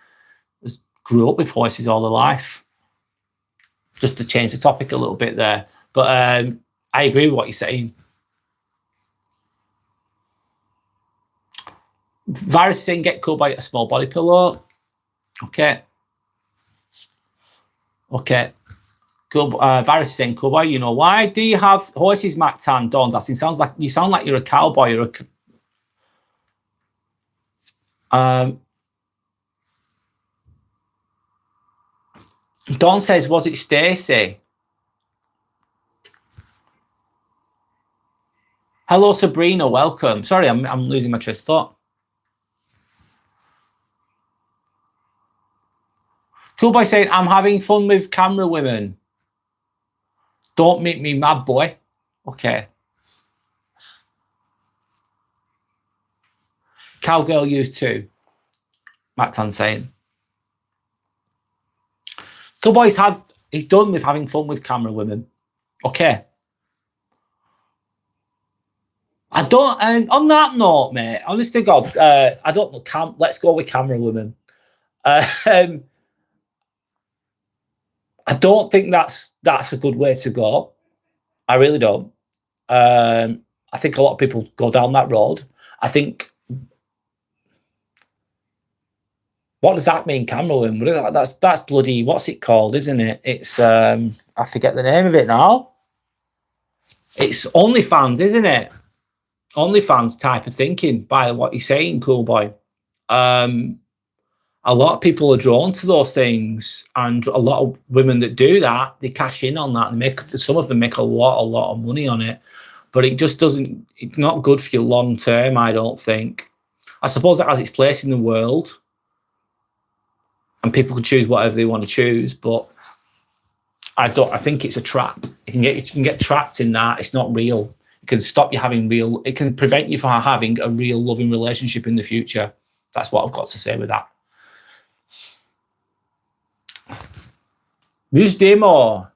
grew up with horses all her life. just to change the topic a little bit there. But I agree with what you're saying. Virus saying get cool by a small body pillow. Okay. Cool. Virus saying cool boy. You know why? Do you have horses, Mac Tan? Dawn's asking. Sounds like you sound like you're a cowboy or a. Dawn says, was it Stacey? Hello, Sabrina. Welcome. Sorry, I'm losing my train of thought. Cool boy saying, I'm having fun with camera women. Don't make me mad, boy. Okay. Cowgirl used too. Matt Tan saying. Cool boy's he's done with having fun with camera women. Okay. I don't, and on that note, mate, honest to God, I don't know, let's go with camera women. I don't think that's a good way to go. I really don't. I think a lot of people go down that road. I think, what does that mean, camera women? That's bloody, what's it called, isn't it? It's, I forget the name of it now. It's OnlyFans, isn't it? OnlyFans type of thinking by what you're saying, cool boy. A lot of people are drawn to those things, and a lot of women that do that, they cash in on that and some of them make a lot of money on it. But it just doesn't, it's not good for you long term, I don't think. I suppose it has its place in the world and people can choose whatever they want to choose, but I think it's a trap. You can get trapped in that. It's not real. It can stop you it can prevent you from having a real loving relationship in the future. That's what I've got to say with that. Muse Demo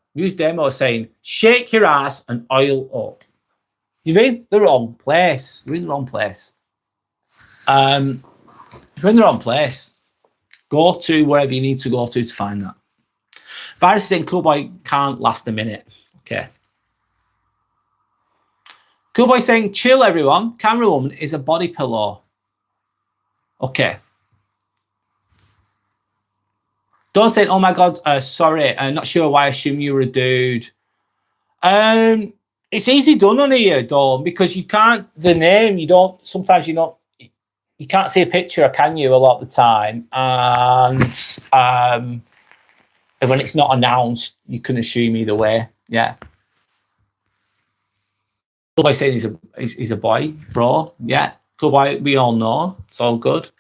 saying, shake your ass and oil up. You're in the wrong place. You're in the wrong place. You're in the wrong place. Go to wherever you need to go to find that. Virus saying, cool boy can't last a minute. Okay. Cool boy saying, chill everyone. Camera woman is a body pillow. Okay. Don't say, oh my God, sorry. I'm not sure why I assume you were a dude. It's easy done on here, Dawn, because you can't, sometimes you can't see a picture, can you, a lot of the time? And when it's not announced, you can assume either way. Yeah. Cool boy saying he's a boy, bro. Yeah. Cool boy, we all know. It's all good.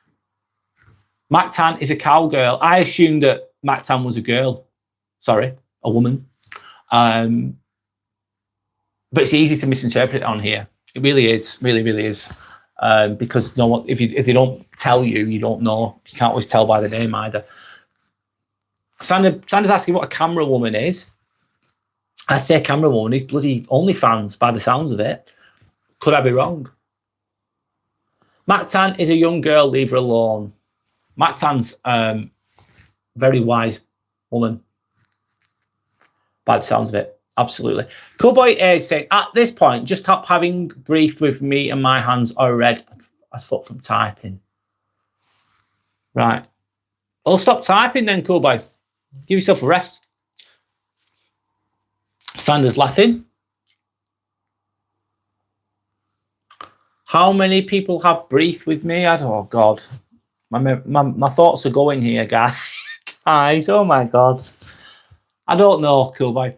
Mac Tan is a cowgirl. I assumed that Mac Tan was a girl. Sorry, a woman. But it's easy to misinterpret it on here. It really is. Really, really is. Because no one, if they don't tell you, you don't know. You can't always tell by the name either. Sandra's asking what a camera woman is. I say camera woman is bloody OnlyFans by the sounds of it. Could I be wrong? Mac Tan is a young girl, leave her alone. Mac Tan's very wise woman by the sounds of it. Absolutely. Cool boy Age saying, at this point, just stop having brief with me and my hands are red as fuck from typing. Right. Well, stop typing then, cool boy. Give yourself a rest. Sanders laughing. How many people have brief with me? Oh God. My thoughts are going here, guys. Guys, oh my God. I don't know, cool boy.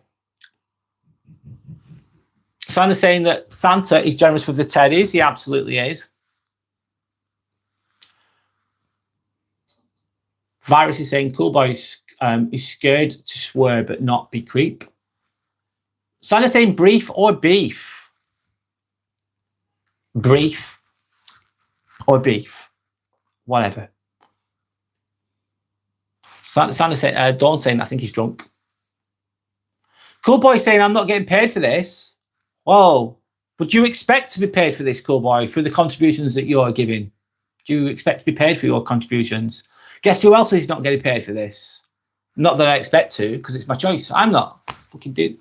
Santa's saying that Santa is generous with the teddies. He absolutely is. Virus is saying, cool boy is scared to swear but not be creep. Santa's saying brief or beef. Brief or beef. Whatever. Santa said, Dawn saying, I think he's drunk. Cool boy saying, I'm not getting paid for this. Whoa. But do you expect to be paid for this, cool boy, for the contributions that you're giving? Do you expect to be paid for your contributions? Guess who else is not getting paid for this? Not that I expect to, because it's my choice. I'm not. Fucking dude.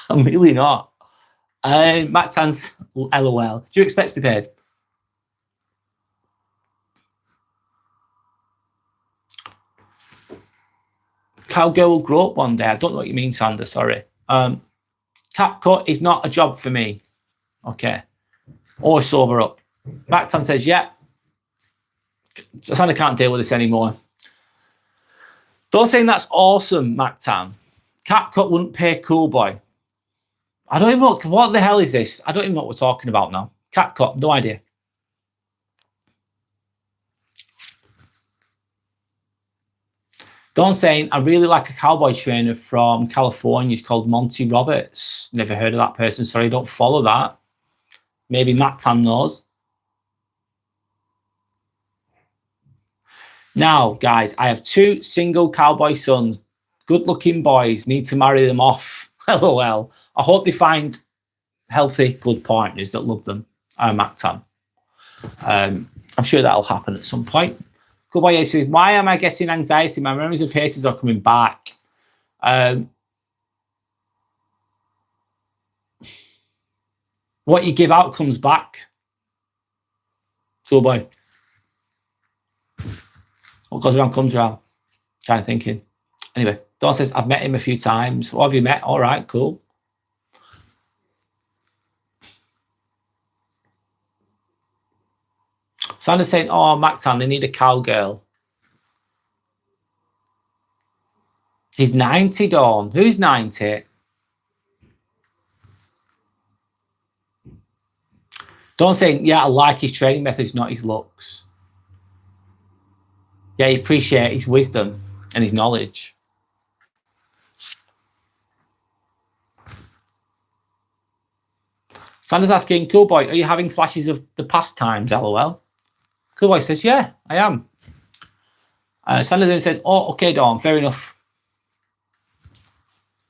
I'm really not. Matt Tan's LOL. Do you expect to be paid? Cowgirl will grow up one day. I don't know what you mean, Sander. Sorry. Cap cut is not a job for me. Okay. Or sober up. Matt Tan says, yeah. Sander can't deal with this anymore. Don't saying that's awesome, Mac Tan. CapCut wouldn't pay Cool Boy. I don't even know what the hell is this. I don't even know what we're talking about now. CapCut, no idea. Don saying, I really like a cowboy trainer from California. He's called Monty Roberts. Never heard of that person. Sorry, don't follow that. Maybe Matt Tan knows. Now, guys, I have 2 single cowboy sons. Good-looking boys. Need to marry them off. LOL. I hope they find healthy, good partners that love them. Matt Tan. I'm sure that'll happen at some point. Good boy says, why am I getting anxiety? My memories of haters are coming back. What you give out comes back. Good boy. What goes around comes around. Kind of thinking. Anyway, Dawn says, I've met him a few times. What have you met? All right, cool. Sandra's saying, oh, Mactan, they need a cowgirl. He's 90, Dawn. Who's 90? Dawn saying, yeah, I like his training methods, not his looks. Yeah, I appreciate his wisdom and his knowledge. Sandra's asking, Cool Boy, are you having flashes of the past times, LOL? Cool Boy says, yeah, I am. Sandra then says, oh, okay, Dawn, fair enough.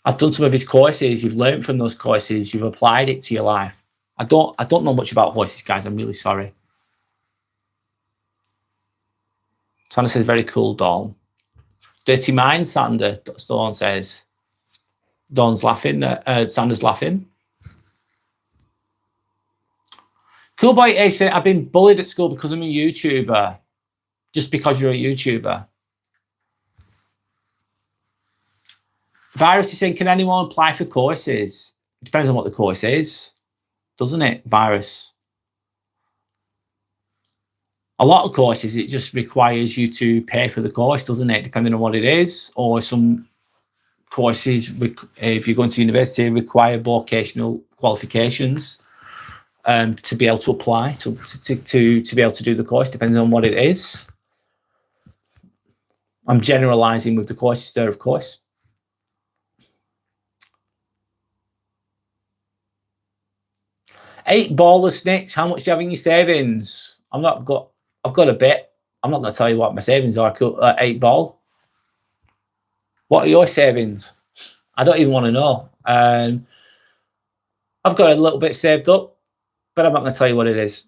I've done some of his courses. You've learned from those courses. You've applied it to your life. I don't know much about horses, guys. I'm really sorry. Sandra says, very cool, Dawn. Dirty mind, Sandra, Dawn says. Dawn's laughing. Sandra's laughing. Cool Boy A said, I've been bullied at school because I'm a YouTuber. Just because you're a YouTuber. Virus is saying, can anyone apply for courses? It depends on what the course is, doesn't it, Virus? A lot of courses, it just requires you to pay for the course, doesn't it? Depending on what it is. Or some courses, if you're going to university, require vocational qualifications to be able to apply, to be able to do the course, depending on what it is. I'm generalizing with the courses there, of course. $8 baller snitch. How much do you have in your savings? I've got a bit. I'm not going to tell you what my savings are. 8 ball. What are your savings? I don't even want to know. I've got a little bit saved up, but I'm not going to tell you what it is.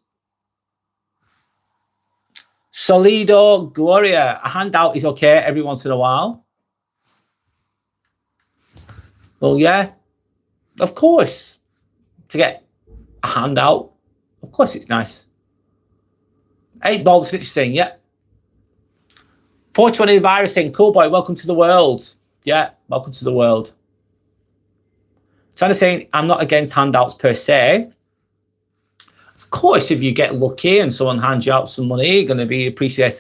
Solido Gloria. A handout is okay every once in a while. Well, yeah, of course. To get a handout, of course it's nice. 8 ball the snitch saying, yeah. 420 virus saying, Cool Boy, welcome to the world. Yeah, welcome to the world. Tana saying, I'm not against handouts per se. Of course, if you get lucky and someone hands you out some money, you're going to be appreciate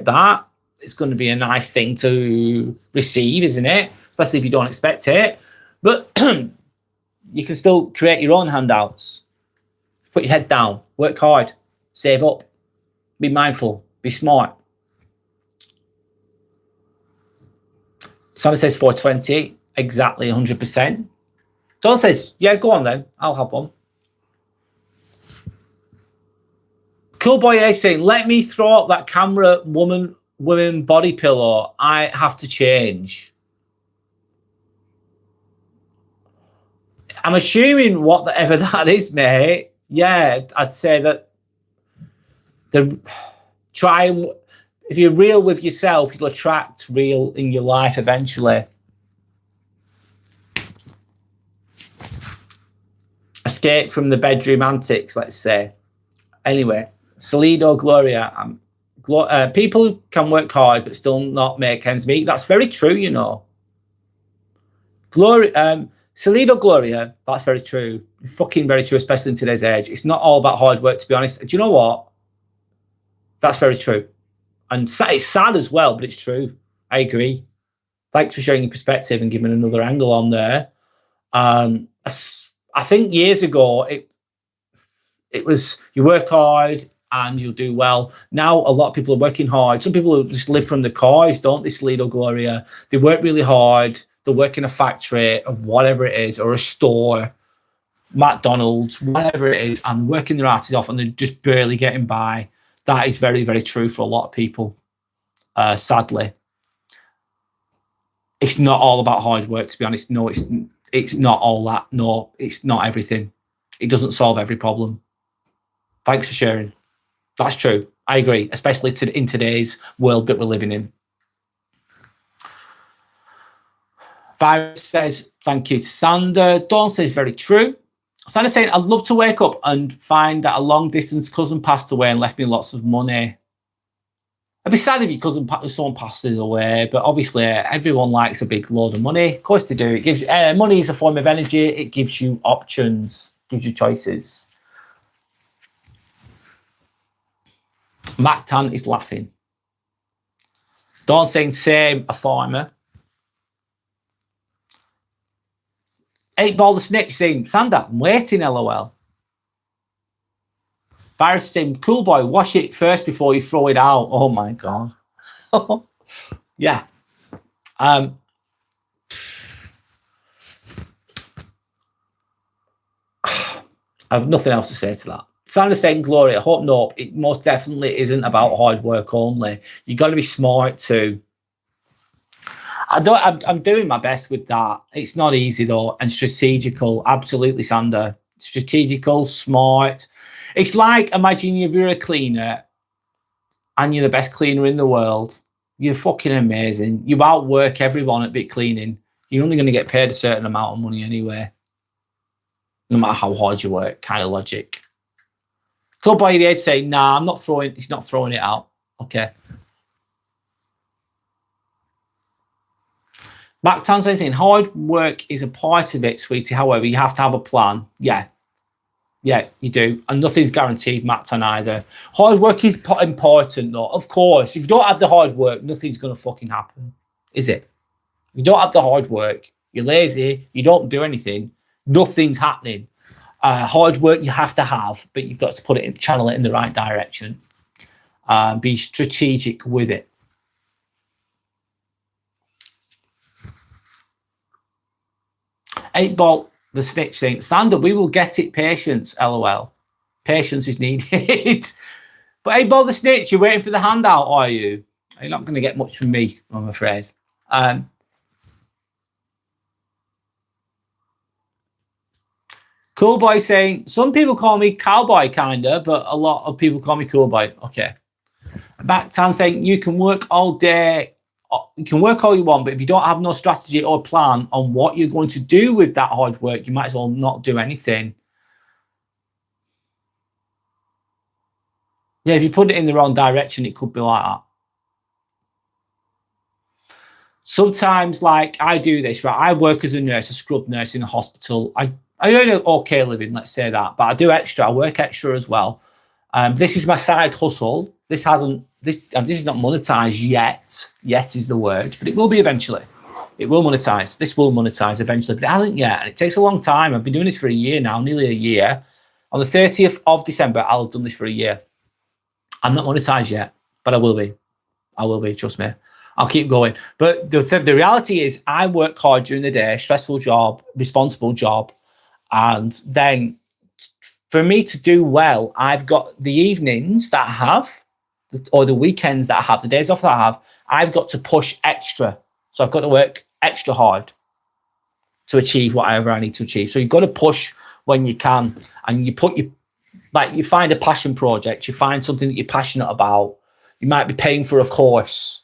that. It's going to be a nice thing to receive, isn't it? Especially if you don't expect it. But you can still create your own handouts. Put your head down, work hard, save up, be mindful, be smart. Someone says 420, exactly 100%. Someone says, yeah, go on then, I'll have one. Cool Boy A saying, let me throw up that camera woman body pillow. I have to change. I'm assuming whatever that is, mate. Yeah, I'd say that If you're real with yourself, you'll attract real in your life eventually. Escape from the bedroom antics, let's say. Anyway, Salido Gloria. People can work hard but still not make ends meet. That's very true, you know. Salido Gloria, that's very true. Fucking very true, especially in today's age. It's not all about hard work, to be honest. Do you know what? That's very true. And it's sad as well, but it's true. I agree. Thanks for sharing your perspective and giving another angle on there. I think years ago, it was you work hard and you'll do well. Now, a lot of people are working hard. Some people just live from the cars, don't they, Salido Gloria? They work really hard. They work in a factory or whatever it is, or a store, McDonald's, whatever it is, and working their asses off, and they're just barely getting by. That is very, very true for a lot of people, sadly. It's not all about hard work, to be honest. No, it's not all that. No, it's not everything. It doesn't solve every problem. Thanks for sharing. That's true. I agree, especially in today's world that we're living in. Virus says, thank you to Sander. Dawn says, very true. Sander's saying, I'd love to wake up and find that a long-distance cousin passed away and left me lots of money. I'd be sad if your cousin, someone passes away, but obviously everyone likes a big load of money. Of course they do. It gives money is a form of energy. It gives you options, gives you choices. Mactan is laughing. Dawn saying, same, a farmer. 8-Ball the Snitch saying, Sander, I'm waiting, LOL. Virus saying, cool boy, wash it first before you throw it out. Oh my God. Yeah. I have nothing else to say to that. Sander's saying, Gloria, I hope no, it most definitely isn't about hard work only. You got to be smart too. I'm doing my best with that. It's not easy though, and strategical. Absolutely, Sander. Strategical, smart. It's like, imagine if you're a cleaner and you're the best cleaner in the world. You're fucking amazing. You outwork everyone at bit cleaning. You're only going to get paid a certain amount of money anyway, no matter how hard you work. Kind of logic. Club by the age say, nah, I'm not throwing. He's not throwing it out. Okay. Back to saying, hard work is a part of it, sweetie. However, you have to have a plan. Yeah. Yeah, you do. And nothing's guaranteed, Mactan, either. Hard work is important, though. Of course. If you don't have the hard work, nothing's going to fucking happen. Is it? If you don't have the hard work, you're lazy, you don't do anything, nothing's happening. Hard work you have to have, but you've got to channel it in the right direction. Be strategic with it. 8-Ball the Snitch saying, Sander, we will get it. Patience, LOL. Patience is needed. But 8-Ball the Snitch, you're waiting for the handout, are you? You're not going to get much from me, I'm afraid. Cool Boy saying, some people call me cowboy, kinda, but a lot of people call me cool boy. Okay. Backtan saying, you can work all day. You can work all you want, but if you don't have no strategy or plan on what you're going to do with that hard work, you might as well not do anything. Yeah, if you put it in the wrong direction, it could be like that. Sometimes, like, I do this, right? I work as a nurse, a scrub nurse in a hospital. I earn an okay living, let's say that, but I do extra. I work extra as well. This is my side hustle. This is not monetized yet. Yet is the word, but it will be eventually. It will monetize. This will monetize eventually, but it hasn't yet. And it takes a long time. I've been doing this for a year now, nearly a year. On the 30th of December, I'll have done this for a year. I'm not monetized yet, but I will be. I will be, trust me. I'll keep going. But the reality is I work hard during the day, stressful job, responsible job. And then for me to do well, I've got the evenings that I have, or the weekends that I have, the days off that I have, I've got to push extra. So I've got to work extra hard to achieve whatever I need to achieve. So you've got to push when you can, and you find a passion project, you find something that you're passionate about, You might be paying for a course.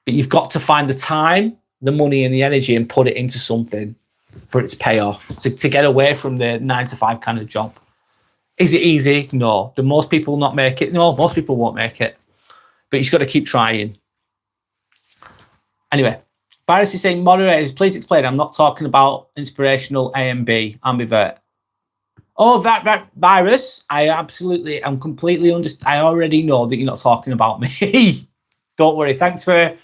But you've got to find the time, the money, and the energy and put it into something for it to pay off, to get away from the 9-to-5 kind of job. Is it easy? No. Do most people not make it? No, most people won't make it. But you've got to keep trying. Anyway, Barris is saying, moderators, please explain. I'm not talking about inspirational A and B, ambivert. Oh, that Virus, I'm completely understand. I already know that you're not talking about me. Don't worry. Thanks for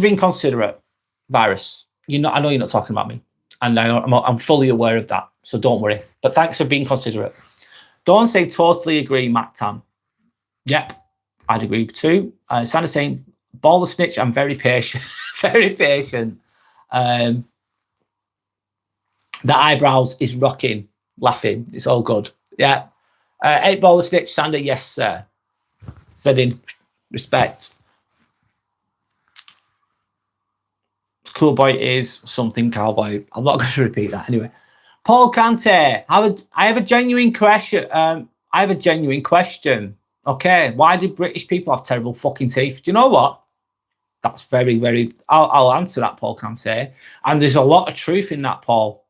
being considerate, Virus. I know you're not talking about me, and I'm fully aware of that. So don't worry. But thanks for being considerate. Don't say totally agree, Matt Tan. Yep, I'd agree too. Santa's saying, ball the snitch. I'm very patient, very patient. The eyebrows is rocking, laughing. It's all good. Yeah. 8 ball the snitch, Sander. Yes, sir. Said in respect. Cool boy is something cowboy. I'm not going to repeat that anyway. Paul Kante, I have a genuine question. Okay, why do British people have terrible fucking teeth? Do you know what? That's very, very. I'll answer that, Paul Kante. And there's a lot of truth in that, Paul.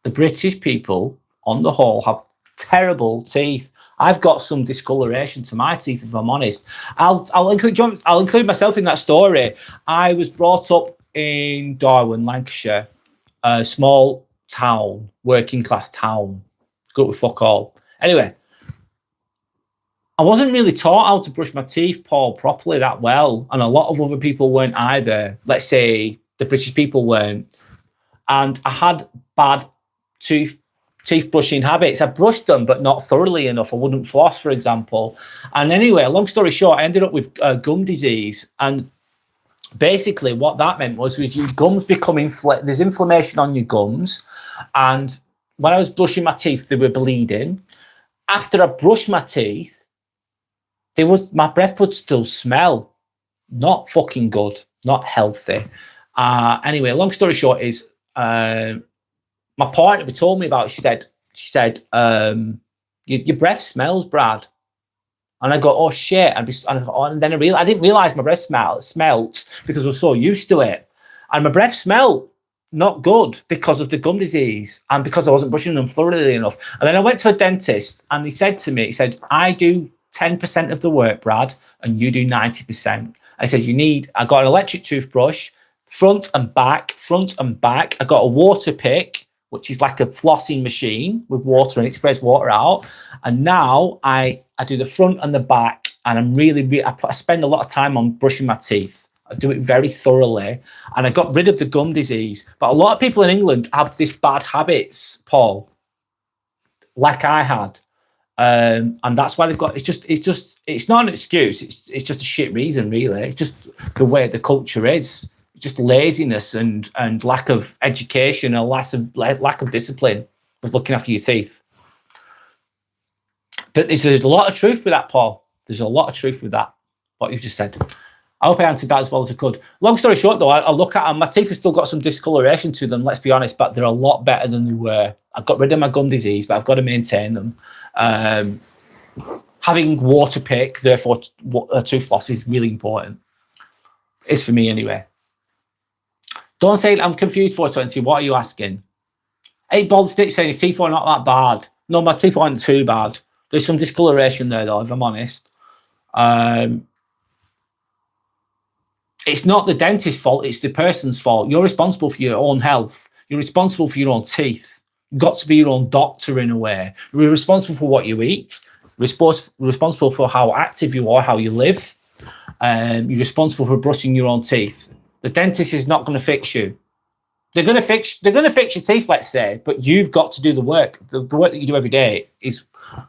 The British people, on the whole, have terrible teeth. I've got some discoloration to my teeth, if I'm honest. I'll include myself in that story. I was brought up in Darwin, Lancashire, a small town, working class town. Good with fuck all. Anyway, I wasn't really taught how to brush my teeth, Paul, properly that well, and a lot of other people weren't either. Let's say the British people weren't, and I had bad teeth brushing habits. I brushed them, but not thoroughly enough. I wouldn't floss, for example. And anyway, long story short, I ended up with gum disease. And basically what that meant was with your gums becoming there's inflammation on your gums. And when I was brushing my teeth, they were bleeding. After I brushed my teeth, my breath would still smell. Not fucking good, not healthy. Anyway, long story short is, my partner who told me about it, she said, your breath smells, Brad. And I go, oh shit. And then I didn't realize my breath smelt because I was so used to it. And my breath smelled not good because of the gum disease and because I wasn't brushing them thoroughly enough. And then I went to a dentist and he said to me, I do 10% of the work, Brad, and you do 90%. I said, I got an electric toothbrush, front and back. I got a water pick, which is like a flossing machine with water and it sprays water out. And now I do the front and the back, and I spend a lot of time on brushing my teeth. I do it very thoroughly, and I got rid of the gum disease. But a lot of people in England have this bad habits, Paul, like I had. And that's why they've got, it's not an excuse. It's just a shit reason, really. It's just the way the culture is. Just laziness and lack of education and lack of discipline with looking after your teeth. But there's a lot of truth with that, Paul. There's a lot of truth with that, what you just said. I hope I answered that as well as I could. Long story short, though, I look at them. My teeth have still got some discoloration to them, let's be honest, but they're a lot better than they were. I've got rid of my gum disease, but I've got to maintain them. Having water pick, therefore, tooth floss is really important. It's for me anyway. Don't say I'm confused 420. What are you asking? 8 bald sticks saying his teeth are not that bad. No, my teeth aren't too bad. There's some discoloration there, though, if I'm honest. It's not the dentist's fault. It's the person's fault. You're responsible for your own health. You're responsible for your own teeth. You've got to be your own doctor in a way. You're responsible for what you eat. Responsible for how active you are, how you live. You're responsible for brushing your own teeth. The dentist is not going to fix you. They're going to fix your teeth, let's say, but you've got to do the work. The work that you do every day is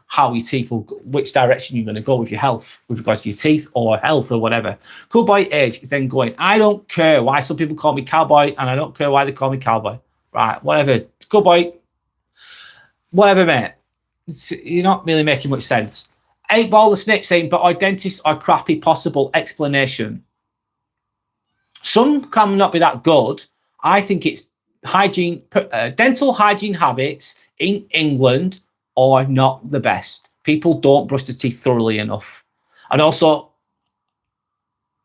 how your teeth will, which direction you're going to go with your health, with regards to your teeth or health or whatever. Cool Boy Edge is then going, I don't care why some people call me cowboy, and I don't care why they call me cowboy. Right, whatever. Cool Boy. Whatever, mate. You're not really making much sense. 8 Ball the Snake saying, but our dentists are crappy, possible explanation. Some can not be that good. I think it's dental hygiene habits in England are not the best. People don't brush their teeth thoroughly enough. And also,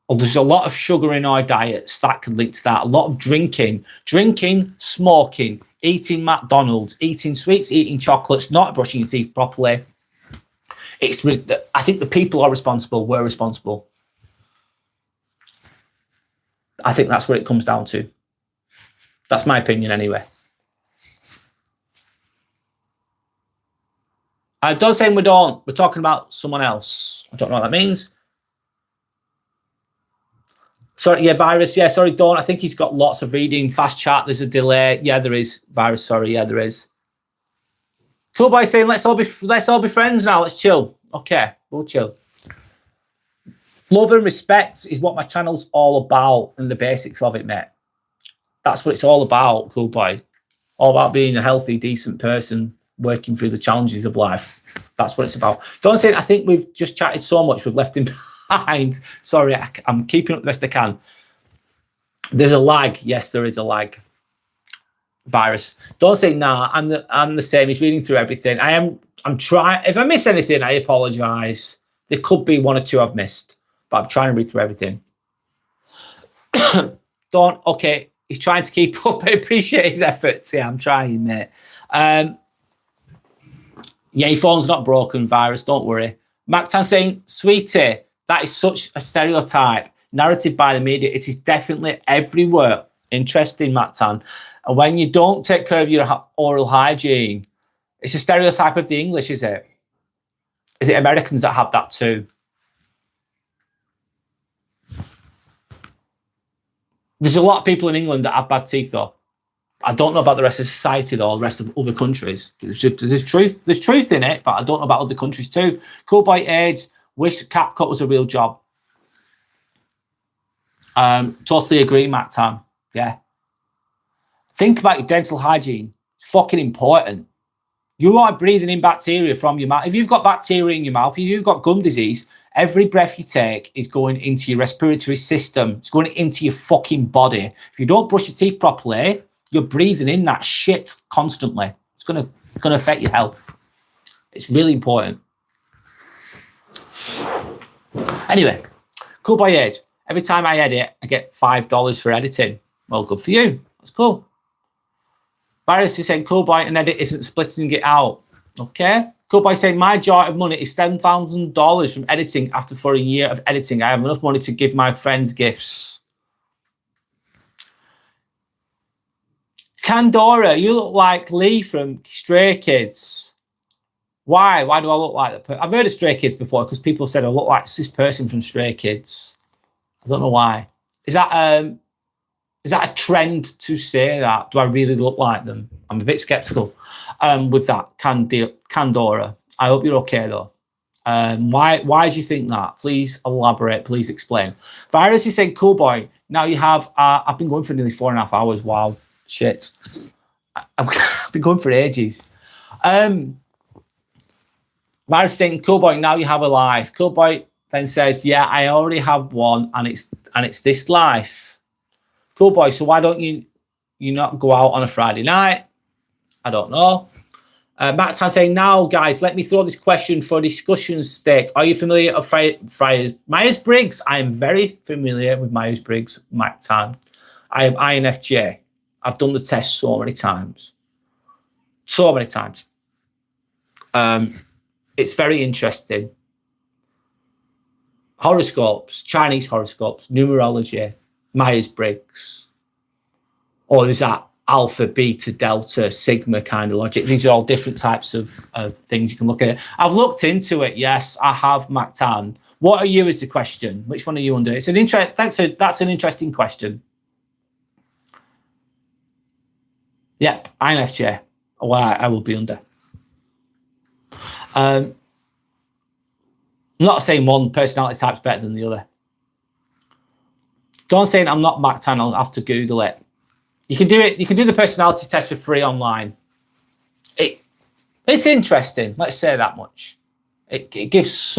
there's a lot of sugar in our diets that can link to that. A lot of drinking, smoking, eating McDonald's, eating sweets, eating chocolates, not brushing your teeth properly. I think the people are responsible. We're responsible. I think that's what it comes down to. That's my opinion anyway. Don't say we don't. We're talking about someone else. I don't know what that means. Sorry, yeah, Virus. Yeah, sorry, Dawn. I think he's got lots of reading. Fast chat. There's a delay. Yeah, there is. Virus. Sorry. Yeah, there is. Cool boy saying let's all be friends now. Let's chill. Okay, we'll chill. Love and respect is what my channel's all about, and the basics of it, mate. That's what it's all about, cool boy. All about being a healthy, decent person, working through the challenges of life. That's what it's about. Don't say I think we've just chatted so much we've left him behind. Sorry, I'm keeping up the best I can. There's a lag. Yes, there is a lag. Virus. Don't say nah. I'm the same. He's reading through everything. I'm trying. If I miss anything, I apologize. There could be one or two I've missed, but I'm trying to read through everything. Okay. He's trying to keep up. I appreciate his efforts. Yeah, I'm trying, mate. Yeah, your phone's not broken, Virus. Don't worry. Mactan saying, sweetie, that is such a stereotype. Narrative by the media. It is definitely everywhere. Interesting, Mactan. And when you don't take care of your oral hygiene, it's a stereotype of the English, is it? Is it Americans that have that too? There's a lot of people in England that have bad teeth, though. I don't know about the rest of society, though, the rest of other countries. There's truth in it, but I don't know about other countries too. Cool boy age, wish CapCut was a real job. Totally agree, Matt Tam. Yeah. Think about your dental hygiene. It's fucking important. You are breathing in bacteria from your mouth. If you've got bacteria in your mouth, if you've got gum disease, every breath you take is going into your respiratory system. It's going into your fucking body. If you don't brush your teeth properly, you're breathing in that shit constantly. It's gonna affect your health. It's really important. Anyway, cool boy age. Every time I edit, I get $5 for editing. Well, good for you. That's cool. Barris is saying, cool boy, an edit isn't splitting it out. Okay. Cool boy saying, my joy of money is $10,000 from editing. After 4 years of editing, I have enough money to give my friends gifts. Candora, you look like Lee from Stray Kids. Why? Why do I look like that? I've heard of Stray Kids before because people have said I look like this person from Stray Kids. I don't know why. Is that a trend to say that? Do I really look like them? I'm a bit skeptical with that, Candora. I hope you're okay though. Why do you think that? Please elaborate. Please explain. Virus is saying, cool boy. Now you have. I've been going for nearly 4.5 hours. Wow, shit. I've been going for ages. Virus saying, cool boy. Now you have a life. Cool boy then says, yeah, I already have one, and it's this life. Cool boy. So why don't you not go out on a Friday night? I don't know. Matt's saying, now, guys, let me throw this question for discussion's sake. Are you familiar with Myers-Briggs? I am very familiar with Myers-Briggs, Matt Tan. I am INFJ. I've done the test so many times. So many times. It's very interesting. Horoscopes, Chinese horoscopes, numerology, Myers-Briggs. Or there's that alpha, beta, delta, sigma kind of logic. These are all different types of things you can look at. I've looked into it. Yes, I have, Mactan. What are you is the question? Which one are you under? It's an that's an interesting question. Yep, INFJ. Well, I will be under. I'm not saying one personality type's better than the other. Don't say I'm not Mactan. I'll have to Google it. You can do it. You can do the personality test for free online. It's interesting. Let's say that much. It gives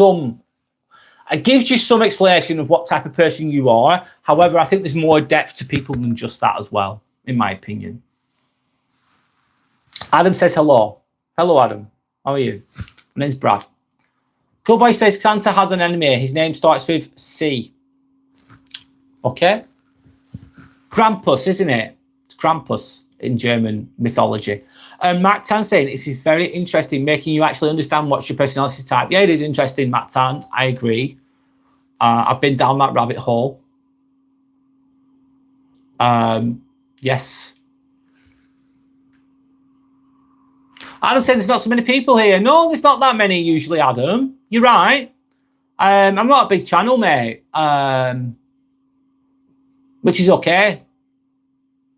you some explanation of what type of person you are. However, I think there's more depth to people than just that as well, in my opinion. Adam says hello. Hello, Adam. How are you? My name's Brad. Cool Boy says Santa has an enemy. His name starts with C. Okay. Krampus, isn't it? It's Krampus in German mythology. Matt Tan saying this is very interesting, making you actually understand what's your personality type. Yeah, it is interesting, Matt Tan. I agree. I've been down that rabbit hole. Yes. Adam saying there's not so many people here. No, there's not that many usually, Adam. You're right. I'm not a big channel, mate. Which is okay.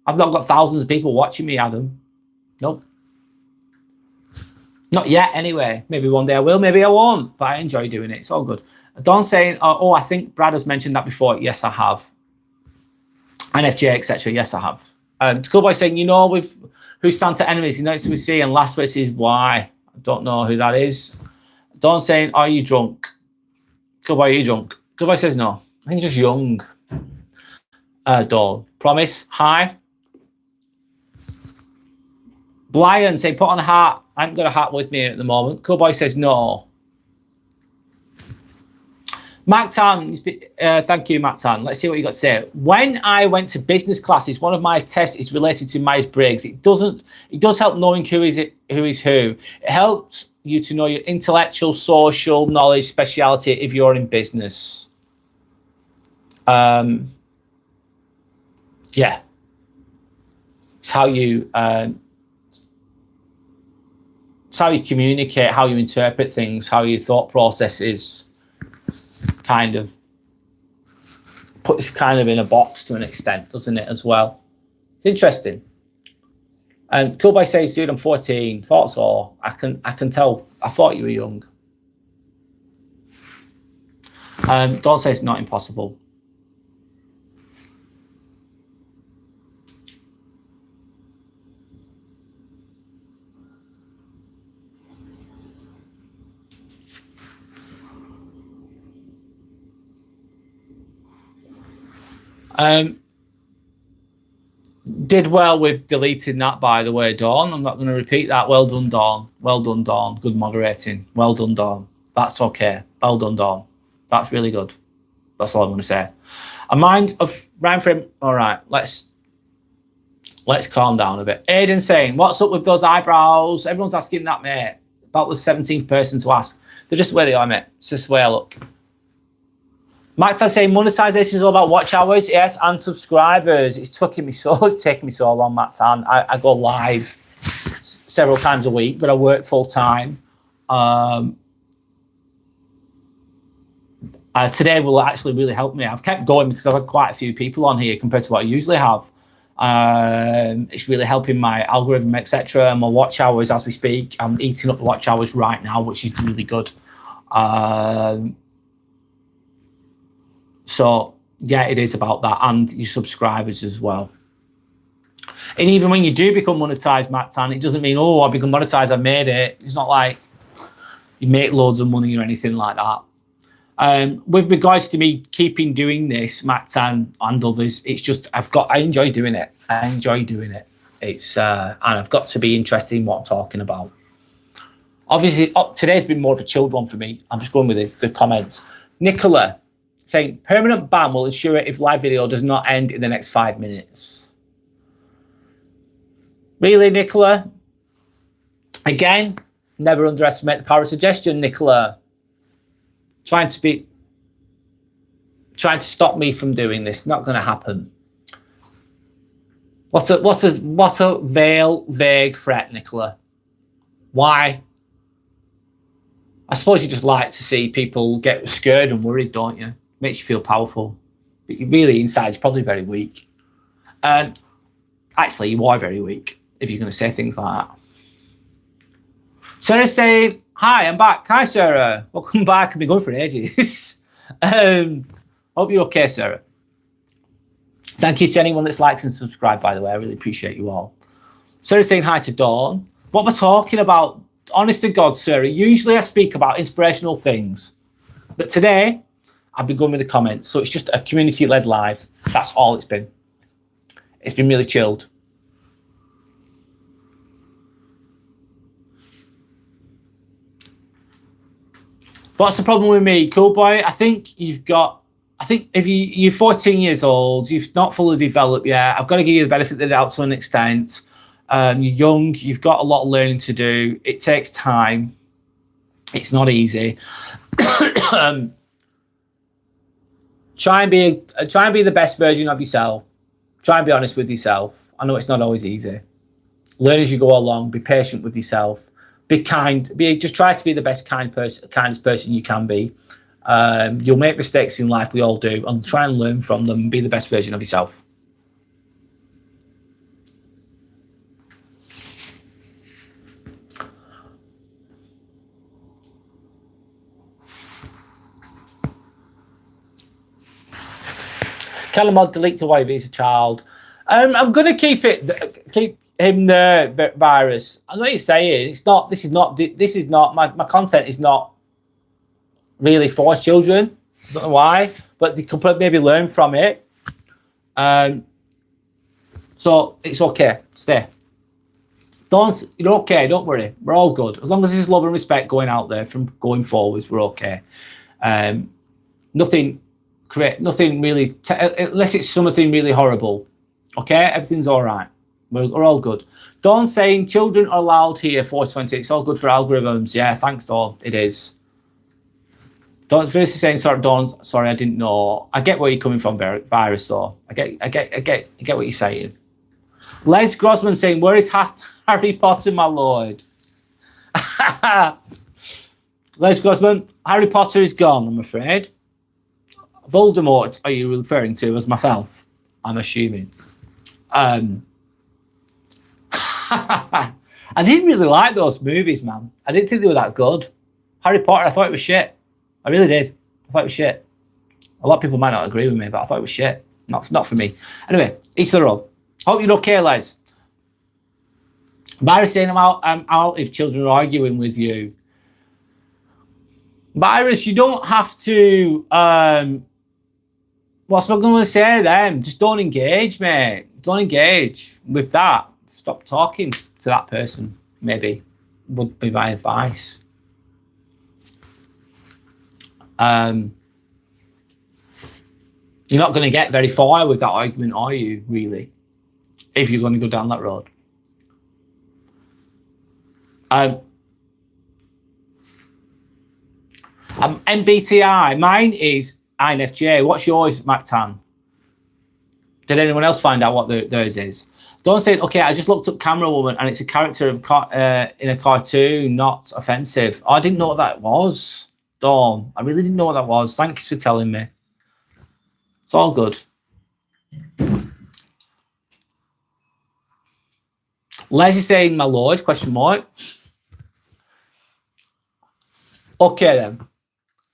I've not got thousands of people watching me, Adam. Nope. Not yet, anyway. Maybe one day I will, maybe I won't. But I enjoy doing it. It's all good. Don saying, oh, I think Brad has mentioned that before. Yes, I have. NFJ, etc. Yes, I have. Cool Boy saying, you know, with who's Santa enemies? You know, it's with C, and last verse is Y. I don't know who that is. Don saying, are you drunk? Cool Boy, are you drunk? Cool Boy says no. I think just young. Dawn. Promise. Hi. Blian saying, put on a hat. I haven't got a hat with me at the moment. Cool Boy says no. Matt Tan, thank you, Matt Tan. Let's see what you got to say. When I went to business classes, one of my tests is related to Myers-Briggs. It does help knowing who is who. It helps you to know your intellectual, social knowledge, speciality if you're in business. Yeah. It's how you communicate, how you interpret things, how your thought process is kind of puts kind of in a box to an extent, doesn't it, as well? It's interesting. And Cool Boy says, dude, I'm 14. Thought so. I can tell. I thought you were young. Don't say it's not impossible. Did well with deleting that, by the way, Dawn. I'm not going to repeat that. Well done, Dawn. Well done, Dawn. Good moderating. Well done, Dawn. That's okay. Well done, Dawn. That's really good. That's all I'm going to say. A mind of rhyme frame. All right, let's calm down a bit. Aiden saying, what's up with those eyebrows? Everyone's asking that, mate. About the 17th person to ask. They're just the way they are, mate. It's just the way I look. Max, I say monetization is all about watch hours, yes, and subscribers. It's taking me so long, Matt Tan. I go live several times a week, but I work full time. Today will actually really help me. I've kept going because I've had quite a few people on here compared to what I usually have. It's really helping my algorithm, etc. And my watch hours as we speak. I'm eating up the watch hours right now, which is really good. So, yeah, it is about that, and your subscribers as well. And even when you do become monetized, Matt Tan, it doesn't mean, oh, I've become monetized, I've made it. It's not like you make loads of money or anything like that. With regards to me keeping doing this, Matt Tan and others, it's just I enjoy doing it. I enjoy doing it. It's and I've got to be interested in what I'm talking about. Obviously, today's been more of a chilled one for me. I'm just going with the comments. Nicola saying, permanent ban will ensure if live video does not end in the next 5 minutes. Really, Nicola? Again, never underestimate the power of suggestion, Nicola. Trying to stop me from doing this. Not going to happen. What a vague threat, Nicola. Why? I suppose you just like to see people get scared and worried, don't you? Makes you feel powerful. But you really inside is probably very weak. And actually, you are very weak if you're going to say things like that. Sarah's saying, hi, I'm back. Hi, Sarah. Welcome back. I've been going for ages. Hope you're okay, Sarah. Thank you to anyone that's liked and subscribed, by the way. I really appreciate you all. Sarah's saying hi to Dawn. What we're talking about, honest to God, Sarah, usually I speak about inspirational things. But today, I've been going with the comments. So it's just a community-led live. That's all it's been. It's been really chilled. What's the problem with me, cool boy? I think if you're 14 years old, you've not fully developed yet. I've got to give you the benefit of the doubt to an extent. You're young. You've got a lot of learning to do. It takes time. It's not easy. Try and be the best version of yourself. Try and be honest with yourself. I know it's not always easy. Learn as you go along. Be patient with yourself. Be kind. Just try to be the best kindest person you can be. You'll make mistakes in life. We all do, and try and learn from them. And be the best version of yourself. Calamod delete the way he's a child. I'm gonna keep him the virus. I know what you're saying. This is not my content is not really for children. I don't know why, but they could maybe learn from it. So it's okay. Stay. You're okay. Don't worry. We're all good as long as there's love and respect going out there from going forwards. We're okay. Nothing really, unless it's something really horrible. Okay, everything's all right. We're all good. Dawn saying children are allowed here 420. It's all good for algorithms. Yeah, thanks, Dawn. It is. Dawn's very saying sorry, Dawn. Sorry, I didn't know. I get where you're coming from, virus though. I get what you're saying. Les Grossman saying, where is Harry Potter, my lord? Les Grossman, Harry Potter is gone, I'm afraid. Voldemort, are you referring to as myself? I'm assuming. I didn't really like those movies, man. I didn't think they were that good. Harry Potter, I thought it was shit. I really did. I thought it was shit. A lot of people might not agree with me, but I thought it was shit. Not for me. Anyway, each their own. Hope you're okay, Les. Byron's saying I'm out if children are arguing with you. Virus, you don't have to. What's I going to say then? Just don't engage, mate. Don't engage with that. Stop talking to that person, maybe, would be my advice. You're not going to get very far with that argument, are you, really? If you're going to go down that road. MBTI, mine is INFJ. What's yours, Mactan? Did anyone else find out what theirs is? Don't say, okay, I just looked up Camera Woman and it's a character in a cartoon, not offensive. Oh, I didn't know what that was, Dawn. I really didn't know what that was. Thanks for telling me. It's all good. Les is saying, my lord, question mark. Okay then.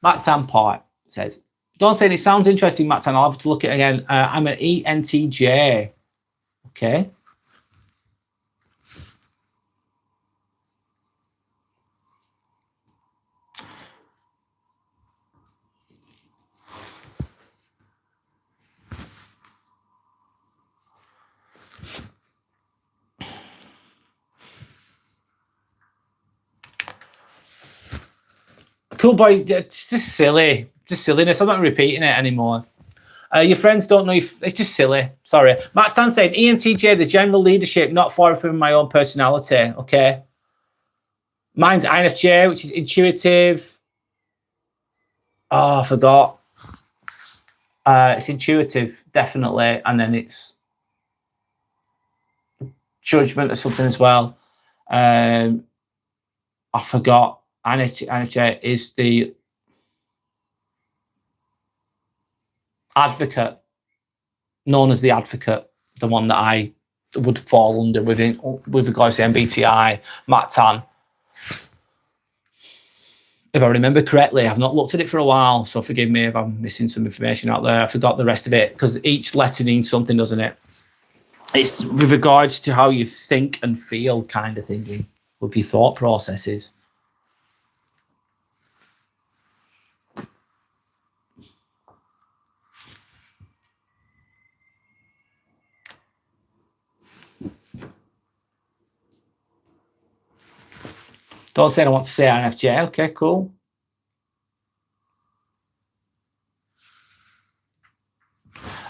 Mactan Part says, don't say it sounds interesting, Mactan. I'll have to look at it again. I'm an ENTJ. Okay. Cool boy, it's just silly. Just silliness. I'm not repeating it anymore. Your friends don't know if it's just silly. Sorry. Matt Tan said ENTJ, the general leadership, not far from my own personality. Okay. Mine's INFJ, which is intuitive. Oh, I forgot. It's intuitive, definitely. And then it's judgment or something as well. I forgot. INFJ is the advocate, known as the advocate, the one that I would fall under with regards to MBTI, Matt Tan. If I remember correctly, I've not looked at it for a while, so forgive me if I'm missing some information out there. I forgot the rest of it because each letter means something, doesn't it? It's with regards to how you think and feel, kind of thinking, with your thought processes. Don't say I want to say INFJ. Okay, cool.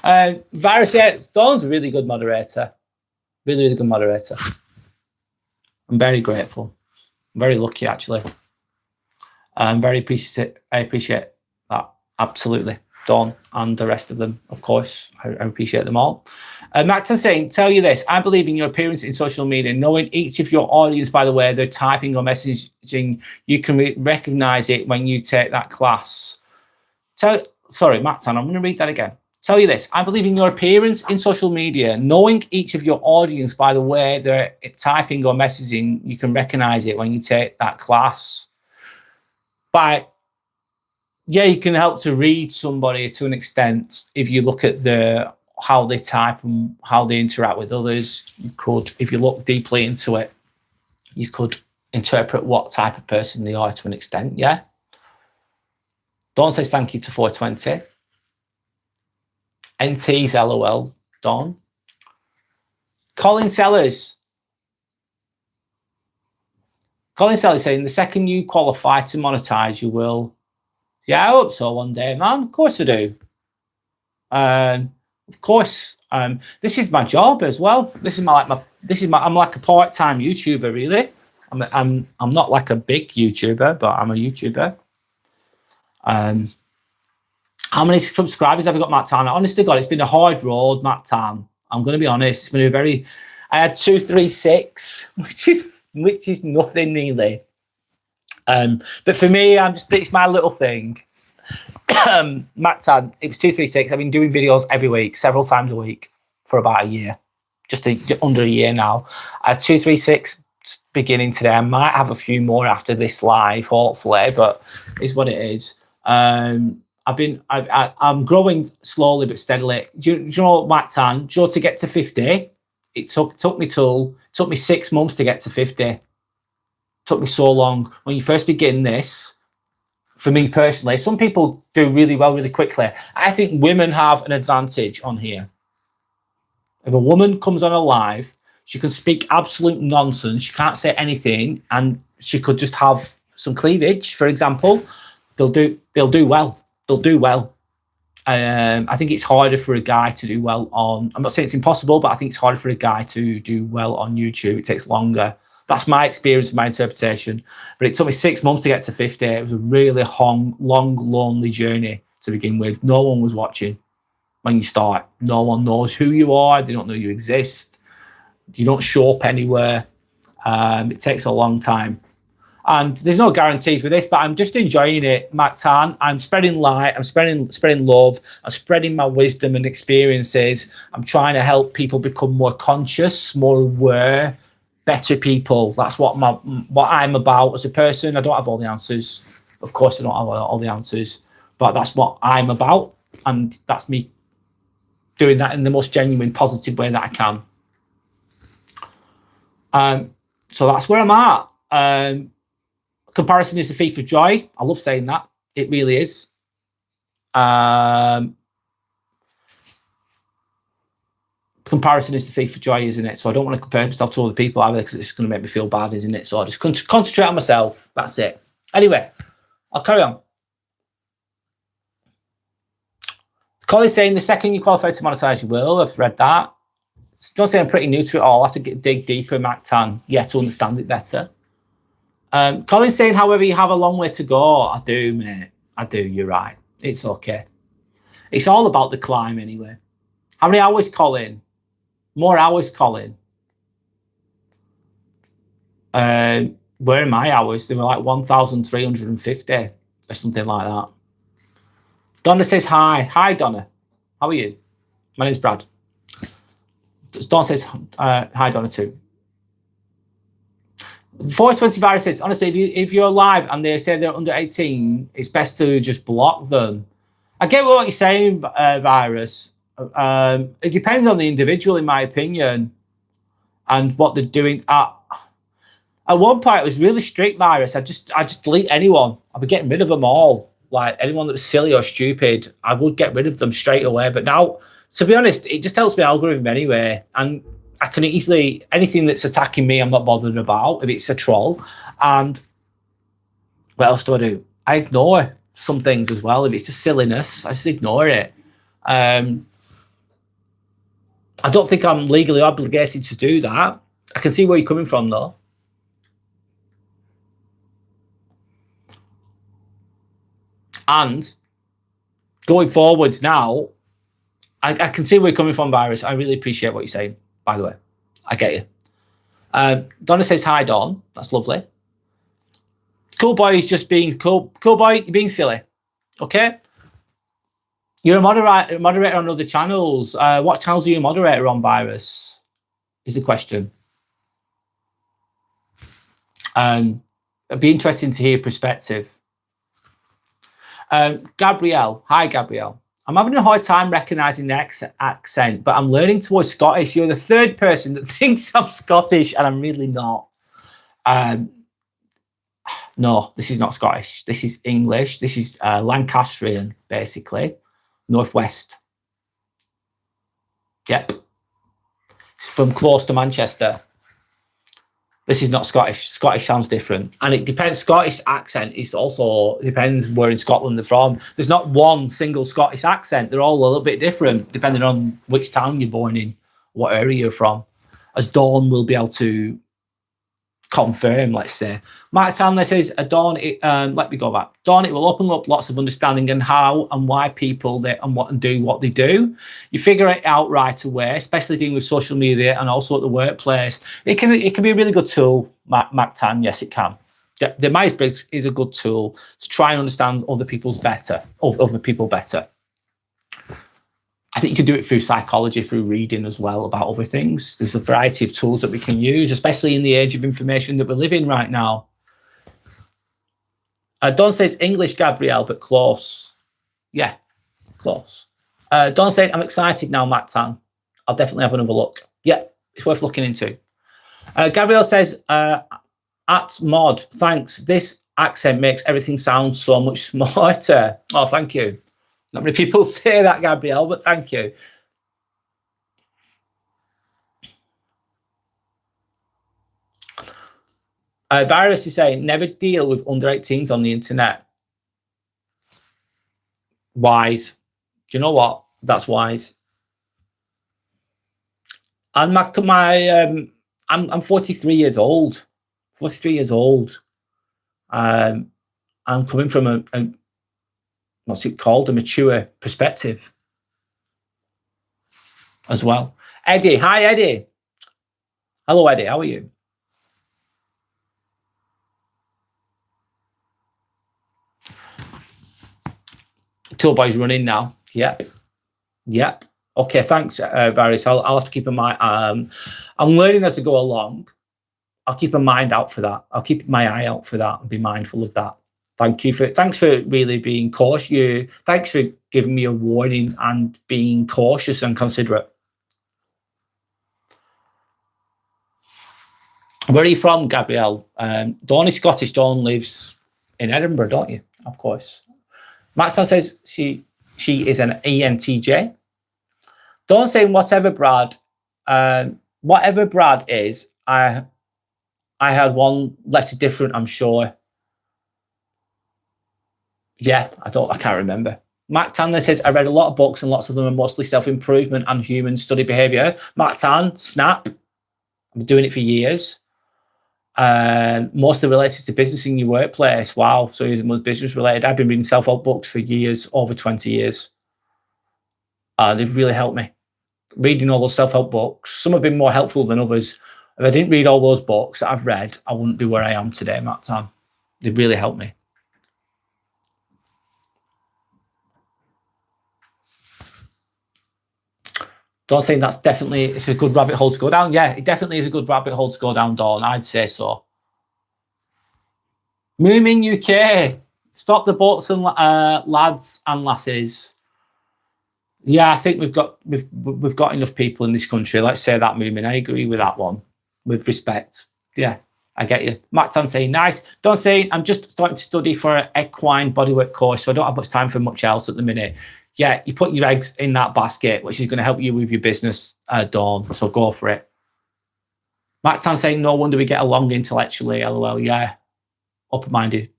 Virus, yeah, Dawn's a really good moderator. Really, really good moderator. I'm very grateful. I'm very lucky, actually. I'm very appreciative. I appreciate that. Absolutely. Dawn and the rest of them, of course. I appreciate them all. Macton saying, tell you this, I believe in your appearance in social media, knowing each of your audience, by the way, they're typing or messaging, you can recognize it when you take that class. Sorry, Macton, I'm going to read that again. Tell you this, I believe in your appearance in social media, knowing each of your audience, by the way they're typing or messaging, you can recognize it when you take that class. Yeah, you can help to read somebody to an extent if you look at how they type and how they interact with others. You could, if you look deeply into it, you could interpret what type of person they are to an extent, yeah? Dawn says thank you to 420. NT's LOL, Dawn. Colin Sellers saying, the second you qualify to monetize, you will. Yeah, I hope so one day, man. Of course I do. Of course. This is my job as well. I'm like a part-time YouTuber, really. I'm not like a big YouTuber, but I'm a YouTuber. How many subscribers have I got, Matt Tan? Honestly, God, it's been a hard road, Matt Tan. I'm going to be honest. It's been I had 236, which is nothing really. But for me, it's my little thing. Matt Tan, it was 236. I've been doing videos every week, several times a week for about a year, just under a year now. I had 236 beginning today. I might have a few more after this live, hopefully, but it's what it is. I'm growing slowly but steadily. Do you know, Matt Tan, to get to 50, it took me 6 months to get to 50. It took me so long. When you first begin this, for me personally, some people do really well really quickly. I think women have an advantage on here. If a woman comes on a live, she can speak absolute nonsense. She can't say anything, and she could just have some cleavage, for example. They'll do well. They'll do well. I think it's harder for a guy to do well on. I'm not saying it's impossible, but I think it's harder for a guy to do well on YouTube. It takes longer. That's my experience and my interpretation. But it took me 6 months to get to 50. It was a really long, lonely journey to begin with. No one was watching when you start. No one knows who you are. They don't know you exist. You don't show up anywhere. It takes a long time. And there's no guarantees with this, but I'm just enjoying it, Matt Tan. I'm spreading light. I'm spreading love. I'm spreading my wisdom and experiences. I'm trying to help people become more conscious, more aware, better people. That's what I'm about as a person. I don't have all the answers. Of course, I don't have all the answers, but that's what I'm about, and that's me doing that in the most genuine, positive way that I can. So that's where I'm at. Comparison is the thief of joy. I love saying that. It really is. Comparison is the thief of joy, isn't it? So I don't want to compare myself to other people either, because it's going to make me feel bad, isn't it? So I just concentrate on myself. That's it. Anyway, I'll carry on. Colin's saying the second you qualify to monetize, you will. I've read that. Don't say I'm pretty new to it all. I have to dig deeper, Mac Tan, to understand it better. Colin's saying, however, you have a long way to go. I do, mate. I do. You're right. It's okay. It's all about the climb anyway. How many hours, Colin? More hours, Colin. Where are my hours? They were like 1,350 or something like that. Donna says hi. Hi, Donna. How are you? My name's Brad. Donna says hi, Donna, too. 420 virus says, honestly, if you're live and they say they're under 18, it's best to just block them. I get what you're saying, virus. It depends on the individual, in my opinion, and what they're doing. At one point, it was really strict, virus. I just delete anyone. I'd be getting rid of them all. Like anyone that was silly or stupid, I would get rid of them straight away. But now, to be honest, it just helps my algorithm anyway, and I can easily, anything that's attacking me, I'm not bothered about if it's a troll. And what else do? I ignore some things as well. If it's just silliness, I just ignore it. I don't think I'm legally obligated to do that. I can see where you're coming from, though. And going forwards now, I can see where you're coming from, Virus. I really appreciate what you're saying, by the way. I get you. Donna says, hi, Dawn. That's lovely. Cool boy is just being cool. Cool boy, you're being silly. Okay? You're a moderator on other channels. What channels are you a moderator on, Virus? Is the question. It'd be interesting to hear perspective. Gabrielle. Hi, Gabrielle. I'm having a hard time recognizing the accent, but I'm learning towards Scottish. You're the third person that thinks I'm Scottish, and I'm really not. No, this is not Scottish. This is English. This is Lancastrian, basically. Northwest. Yep. From close to Manchester. This is not Scottish. Scottish sounds different. And it depends. Scottish accent is also depends where in Scotland they're from. There's not one single Scottish accent. They're all a little bit different depending on which town you're born in, what area you're from. As Dawn will be able to confirm, let's say. Mark Sandler says, Dawn, let me go back. Dawn, it will open up lots of understanding and how and why people and what they do. You figure it out right away, especially dealing with social media and also at the workplace. It can be a really good tool, Mac Tan. Yes, it can. The Myers-Briggs is a good tool to try and understand other people better. I think you can do it through psychology, through reading as well about other things. There's a variety of tools that we can use, especially in the age of information that we live in right now. Don says English, Gabrielle, but close. Yeah, close. Don said, I'm excited now, Matt Tan. I'll definitely have another look. Yeah, it's worth looking into. Gabrielle says, at mod, thanks. This accent makes everything sound so much smarter. Oh, thank you. Not many people say that, Gabrielle, but thank you. Virus is saying, never deal with under 18s on the internet. Wise. Do you know what? That's wise. And I'm 43 years old. 43 years old. I'm coming from a what's it called? A mature perspective as well. Eddie, hi Eddie. Hello Eddie, how are you? Cool boy's running now. Yep. Okay, thanks, Varys. I'll have to keep in mind. I'm learning as I go along. I'll keep a mind out for that. I'll keep my eye out for that and be mindful of that. Thanks for really being cautious. Thanks for giving me a warning and being cautious and considerate. Where are you from, Gabrielle? Dawn is Scottish. Dawn lives in Edinburgh, don't you? Of course. Maxine says she is an ENTJ. Dawn saying whatever Brad is, I had one letter different, I'm sure. Yeah, I can't remember. Matt Tan says, I read a lot of books and lots of them are mostly self-improvement and human study behavior. Matt Tan, snap. I've been doing it for years. Mostly related to business in your workplace. Wow. So you're business related. I've been reading self-help books for years, over 20 years. They've really helped me. Reading all those self-help books. Some have been more helpful than others. If I didn't read all those books that I've read, I wouldn't be where I am today, Matt Tan. They really helped me. Dawn saying that's definitely, it's a good rabbit hole to go down. Yeah, it definitely is a good rabbit hole to go down, Dawn. I'd say so. Moomin UK. Stop the boats and lads and lasses. Yeah, I think we've got enough people in this country. Let's say that, Moomin. I agree with that one. With respect. Yeah, I get you. Matt Tan saying nice. Dawn saying I'm just starting to study for an equine bodywork course, so I don't have much time for much else at the minute. Yeah, you put your eggs in that basket, which is going to help you with your business, Dawn. So go for it. Matt Tan saying, no wonder we get along intellectually. LOL. Yeah, open-minded.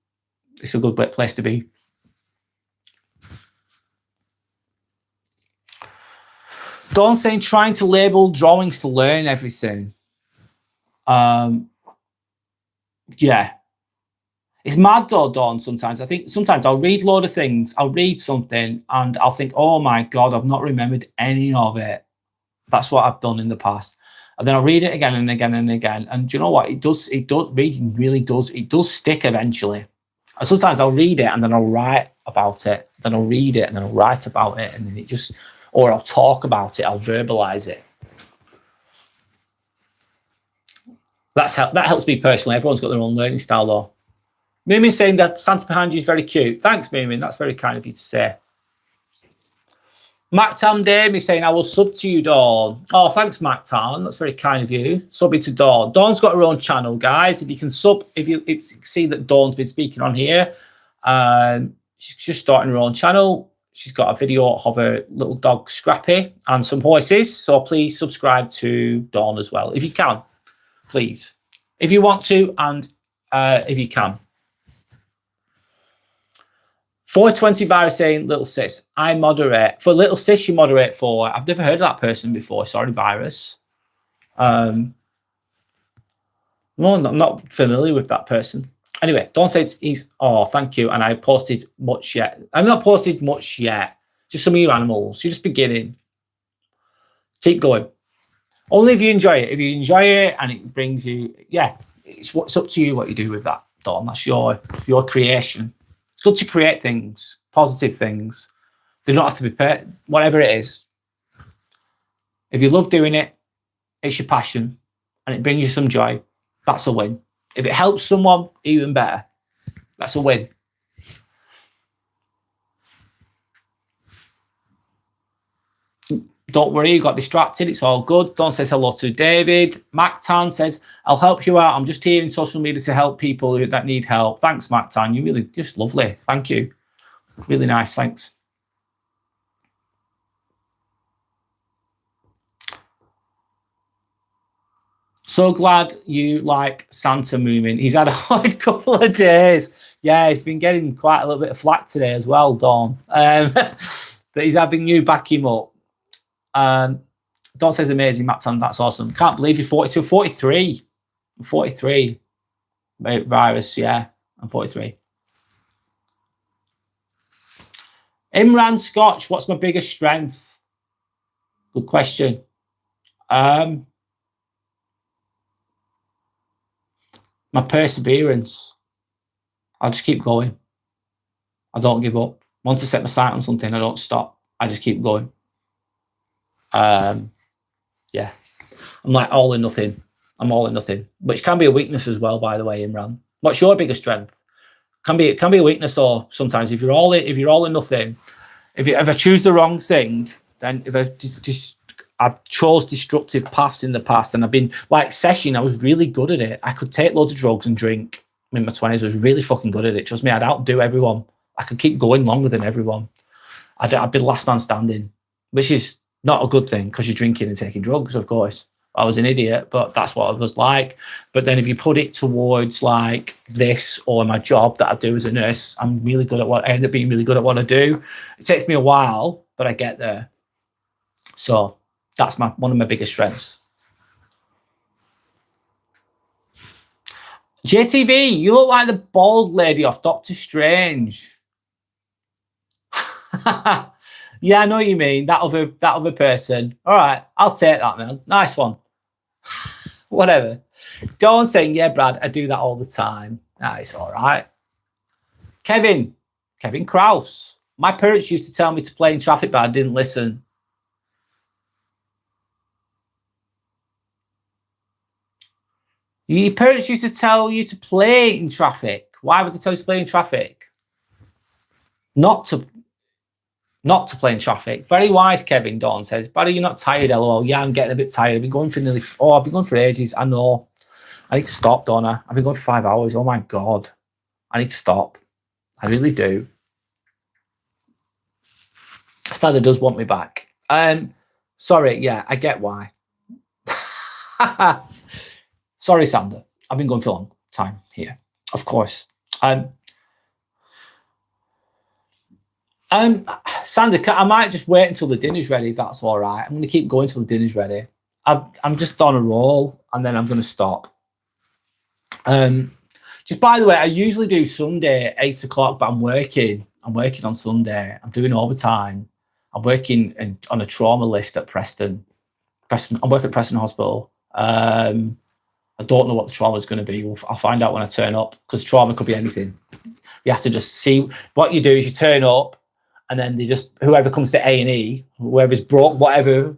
It's a good place to be. Dawn saying trying to label drawings to learn everything. Yeah. It's mad though, Dawn, sometimes. I think sometimes I'll read a load of things, I'll read something, and I'll think, oh my God, I've not remembered any of it. That's what I've done in the past. And then I'll read it again and again and again. And do you know what? Reading really does, it does stick eventually. And sometimes I'll read it and then I'll write about it. Then I'll read it and then I'll write about it. And then it just, or I'll talk about it, I'll verbalize it. That helps me personally. Everyone's got their own learning style though. Moomin saying that Santa behind you is very cute. Thanks, Moomin. That's very kind of you to say. Mactan Dame is saying, I will sub to you, Dawn. Oh, thanks, Mactan. That's very kind of you. Subbing to Dawn. Dawn's got her own channel, guys. If you can sub, if you see that Dawn's been speaking on here, she's just starting her own channel. She's got a video of her little dog, Scrappy, and some horses. So please subscribe to Dawn as well. If you can, please. If you want to, and if you can. 420 Virus saying, little sis, I moderate. For little sis, you moderate for. I've never heard of that person before. Sorry, Virus. No, I'm not familiar with that person. Anyway, don't say he's, oh, thank you. And I posted much yet. I've not posted much yet. Just some of your animals. You're just beginning. Keep going. Only if you enjoy it. If you enjoy it and it brings you, yeah, it's up to you what you do with that, Dawn. That's your creation. It's good to create things, positive things. They don't have to be whatever it is. If you love doing it, it's your passion, and it brings you some joy. That's a win. If it helps someone, even better. That's a win. Don't worry, you got distracted. It's all good. Don says hello to David. Mactan says, I'll help you out. I'm just here in social media to help people that need help. Thanks, Mactan. You're really just lovely. Thank you. Really nice. Thanks. So glad you like Santa Moomin. He's had a hard couple of days. Yeah, he's been getting quite a little bit of flack today as well, Dawn. But he's having you back him up. Dawn says amazing, Mactan. That's awesome. Can't believe you're 42. 43. 43. Virus, yeah. I'm 43. Imran Scotch, what's my biggest strength? Good question. My perseverance. I'll just keep going. I don't give up. Once I set my sight on something, I don't stop. I just keep going. Yeah. I'm like all or nothing. I'm all or nothing. Which can be a weakness as well, by the way, Imran. What's your biggest strength? It can be a weakness, or sometimes if you're all or nothing, if I choose the wrong thing, then if I've chose destructive paths in the past, and I've been like seshing, I was really good at it. I could take loads of drugs and drink in my 20s. I was really fucking good at it. Trust me, I'd outdo everyone. I could keep going longer than everyone. I'd be the last man standing, which is not a good thing because you're drinking and taking drugs, of course. I was an idiot, but that's what I was like. But then if you put it towards like this or my job that I do as a nurse, I end up being really good at what I do. It takes me a while, but I get there. So that's one of my biggest strengths. JTV, you look like the bald lady off Doctor Strange. Yeah, I know what you mean. That other person. All right, I'll take that, man. Nice one. Whatever. Dawn saying, yeah, Brad, I do that all the time. It's all right. Kevin Krause. My parents used to tell me to play in traffic, but I didn't listen. Your parents used to tell you to play in traffic. Why would they tell you to play in traffic? Not to play in traffic. Very wise, Kevin. Dawn says, Barry, you're not tired, LOL. Yeah, I'm getting a bit tired. I've been going for ages. I know. I need to stop, don't I? I've been going for 5 hours. Oh my God. I need to stop. I really do. Sandra does want me back. Sorry, yeah, I get why. Sorry, Sandra. I've been going for a long time here. Of course. Sander, I might just wait until the dinner's ready, if that's all right. I'm going to keep going till the dinner's ready. I'm just on a roll, and then I'm going to stop. Just by the way, I usually do Sunday at 8 o'clock, but I'm working. I'm working on Sunday. I'm doing overtime. I'm working on a trauma list at Preston. I'm working at Preston Hospital. I don't know what the trauma is going to be. I'll find out when I turn up, because trauma could be anything. You have to just see what you do is you turn up, and then they just, whoever comes to A&E, whoever's broke, whatever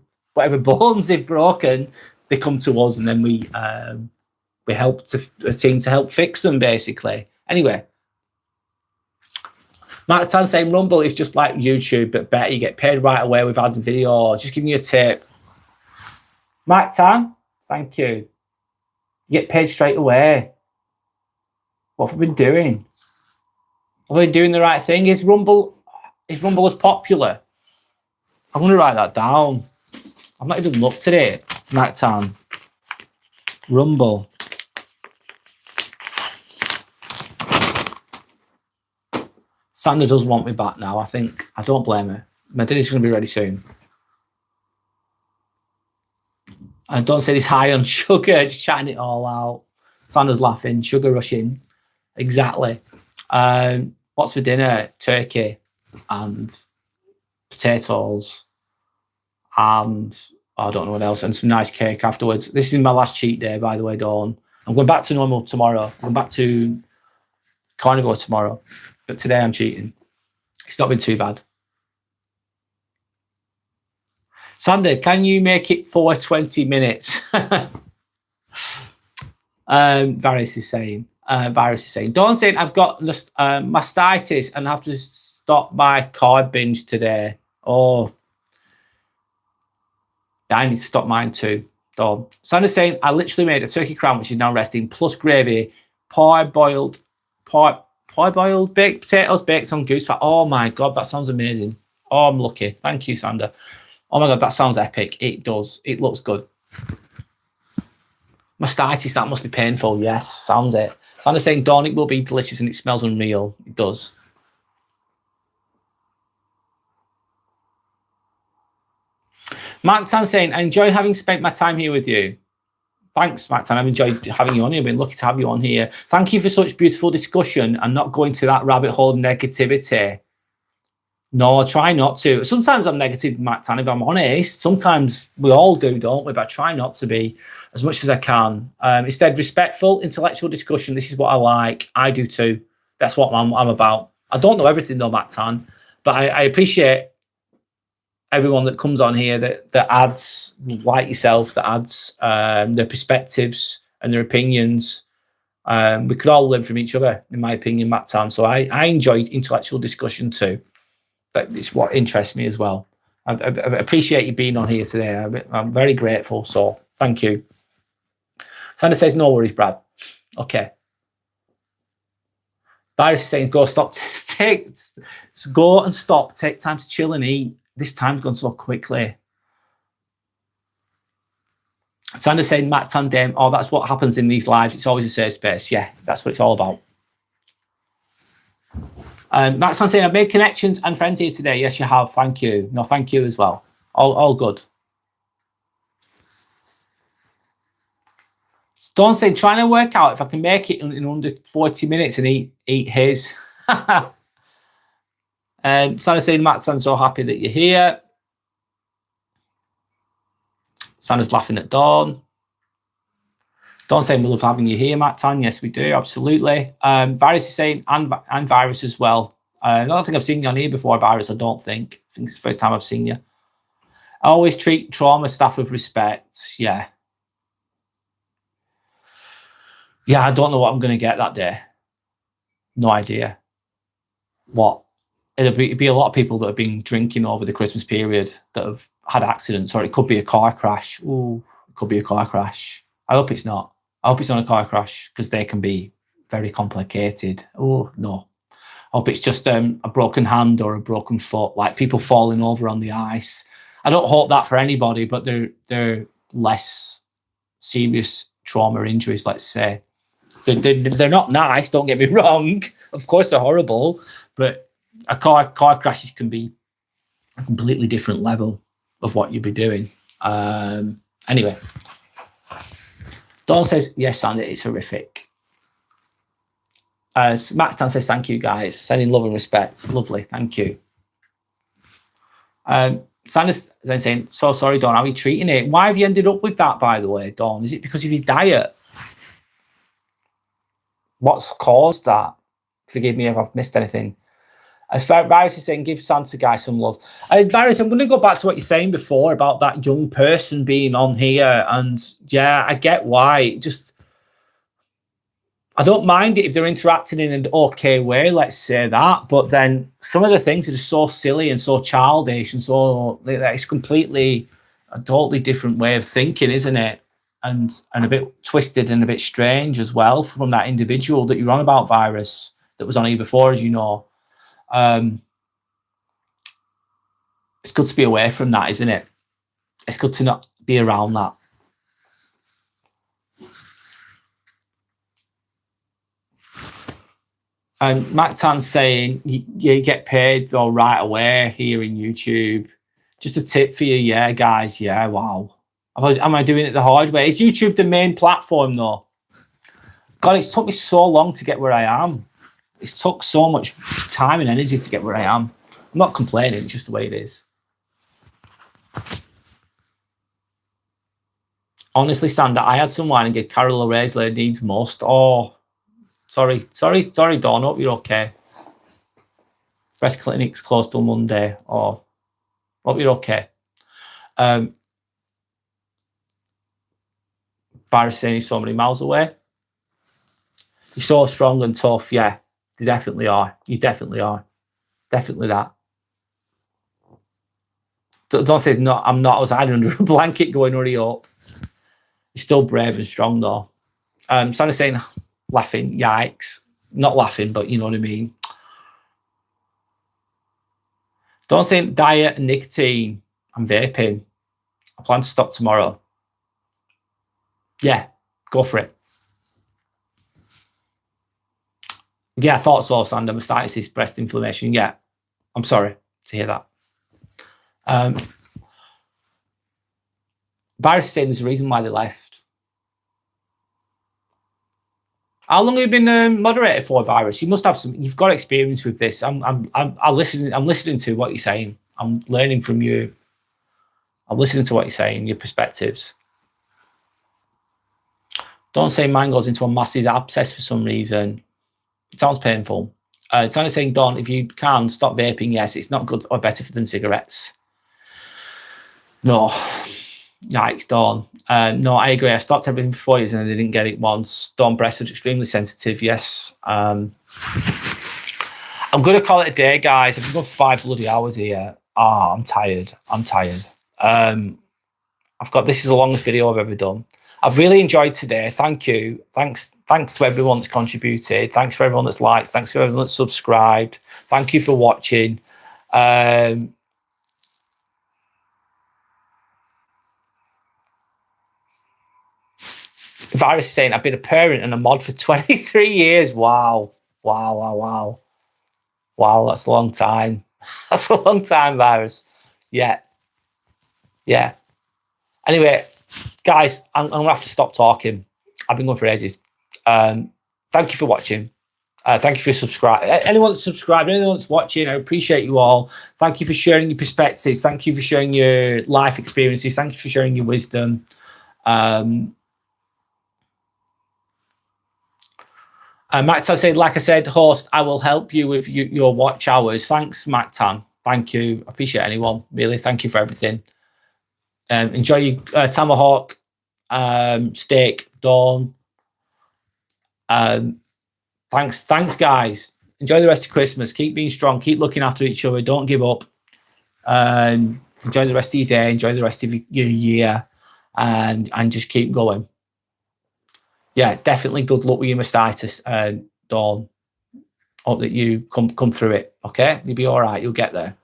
bones they've broken, they come to us, and then we help a team to help fix them, basically. Anyway, Mark Tan saying Rumble is just like YouTube, but better. You get paid right away with ads and video. Just giving you a tip. Mark Tan, thank you. You get paid straight away. What have we been doing? Have we been doing the right thing? Is Rumble as popular? I'm going to write that down. I've not even looked at it. Mark Tan. Rumble. Sandra does want me back now, I think. I don't blame her. My dinner's going to be ready soon. I don't say this high on sugar, just chatting it all out. Sandra's laughing, sugar rushing. Exactly. What's for dinner? Turkey and potatoes and I don't know what else, and some nice cake afterwards. This is my last cheat day, by the way, Dawn. I'm going back to normal tomorrow. I'm going back to carnivore tomorrow. But today I'm cheating. It's not been too bad. Sander, can you make it for 20 minutes? Varys is saying. Dawn saying, I've got mastitis and have to stop my carb binge today. Oh, yeah, I need to stop mine too. Dawn. Sander's saying, I literally made a turkey crown, which is now resting, plus gravy, parboiled baked potatoes baked on goose fat. Oh my God, that sounds amazing. Oh, I'm lucky. Thank you, Sander. Oh my God, that sounds epic. It does. It looks good. Mastitis, that must be painful. Yes, sounds it. Sander's saying, Dawn, it will be delicious and it smells unreal. It does. Mark Tan saying, I enjoy having spent my time here with you. Thanks, Mark Tan. I've enjoyed having you on here. I've been lucky to have you on here. Thank you for such beautiful discussion and not going to that rabbit hole of negativity. No, I try not to. Sometimes I'm negative, Mark Tan, if I'm honest. Sometimes we all do, don't we? But I try not to be as much as I can. Instead, respectful, intellectual discussion. This is what I like. I do too. That's what I'm about. I don't know everything though, Mark Tan, but I appreciate everyone that comes on here that adds, like yourself, that adds their perspectives and their opinions. We could all learn from each other, in my opinion, Matt Tan. So I enjoyed intellectual discussion too. But it's what interests me as well. I appreciate you being on here today. I'm very grateful. So thank you. Sander says, no worries, Brad. Okay. Barry is saying, go and stop. Take time to chill and eat. This time's gone so quickly. Sander's saying, Matt Tandem, oh, that's what happens in these lives. It's always a safe space. Yeah, that's what it's all about. Matt Tandem saying, I've made connections and friends here today. Yes, you have. Thank you. No, thank you as well. All good. Dawn saying, trying to work out if I can make it in under 40 minutes and eat his. Sander's saying, Matt, I'm so happy that you're here. Sander's laughing at Dawn. Dawn saying, we love having you here, Matt Tan. Yes, we do. Absolutely. Virus is saying, and Virus as well. I don't think I've seen you on here before, Virus. I don't think. I think it's the first time I've seen you. I always treat trauma staff with respect. Yeah. Yeah, I don't know what I'm going to get that day. No idea. What? It'd be a lot of people that have been drinking over the Christmas period that have had accidents, or it could be a car crash. Ooh, it could be a car crash. I hope it's not. I hope it's not a car crash because they can be very complicated. Oh, no. I hope it's just a broken hand or a broken foot, like people falling over on the ice. I don't hope that for anybody, but they're less serious trauma injuries, let's say. They're not nice, don't get me wrong. Of course, they're horrible, but car crashes can be a completely different level of what you'd be doing. Anyway, Dawn says, yes, Sandy, it's horrific. Smackdown says, thank you, guys. Sending love and respect. Lovely, thank you. Sandy's then saying, so sorry, Dawn, how are you treating it? Why have you ended up with that, by the way, Dawn? Is it because of your diet? What's caused that? Forgive me if I've missed anything. As far as Virus is saying, give Santa Guy some love. Virus, I'm going to go back to what you're saying before about that young person being on here. And yeah, I get why. Just, I don't mind it if they're interacting in an okay way, let's say that. But then some of the things are just so silly and so childish and so, it's completely a totally different way of thinking, isn't it? And a bit twisted and a bit strange as well from that individual that you're on about, Virus, that was on here before, as you know. It's good to be away from that, isn't it? It's good to not be around that. And Mac Tan's saying you get paid though right away here in YouTube. Just a tip for you, yeah, guys. Yeah, wow. Am I doing it the hard way? Is YouTube the main platform though? God, it's took me so long to get where I am. It's took so much time and energy to get where I am. I'm not complaining, it's just the way it is. Honestly, Sander, I had some wine and get Carol O'Reilly needs most. Oh, sorry, Dawn, hope you're okay. Breast clinic's closed till Monday. Oh, hope you're okay. Barry's saying he's so many miles away. You're so strong and tough, yeah. You definitely are. You definitely are. Definitely that. Don't say no, I'm not. I was hiding under a blanket going, hurry up. You're still brave and strong though. Santa saying, laughing, yikes. Not laughing, but you know what I mean. Don't say diet and nicotine. I'm vaping. I plan to stop tomorrow. Yeah, go for it. Yeah, I thought so, Sander. Mastitis, breast inflammation. Yeah, I'm sorry to hear that. Barry's saying there's a reason why they left. How long have you been moderator for, Virus? You must have some. You've got experience with this. I'm listening to what you're saying. I'm learning from you. I'm listening to what you're saying. Your perspectives. Don't say mine goes into a massive abscess for some reason. It sounds painful. It's only saying, Don, if you can, stop vaping. Yes, it's not good or better than cigarettes. No. Yikes, Dawn. No, I agree. I stopped everything for 4 years and I didn't get it once. Dawn, breasts are extremely sensitive. Yes. I'm going to call it a day, guys. I've been going for 5 bloody hours here. I'm tired. This is the longest video I've ever done. I've really enjoyed today. Thank you. Thanks to everyone that's contributed. Thanks for everyone that's liked. Thanks for everyone that's subscribed. Thank you for watching. Virus is saying, I've been a parent and a mod for 23 years. Wow. Wow, that's a long time. That's a long time, Virus. Yeah. Anyway, guys, I'm going to have to stop talking. I've been going for ages. Thank you for watching. Thank you for subscribing. Anyone that's subscribed, anyone that's watching, I appreciate you all. Thank you for sharing your perspectives. Thank you for sharing your life experiences. Thank you for sharing your wisdom. Mactan said, like I said, host, I will help you with your watch hours. Thanks, Mactan. Thank you. I appreciate anyone, really. Thank you for everything. Enjoy your tomahawk, steak, Dawn. Thanks, guys. Enjoy the rest of Christmas. Keep being strong. Keep looking after each other. Don't give up. Enjoy the rest of your day. Enjoy the rest of your year, and just keep going. Yeah, definitely good luck with your mastitis, Dawn. Hope that you come through it. Okay, you'll be all right. You'll get there.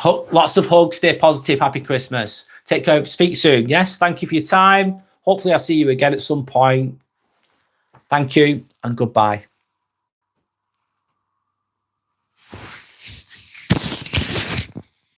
Lots of hugs. Stay positive. Happy Christmas. Take care. Speak soon. Yes, thank you for your time. Hopefully, I'll see you again at some point. Thank you and goodbye.